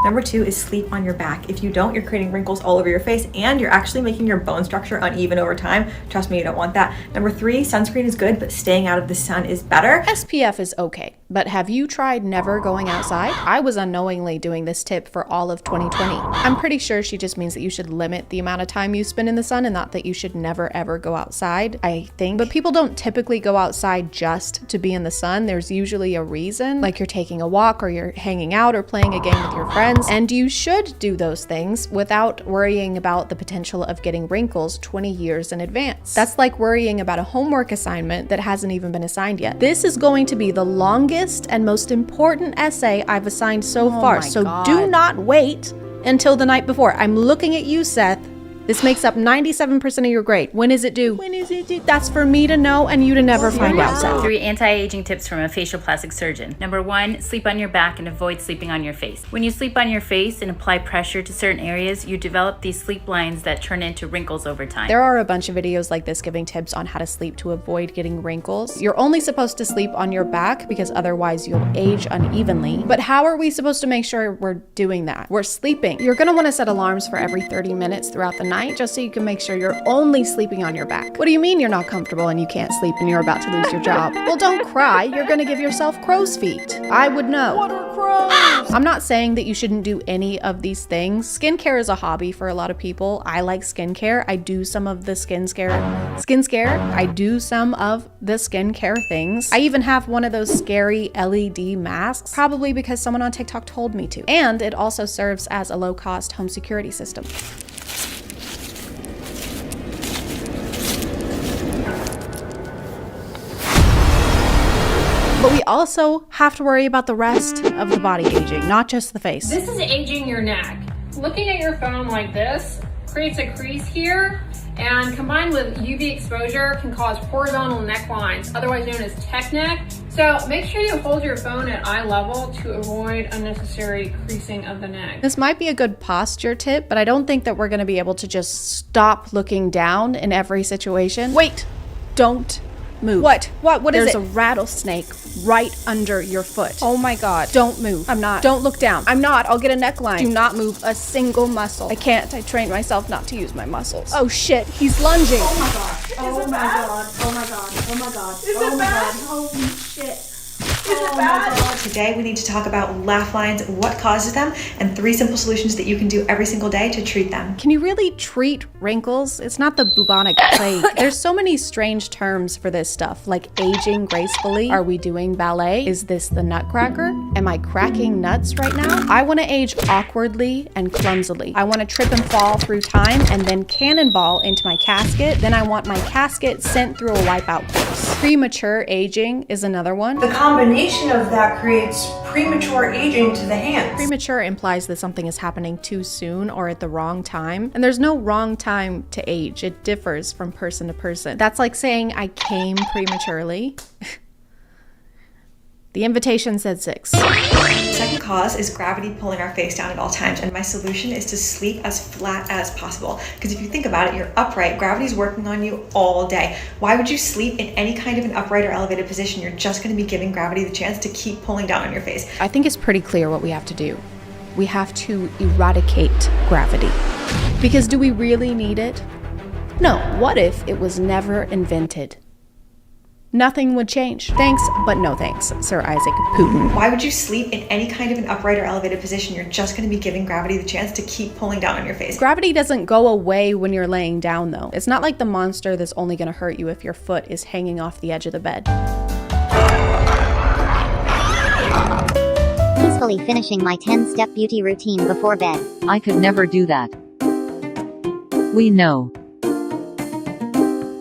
Speaker 16: Number 2 is sleep on your back. If you don't, you're creating wrinkles all over your face and you're actually making your bone structure uneven over time. Trust me, you don't want that. Number 3, sunscreen is good, but staying out of the sun is better.
Speaker 1: SPF is okay, but have you tried never going outside? I was unknowingly doing this tip for all of 2020. I'm pretty sure she just means that you should limit the amount of time you spend in the sun and not that you should never ever go outside, I think. But people don't typically go outside just to be in the sun. There's usually a reason, like you're taking a walk or you're hanging out or playing a game with your friends. And you should do those things without worrying about the potential of getting wrinkles 20 years in advance. That's like worrying about a homework assignment that hasn't even been assigned yet. This is going to be the longest and most important essay I've assigned so far, so do not wait until the night before. I'm looking at you, Seth. This makes up 97% of your grade. When is it due? When is it due? That's for me to know and you to never find out, Seth.
Speaker 3: 3 anti-aging tips from a facial plastic surgeon. Number 1, sleep on your back and avoid sleeping on your face. When you sleep on your face and apply pressure to certain areas, you develop these sleep lines that turn into wrinkles over time.
Speaker 1: There are a bunch of videos like this giving tips on how to sleep to avoid getting wrinkles. You're only supposed to sleep on your back because otherwise you'll age unevenly. But how are we supposed to make sure we're doing that? We're sleeping. You're gonna wanna set alarms for every 30 minutes throughout the night just so you can make sure you're only sleeping on your back. What do you mean you're not comfortable and you can't sleep and you're about to lose your job? Well, don't cry. You're gonna give yourself crow's feet. I would know. What are crows? I'm not saying that you shouldn't do any of these things. Skincare is a hobby for a lot of people. I like skincare. I do some of the skincare. I do some of the skincare things. I even have one of those scary LED masks, probably because someone on TikTok told me to. And it also serves as a low-cost home security system. But we also have to worry about the rest of the body aging, not just the face.
Speaker 6: This is aging your neck. Looking at your phone like this creates a crease here, and combined with UV exposure can cause horizontal necklines, otherwise known as tech neck. So make sure you hold your phone at eye level to avoid unnecessary creasing of the neck.
Speaker 1: This might be a good posture tip, but I don't think that we're gonna be able to just stop looking down in every situation. Wait, don't move. What is it? There's a rattlesnake right under your foot. Oh my God. Don't move. I'm not. Don't look down. I'm not. I'll get a neckline. Do not move a single muscle. I can't. I trained myself not to use my muscles. Oh shit. He's lunging.
Speaker 10: Oh my God. Oh my God. Oh my God. Oh my God.
Speaker 16: Is it bad?
Speaker 10: Holy shit.
Speaker 16: Oh my God. Today we need to talk about laugh lines, what causes them, and 3 simple solutions that you can do every single day to treat them.
Speaker 1: Can you really treat wrinkles? It's not the bubonic plague. There's so many strange terms for this stuff, like aging gracefully. Are we doing ballet? Is this the nutcracker? Am I cracking nuts right now? I want to age awkwardly and clumsily. I want to trip and fall through time and then cannonball into my casket. Then I want my casket sent through a wipeout course. Premature aging is another one.
Speaker 12: The combination of that creates premature aging to the hands.
Speaker 1: Premature implies that something is happening too soon or at the wrong time. And there's no wrong time to age. It differs from person to person. That's like saying I came prematurely. The invitation said 6.
Speaker 16: Second cause is gravity pulling our face down at all times, and my solution is to sleep as flat as possible. Because if you think about it, you're upright, gravity's working on you all day. Why would you sleep in any kind of an upright or elevated position? You're just going to be giving gravity the chance to keep pulling down on your face.
Speaker 1: I think it's pretty clear what we have to do. We have to eradicate gravity. Because do we really need it? No, what if it was never invented? Nothing would change. Thanks, but no thanks, Sir Isaac Putin.
Speaker 16: Why would you sleep in any kind of an upright or elevated position? You're just going to be giving gravity the chance to keep pulling down on your face.
Speaker 1: Gravity doesn't go away when you're laying down, though. It's not like the monster that's only going to hurt you if your foot is hanging off the edge of the bed.
Speaker 15: Peacefully finishing my 10-step beauty routine before bed.
Speaker 19: I could never do that. We know.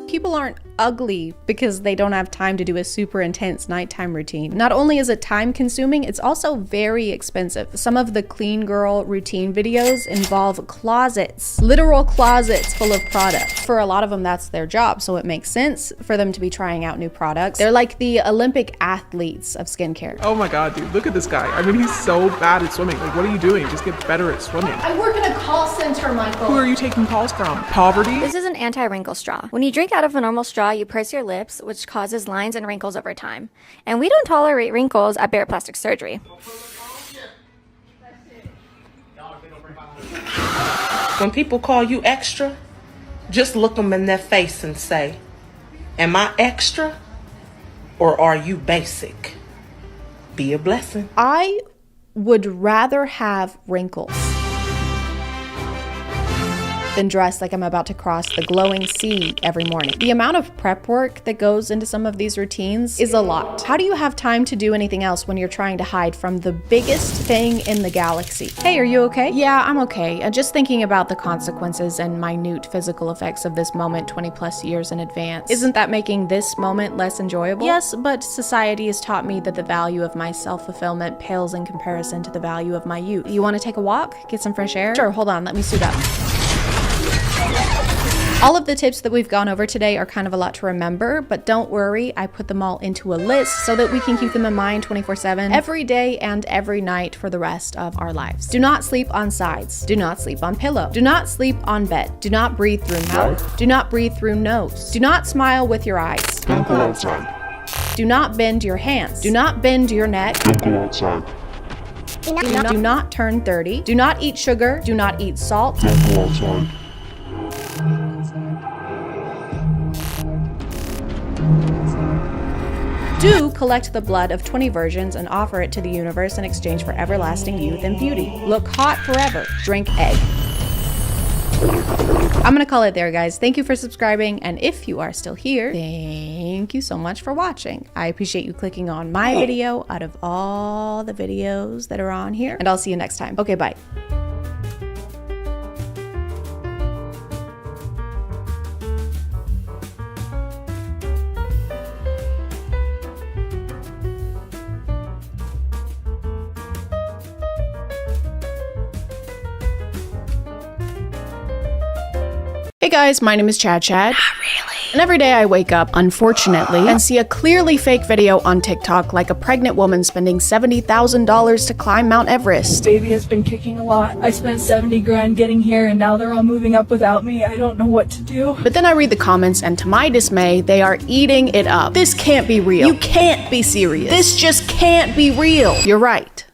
Speaker 1: People aren't ugly because they don't have time to do a super intense nighttime routine. Not only is it time consuming, it's also very expensive. Some of the clean girl routine videos involve closets, literal closets full of products. For a lot of them, that's their job, so it makes sense for them to be trying out new products. They're like the Olympic athletes of skincare.
Speaker 17: Oh my God, dude, look at this guy. I mean, he's so bad at swimming. Like, what are you doing? Just get better at swimming.
Speaker 10: I work in a call center, Michael.
Speaker 17: Who are you taking calls from? Poverty?
Speaker 19: This is an anti-wrinkle straw. When you drink out of a normal straw, you purse your lips, which causes lines and wrinkles over time. And we don't tolerate wrinkles at Barrett Plastic Surgery.
Speaker 21: When people call you extra, just look them in their face and say, am I extra or are you basic? Be a blessing.
Speaker 1: I would rather have wrinkles than dress like I'm about to cross the glowing sea every morning. The amount of prep work that goes into some of these routines is a lot. How do you have time to do anything else when you're trying to hide from the biggest thing in the galaxy? Hey, are you okay? Yeah, I'm okay. Just thinking about the consequences and minute physical effects of this moment 20 plus years in advance. Isn't that making this moment less enjoyable? Yes, but society has taught me that the value of my self-fulfillment pales in comparison to the value of my youth. You want to take a walk? Get some fresh air? Sure, hold on, let me suit up. All of the tips that we've gone over today are kind of a lot to remember, but don't worry, I put them all into a list so that we can keep them in mind 24/7, every day and every night for the rest of our lives. Do not sleep on sides. Do not sleep on pillow. Do not sleep on bed. Do not breathe through mouth. Do not breathe through nose. Do not smile with your eyes.
Speaker 22: Don't go outside.
Speaker 1: Do not bend your hands. Do not bend your neck.
Speaker 22: Don't go outside.
Speaker 1: Do not turn 30. Do not eat sugar. Do not eat salt.
Speaker 22: Don't go outside.
Speaker 1: Do collect the blood of 20 virgins and offer it to the universe in exchange for everlasting youth and beauty. Look hot forever. Drink egg. I'm gonna call it there, guys. Thank you for subscribing, and if you are still here, thank you so much for watching. I appreciate you clicking on my video out of all the videos that are on here, and I'll see you next time. Okay, bye. Hey guys, my name is ChadChad. Not really. And every day I wake up, unfortunately, and see a clearly fake video on TikTok like a pregnant woman spending $70,000 to climb Mount Everest.
Speaker 24: Baby has been kicking a lot. I spent 70 grand getting here and now they're all moving up without me. I don't know what to do.
Speaker 1: But then I read the comments and to my dismay, they are eating it up. This can't be real. You can't be serious. This just can't be real. You're right.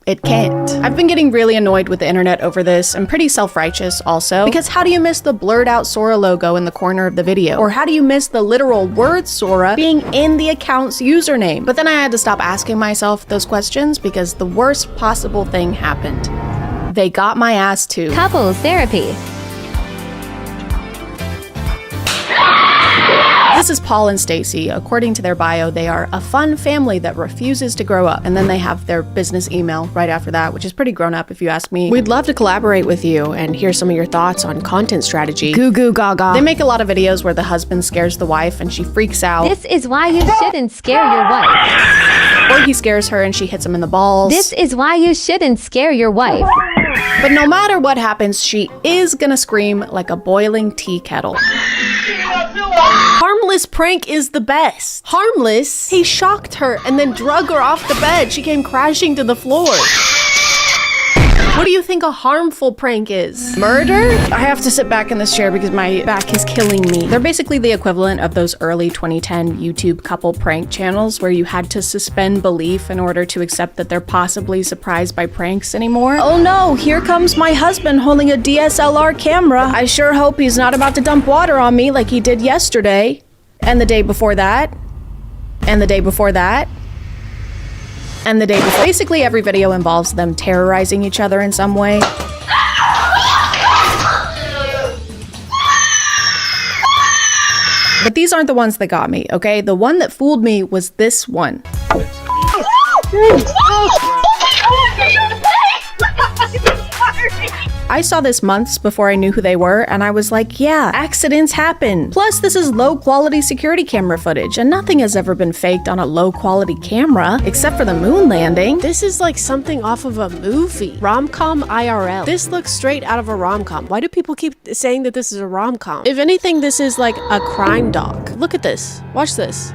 Speaker 1: It can't. I've been getting really annoyed with the internet over this. I'm pretty self-righteous also, because how do you miss the blurred out Sora logo in the corner of the video? Or how do you miss the literal word Sora being in the account's username? But then I had to stop asking myself those questions because the worst possible thing happened. They got my ass too.
Speaker 19: Couples therapy.
Speaker 1: This is Paul and Stacy. According to their bio, they are a fun family that refuses to grow up. And then they have their business email right after that, which is pretty grown up if you ask me. We'd love to collaborate with you and hear some of your thoughts on content strategy. Goo goo gaga. They make a lot of videos where the husband scares the wife and she freaks out.
Speaker 19: This is why you shouldn't scare your wife.
Speaker 1: Or he scares her and she hits him in the balls.
Speaker 19: This is why you shouldn't scare your wife.
Speaker 1: But no matter what happens, she is gonna scream like a boiling tea kettle. Harmless prank is the best. Harmless? He shocked her and then drug her off the bed. She came crashing to the floor. What do you think a harmful prank is? Murder? I have to sit back in this chair because my back is killing me. They're basically the equivalent of those early 2010 YouTube couple prank channels where you had to suspend belief in order to accept that they're possibly surprised by pranks anymore. Oh no, here comes my husband holding a DSLR camera. I sure hope he's not about to dump water on me like he did yesterday. And the day before that. And the day before that. And the day before. Basically every video involves them terrorizing each other in some way. But these aren't the ones that got me, okay? The one that fooled me was this one. I I saw this months before I knew who they were, and I was like, yeah, accidents happen. Plus, this is low quality security camera footage, and nothing has ever been faked on a low quality camera, except for the moon landing.
Speaker 2: This is like something off of a movie. Rom-com IRL. This looks straight out of a rom-com. Why do people keep saying that this is a rom-com? If anything, this is like a crime doc. Look at this. Watch this.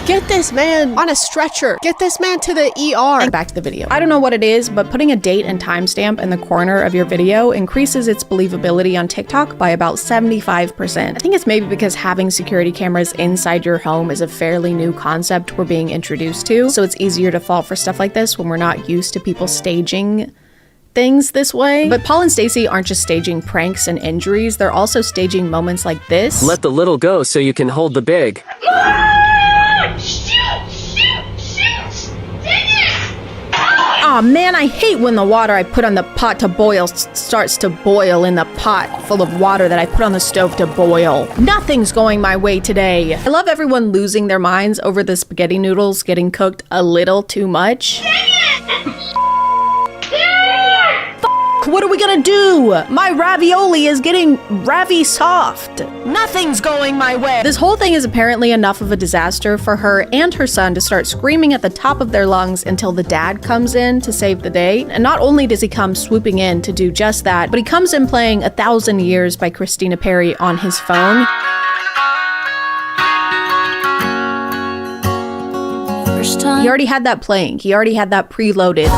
Speaker 2: Get this man on a stretcher. Get this man to the ER.
Speaker 1: And back to the video. I don't know what it is, but putting a date and timestamp in the corner of your video increases its believability on TikTok by about 75%. I think it's maybe because having security cameras inside your home is a fairly new concept we're being introduced to, so it's easier to fall for stuff like this when we're not used to people staging things this way. But Paul and Stacey aren't just staging pranks and injuries, they're also staging moments like this.
Speaker 7: Let the little go so you can hold the big.
Speaker 1: Aw man, I hate when the water I put on the pot to boil starts to boil in the pot full of water that I put on the stove to boil. Nothing's going my way today. I love everyone losing their minds over the spaghetti noodles getting cooked a little too much. What are we gonna do? My ravioli is getting soft. Nothing's going my way. This whole thing is apparently enough of a disaster for her and her son to start screaming at the top of their lungs until the dad comes in to save the day. And not only does he come swooping in to do just that, but he comes in playing 1,000 Years by Christina Perri on his phone. He already had that playing. He already had that preloaded.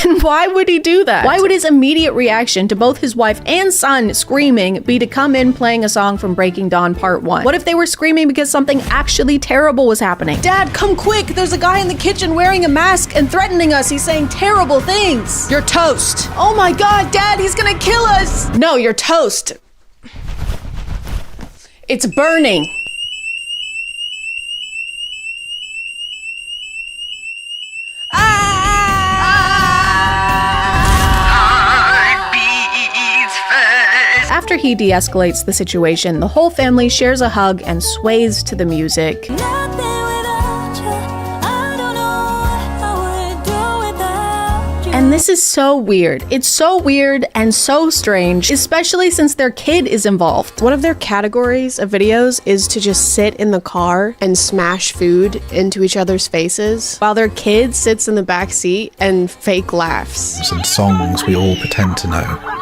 Speaker 1: And why would he do that? Why would his immediate reaction to both his wife and son screaming be to come in playing a song from Breaking Dawn Part 1? What if they were screaming because something actually terrible was happening?
Speaker 2: Dad, come quick! There's a guy in the kitchen wearing a mask and threatening us. He's saying terrible things. You're toast. Oh my god, Dad, he's gonna kill us! No, you're toast. It's burning.
Speaker 1: After he de-escalates the situation, the whole family shares a hug and sways to the music. And this is so weird. It's so weird and so strange, especially since their kid is involved.
Speaker 2: One of their categories of videos is to just sit in the car and smash food into each other's faces while their kid sits in the back seat and fake laughs.
Speaker 4: And songs we all pretend to know.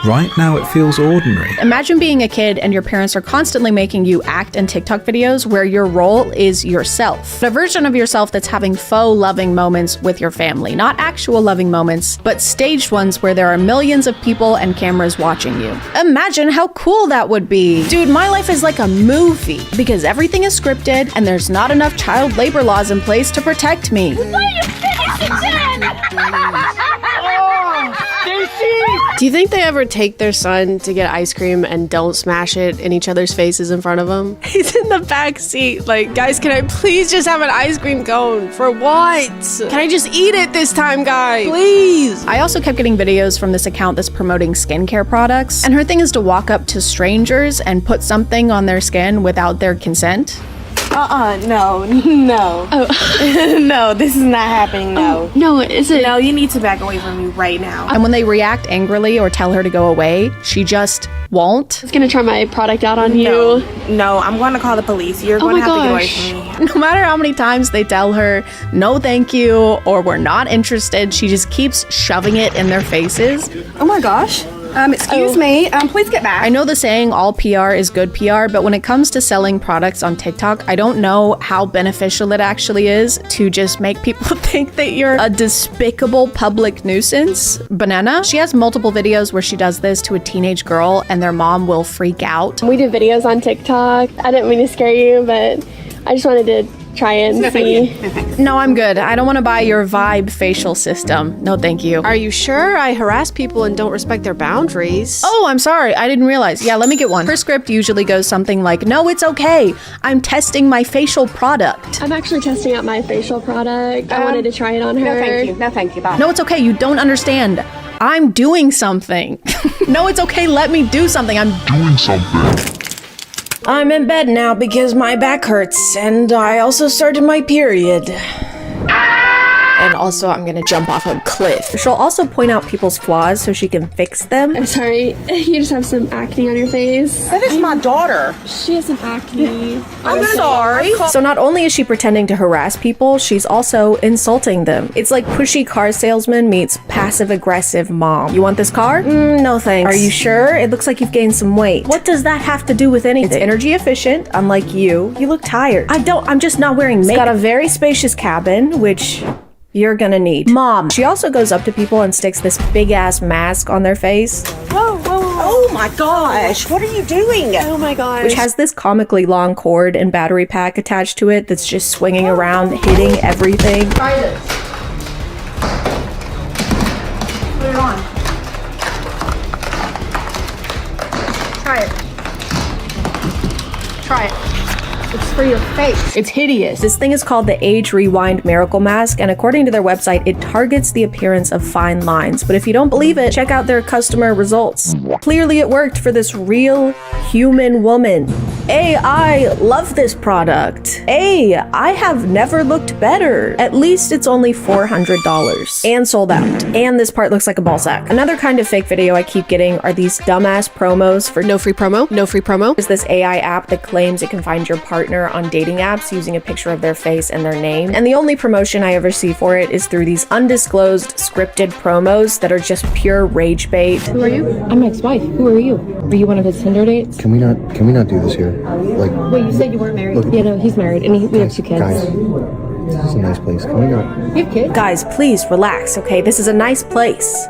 Speaker 4: Right now it feels ordinary.
Speaker 1: Imagine being a kid and your parents are constantly making you act in TikTok videos where your role is yourself. A version of yourself that's having faux loving moments with your family. Not actual loving moments, but staged ones where there are millions of people and cameras watching you. Imagine how cool that would be. Dude, my life is like a movie because everything is scripted and there's not enough child labor laws in place to protect me.
Speaker 2: Do you think they ever take their son to get ice cream and don't smash it in each other's faces in front of him? He's in the back seat like, guys, can I please just have an ice cream cone? For what? Can I just eat it this time, guys? Please.
Speaker 1: I also kept getting videos from this account that's promoting skincare products, and her thing is to walk up to strangers and put something on their skin without their consent.
Speaker 20: No. Oh. No, this is not happening, no.
Speaker 2: No, is it?
Speaker 20: No, you need to back away from me right now.
Speaker 1: And when they react angrily or tell her to go away, she just won't.
Speaker 2: I was gonna try my product out on you.
Speaker 20: No, I'm gonna call the police. You're gonna have to get away from me.
Speaker 1: No matter how many times they tell her, no thank you, or we're not interested, she just keeps shoving it in their faces.
Speaker 20: Oh my gosh. Excuse me, please get back.
Speaker 1: I know the saying all PR is good PR, but when it comes to selling products on TikTok, I don't know how beneficial it actually is to just make people think that you're a despicable public nuisance. Banana, she has multiple videos where she does this to a teenage girl and their mom will freak out.
Speaker 23: We do videos on TikTok. I didn't mean to scare you, but I just wanted to try and see.
Speaker 1: No, I'm good. I don't want to buy your Vibe facial system. No, thank you.
Speaker 2: Are you sure? I harass people and don't respect their boundaries.
Speaker 1: Oh, I'm sorry. I didn't realize. Yeah, let me get one. Her script usually goes something like, no, it's okay. I'm testing my facial product.
Speaker 23: I'm actually testing out my facial product. I wanted to try it on her.
Speaker 20: No, thank you. No, thank you. Bye.
Speaker 1: No, it's okay. You don't understand. I'm doing something. No, it's okay. Let me do something. I'm
Speaker 22: doing something.
Speaker 2: I'm in bed now because my back hurts, and I also started my period. And also, I'm gonna jump off a cliff. She'll also point out people's flaws so she can fix them.
Speaker 23: I'm sorry, you just have some acne on your face.
Speaker 21: That is my daughter.
Speaker 23: She has some acne.
Speaker 2: I'm sorry. So not only is she pretending to harass people, she's also insulting them. It's like pushy car salesman meets passive-aggressive mom. You want this car? No thanks. Are you sure? It looks like you've gained some weight. What does that have to do with anything? It's energy efficient, unlike you. You look tired. I'm just not wearing makeup. It's got a very spacious cabin, which you're gonna need. Mom. She also goes up to people and sticks this big ass mask on their face.
Speaker 21: Whoa, whoa, oh my gosh, what are you doing?
Speaker 23: Oh my gosh.
Speaker 2: Which has this comically long cord and battery pack attached to it that's just swinging around, hitting everything.
Speaker 10: Try this. Put it on. Try it. Try it. It's for your face.
Speaker 2: It's hideous. This thing is called the Age Rewind Miracle Mask, and according to their website, it targets the appearance of fine lines. But if you don't believe it, check out their customer results. Clearly it worked for this real human woman. I love this product. I have never looked better. At least it's only $400 and sold out. And this part looks like a ball sack. Another kind of fake video I keep getting are these dumbass promos for no free promo. No free promo. There's this AI app that claims it can find your partner on dating apps using a picture of their face and their name. And the only promotion I ever see for it is through these undisclosed scripted promos that are just pure rage bait.
Speaker 5: Who are you? I'm my ex-wife. Who are you? Are you one of his Tinder dates?
Speaker 8: Can we not do this here? Like,
Speaker 5: wait, you said you weren't married?
Speaker 8: Look,
Speaker 5: yeah, no, he's married, and we have 2 kids.
Speaker 8: Guys, this is a nice place. Can we not?
Speaker 5: You have kids?
Speaker 2: Guys, please relax, okay? This is a nice place.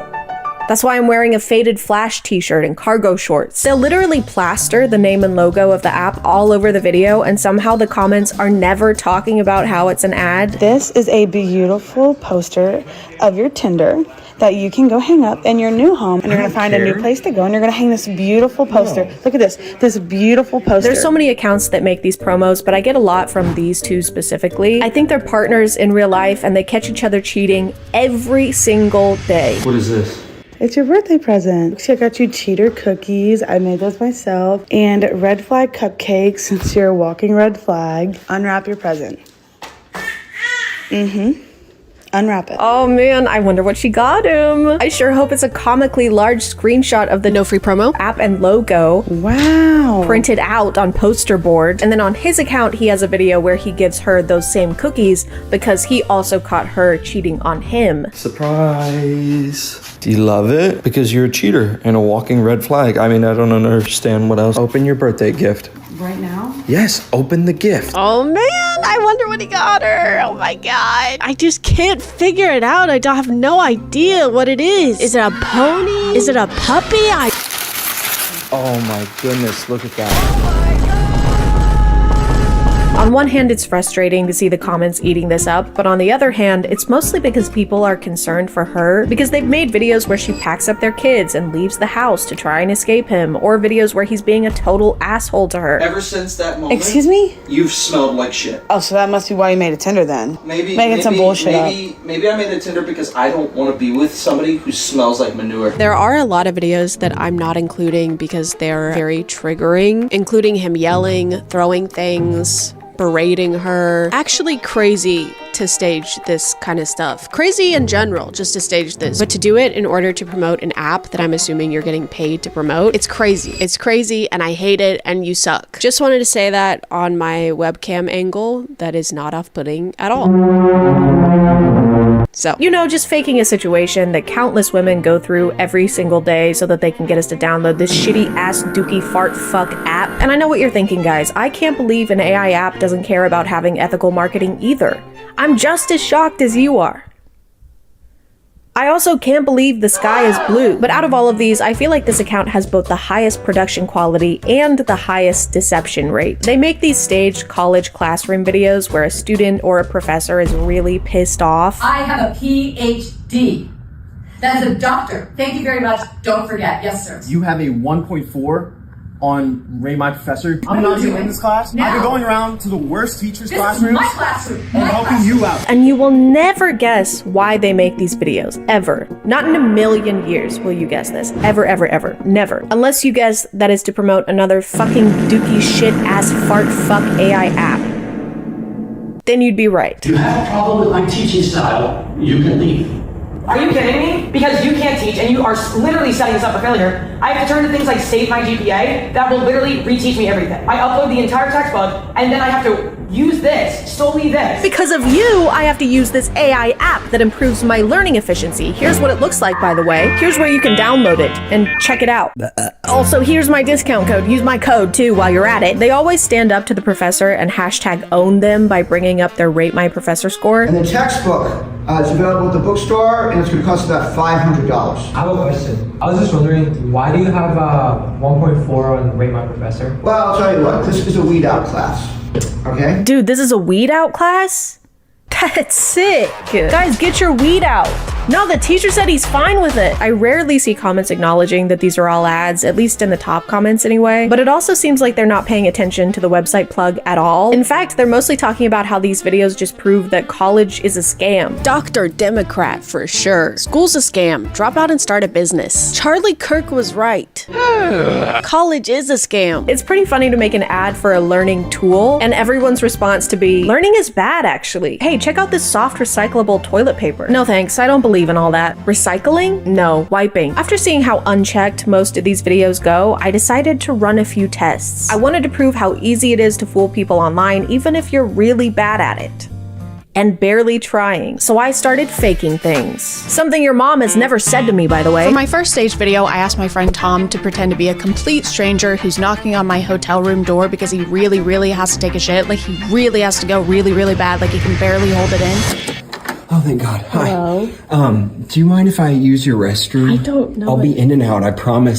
Speaker 2: That's why I'm wearing a faded Flash t-shirt and cargo shorts. They'll literally plaster the name and logo of the app all over the video, and somehow the comments are never talking about how it's an ad.
Speaker 9: This is a beautiful poster of your Tinder that you can go hang up in your new home, and you're gonna find a new place to go, and you're gonna hang this beautiful poster. Look at this beautiful poster.
Speaker 2: There's so many accounts that make these promos, but I get a lot from these two specifically. I think they're partners in real life, and they catch each other cheating every single day.
Speaker 8: What is this?
Speaker 9: It's your birthday present. See, I got you cheater cookies. I made those myself. And red flag cupcakes, since you're a walking red flag. Unwrap your present. Unwrap it.
Speaker 2: Oh man, I wonder what she got him. I sure hope it's a comically large screenshot of the no free promo app and logo.
Speaker 9: Wow.
Speaker 2: Printed out on poster board. And then on his account, he has a video where he gives her those same cookies because he also caught her cheating on him.
Speaker 8: Surprise. Do you love it? Because you're a cheater and a walking red flag. I mean, I don't understand what else. Open your birthday gift.
Speaker 9: Right now?
Speaker 8: Yes, open the gift.
Speaker 2: Oh man, I wonder what he got her. Oh my god. I just can't figure it out. I don't have no idea what it is. Is it a pony? Is it a puppy?
Speaker 8: Oh my goodness, look at that.
Speaker 2: On one hand, it's frustrating to see the comments eating this up, but on the other hand, it's mostly because people are concerned for her because they've made videos where she packs up their kids and leaves the house to try and escape him, or videos where he's being a total asshole to her.
Speaker 11: Ever since that moment,
Speaker 9: excuse me?
Speaker 11: You've smelled like shit.
Speaker 9: Oh, so that must be why you made a Tinder then. Making some bullshit up.
Speaker 11: Maybe I made a Tinder because I don't want to be with somebody who smells like manure.
Speaker 2: There are a lot of videos that I'm not including because they're very triggering, including him yelling, throwing things, berating her. Actually crazy to stage this kind of stuff. Crazy in general, just to stage this. But to do it in order to promote an app that I'm assuming you're getting paid to promote, it's crazy. It's crazy and I hate it and you suck. Just wanted to say that on my webcam angle, that is not off-putting at all. So, you know, just faking a situation that countless women go through every single day so that they can get us to download this shitty ass dookie fart fuck app. And I know what you're thinking, guys. I can't believe an AI app doesn't care about having ethical marketing either. I'm just as shocked as you are. I also can't believe the sky is blue. But out of all of these, I feel like this account has both the highest production quality and the highest deception rate. They make these staged college classroom videos where a student or a professor is really pissed off.
Speaker 25: I have a PhD. That is a doctor. Thank you very much. Don't forget. Yes, sir.
Speaker 26: You have a 1.4
Speaker 3: on Rate My Professor. I'm not even in this class. I've been going around to the worst teachers' classrooms
Speaker 25: my classroom.
Speaker 3: and helping you out.
Speaker 2: And you will never guess why they make these videos, ever. Not in a million years will you guess this. Ever, ever, ever. Never. Unless you guess that is to promote another fucking dookie shit ass fart fuck AI app. Then you'd be right.
Speaker 6: If you have a problem with my teaching style, you can leave.
Speaker 13: Are you kidding me? Because you can't teach and you are literally setting us up for failure. I have to turn to things like Save My GPA that will literally reteach me everything. I upload the entire textbook and then I have to use this, solely this.
Speaker 2: Because of you, I have to use this AI app that improves my learning efficiency. Here's what it looks like, by the way. Here's where you can download it and check it out. Also, here's my discount code. Use my code too while you're at it. They always stand up to the professor and hashtag own them by bringing up their Rate My Professor score.
Speaker 14: And the textbook is available at the bookstore, and it's going to cost about $500.
Speaker 18: I have a question. I was just wondering, why do you have 1.4 on Rate My Professor?
Speaker 14: Well, I'll tell you what, this is a weed out class, okay?
Speaker 2: Dude, this is a weed out class? That's sick. Guys, get your weed out. No, the teacher said he's fine with it. I rarely see comments acknowledging that these are all ads, at least in the top comments anyway. But it also seems like they're not paying attention to the website plug at all. In fact, they're mostly talking about how these videos just prove that college is a scam. Dr. Democrat for sure. School's a scam. Drop out and start a business. Charlie Kirk was right. College is a scam. It's pretty funny to make an ad for a learning tool and everyone's response to be, learning is bad actually. Hey, check out this soft recyclable toilet paper. No thanks, I don't believe in all that. Recycling? No, wiping. After seeing how unchecked most of these videos go, I decided to run a few tests. I wanted to prove how easy it is to fool people online even if you're really bad at it. And barely trying. So I started faking things. Something your mom has never said to me, by the way.
Speaker 1: For my first stage video, I asked my friend Tom to pretend to be a complete stranger who's knocking on my hotel room door because he really, really has to take a shit. Like he really has to go really, really bad. Like he can barely hold it in.
Speaker 26: Oh, thank God. Hi.
Speaker 23: Hello.
Speaker 26: Do you mind if I use your restroom?
Speaker 23: I don't know.
Speaker 26: I'll be in and out, I promise.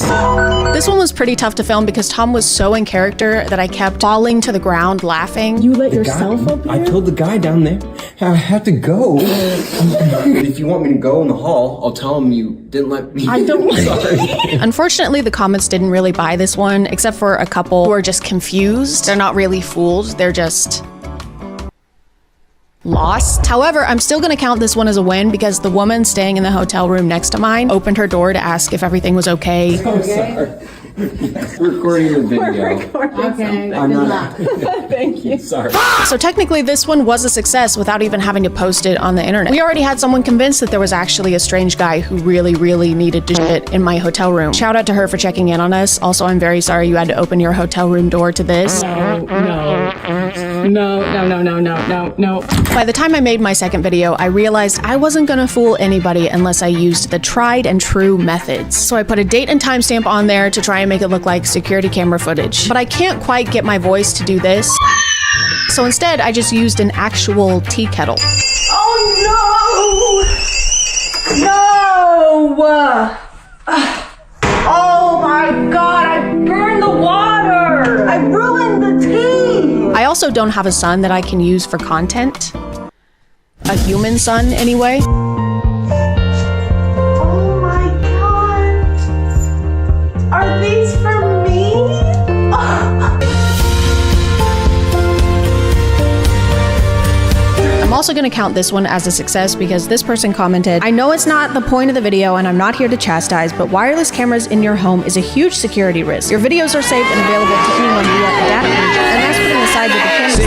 Speaker 1: This one was pretty tough to film because Tom was so in character that I kept falling to the ground laughing.
Speaker 23: You let yourself up here?
Speaker 26: I told the guy down there I had to go. If you want me to go in the hall, I'll tell him you didn't let me.
Speaker 23: I don't.
Speaker 26: Sorry.
Speaker 1: Unfortunately, the comments didn't really buy this one, except for a couple who are just confused. They're not really fooled. They're just lost. However, I'm still gonna count this one as a win because the woman staying in the hotel room next to mine opened her door to ask if everything was okay.
Speaker 26: I'm sorry. We're recording the video.
Speaker 23: Okay.
Speaker 26: I'm not.
Speaker 23: Thank you.
Speaker 26: Sorry.
Speaker 1: So technically this one was a success without even having to post it on the internet. We already had someone convinced that there was actually a strange guy who really, really needed to shit in my hotel room. Shout out to her for checking in on us. Also, I'm very sorry you had to open your hotel room door to this.
Speaker 23: No.
Speaker 1: By the time I made my second video, I realized I wasn't gonna fool anybody unless I used the tried and true methods. So I put a date and timestamp on there to try and make it look like security camera footage. But I can't quite get my voice to do this. So instead, I just used an actual tea kettle.
Speaker 12: Oh no! No! Oh my God, I burned the water! I ruined the tea!
Speaker 1: I also don't have a son that I can use for content. A human son, anyway.
Speaker 12: Oh my God! Are these for me?
Speaker 1: I'm also gonna count this one as a success because this person commented, I know it's not the point of the video and I'm not here to chastise, but wireless cameras in your home is a huge security risk. Your videos are saved and available to anyone via a data breach, and that's putting aside that the cameras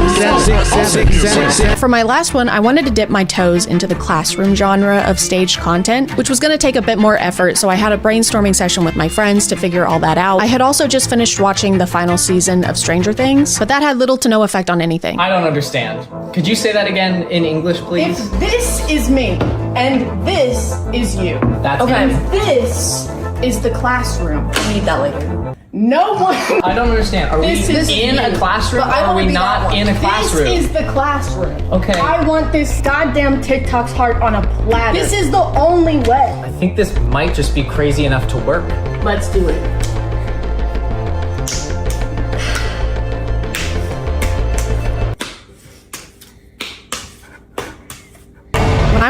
Speaker 1: themselves. For my last one, I wanted to dip my toes into the classroom genre of staged content, which was gonna take a bit more effort, so I had a brainstorming session with my friends to figure all that out. I had also just finished watching the final season of Stranger Things, but that had little to no effect on anything.
Speaker 27: I don't understand. Could you say that again in English, please?
Speaker 10: If this is me and this is you,
Speaker 27: That's
Speaker 10: okay,
Speaker 27: him.
Speaker 10: and this is the classroom. I need that later. No one.
Speaker 27: I don't understand. Are we in a classroom or are we not in a classroom?
Speaker 10: This is the classroom.
Speaker 27: Okay.
Speaker 10: I want this goddamn TikTok's heart on a platter. This is the only way.
Speaker 27: I think this might just be crazy enough to work.
Speaker 10: Let's do it.
Speaker 1: When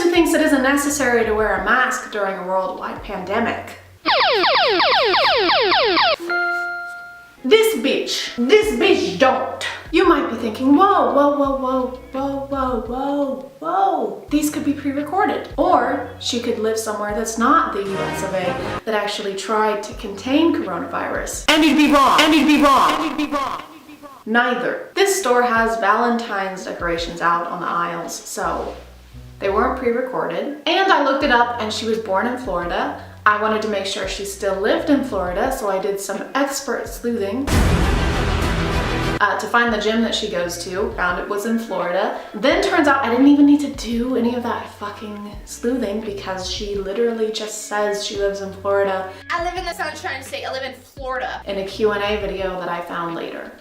Speaker 10: thinks it isn't necessary to wear a mask during a worldwide pandemic. This bitch don't. You might be thinking, whoa, whoa, whoa, whoa, whoa, whoa, whoa, whoa. These could be pre-recorded. Or she could live somewhere that's not the US of A, that actually tried to contain coronavirus. And you'd be wrong. And you'd be wrong. And you'd be wrong. Neither. This store has Valentine's decorations out on the aisles, so they weren't pre-recorded. And I looked it up and she was born in Florida. I wanted to make sure she still lived in Florida, so I did some expert sleuthing to find the gym that she goes to. Found it was in Florida. Then turns out I didn't even need to do any of that fucking sleuthing because she literally just says she lives in Florida.
Speaker 4: I live in the Sunshine State. I live in Florida.
Speaker 10: In a Q&A video that I found later.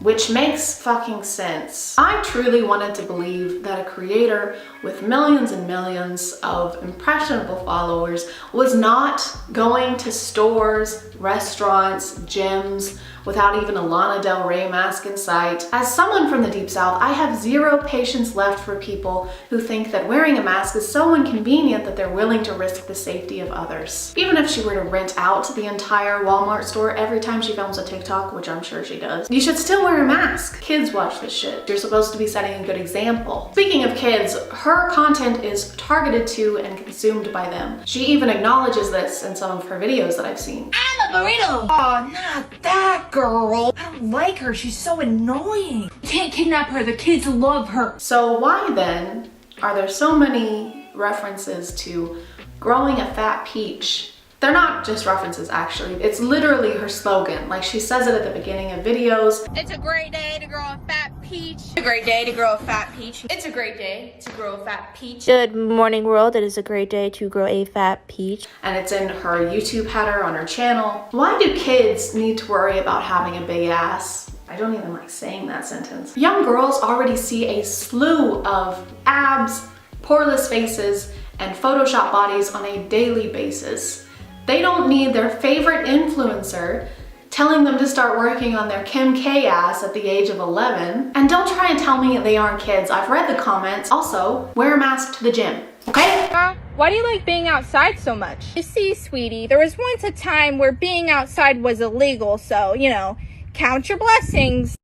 Speaker 10: Which makes fucking sense. I truly wanted to believe that a creator with millions and millions of impressionable followers was not going to stores, restaurants, gyms, without even a Lana Del Rey mask in sight. As someone from the Deep South, I have zero patience left for people who think that wearing a mask is so inconvenient that they're willing to risk the safety of others. Even if she were to rent out the entire Walmart store every time she films a TikTok, which I'm sure she does, you should still wear a mask. Kids watch this shit. You're supposed to be setting a good example. Speaking of kids, her content is targeted to and consumed by them. She even acknowledges this in some of her videos that I've seen.
Speaker 4: I'm a burrito. Oh, not that girl. I don't like her. She's so annoying. Can't kidnap her. The kids love her.
Speaker 10: So why then are there so many references to growing a fat peach? They're not just references, actually. It's literally her slogan. Like, she says it at the beginning of videos.
Speaker 4: It's a great day to grow a fat peach. It's a great day to grow a fat peach. It's a great day to grow a fat peach.
Speaker 8: Good morning, world. It is a great day to grow a fat peach.
Speaker 10: And it's in her YouTube header on her channel. Why do kids need to worry about having a big ass? I don't even like saying that sentence. Young girls already see a slew of abs, poreless faces, and Photoshop bodies on a daily basis. They don't need their favorite influencer telling them to start working on their Kim K ass at the age of 11. And don't try and tell me they aren't kids. I've read the comments. Also, wear a mask to the gym, okay?
Speaker 4: Why do you like being outside so much? You see, sweetie, there was once a time where being outside was illegal, so, you know, count your blessings.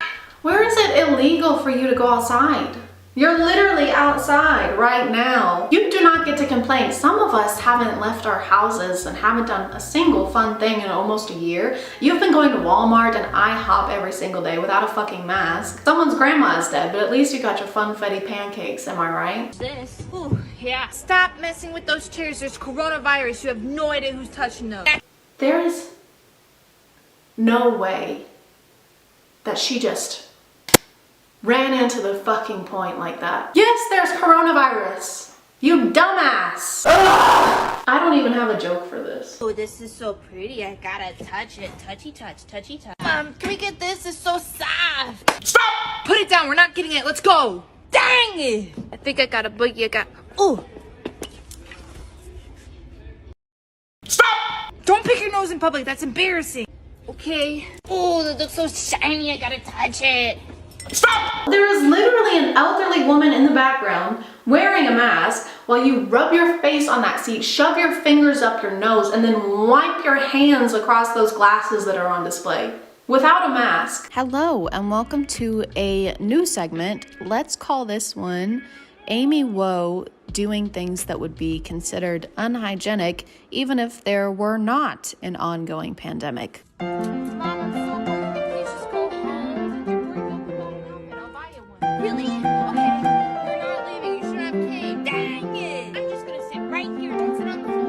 Speaker 10: Where is it illegal for you to go outside? You're literally outside right now. You do not get to complain. Some of us haven't left our houses and haven't done a single fun thing in almost a year. You've been going to Walmart and IHOP every single day without a fucking mask. Someone's grandma is dead, but at least you got your funfetti pancakes, am I right?
Speaker 4: This. Ooh, yeah. Stop messing with those chairs. There's coronavirus. You have no idea who's touching those.
Speaker 10: There is no way that she just ran into the fucking point like that. Yes, there's coronavirus. You dumbass. Ugh! I don't even have a joke for this.
Speaker 4: Oh, this is so pretty. I gotta touch it. Touchy touch, touchy touch. Mom, can we get this? It's so soft. Stop! Put it down. We're not getting it. Let's go. Dang it. I think I got a boogie. Ooh. Stop! Don't pick your nose in public. That's embarrassing. Okay. Oh, that looks so shiny. I gotta touch it.
Speaker 10: Stop! There is literally an elderly woman in the background wearing a mask while you rub your face on that seat, shove your fingers up your nose, and then wipe your hands across those glasses that are on display without a mask.
Speaker 1: Hello, and welcome to a new segment. Let's call this one Amy Woe doing things that would be considered unhygienic even if there were not an ongoing pandemic.
Speaker 4: Really? Okay. You're not leaving. You should have came. Dang it! I'm just gonna sit right here. Don't sit on the floor.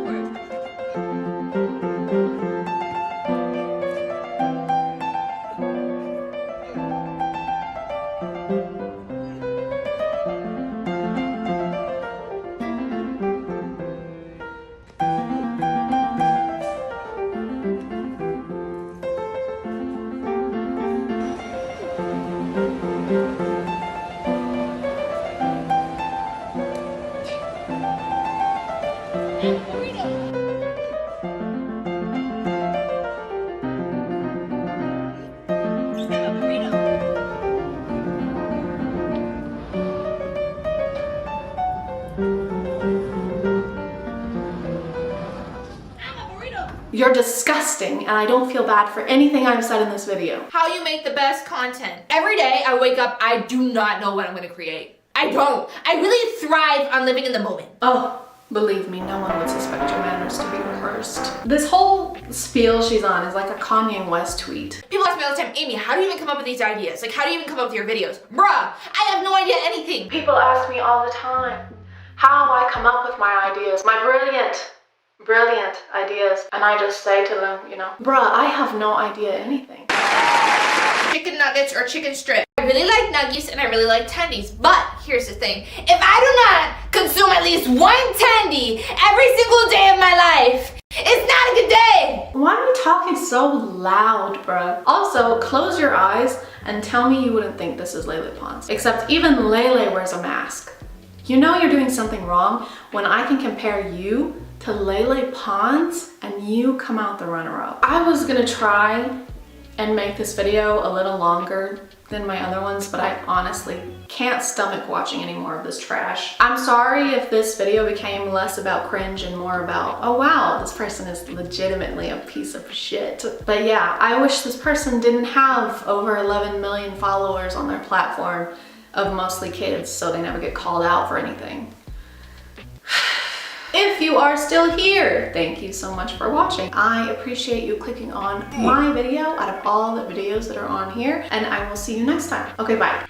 Speaker 10: You're disgusting, and I don't feel bad for anything I've said in this video.
Speaker 4: How you make the best content. Every day I wake up, I do not know what I'm gonna create. I don't. I really thrive on living in the moment.
Speaker 10: Oh, believe me, no one would suspect your manners to be rehearsed. This whole spiel she's on is like a Kanye West tweet.
Speaker 4: People ask me all the time, Amy, how do you even come up with these ideas? Like, how do you even come up with your videos? Bruh, I have no idea anything.
Speaker 10: People ask me all the time how I come up with my ideas, my brilliant ideas. And I just say to them, you know, bruh, I have no idea anything.
Speaker 4: Chicken nuggets or chicken strip. I really like nuggies and I really like tendies, but here's the thing. If I do not consume at least one tendy every single day of my life, it's not a good day.
Speaker 10: Why are you talking so loud, bruh? Also, close your eyes and tell me you wouldn't think this is Lele Pons. Except even Lele wears a mask. You know you're doing something wrong when I can compare you to Lele Pons and you come out the runner-up. I was gonna try and make this video a little longer than my other ones, but I honestly can't stomach watching any more of this trash. I'm sorry if this video became less about cringe and more about, oh wow, this person is legitimately a piece of shit. But yeah, I wish this person didn't have over 11 million followers on their platform of mostly kids, so they never get called out for anything. If you are still here, thank you so much for watching. I appreciate you clicking on my video out of all the videos that are on here, and I will see you next time. Okay, bye.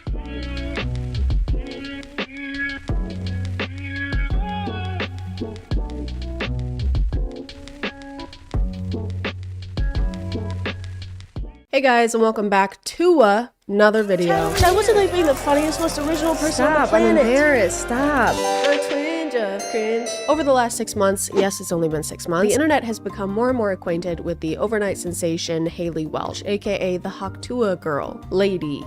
Speaker 2: Hey guys, and welcome back to another video. Chad, wasn't like being the funniest, most original person on the planet? I'm embarrassed. Stop. A twinge of cringe. Over the last 6 months, yes, it's only been 6 months, the internet has become more and more acquainted with the overnight sensation Hayley Welch, aka the Hawktua girl, lady.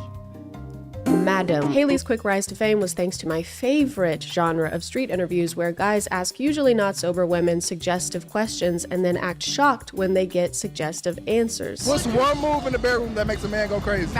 Speaker 2: Madam. Hayley's quick rise to fame was thanks to my favorite genre of street interviews where guys ask usually not sober women suggestive questions and then act shocked when they get suggestive answers.
Speaker 9: What's one move in the bedroom that makes a man go crazy?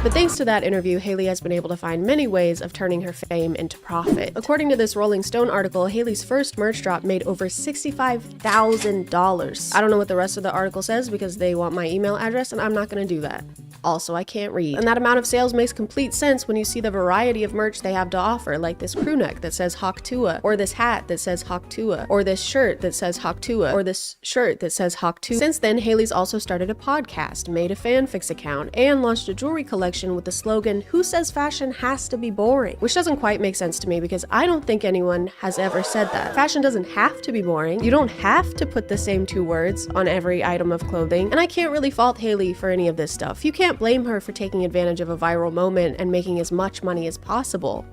Speaker 2: But thanks to that interview, Hayley has been able to find many ways of turning her fame into profit. According to this Rolling Stone article, Hayley's first merch drop made over $65,000. I don't know what the rest of the article says because they want my email address and I'm not gonna do that. Also, I can't read. And that amount of sales makes complete sense when you see the variety of merch they have to offer, like this crew neck that says Hawktua, or this hat that says Hawktua, or this shirt that says Hawktua, or this shirt that says Hawktua. Since then, Hayley's also started a podcast, made a fanfics account, and launched a jewelry collection with the slogan, "Who says fashion has to be boring?" Which doesn't quite make sense to me because I don't think anyone has ever said that. Fashion doesn't have to be boring. You don't have to put the same 2 words on every item of clothing, and I can't really fault Hayley for any of this stuff. You can't blame her for taking advantage of a viral moment and making as much money as possible.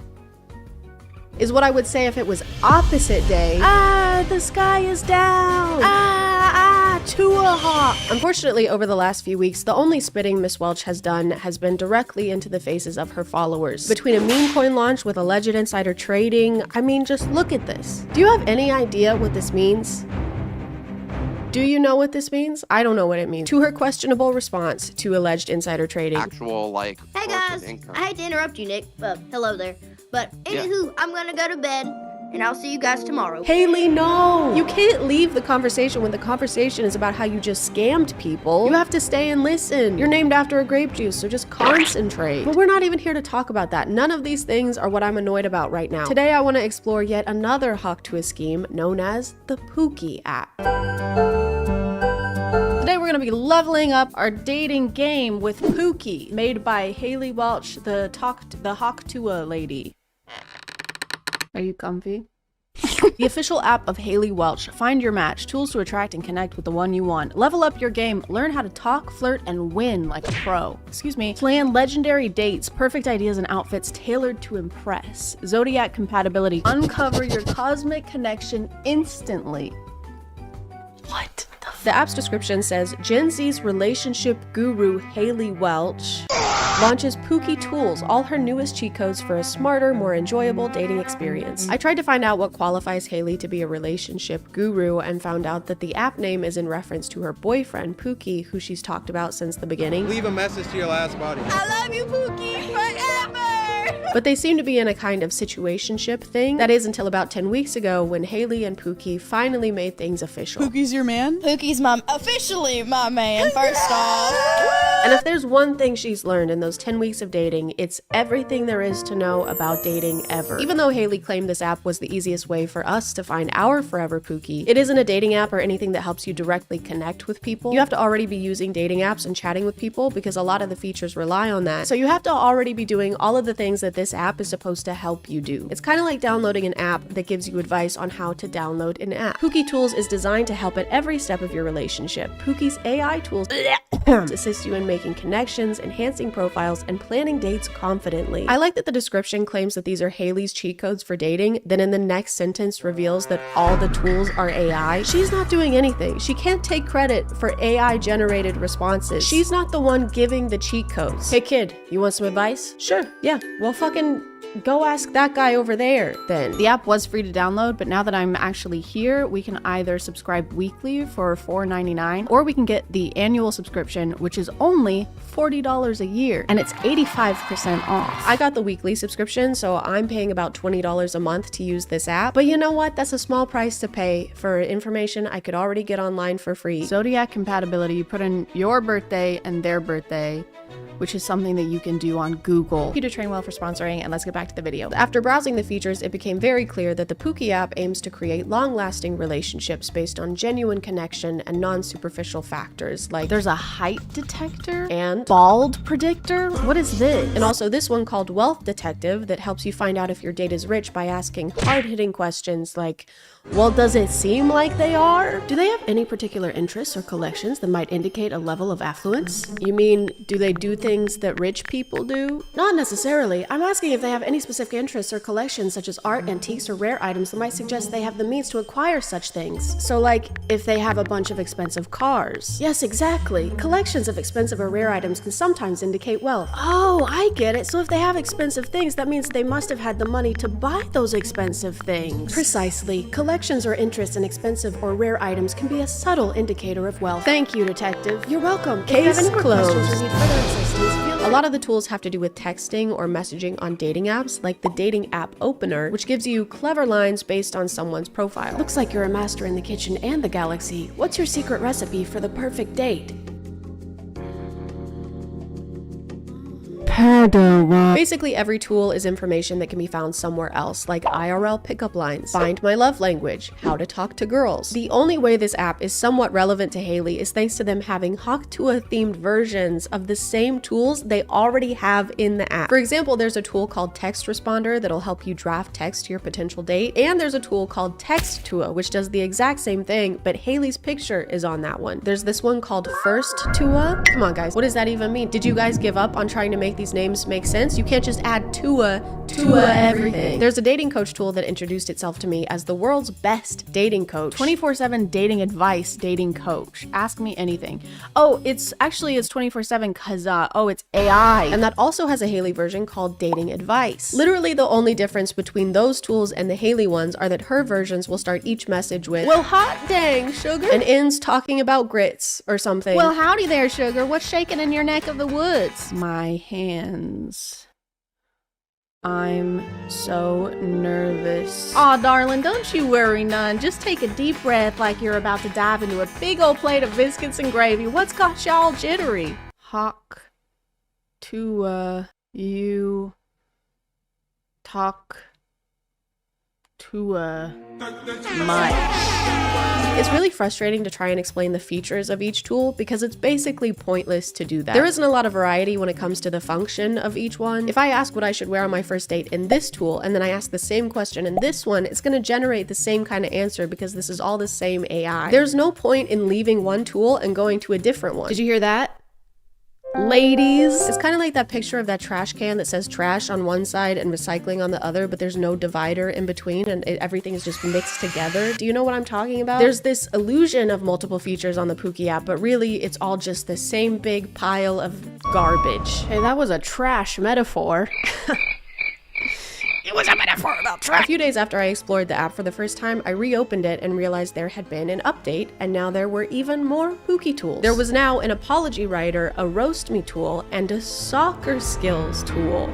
Speaker 2: Is what I would say if it was opposite day. Ah, the sky is down. To a hawk. Unfortunately, over the last few weeks, the only spitting Miss Welch has done has been directly into the faces of her followers. Between a meme coin launch with alleged insider trading, I mean, just look at this. Do you have any idea what this means? Do you know what this means? I don't know what it means. To her questionable response to alleged insider trading.
Speaker 17: Actual, like,
Speaker 15: hey guys, I hate to interrupt you, Nick, but hello there. But anywho, I'm gonna go to bed, and I'll see you guys tomorrow.
Speaker 2: Hayley, no! You can't leave the conversation when the conversation is about how you just scammed people. You have to stay and listen. You're named after a grape juice, so just concentrate. But we're not even here to talk about that. None of these things are what I'm annoyed about right now. Today, I want to explore yet another Hawktua scheme known as the Pookie app. Today we're going to be leveling up our dating game with Pookie, made by Hayley Welch, the Hawktua lady. Are you comfy? The official app of Hayley Welch. Find your match, tools to attract and connect with the one you want. Level up your game, learn how to talk, flirt, and win like a pro. Excuse me. Plan legendary dates, perfect ideas and outfits tailored to impress. Zodiac compatibility. Uncover your cosmic connection instantly. What? The app's description says, Gen Z's relationship guru Hayley Welch launches Pookie Tools, all her newest cheat codes for a smarter, more enjoyable dating experience. I tried to find out what qualifies Hayley to be a relationship guru and found out that the app name is in reference to her boyfriend, Pookie, who she's talked about since the beginning.
Speaker 9: Leave a message to your last body.
Speaker 15: I love you, Pookie, forever!
Speaker 2: But they seem to be in a kind of situationship thing. That is until about 10 weeks ago when Haley and Pookie finally made things official.
Speaker 11: Pookie's your man? Pookie's officially my man, first off.
Speaker 2: And if there's one thing she's learned in those 10 weeks of dating, it's everything there is to know about dating ever. Even though Haley claimed this app was the easiest way for us to find our forever Pookie, it isn't a dating app or anything that helps you directly connect with people. You have to already be using dating apps and chatting with people because a lot of the features rely on that. So you have to already be doing all of the things that this app is supposed to help you do. It's kind of like downloading an app that gives you advice on how to download an app. Pookie Tools is designed to help at every step of your relationship. Pookie's AI tools assist you in making connections, enhancing profiles, and planning dates confidently. I like that the description claims that these are Haley's cheat codes for dating, then in the next sentence reveals that all the tools are AI. She's not doing anything. She can't take credit for AI generated responses. She's not the one giving the cheat codes. Hey kid, you want some advice? Sure, yeah. Well, fucking go ask that guy over there then.
Speaker 1: The app was free to download, but now that I'm actually here, we can either subscribe weekly for $4.99 or we can get the annual subscription, which is only $40 a year, and it's 85% off.
Speaker 2: I got the weekly subscription, so I'm paying about $20 a month to use this app. But you know what? That's a small price to pay for information I could already get online for free.
Speaker 1: Zodiac compatibility, you put in your birthday and their birthday, which is something that you can do on Google.
Speaker 2: Thank you to Trainwell for sponsoring, and let's get back to the video. After browsing the features, it became very clear that the Pookie app aims to create long-lasting relationships based on genuine connection and non-superficial factors, like
Speaker 1: there's a height detector
Speaker 2: and
Speaker 1: bald predictor. What is this?
Speaker 2: And also this one called Wealth Detective that helps you find out if your date is rich by asking hard-hitting questions like, well, does it seem like they are? Do they have any particular interests or collections that might indicate a level of affluence? You mean, do they do things that rich people do? Not necessarily. I'm asking if they have any specific interests or collections such as art, antiques, or rare items that might suggest they have the means to acquire such things. So like, if they have a bunch of expensive cars. Yes, exactly. Collections of expensive or rare items can sometimes indicate wealth. Oh, I get it. So if they have expensive things, that means they must have had the money to buy those expensive things. Precisely. Collections or interests in expensive or rare items can be a subtle indicator of wealth.
Speaker 1: Thank you, detective.
Speaker 2: You're welcome.
Speaker 1: Case closed.
Speaker 2: A lot of the tools have to do with texting or messaging on dating apps, like the dating app opener, which gives you clever lines based on someone's profile. Looks like you're a master in the kitchen and the galaxy. What's your secret recipe for the perfect date? Basically, every tool is information that can be found somewhere else, like IRL pickup lines, find my love language, how to talk to girls. The only way this app is somewhat relevant to Haley is thanks to them having Hawktua themed versions of the same tools they already have in the app. For example, there's a tool called Text Responder that'll help you draft text to your potential date, and there's a tool called Textua, which does the exact same thing, but Haley's picture is on that one. There's this one called First-Tua. Come on, guys, what does that even mean? Did you guys give up on trying to make these names make sense? You can't just add Tua everything. There's a dating coach tool that introduced itself to me as the world's best dating coach.
Speaker 1: 24/7 dating advice, dating coach. Ask me anything. Oh, it's 24/7 cause it's AI.
Speaker 2: And that also has a Haley version called Dating Advice. Literally the only difference between those tools and the Haley ones are that her versions will start each message with, well, hot dang, sugar, and ends talking about grits or something.
Speaker 1: Well, howdy there, sugar. What's shaking in your neck of the woods? My hands. I'm so nervous. Aw, darling, don't you worry none. Just take a deep breath like you're about to dive into a big old plate of biscuits and gravy. What's got y'all jittery? Hawk to you talk to much.
Speaker 2: It's really frustrating to try and explain the features of each tool because it's basically pointless to do that. There isn't a lot of variety when it comes to the function of each one. If I ask what I should wear on my first date in this tool and then I ask the same question in this one, it's going to generate the same kind of answer because this is all the same AI. There's no point in leaving one tool and going to a different one. Did you hear that? Ladies. It's kind of like that picture of that trash can that says trash on one side and recycling on the other, but there's no divider in between and everything is just mixed together. Do you know what I'm talking about? There's this illusion of multiple features on the Pookie app, but really it's all just the same big pile of garbage.
Speaker 1: Hey, that was a trash metaphor.
Speaker 2: It was a metaphor about trash. A few days after I explored the app for the first time, I reopened it and realized there had been an update, and now there were even more Pookie tools. There was now an apology writer, a roast me tool, and a soccer skills tool.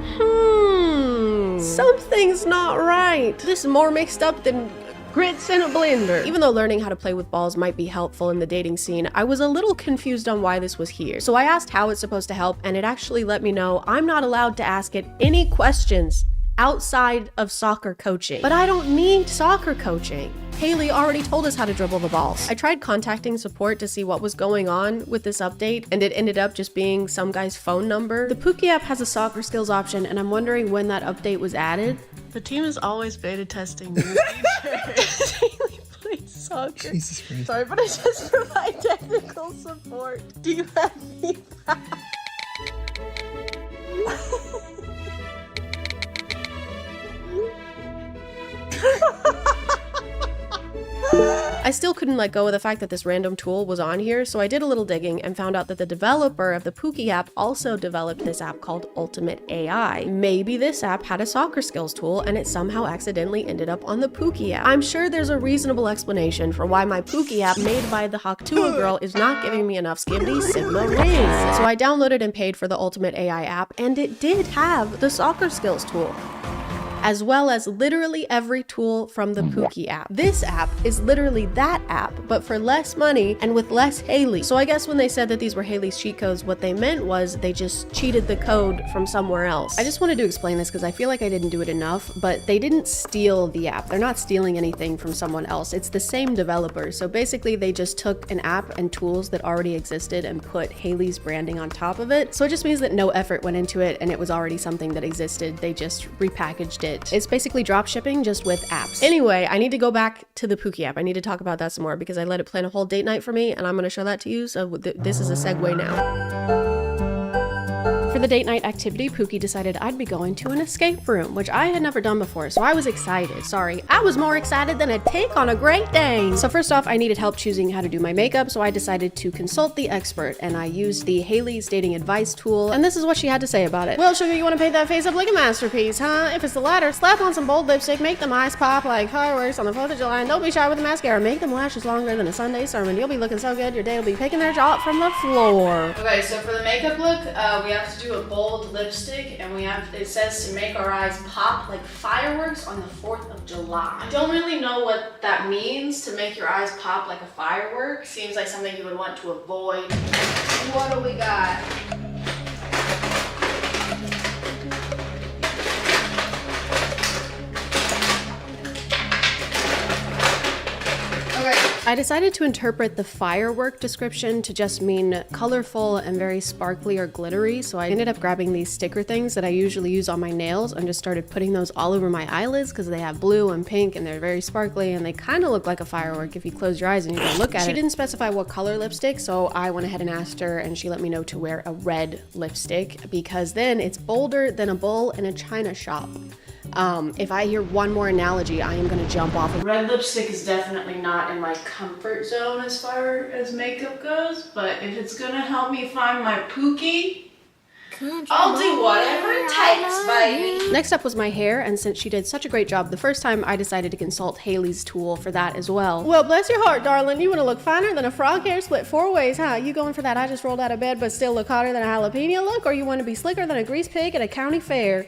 Speaker 2: Something's not right. This is more mixed up than grits in a blender. Even though learning how to play with balls might be helpful in the dating scene, I was a little confused on why this was here. So I asked how it's supposed to help, and it actually let me know I'm not allowed to ask it any questions outside of soccer coaching. But I don't need soccer coaching. Haley already told us how to dribble the balls. I tried contacting support to see what was going on with this update, and it ended up just being some guy's phone number. The Pookie app has a soccer skills option, and I'm wondering when that update was added. The team is always beta testing new features. Haley plays soccer.
Speaker 26: Jesus Christ.
Speaker 2: Sorry, but I just provide technical support. Do you have feedback? I still couldn't let go of the fact that this random tool was on here, so I did a little digging and found out that the developer of the Pookie app also developed this app called Ultimate AI. Maybe this app had a soccer skills tool and it somehow accidentally ended up on the Pookie app. I'm sure there's a reasonable explanation for why my Pookie app made by the Haktua girl is not giving me enough Skibbity Sigma rings. So I downloaded and paid for the Ultimate AI app, and it did have the soccer skills tool, as well as literally every tool from the Pookie app. This app is literally that app, but for less money and with less Haley. So I guess when they said that these were Haley's cheat codes, what they meant was they just cheated the code from somewhere else. I just wanted to explain this because I feel like I didn't do it enough, but they didn't steal the app. They're not stealing anything from someone else. It's the same developer. So basically they just took an app and tools that already existed and put Haley's branding on top of it. So it just means that no effort went into it and it was already something that existed. They just repackaged it. It's basically drop shipping just with apps. Anyway, I need to go back to the Pookie app. I need to talk about that some more because I let it plan a whole date night for me, and I'm going to show that to you. So this is a segue now. For the date night activity, Pookie decided I'd be going to an escape room, which I had never done before, so I was excited. Sorry, I was more excited than a tick on a Great Dane. So first off, I needed help choosing how to do my makeup, so I decided to consult the expert, and I used the Haley's dating advice tool, and this is what she had to say about it. Well, sugar, you want to paint that face up like a masterpiece, huh? If it's the latter, slap on some bold lipstick, make them eyes pop like fireworks on the 4th of July, and don't be shy with the mascara. Make them lashes longer than a Sunday sermon. You'll be looking so good, your day will be picking their jaw up from the floor.
Speaker 1: Okay, so for the makeup look, we have to do a bold lipstick, and it says to make our eyes pop like fireworks on the 4th of July. I don't really know what that means, to make your eyes pop like a firework. Seems like something you would want to avoid. What do we got?
Speaker 2: I decided to interpret the firework description to just mean colorful and very sparkly or glittery, so I ended up grabbing these sticker things that I usually use on my nails and just started putting those all over my eyelids because they have blue and pink and they're very sparkly and they kind of look like a firework if you close your eyes and you don't look at it. She didn't specify what color lipstick, so I went ahead and asked her, and she let me know to wear a red lipstick because then it's bolder than a bull in a china shop. If I hear one more analogy, I am gonna jump off.
Speaker 1: Red lipstick is definitely not in my comfort zone as far as makeup goes, but if it's gonna help me find my Pookie, I'll do whatever it takes, baby.
Speaker 2: Next up was my hair, and since she did such a great job the first time, I decided to consult Haley's tool for that as well. Well, bless your heart, darling. You want to look finer than a frog hair split 4 ways, huh? You going for that I just rolled out of bed but still look hotter than a jalapeno look, or you want to be slicker than a grease pig at a county fair?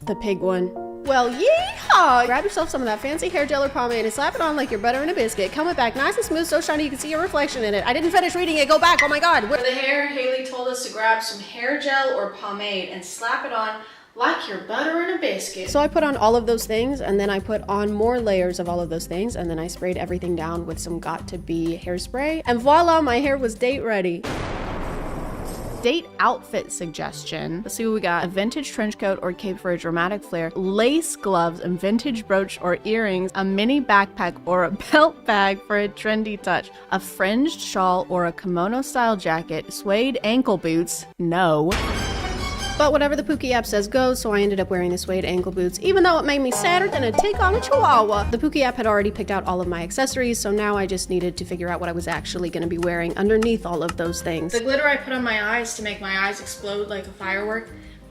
Speaker 2: The pig one. Well, yeehaw! Grab yourself some of that fancy hair gel or pomade and slap it on like you're butter in a biscuit. Comb it back nice and smooth, so shiny you can see your reflection in it. I didn't finish reading it. Go back. Oh my god.
Speaker 1: For the hair, Haley told us to grab some hair gel or pomade and slap it on like you're butter in a biscuit.
Speaker 2: So I put on all of those things, and then I put on more layers of all of those things, and then I sprayed everything down with some Got2b hairspray, and voila, my hair was date ready. Date outfit suggestion. Let's see what we got. A vintage trench coat or cape for a dramatic flair, lace gloves and vintage brooch or earrings, a mini backpack or a belt bag for a trendy touch, a fringed shawl or a kimono style jacket, suede ankle boots, no. But whatever the Pookie app says goes, so I ended up wearing the suede ankle boots, even though it made me sadder than a tick on a chihuahua. The Pookie app had already picked out all of my accessories, so now I just needed to figure out what I was actually going to be wearing underneath all of those things.
Speaker 1: The glitter I put on my eyes to make my eyes explode like a firework,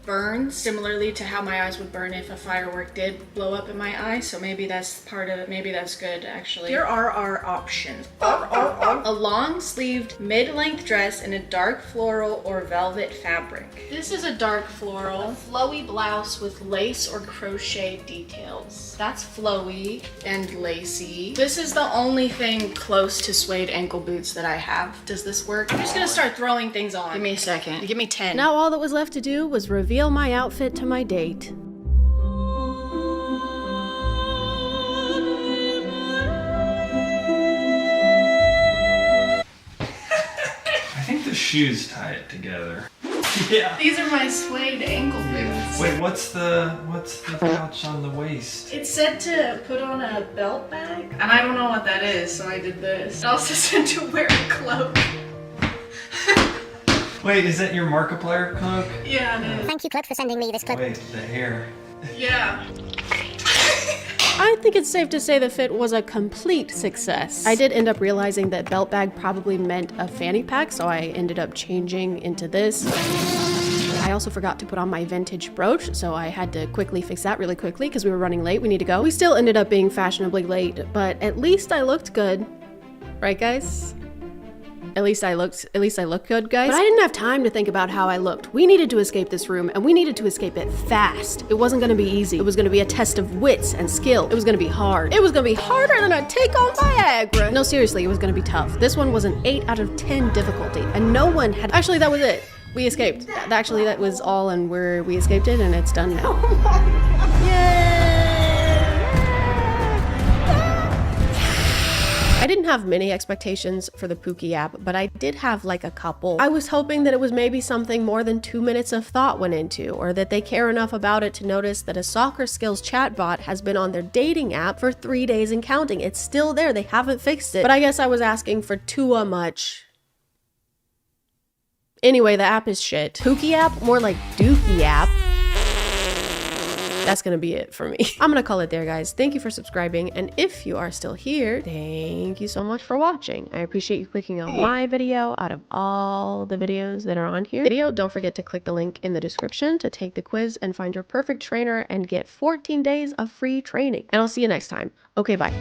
Speaker 1: burns similarly to how my eyes would burn if a firework did blow up in my eye. So maybe that's part of it. Maybe that's good, actually. Here are our options. A long-sleeved mid-length dress in a dark floral or velvet fabric. This is a dark floral, a flowy blouse with lace or crochet details. That's flowy and lacy. This is the only thing close to suede ankle boots that I have. Does this work? I'm just gonna start throwing things on. Give me a second. Give me 10.
Speaker 2: Now all that was left to do was reveal my outfit to my date.
Speaker 17: I think the shoes tie it together. Yeah.
Speaker 1: These are my suede ankle boots.
Speaker 17: Wait, what's the pouch on the waist?
Speaker 1: It said to put on a belt bag, and I don't know what that is, so I did this. It also said to wear a cloak.
Speaker 17: Wait, is that your Markiplier cloak?
Speaker 1: Yeah, it is.
Speaker 15: Thank you, Cloak, for sending me this cloak.
Speaker 17: Wait, the hair.
Speaker 1: Yeah.
Speaker 2: I think it's safe to say the fit was a complete success. I did end up realizing that belt bag probably meant a fanny pack, so I ended up changing into this. I also forgot to put on my vintage brooch, so I had to quickly fix that really quickly because we were running late. We need to go. We still ended up being fashionably late, but at least I looked good. Right, guys? At least I looked good, guys. But I didn't have time to think about how I looked. We needed to escape this room, and we needed to escape it fast. It wasn't gonna be easy. It was gonna be a test of wits and skill. It was gonna be hard. It was gonna be harder than a take on Viagra. No, seriously, it was gonna be tough. This one was an 8 out of 10 difficulty, and no one had. Actually, that was it. We escaped. Actually, that was all, and we escaped it, and it's done now. Yay! I didn't have many expectations for the Pookie app, but I did have like a couple. I was hoping that it was maybe something more than 2 minutes of thought went into, or that they care enough about it to notice that a soccer skills chatbot has been on their dating app for 3 days and counting. It's still there, they haven't fixed it. But I guess I was asking for too much. Anyway, the app is shit. Pookie app? More like Dookie app. That's gonna be it for me. I'm gonna call it there, guys. Thank you for subscribing, and if you are still here, thank you so much for watching. I appreciate you clicking on my video out of all the videos that are on here. Don't forget to click the link in the description to take the quiz and find your perfect trainer and get 14 days of free training. And I'll see you next time. Okay, bye.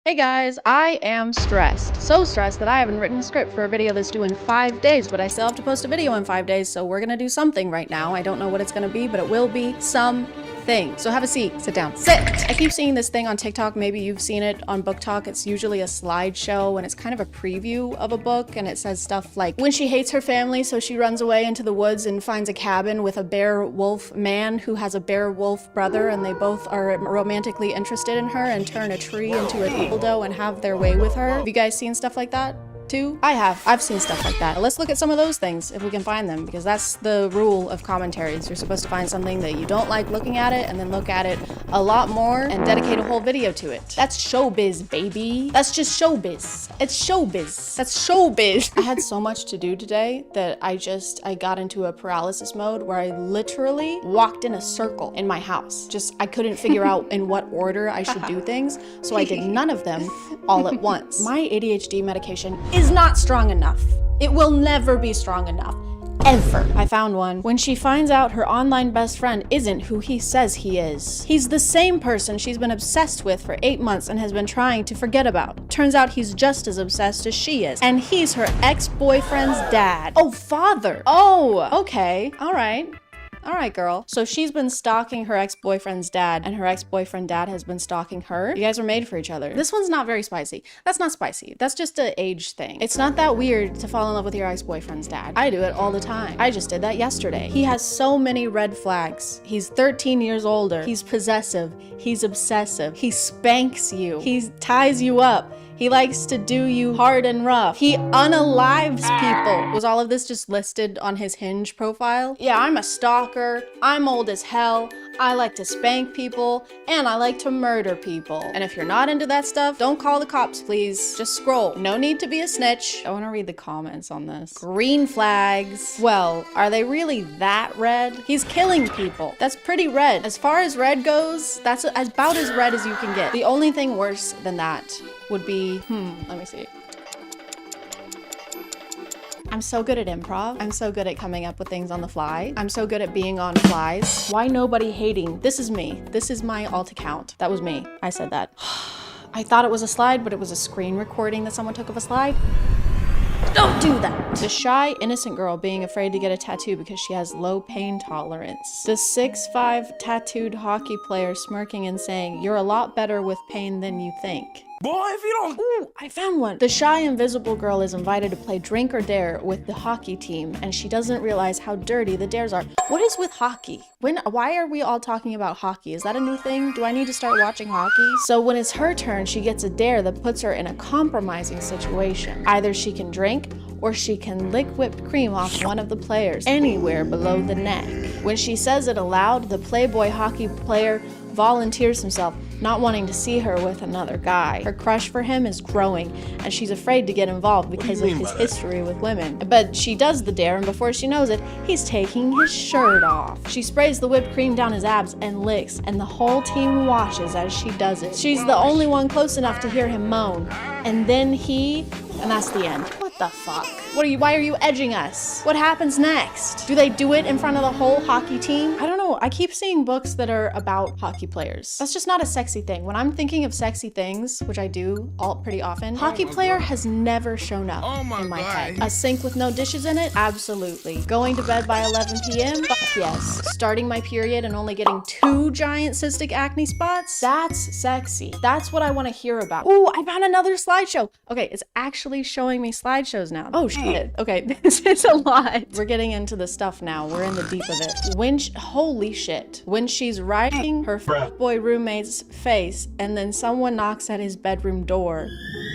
Speaker 2: Hey guys, I am stressed. So stressed that I haven't written a script for a video that's due in 5 days, but I still have to post a video in 5 days, so we're gonna do something right now. I don't know what it's gonna be, but it will be something. So have a seat, sit down, sit! I keep seeing this thing on TikTok, maybe you've seen it on Book Talk. It's usually a slideshow and it's kind of a preview of a book, and it says stuff like, when she hates her family, so she runs away into the woods and finds a cabin with a bear wolf man who has a bear wolf brother, and they both are romantically interested in her and turn a tree into a dildo and have their way with her. Have you guys seen stuff like that? Too? I've seen stuff like that. Let's look at some of those things if we can find them, because that's the rule of commentaries. You're supposed to find something that you don't like looking at it and then look at it a lot more and dedicate a whole video to it. That's showbiz, baby. That's just showbiz. It's showbiz. That's showbiz. I had so much to do today that I got into a paralysis mode where I literally walked in a circle in my house. I couldn't figure out in what order I should do things, so I did none of them all at once. My ADHD medication is not strong enough. It will never be strong enough. Ever. I found one. When she finds out her online best friend isn't who he says he is. He's the same person she's been obsessed with for 8 months and has been trying to forget about. Turns out he's just as obsessed as she is. And he's her ex-boyfriend's dad. Oh, father. Oh, okay. All right. All right, girl. So she's been stalking her ex-boyfriend's dad, and her ex-boyfriend dad has been stalking her. You guys are made for each other. This one's not very spicy. That's not spicy. That's just an age thing. It's not that weird to fall in love with your ex-boyfriend's dad. I do it all the time. I just did that yesterday. He has so many red flags. He's 13 years older. He's possessive. He's obsessive. He spanks you. He ties you up. He likes to do you hard and rough. He unalives people. Was all of this just listed on his Hinge profile? Yeah, I'm a stalker. I'm old as hell.
Speaker 1: I like to spank people, and I like to murder people. And if you're not into that stuff, don't call the cops, please. Just scroll. No need to be a snitch. I want to read the comments on this. Green flags. Well, are they really that red? He's killing people. That's pretty red. As far as red goes, that's about as red as you can get. The only thing worse than that would be, let me see. I'm so good at improv. I'm so good at coming up with things on the fly. I'm so good at being on flies. Why nobody hating? This is me. This is my alt account. That was me. I said that. I thought it was a slide, but it was a screen recording that someone took of a slide. Don't do that. The shy, innocent girl being afraid to get a tattoo because she has low pain tolerance. The 6'5" tattooed hockey player smirking and saying, "You're a lot better with pain than you think."
Speaker 3: Boy, if you don't...
Speaker 1: Ooh, I found one. The shy, invisible girl is invited to play Drink or Dare with the hockey team, and she doesn't realize how dirty the dares are. What is with hockey? Why are we all talking about hockey? Is that a new thing? Do I need to start watching hockey? So when it's her turn, she gets a dare that puts her in a compromising situation. Either she can drink, or she can lick whipped cream off one of the players, anywhere below the neck. When she says it aloud, the Playboy hockey player volunteers himself, not wanting to see her with another guy. Her crush for him is growing, and she's afraid to get involved because of his history with women. But she does the dare, and before she knows it, he's taking his shirt off. She sprays the whipped cream down his abs and licks, and the whole team watches as she does it. She's the only one close enough to hear him moan. And then and that's the end. What the fuck? Why are you edging us? What happens next? Do they do it in front of the whole hockey team? I don't know. I keep seeing books that are about hockey players. That's just not a sexy thing. When I'm thinking of sexy things, which I do pretty often, hockey player has never shown up in my head. A sink with no dishes in it? Absolutely. Going to bed by 11 p.m.? Fuck yes. Starting my period and only getting 2 giant cystic acne spots? That's sexy. That's what I want to hear about. Ooh, I found another slideshow. Okay, it's actually showing me slideshows now. Oh shit. Okay, this is a lot. We're getting into the stuff now. We're in the deep of it. Holy shit. When she's riding her boy roommate's face and then someone knocks at his bedroom door.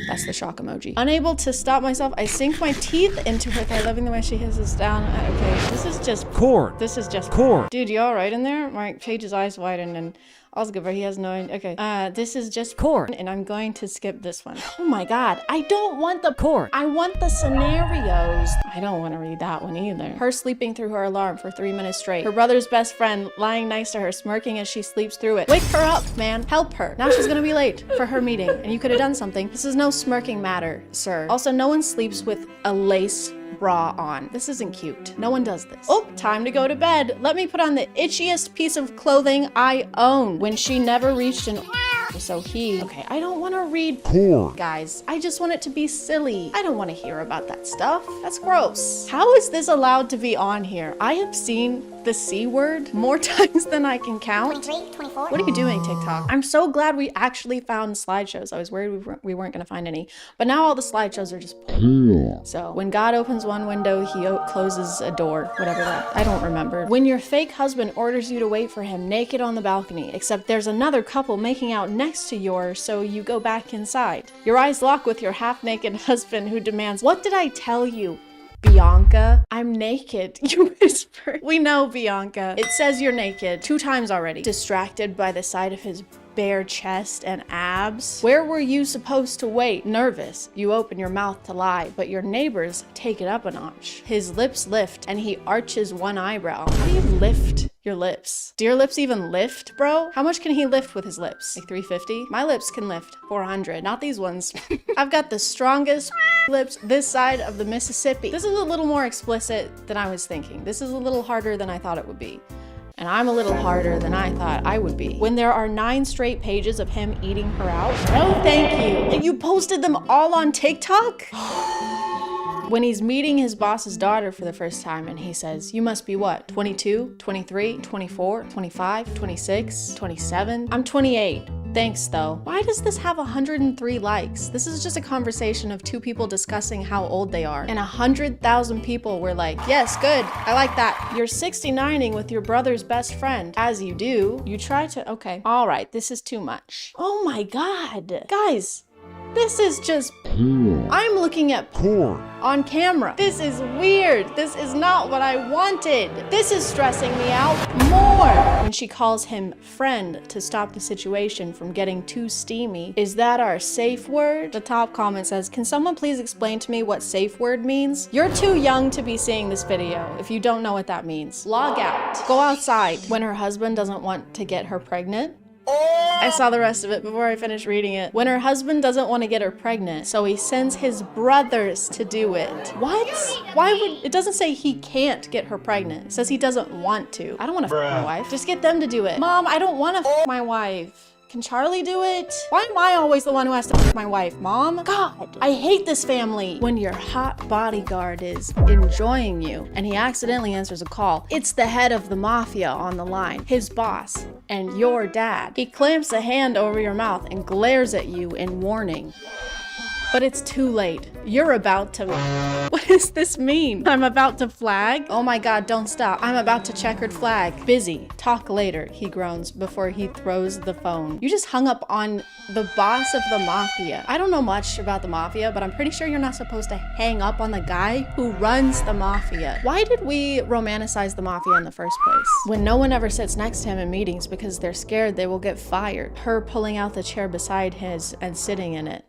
Speaker 1: That's the shock emoji. Unable to stop myself, I sink my teeth into her thigh, loving the way she hisses down. Okay, this is just cord. This is just cord. Dude, you all right in there? My Paige's eyes widened and all's good, but he has no idea. Okay, this is just cord, and I'm going to skip this one. Oh my god, I don't want the cord. I want the scenarios. I don't want to read that one either. Her sleeping through her alarm for 3 minutes straight. Her brother's best friend lying next to her, smirking as she sleeps through it. Wake her up, man. Help her. Now she's gonna be late for her meeting, and you could have done something. This is no smirking matter, sir. Also, no one sleeps with a lace bra on. This isn't cute. No one does this. Oh, time to go to bed. Let me put on the itchiest piece of clothing I own. When she never reached an so he. Okay, I don't want to read porn. Guys, I just want it to be silly. I don't want to hear about that stuff. That's gross. How is this allowed to be on here? I have seen the C word more times than I can count.
Speaker 15: 23, 24.
Speaker 1: What are you doing, TikTok? I'm so glad we actually found slideshows. I was worried we weren't going to find any. But now all the slideshows are just So when God opens one window, he closes a door. Whatever that. I don't remember. When your fake husband orders you to wait for him naked on the balcony, except there's another couple making out next to yours, so you go back inside. Your eyes lock with your half-naked husband who demands, "What did I tell you, Bianca? I'm naked," you whisper. We know, Bianca. It says you're naked 2 times already. Distracted by the sight of his bare chest and abs. Where were you supposed to wait? Nervous, you open your mouth to lie, but your neighbors take it up a notch. His lips lift and he arches one eyebrow. How do you lift your lips? Do your lips even lift, bro? How much can he lift with his lips? Like 350? My lips can lift 400, not these ones. I've got the strongest lips this side of the Mississippi. This is a little more explicit than I was thinking. This is a little harder than I thought it would be. And I'm a little harder than I thought I would be. When there are 9 straight pages of him eating her out, no thank you. And you posted them all on TikTok? When he's meeting his boss's daughter for the first time and he says, "You must be what, 22, 23, 24, 25, 26, 27? I'm 28. Thanks though." Why does this have 103 likes? This is just a conversation of 2 people discussing how old they are. And 100,000 people were like, "Yes, good. I like that." You're 69ing with your brother's best friend. As you do, you try to, okay. All right, this is too much. Oh my God. Guys. This is just I'm looking at porn on camera. This is weird. This is not what I wanted. This is stressing me out more. When she calls him friend to stop the situation from getting too steamy, is that our safe word? The top comment says, can someone please explain to me what safe word means? You're too young to be seeing this video if you don't know what that means. Log out. Go outside. When her husband doesn't want to get her pregnant. I saw the rest of it before I finished reading it. When her husband doesn't want to get her pregnant, so he sends his brothers to do it. What? Why would, it doesn't say he can't get her pregnant. It says he doesn't want to. I don't want to f my wife. Just get them to do it. Mom, I don't want to f my wife. Can Charlie do it? Why am I always the one who has to f my wife, Mom? God, I hate this family. When your hot bodyguard is enjoying you and he accidentally answers a call, it's the head of the mafia on the line, his boss, and your dad. He clamps a hand over your mouth and glares at you in warning. But it's too late. You're about to... What does this mean? I'm about to flag? Oh my God, don't stop. I'm about to checkered flag. Busy. Talk later, he groans before he throws the phone. You just hung up on the boss of the mafia. I don't know much about the mafia, but I'm pretty sure you're not supposed to hang up on the guy who runs the mafia. Why did we romanticize the mafia in the first place? When no one ever sits next to him in meetings because they're scared they will get fired. Her pulling out the chair beside his and sitting in it.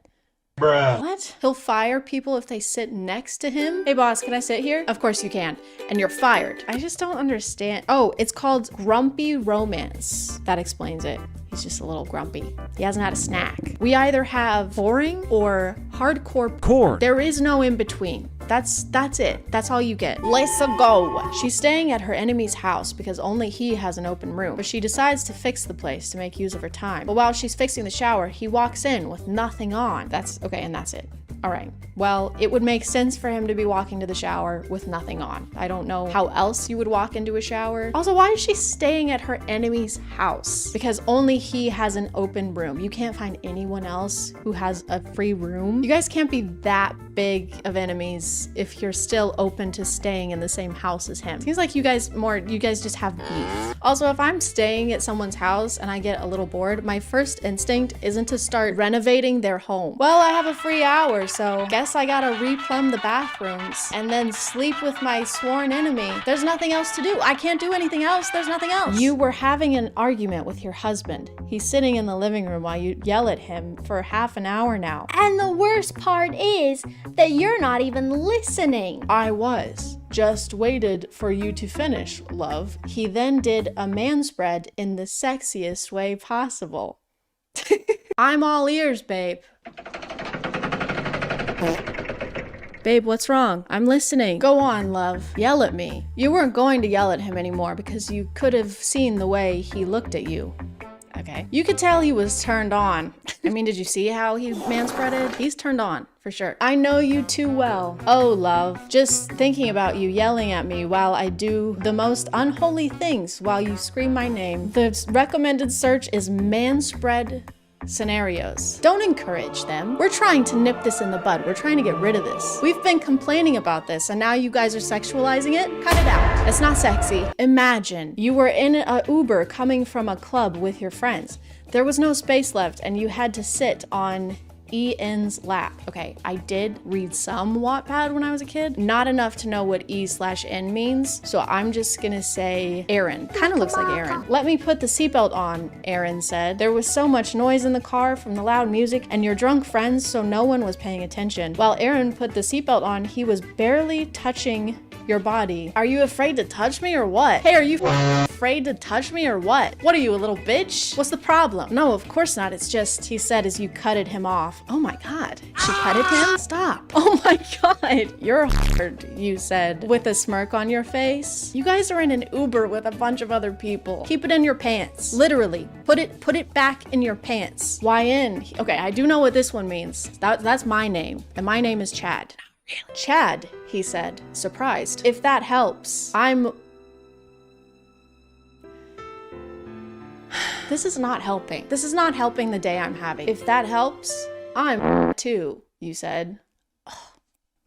Speaker 1: Bruh. What? He'll fire people if they sit next to him? Hey boss, can I sit here? Of course you can. And you're fired. I just don't understand. Oh, it's called grumpy romance. That explains it. He's just a little grumpy. He hasn't had a snack. We either have boring or hardcore porn. There is no in between. That's it. That's all you get. Let's go. She's staying at her enemy's house because only he has an open room, but she decides to fix the place to make use of her time. But while she's fixing the shower, he walks in with nothing on. That's okay, and that's it. All right. Well, it would make sense for him to be walking to the shower with nothing on. I don't know how else you would walk into a shower. Also, why is she staying at her enemy's house? Because only he has an open room. You can't find anyone else who has a free room. You guys can't be that big of enemies if you're still open to staying in the same house as him. Seems like you guys just have beef. Also, if I'm staying at someone's house and I get a little bored, my first instinct isn't to start renovating their home. Well, I have a free hour, so guess I gotta replumb the bathrooms and then sleep with my sworn enemy. There's nothing else to do. I can't do anything else. There's nothing else. You were having an argument with your husband. He's sitting in the living room while you yell at him for half an hour now.
Speaker 15: And the worst part is that you're not even listening.
Speaker 1: I was. Just waited for you to finish, love. He then did a man spread in the sexiest way possible. I'm all ears, babe. Babe, what's wrong? I'm listening. Go on, love. Yell at me. You weren't going to yell at him anymore because you could have seen the way he looked at you. Okay. You could tell he was turned on. I mean, did you see how he manspreaded? He's turned on, for sure. I know you too well. Oh, love. Just thinking about you yelling at me while I do the most unholy things while you scream my name. The recommended search is manspread scenarios. Don't encourage them. We're trying to nip this in the bud. We're trying to get rid of this. We've been complaining about this and now you guys are sexualizing it? Cut it out. It's not sexy. Imagine you were in a Uber coming from a club with your friends. There was no space left and you had to sit on E.N.'s lap. Okay, I did read some Wattpad when I was a kid. Not enough to know what E/N means, so I'm just gonna say Aaron. Kind of looks like Aaron. Let me put the seatbelt on, Aaron said. There was so much noise in the car from the loud music and your drunk friends, so no one was paying attention. While Aaron put the seatbelt on, he was barely touching your body. Are you afraid to touch me or what? Hey, are you afraid to touch me or what? What are you, a little bitch? What's the problem? No, of course not. It's just, he said as you cutted him off. Oh my God. She cutted him? Stop. Oh my God. You're hard, you said, with a smirk on your face. You guys are in an Uber with a bunch of other people. Keep it in your pants. Literally. Put it back in your pants. Why in? Okay, I do know what this one means. That's my name. And my name is Chad. Really? Chad, he said, surprised. If that helps, This is not helping. This is not helping the day I'm having. If that helps, I'm too, you said. Oh,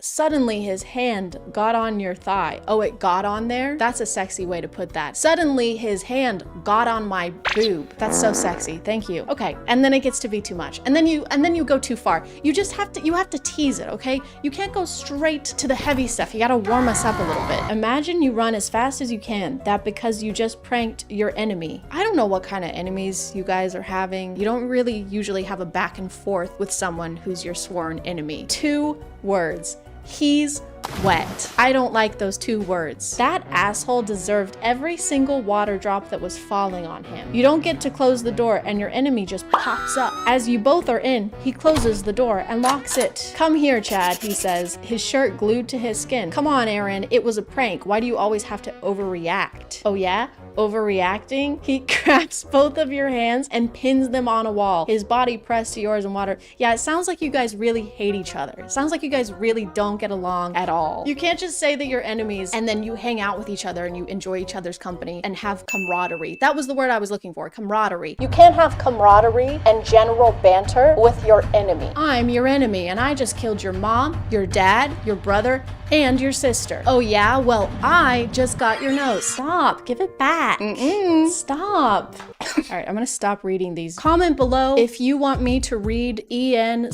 Speaker 1: Suddenly his hand got on your thigh. Oh, it got on there? That's a sexy way to put that. Suddenly his hand got on my boob. That's so sexy. Thank you. Okay, and then it gets to be too much. And then you go too far. You have to tease it, okay? You can't go straight to the heavy stuff. You gotta warm us up a little bit. Imagine you run as fast as you can. That because you just pranked your enemy. I don't know what kind of enemies you guys are having. You don't really usually have a back and forth with someone who's your sworn enemy. 2 words. He's wet. I don't like those 2 words. That asshole deserved every single water drop that was falling on him. You don't get to close the door and your enemy just pops up. As you both are in, he closes the door and locks it. Come here, Chad, he says, his shirt glued to his skin. Come on, Aaron, it was a prank. Why do you always have to overreact? Oh yeah? Overreacting? He grabs both of your hands and pins them on a wall, his body pressed to yours in water. Yeah, it sounds like you guys really hate each other. It sounds like you guys really don't get along at all. You can't just say that you're enemies and then you hang out with each other and you enjoy each other's company and have camaraderie. That was the word I was looking for, camaraderie. You can't have camaraderie and general banter with your enemy. I'm your enemy and I just killed your mom, your dad, your brother, and your sister. Oh yeah? Well, I just got your nose. Stop, give it back. Stop. All right, I'm gonna stop reading these. Comment below if you want me to read E/N/Y/N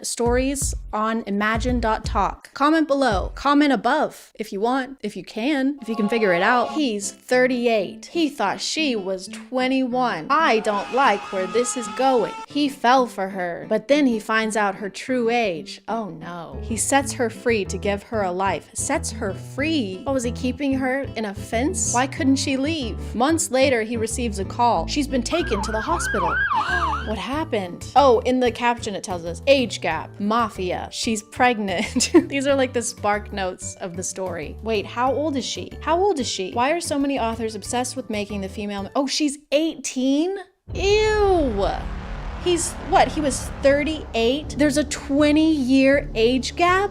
Speaker 1: stories on imagine.talk. Comment below. Comment above if you want, if you can figure it out. He's 38. He thought she was 21. I don't like where this is going. He fell for her, but then he finds out her true age. Oh no. He sets her free to give her a life. Sets her free? Oh, was he keeping her in a fence? Why couldn't she leave? Months later, he receives a call. She's been taken to the hospital. What happened? Oh, in the caption it tells us, age gap, mafia, she's pregnant. These are like the spark notes of the story. Wait, how old is she? How old is she? Why are so many authors obsessed with making the female? Oh, she's 18? Ew. He's what? He was 38? There's a 20-year age gap?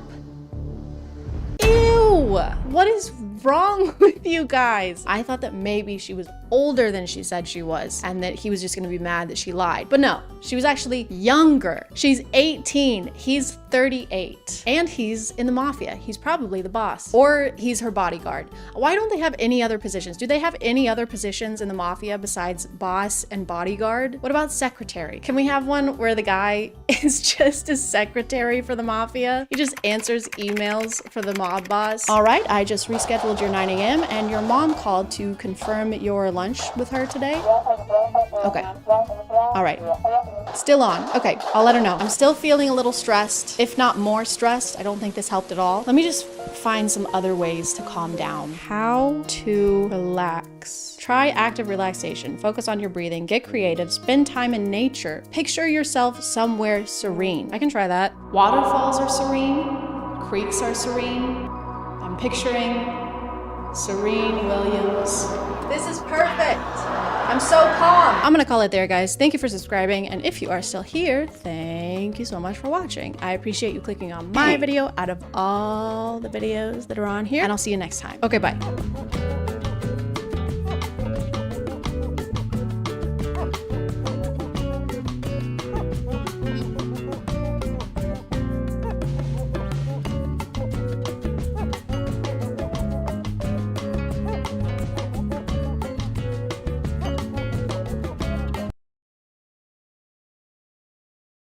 Speaker 1: Ew. What is wrong with you guys? I thought that maybe she was older than she said she was and that he was just gonna be mad that she lied. But no, she was actually younger. She's 18, he's 38, and he's in the mafia. He's probably the boss, or he's her bodyguard. Why don't they have any other positions? Do they have any other positions in the mafia besides boss and bodyguard? What about secretary? Can we have one where the guy is just a secretary for the mafia? He just answers emails for the mob boss. All right, I just rescheduled your 9 a.m. and your mom called to confirm your lunch with her today. Okay. All right. Still on. Okay, I'll let her know. I'm still feeling a little stressed, if not more stressed. I don't think this helped at all. Let me just find some other ways to calm down. How to relax. Try active relaxation. Focus on your breathing. Get creative. Spend time in nature. Picture yourself somewhere serene. I can try that. Waterfalls are serene. Creeks are serene. I'm picturing Serene Williams. This is perfect. I'm so calm. I'm gonna call it there, guys. Thank you for subscribing. And if you are still here, thank you so much for watching. I appreciate you clicking on my video out of all the videos that are on here. And I'll see you next time. Okay, bye.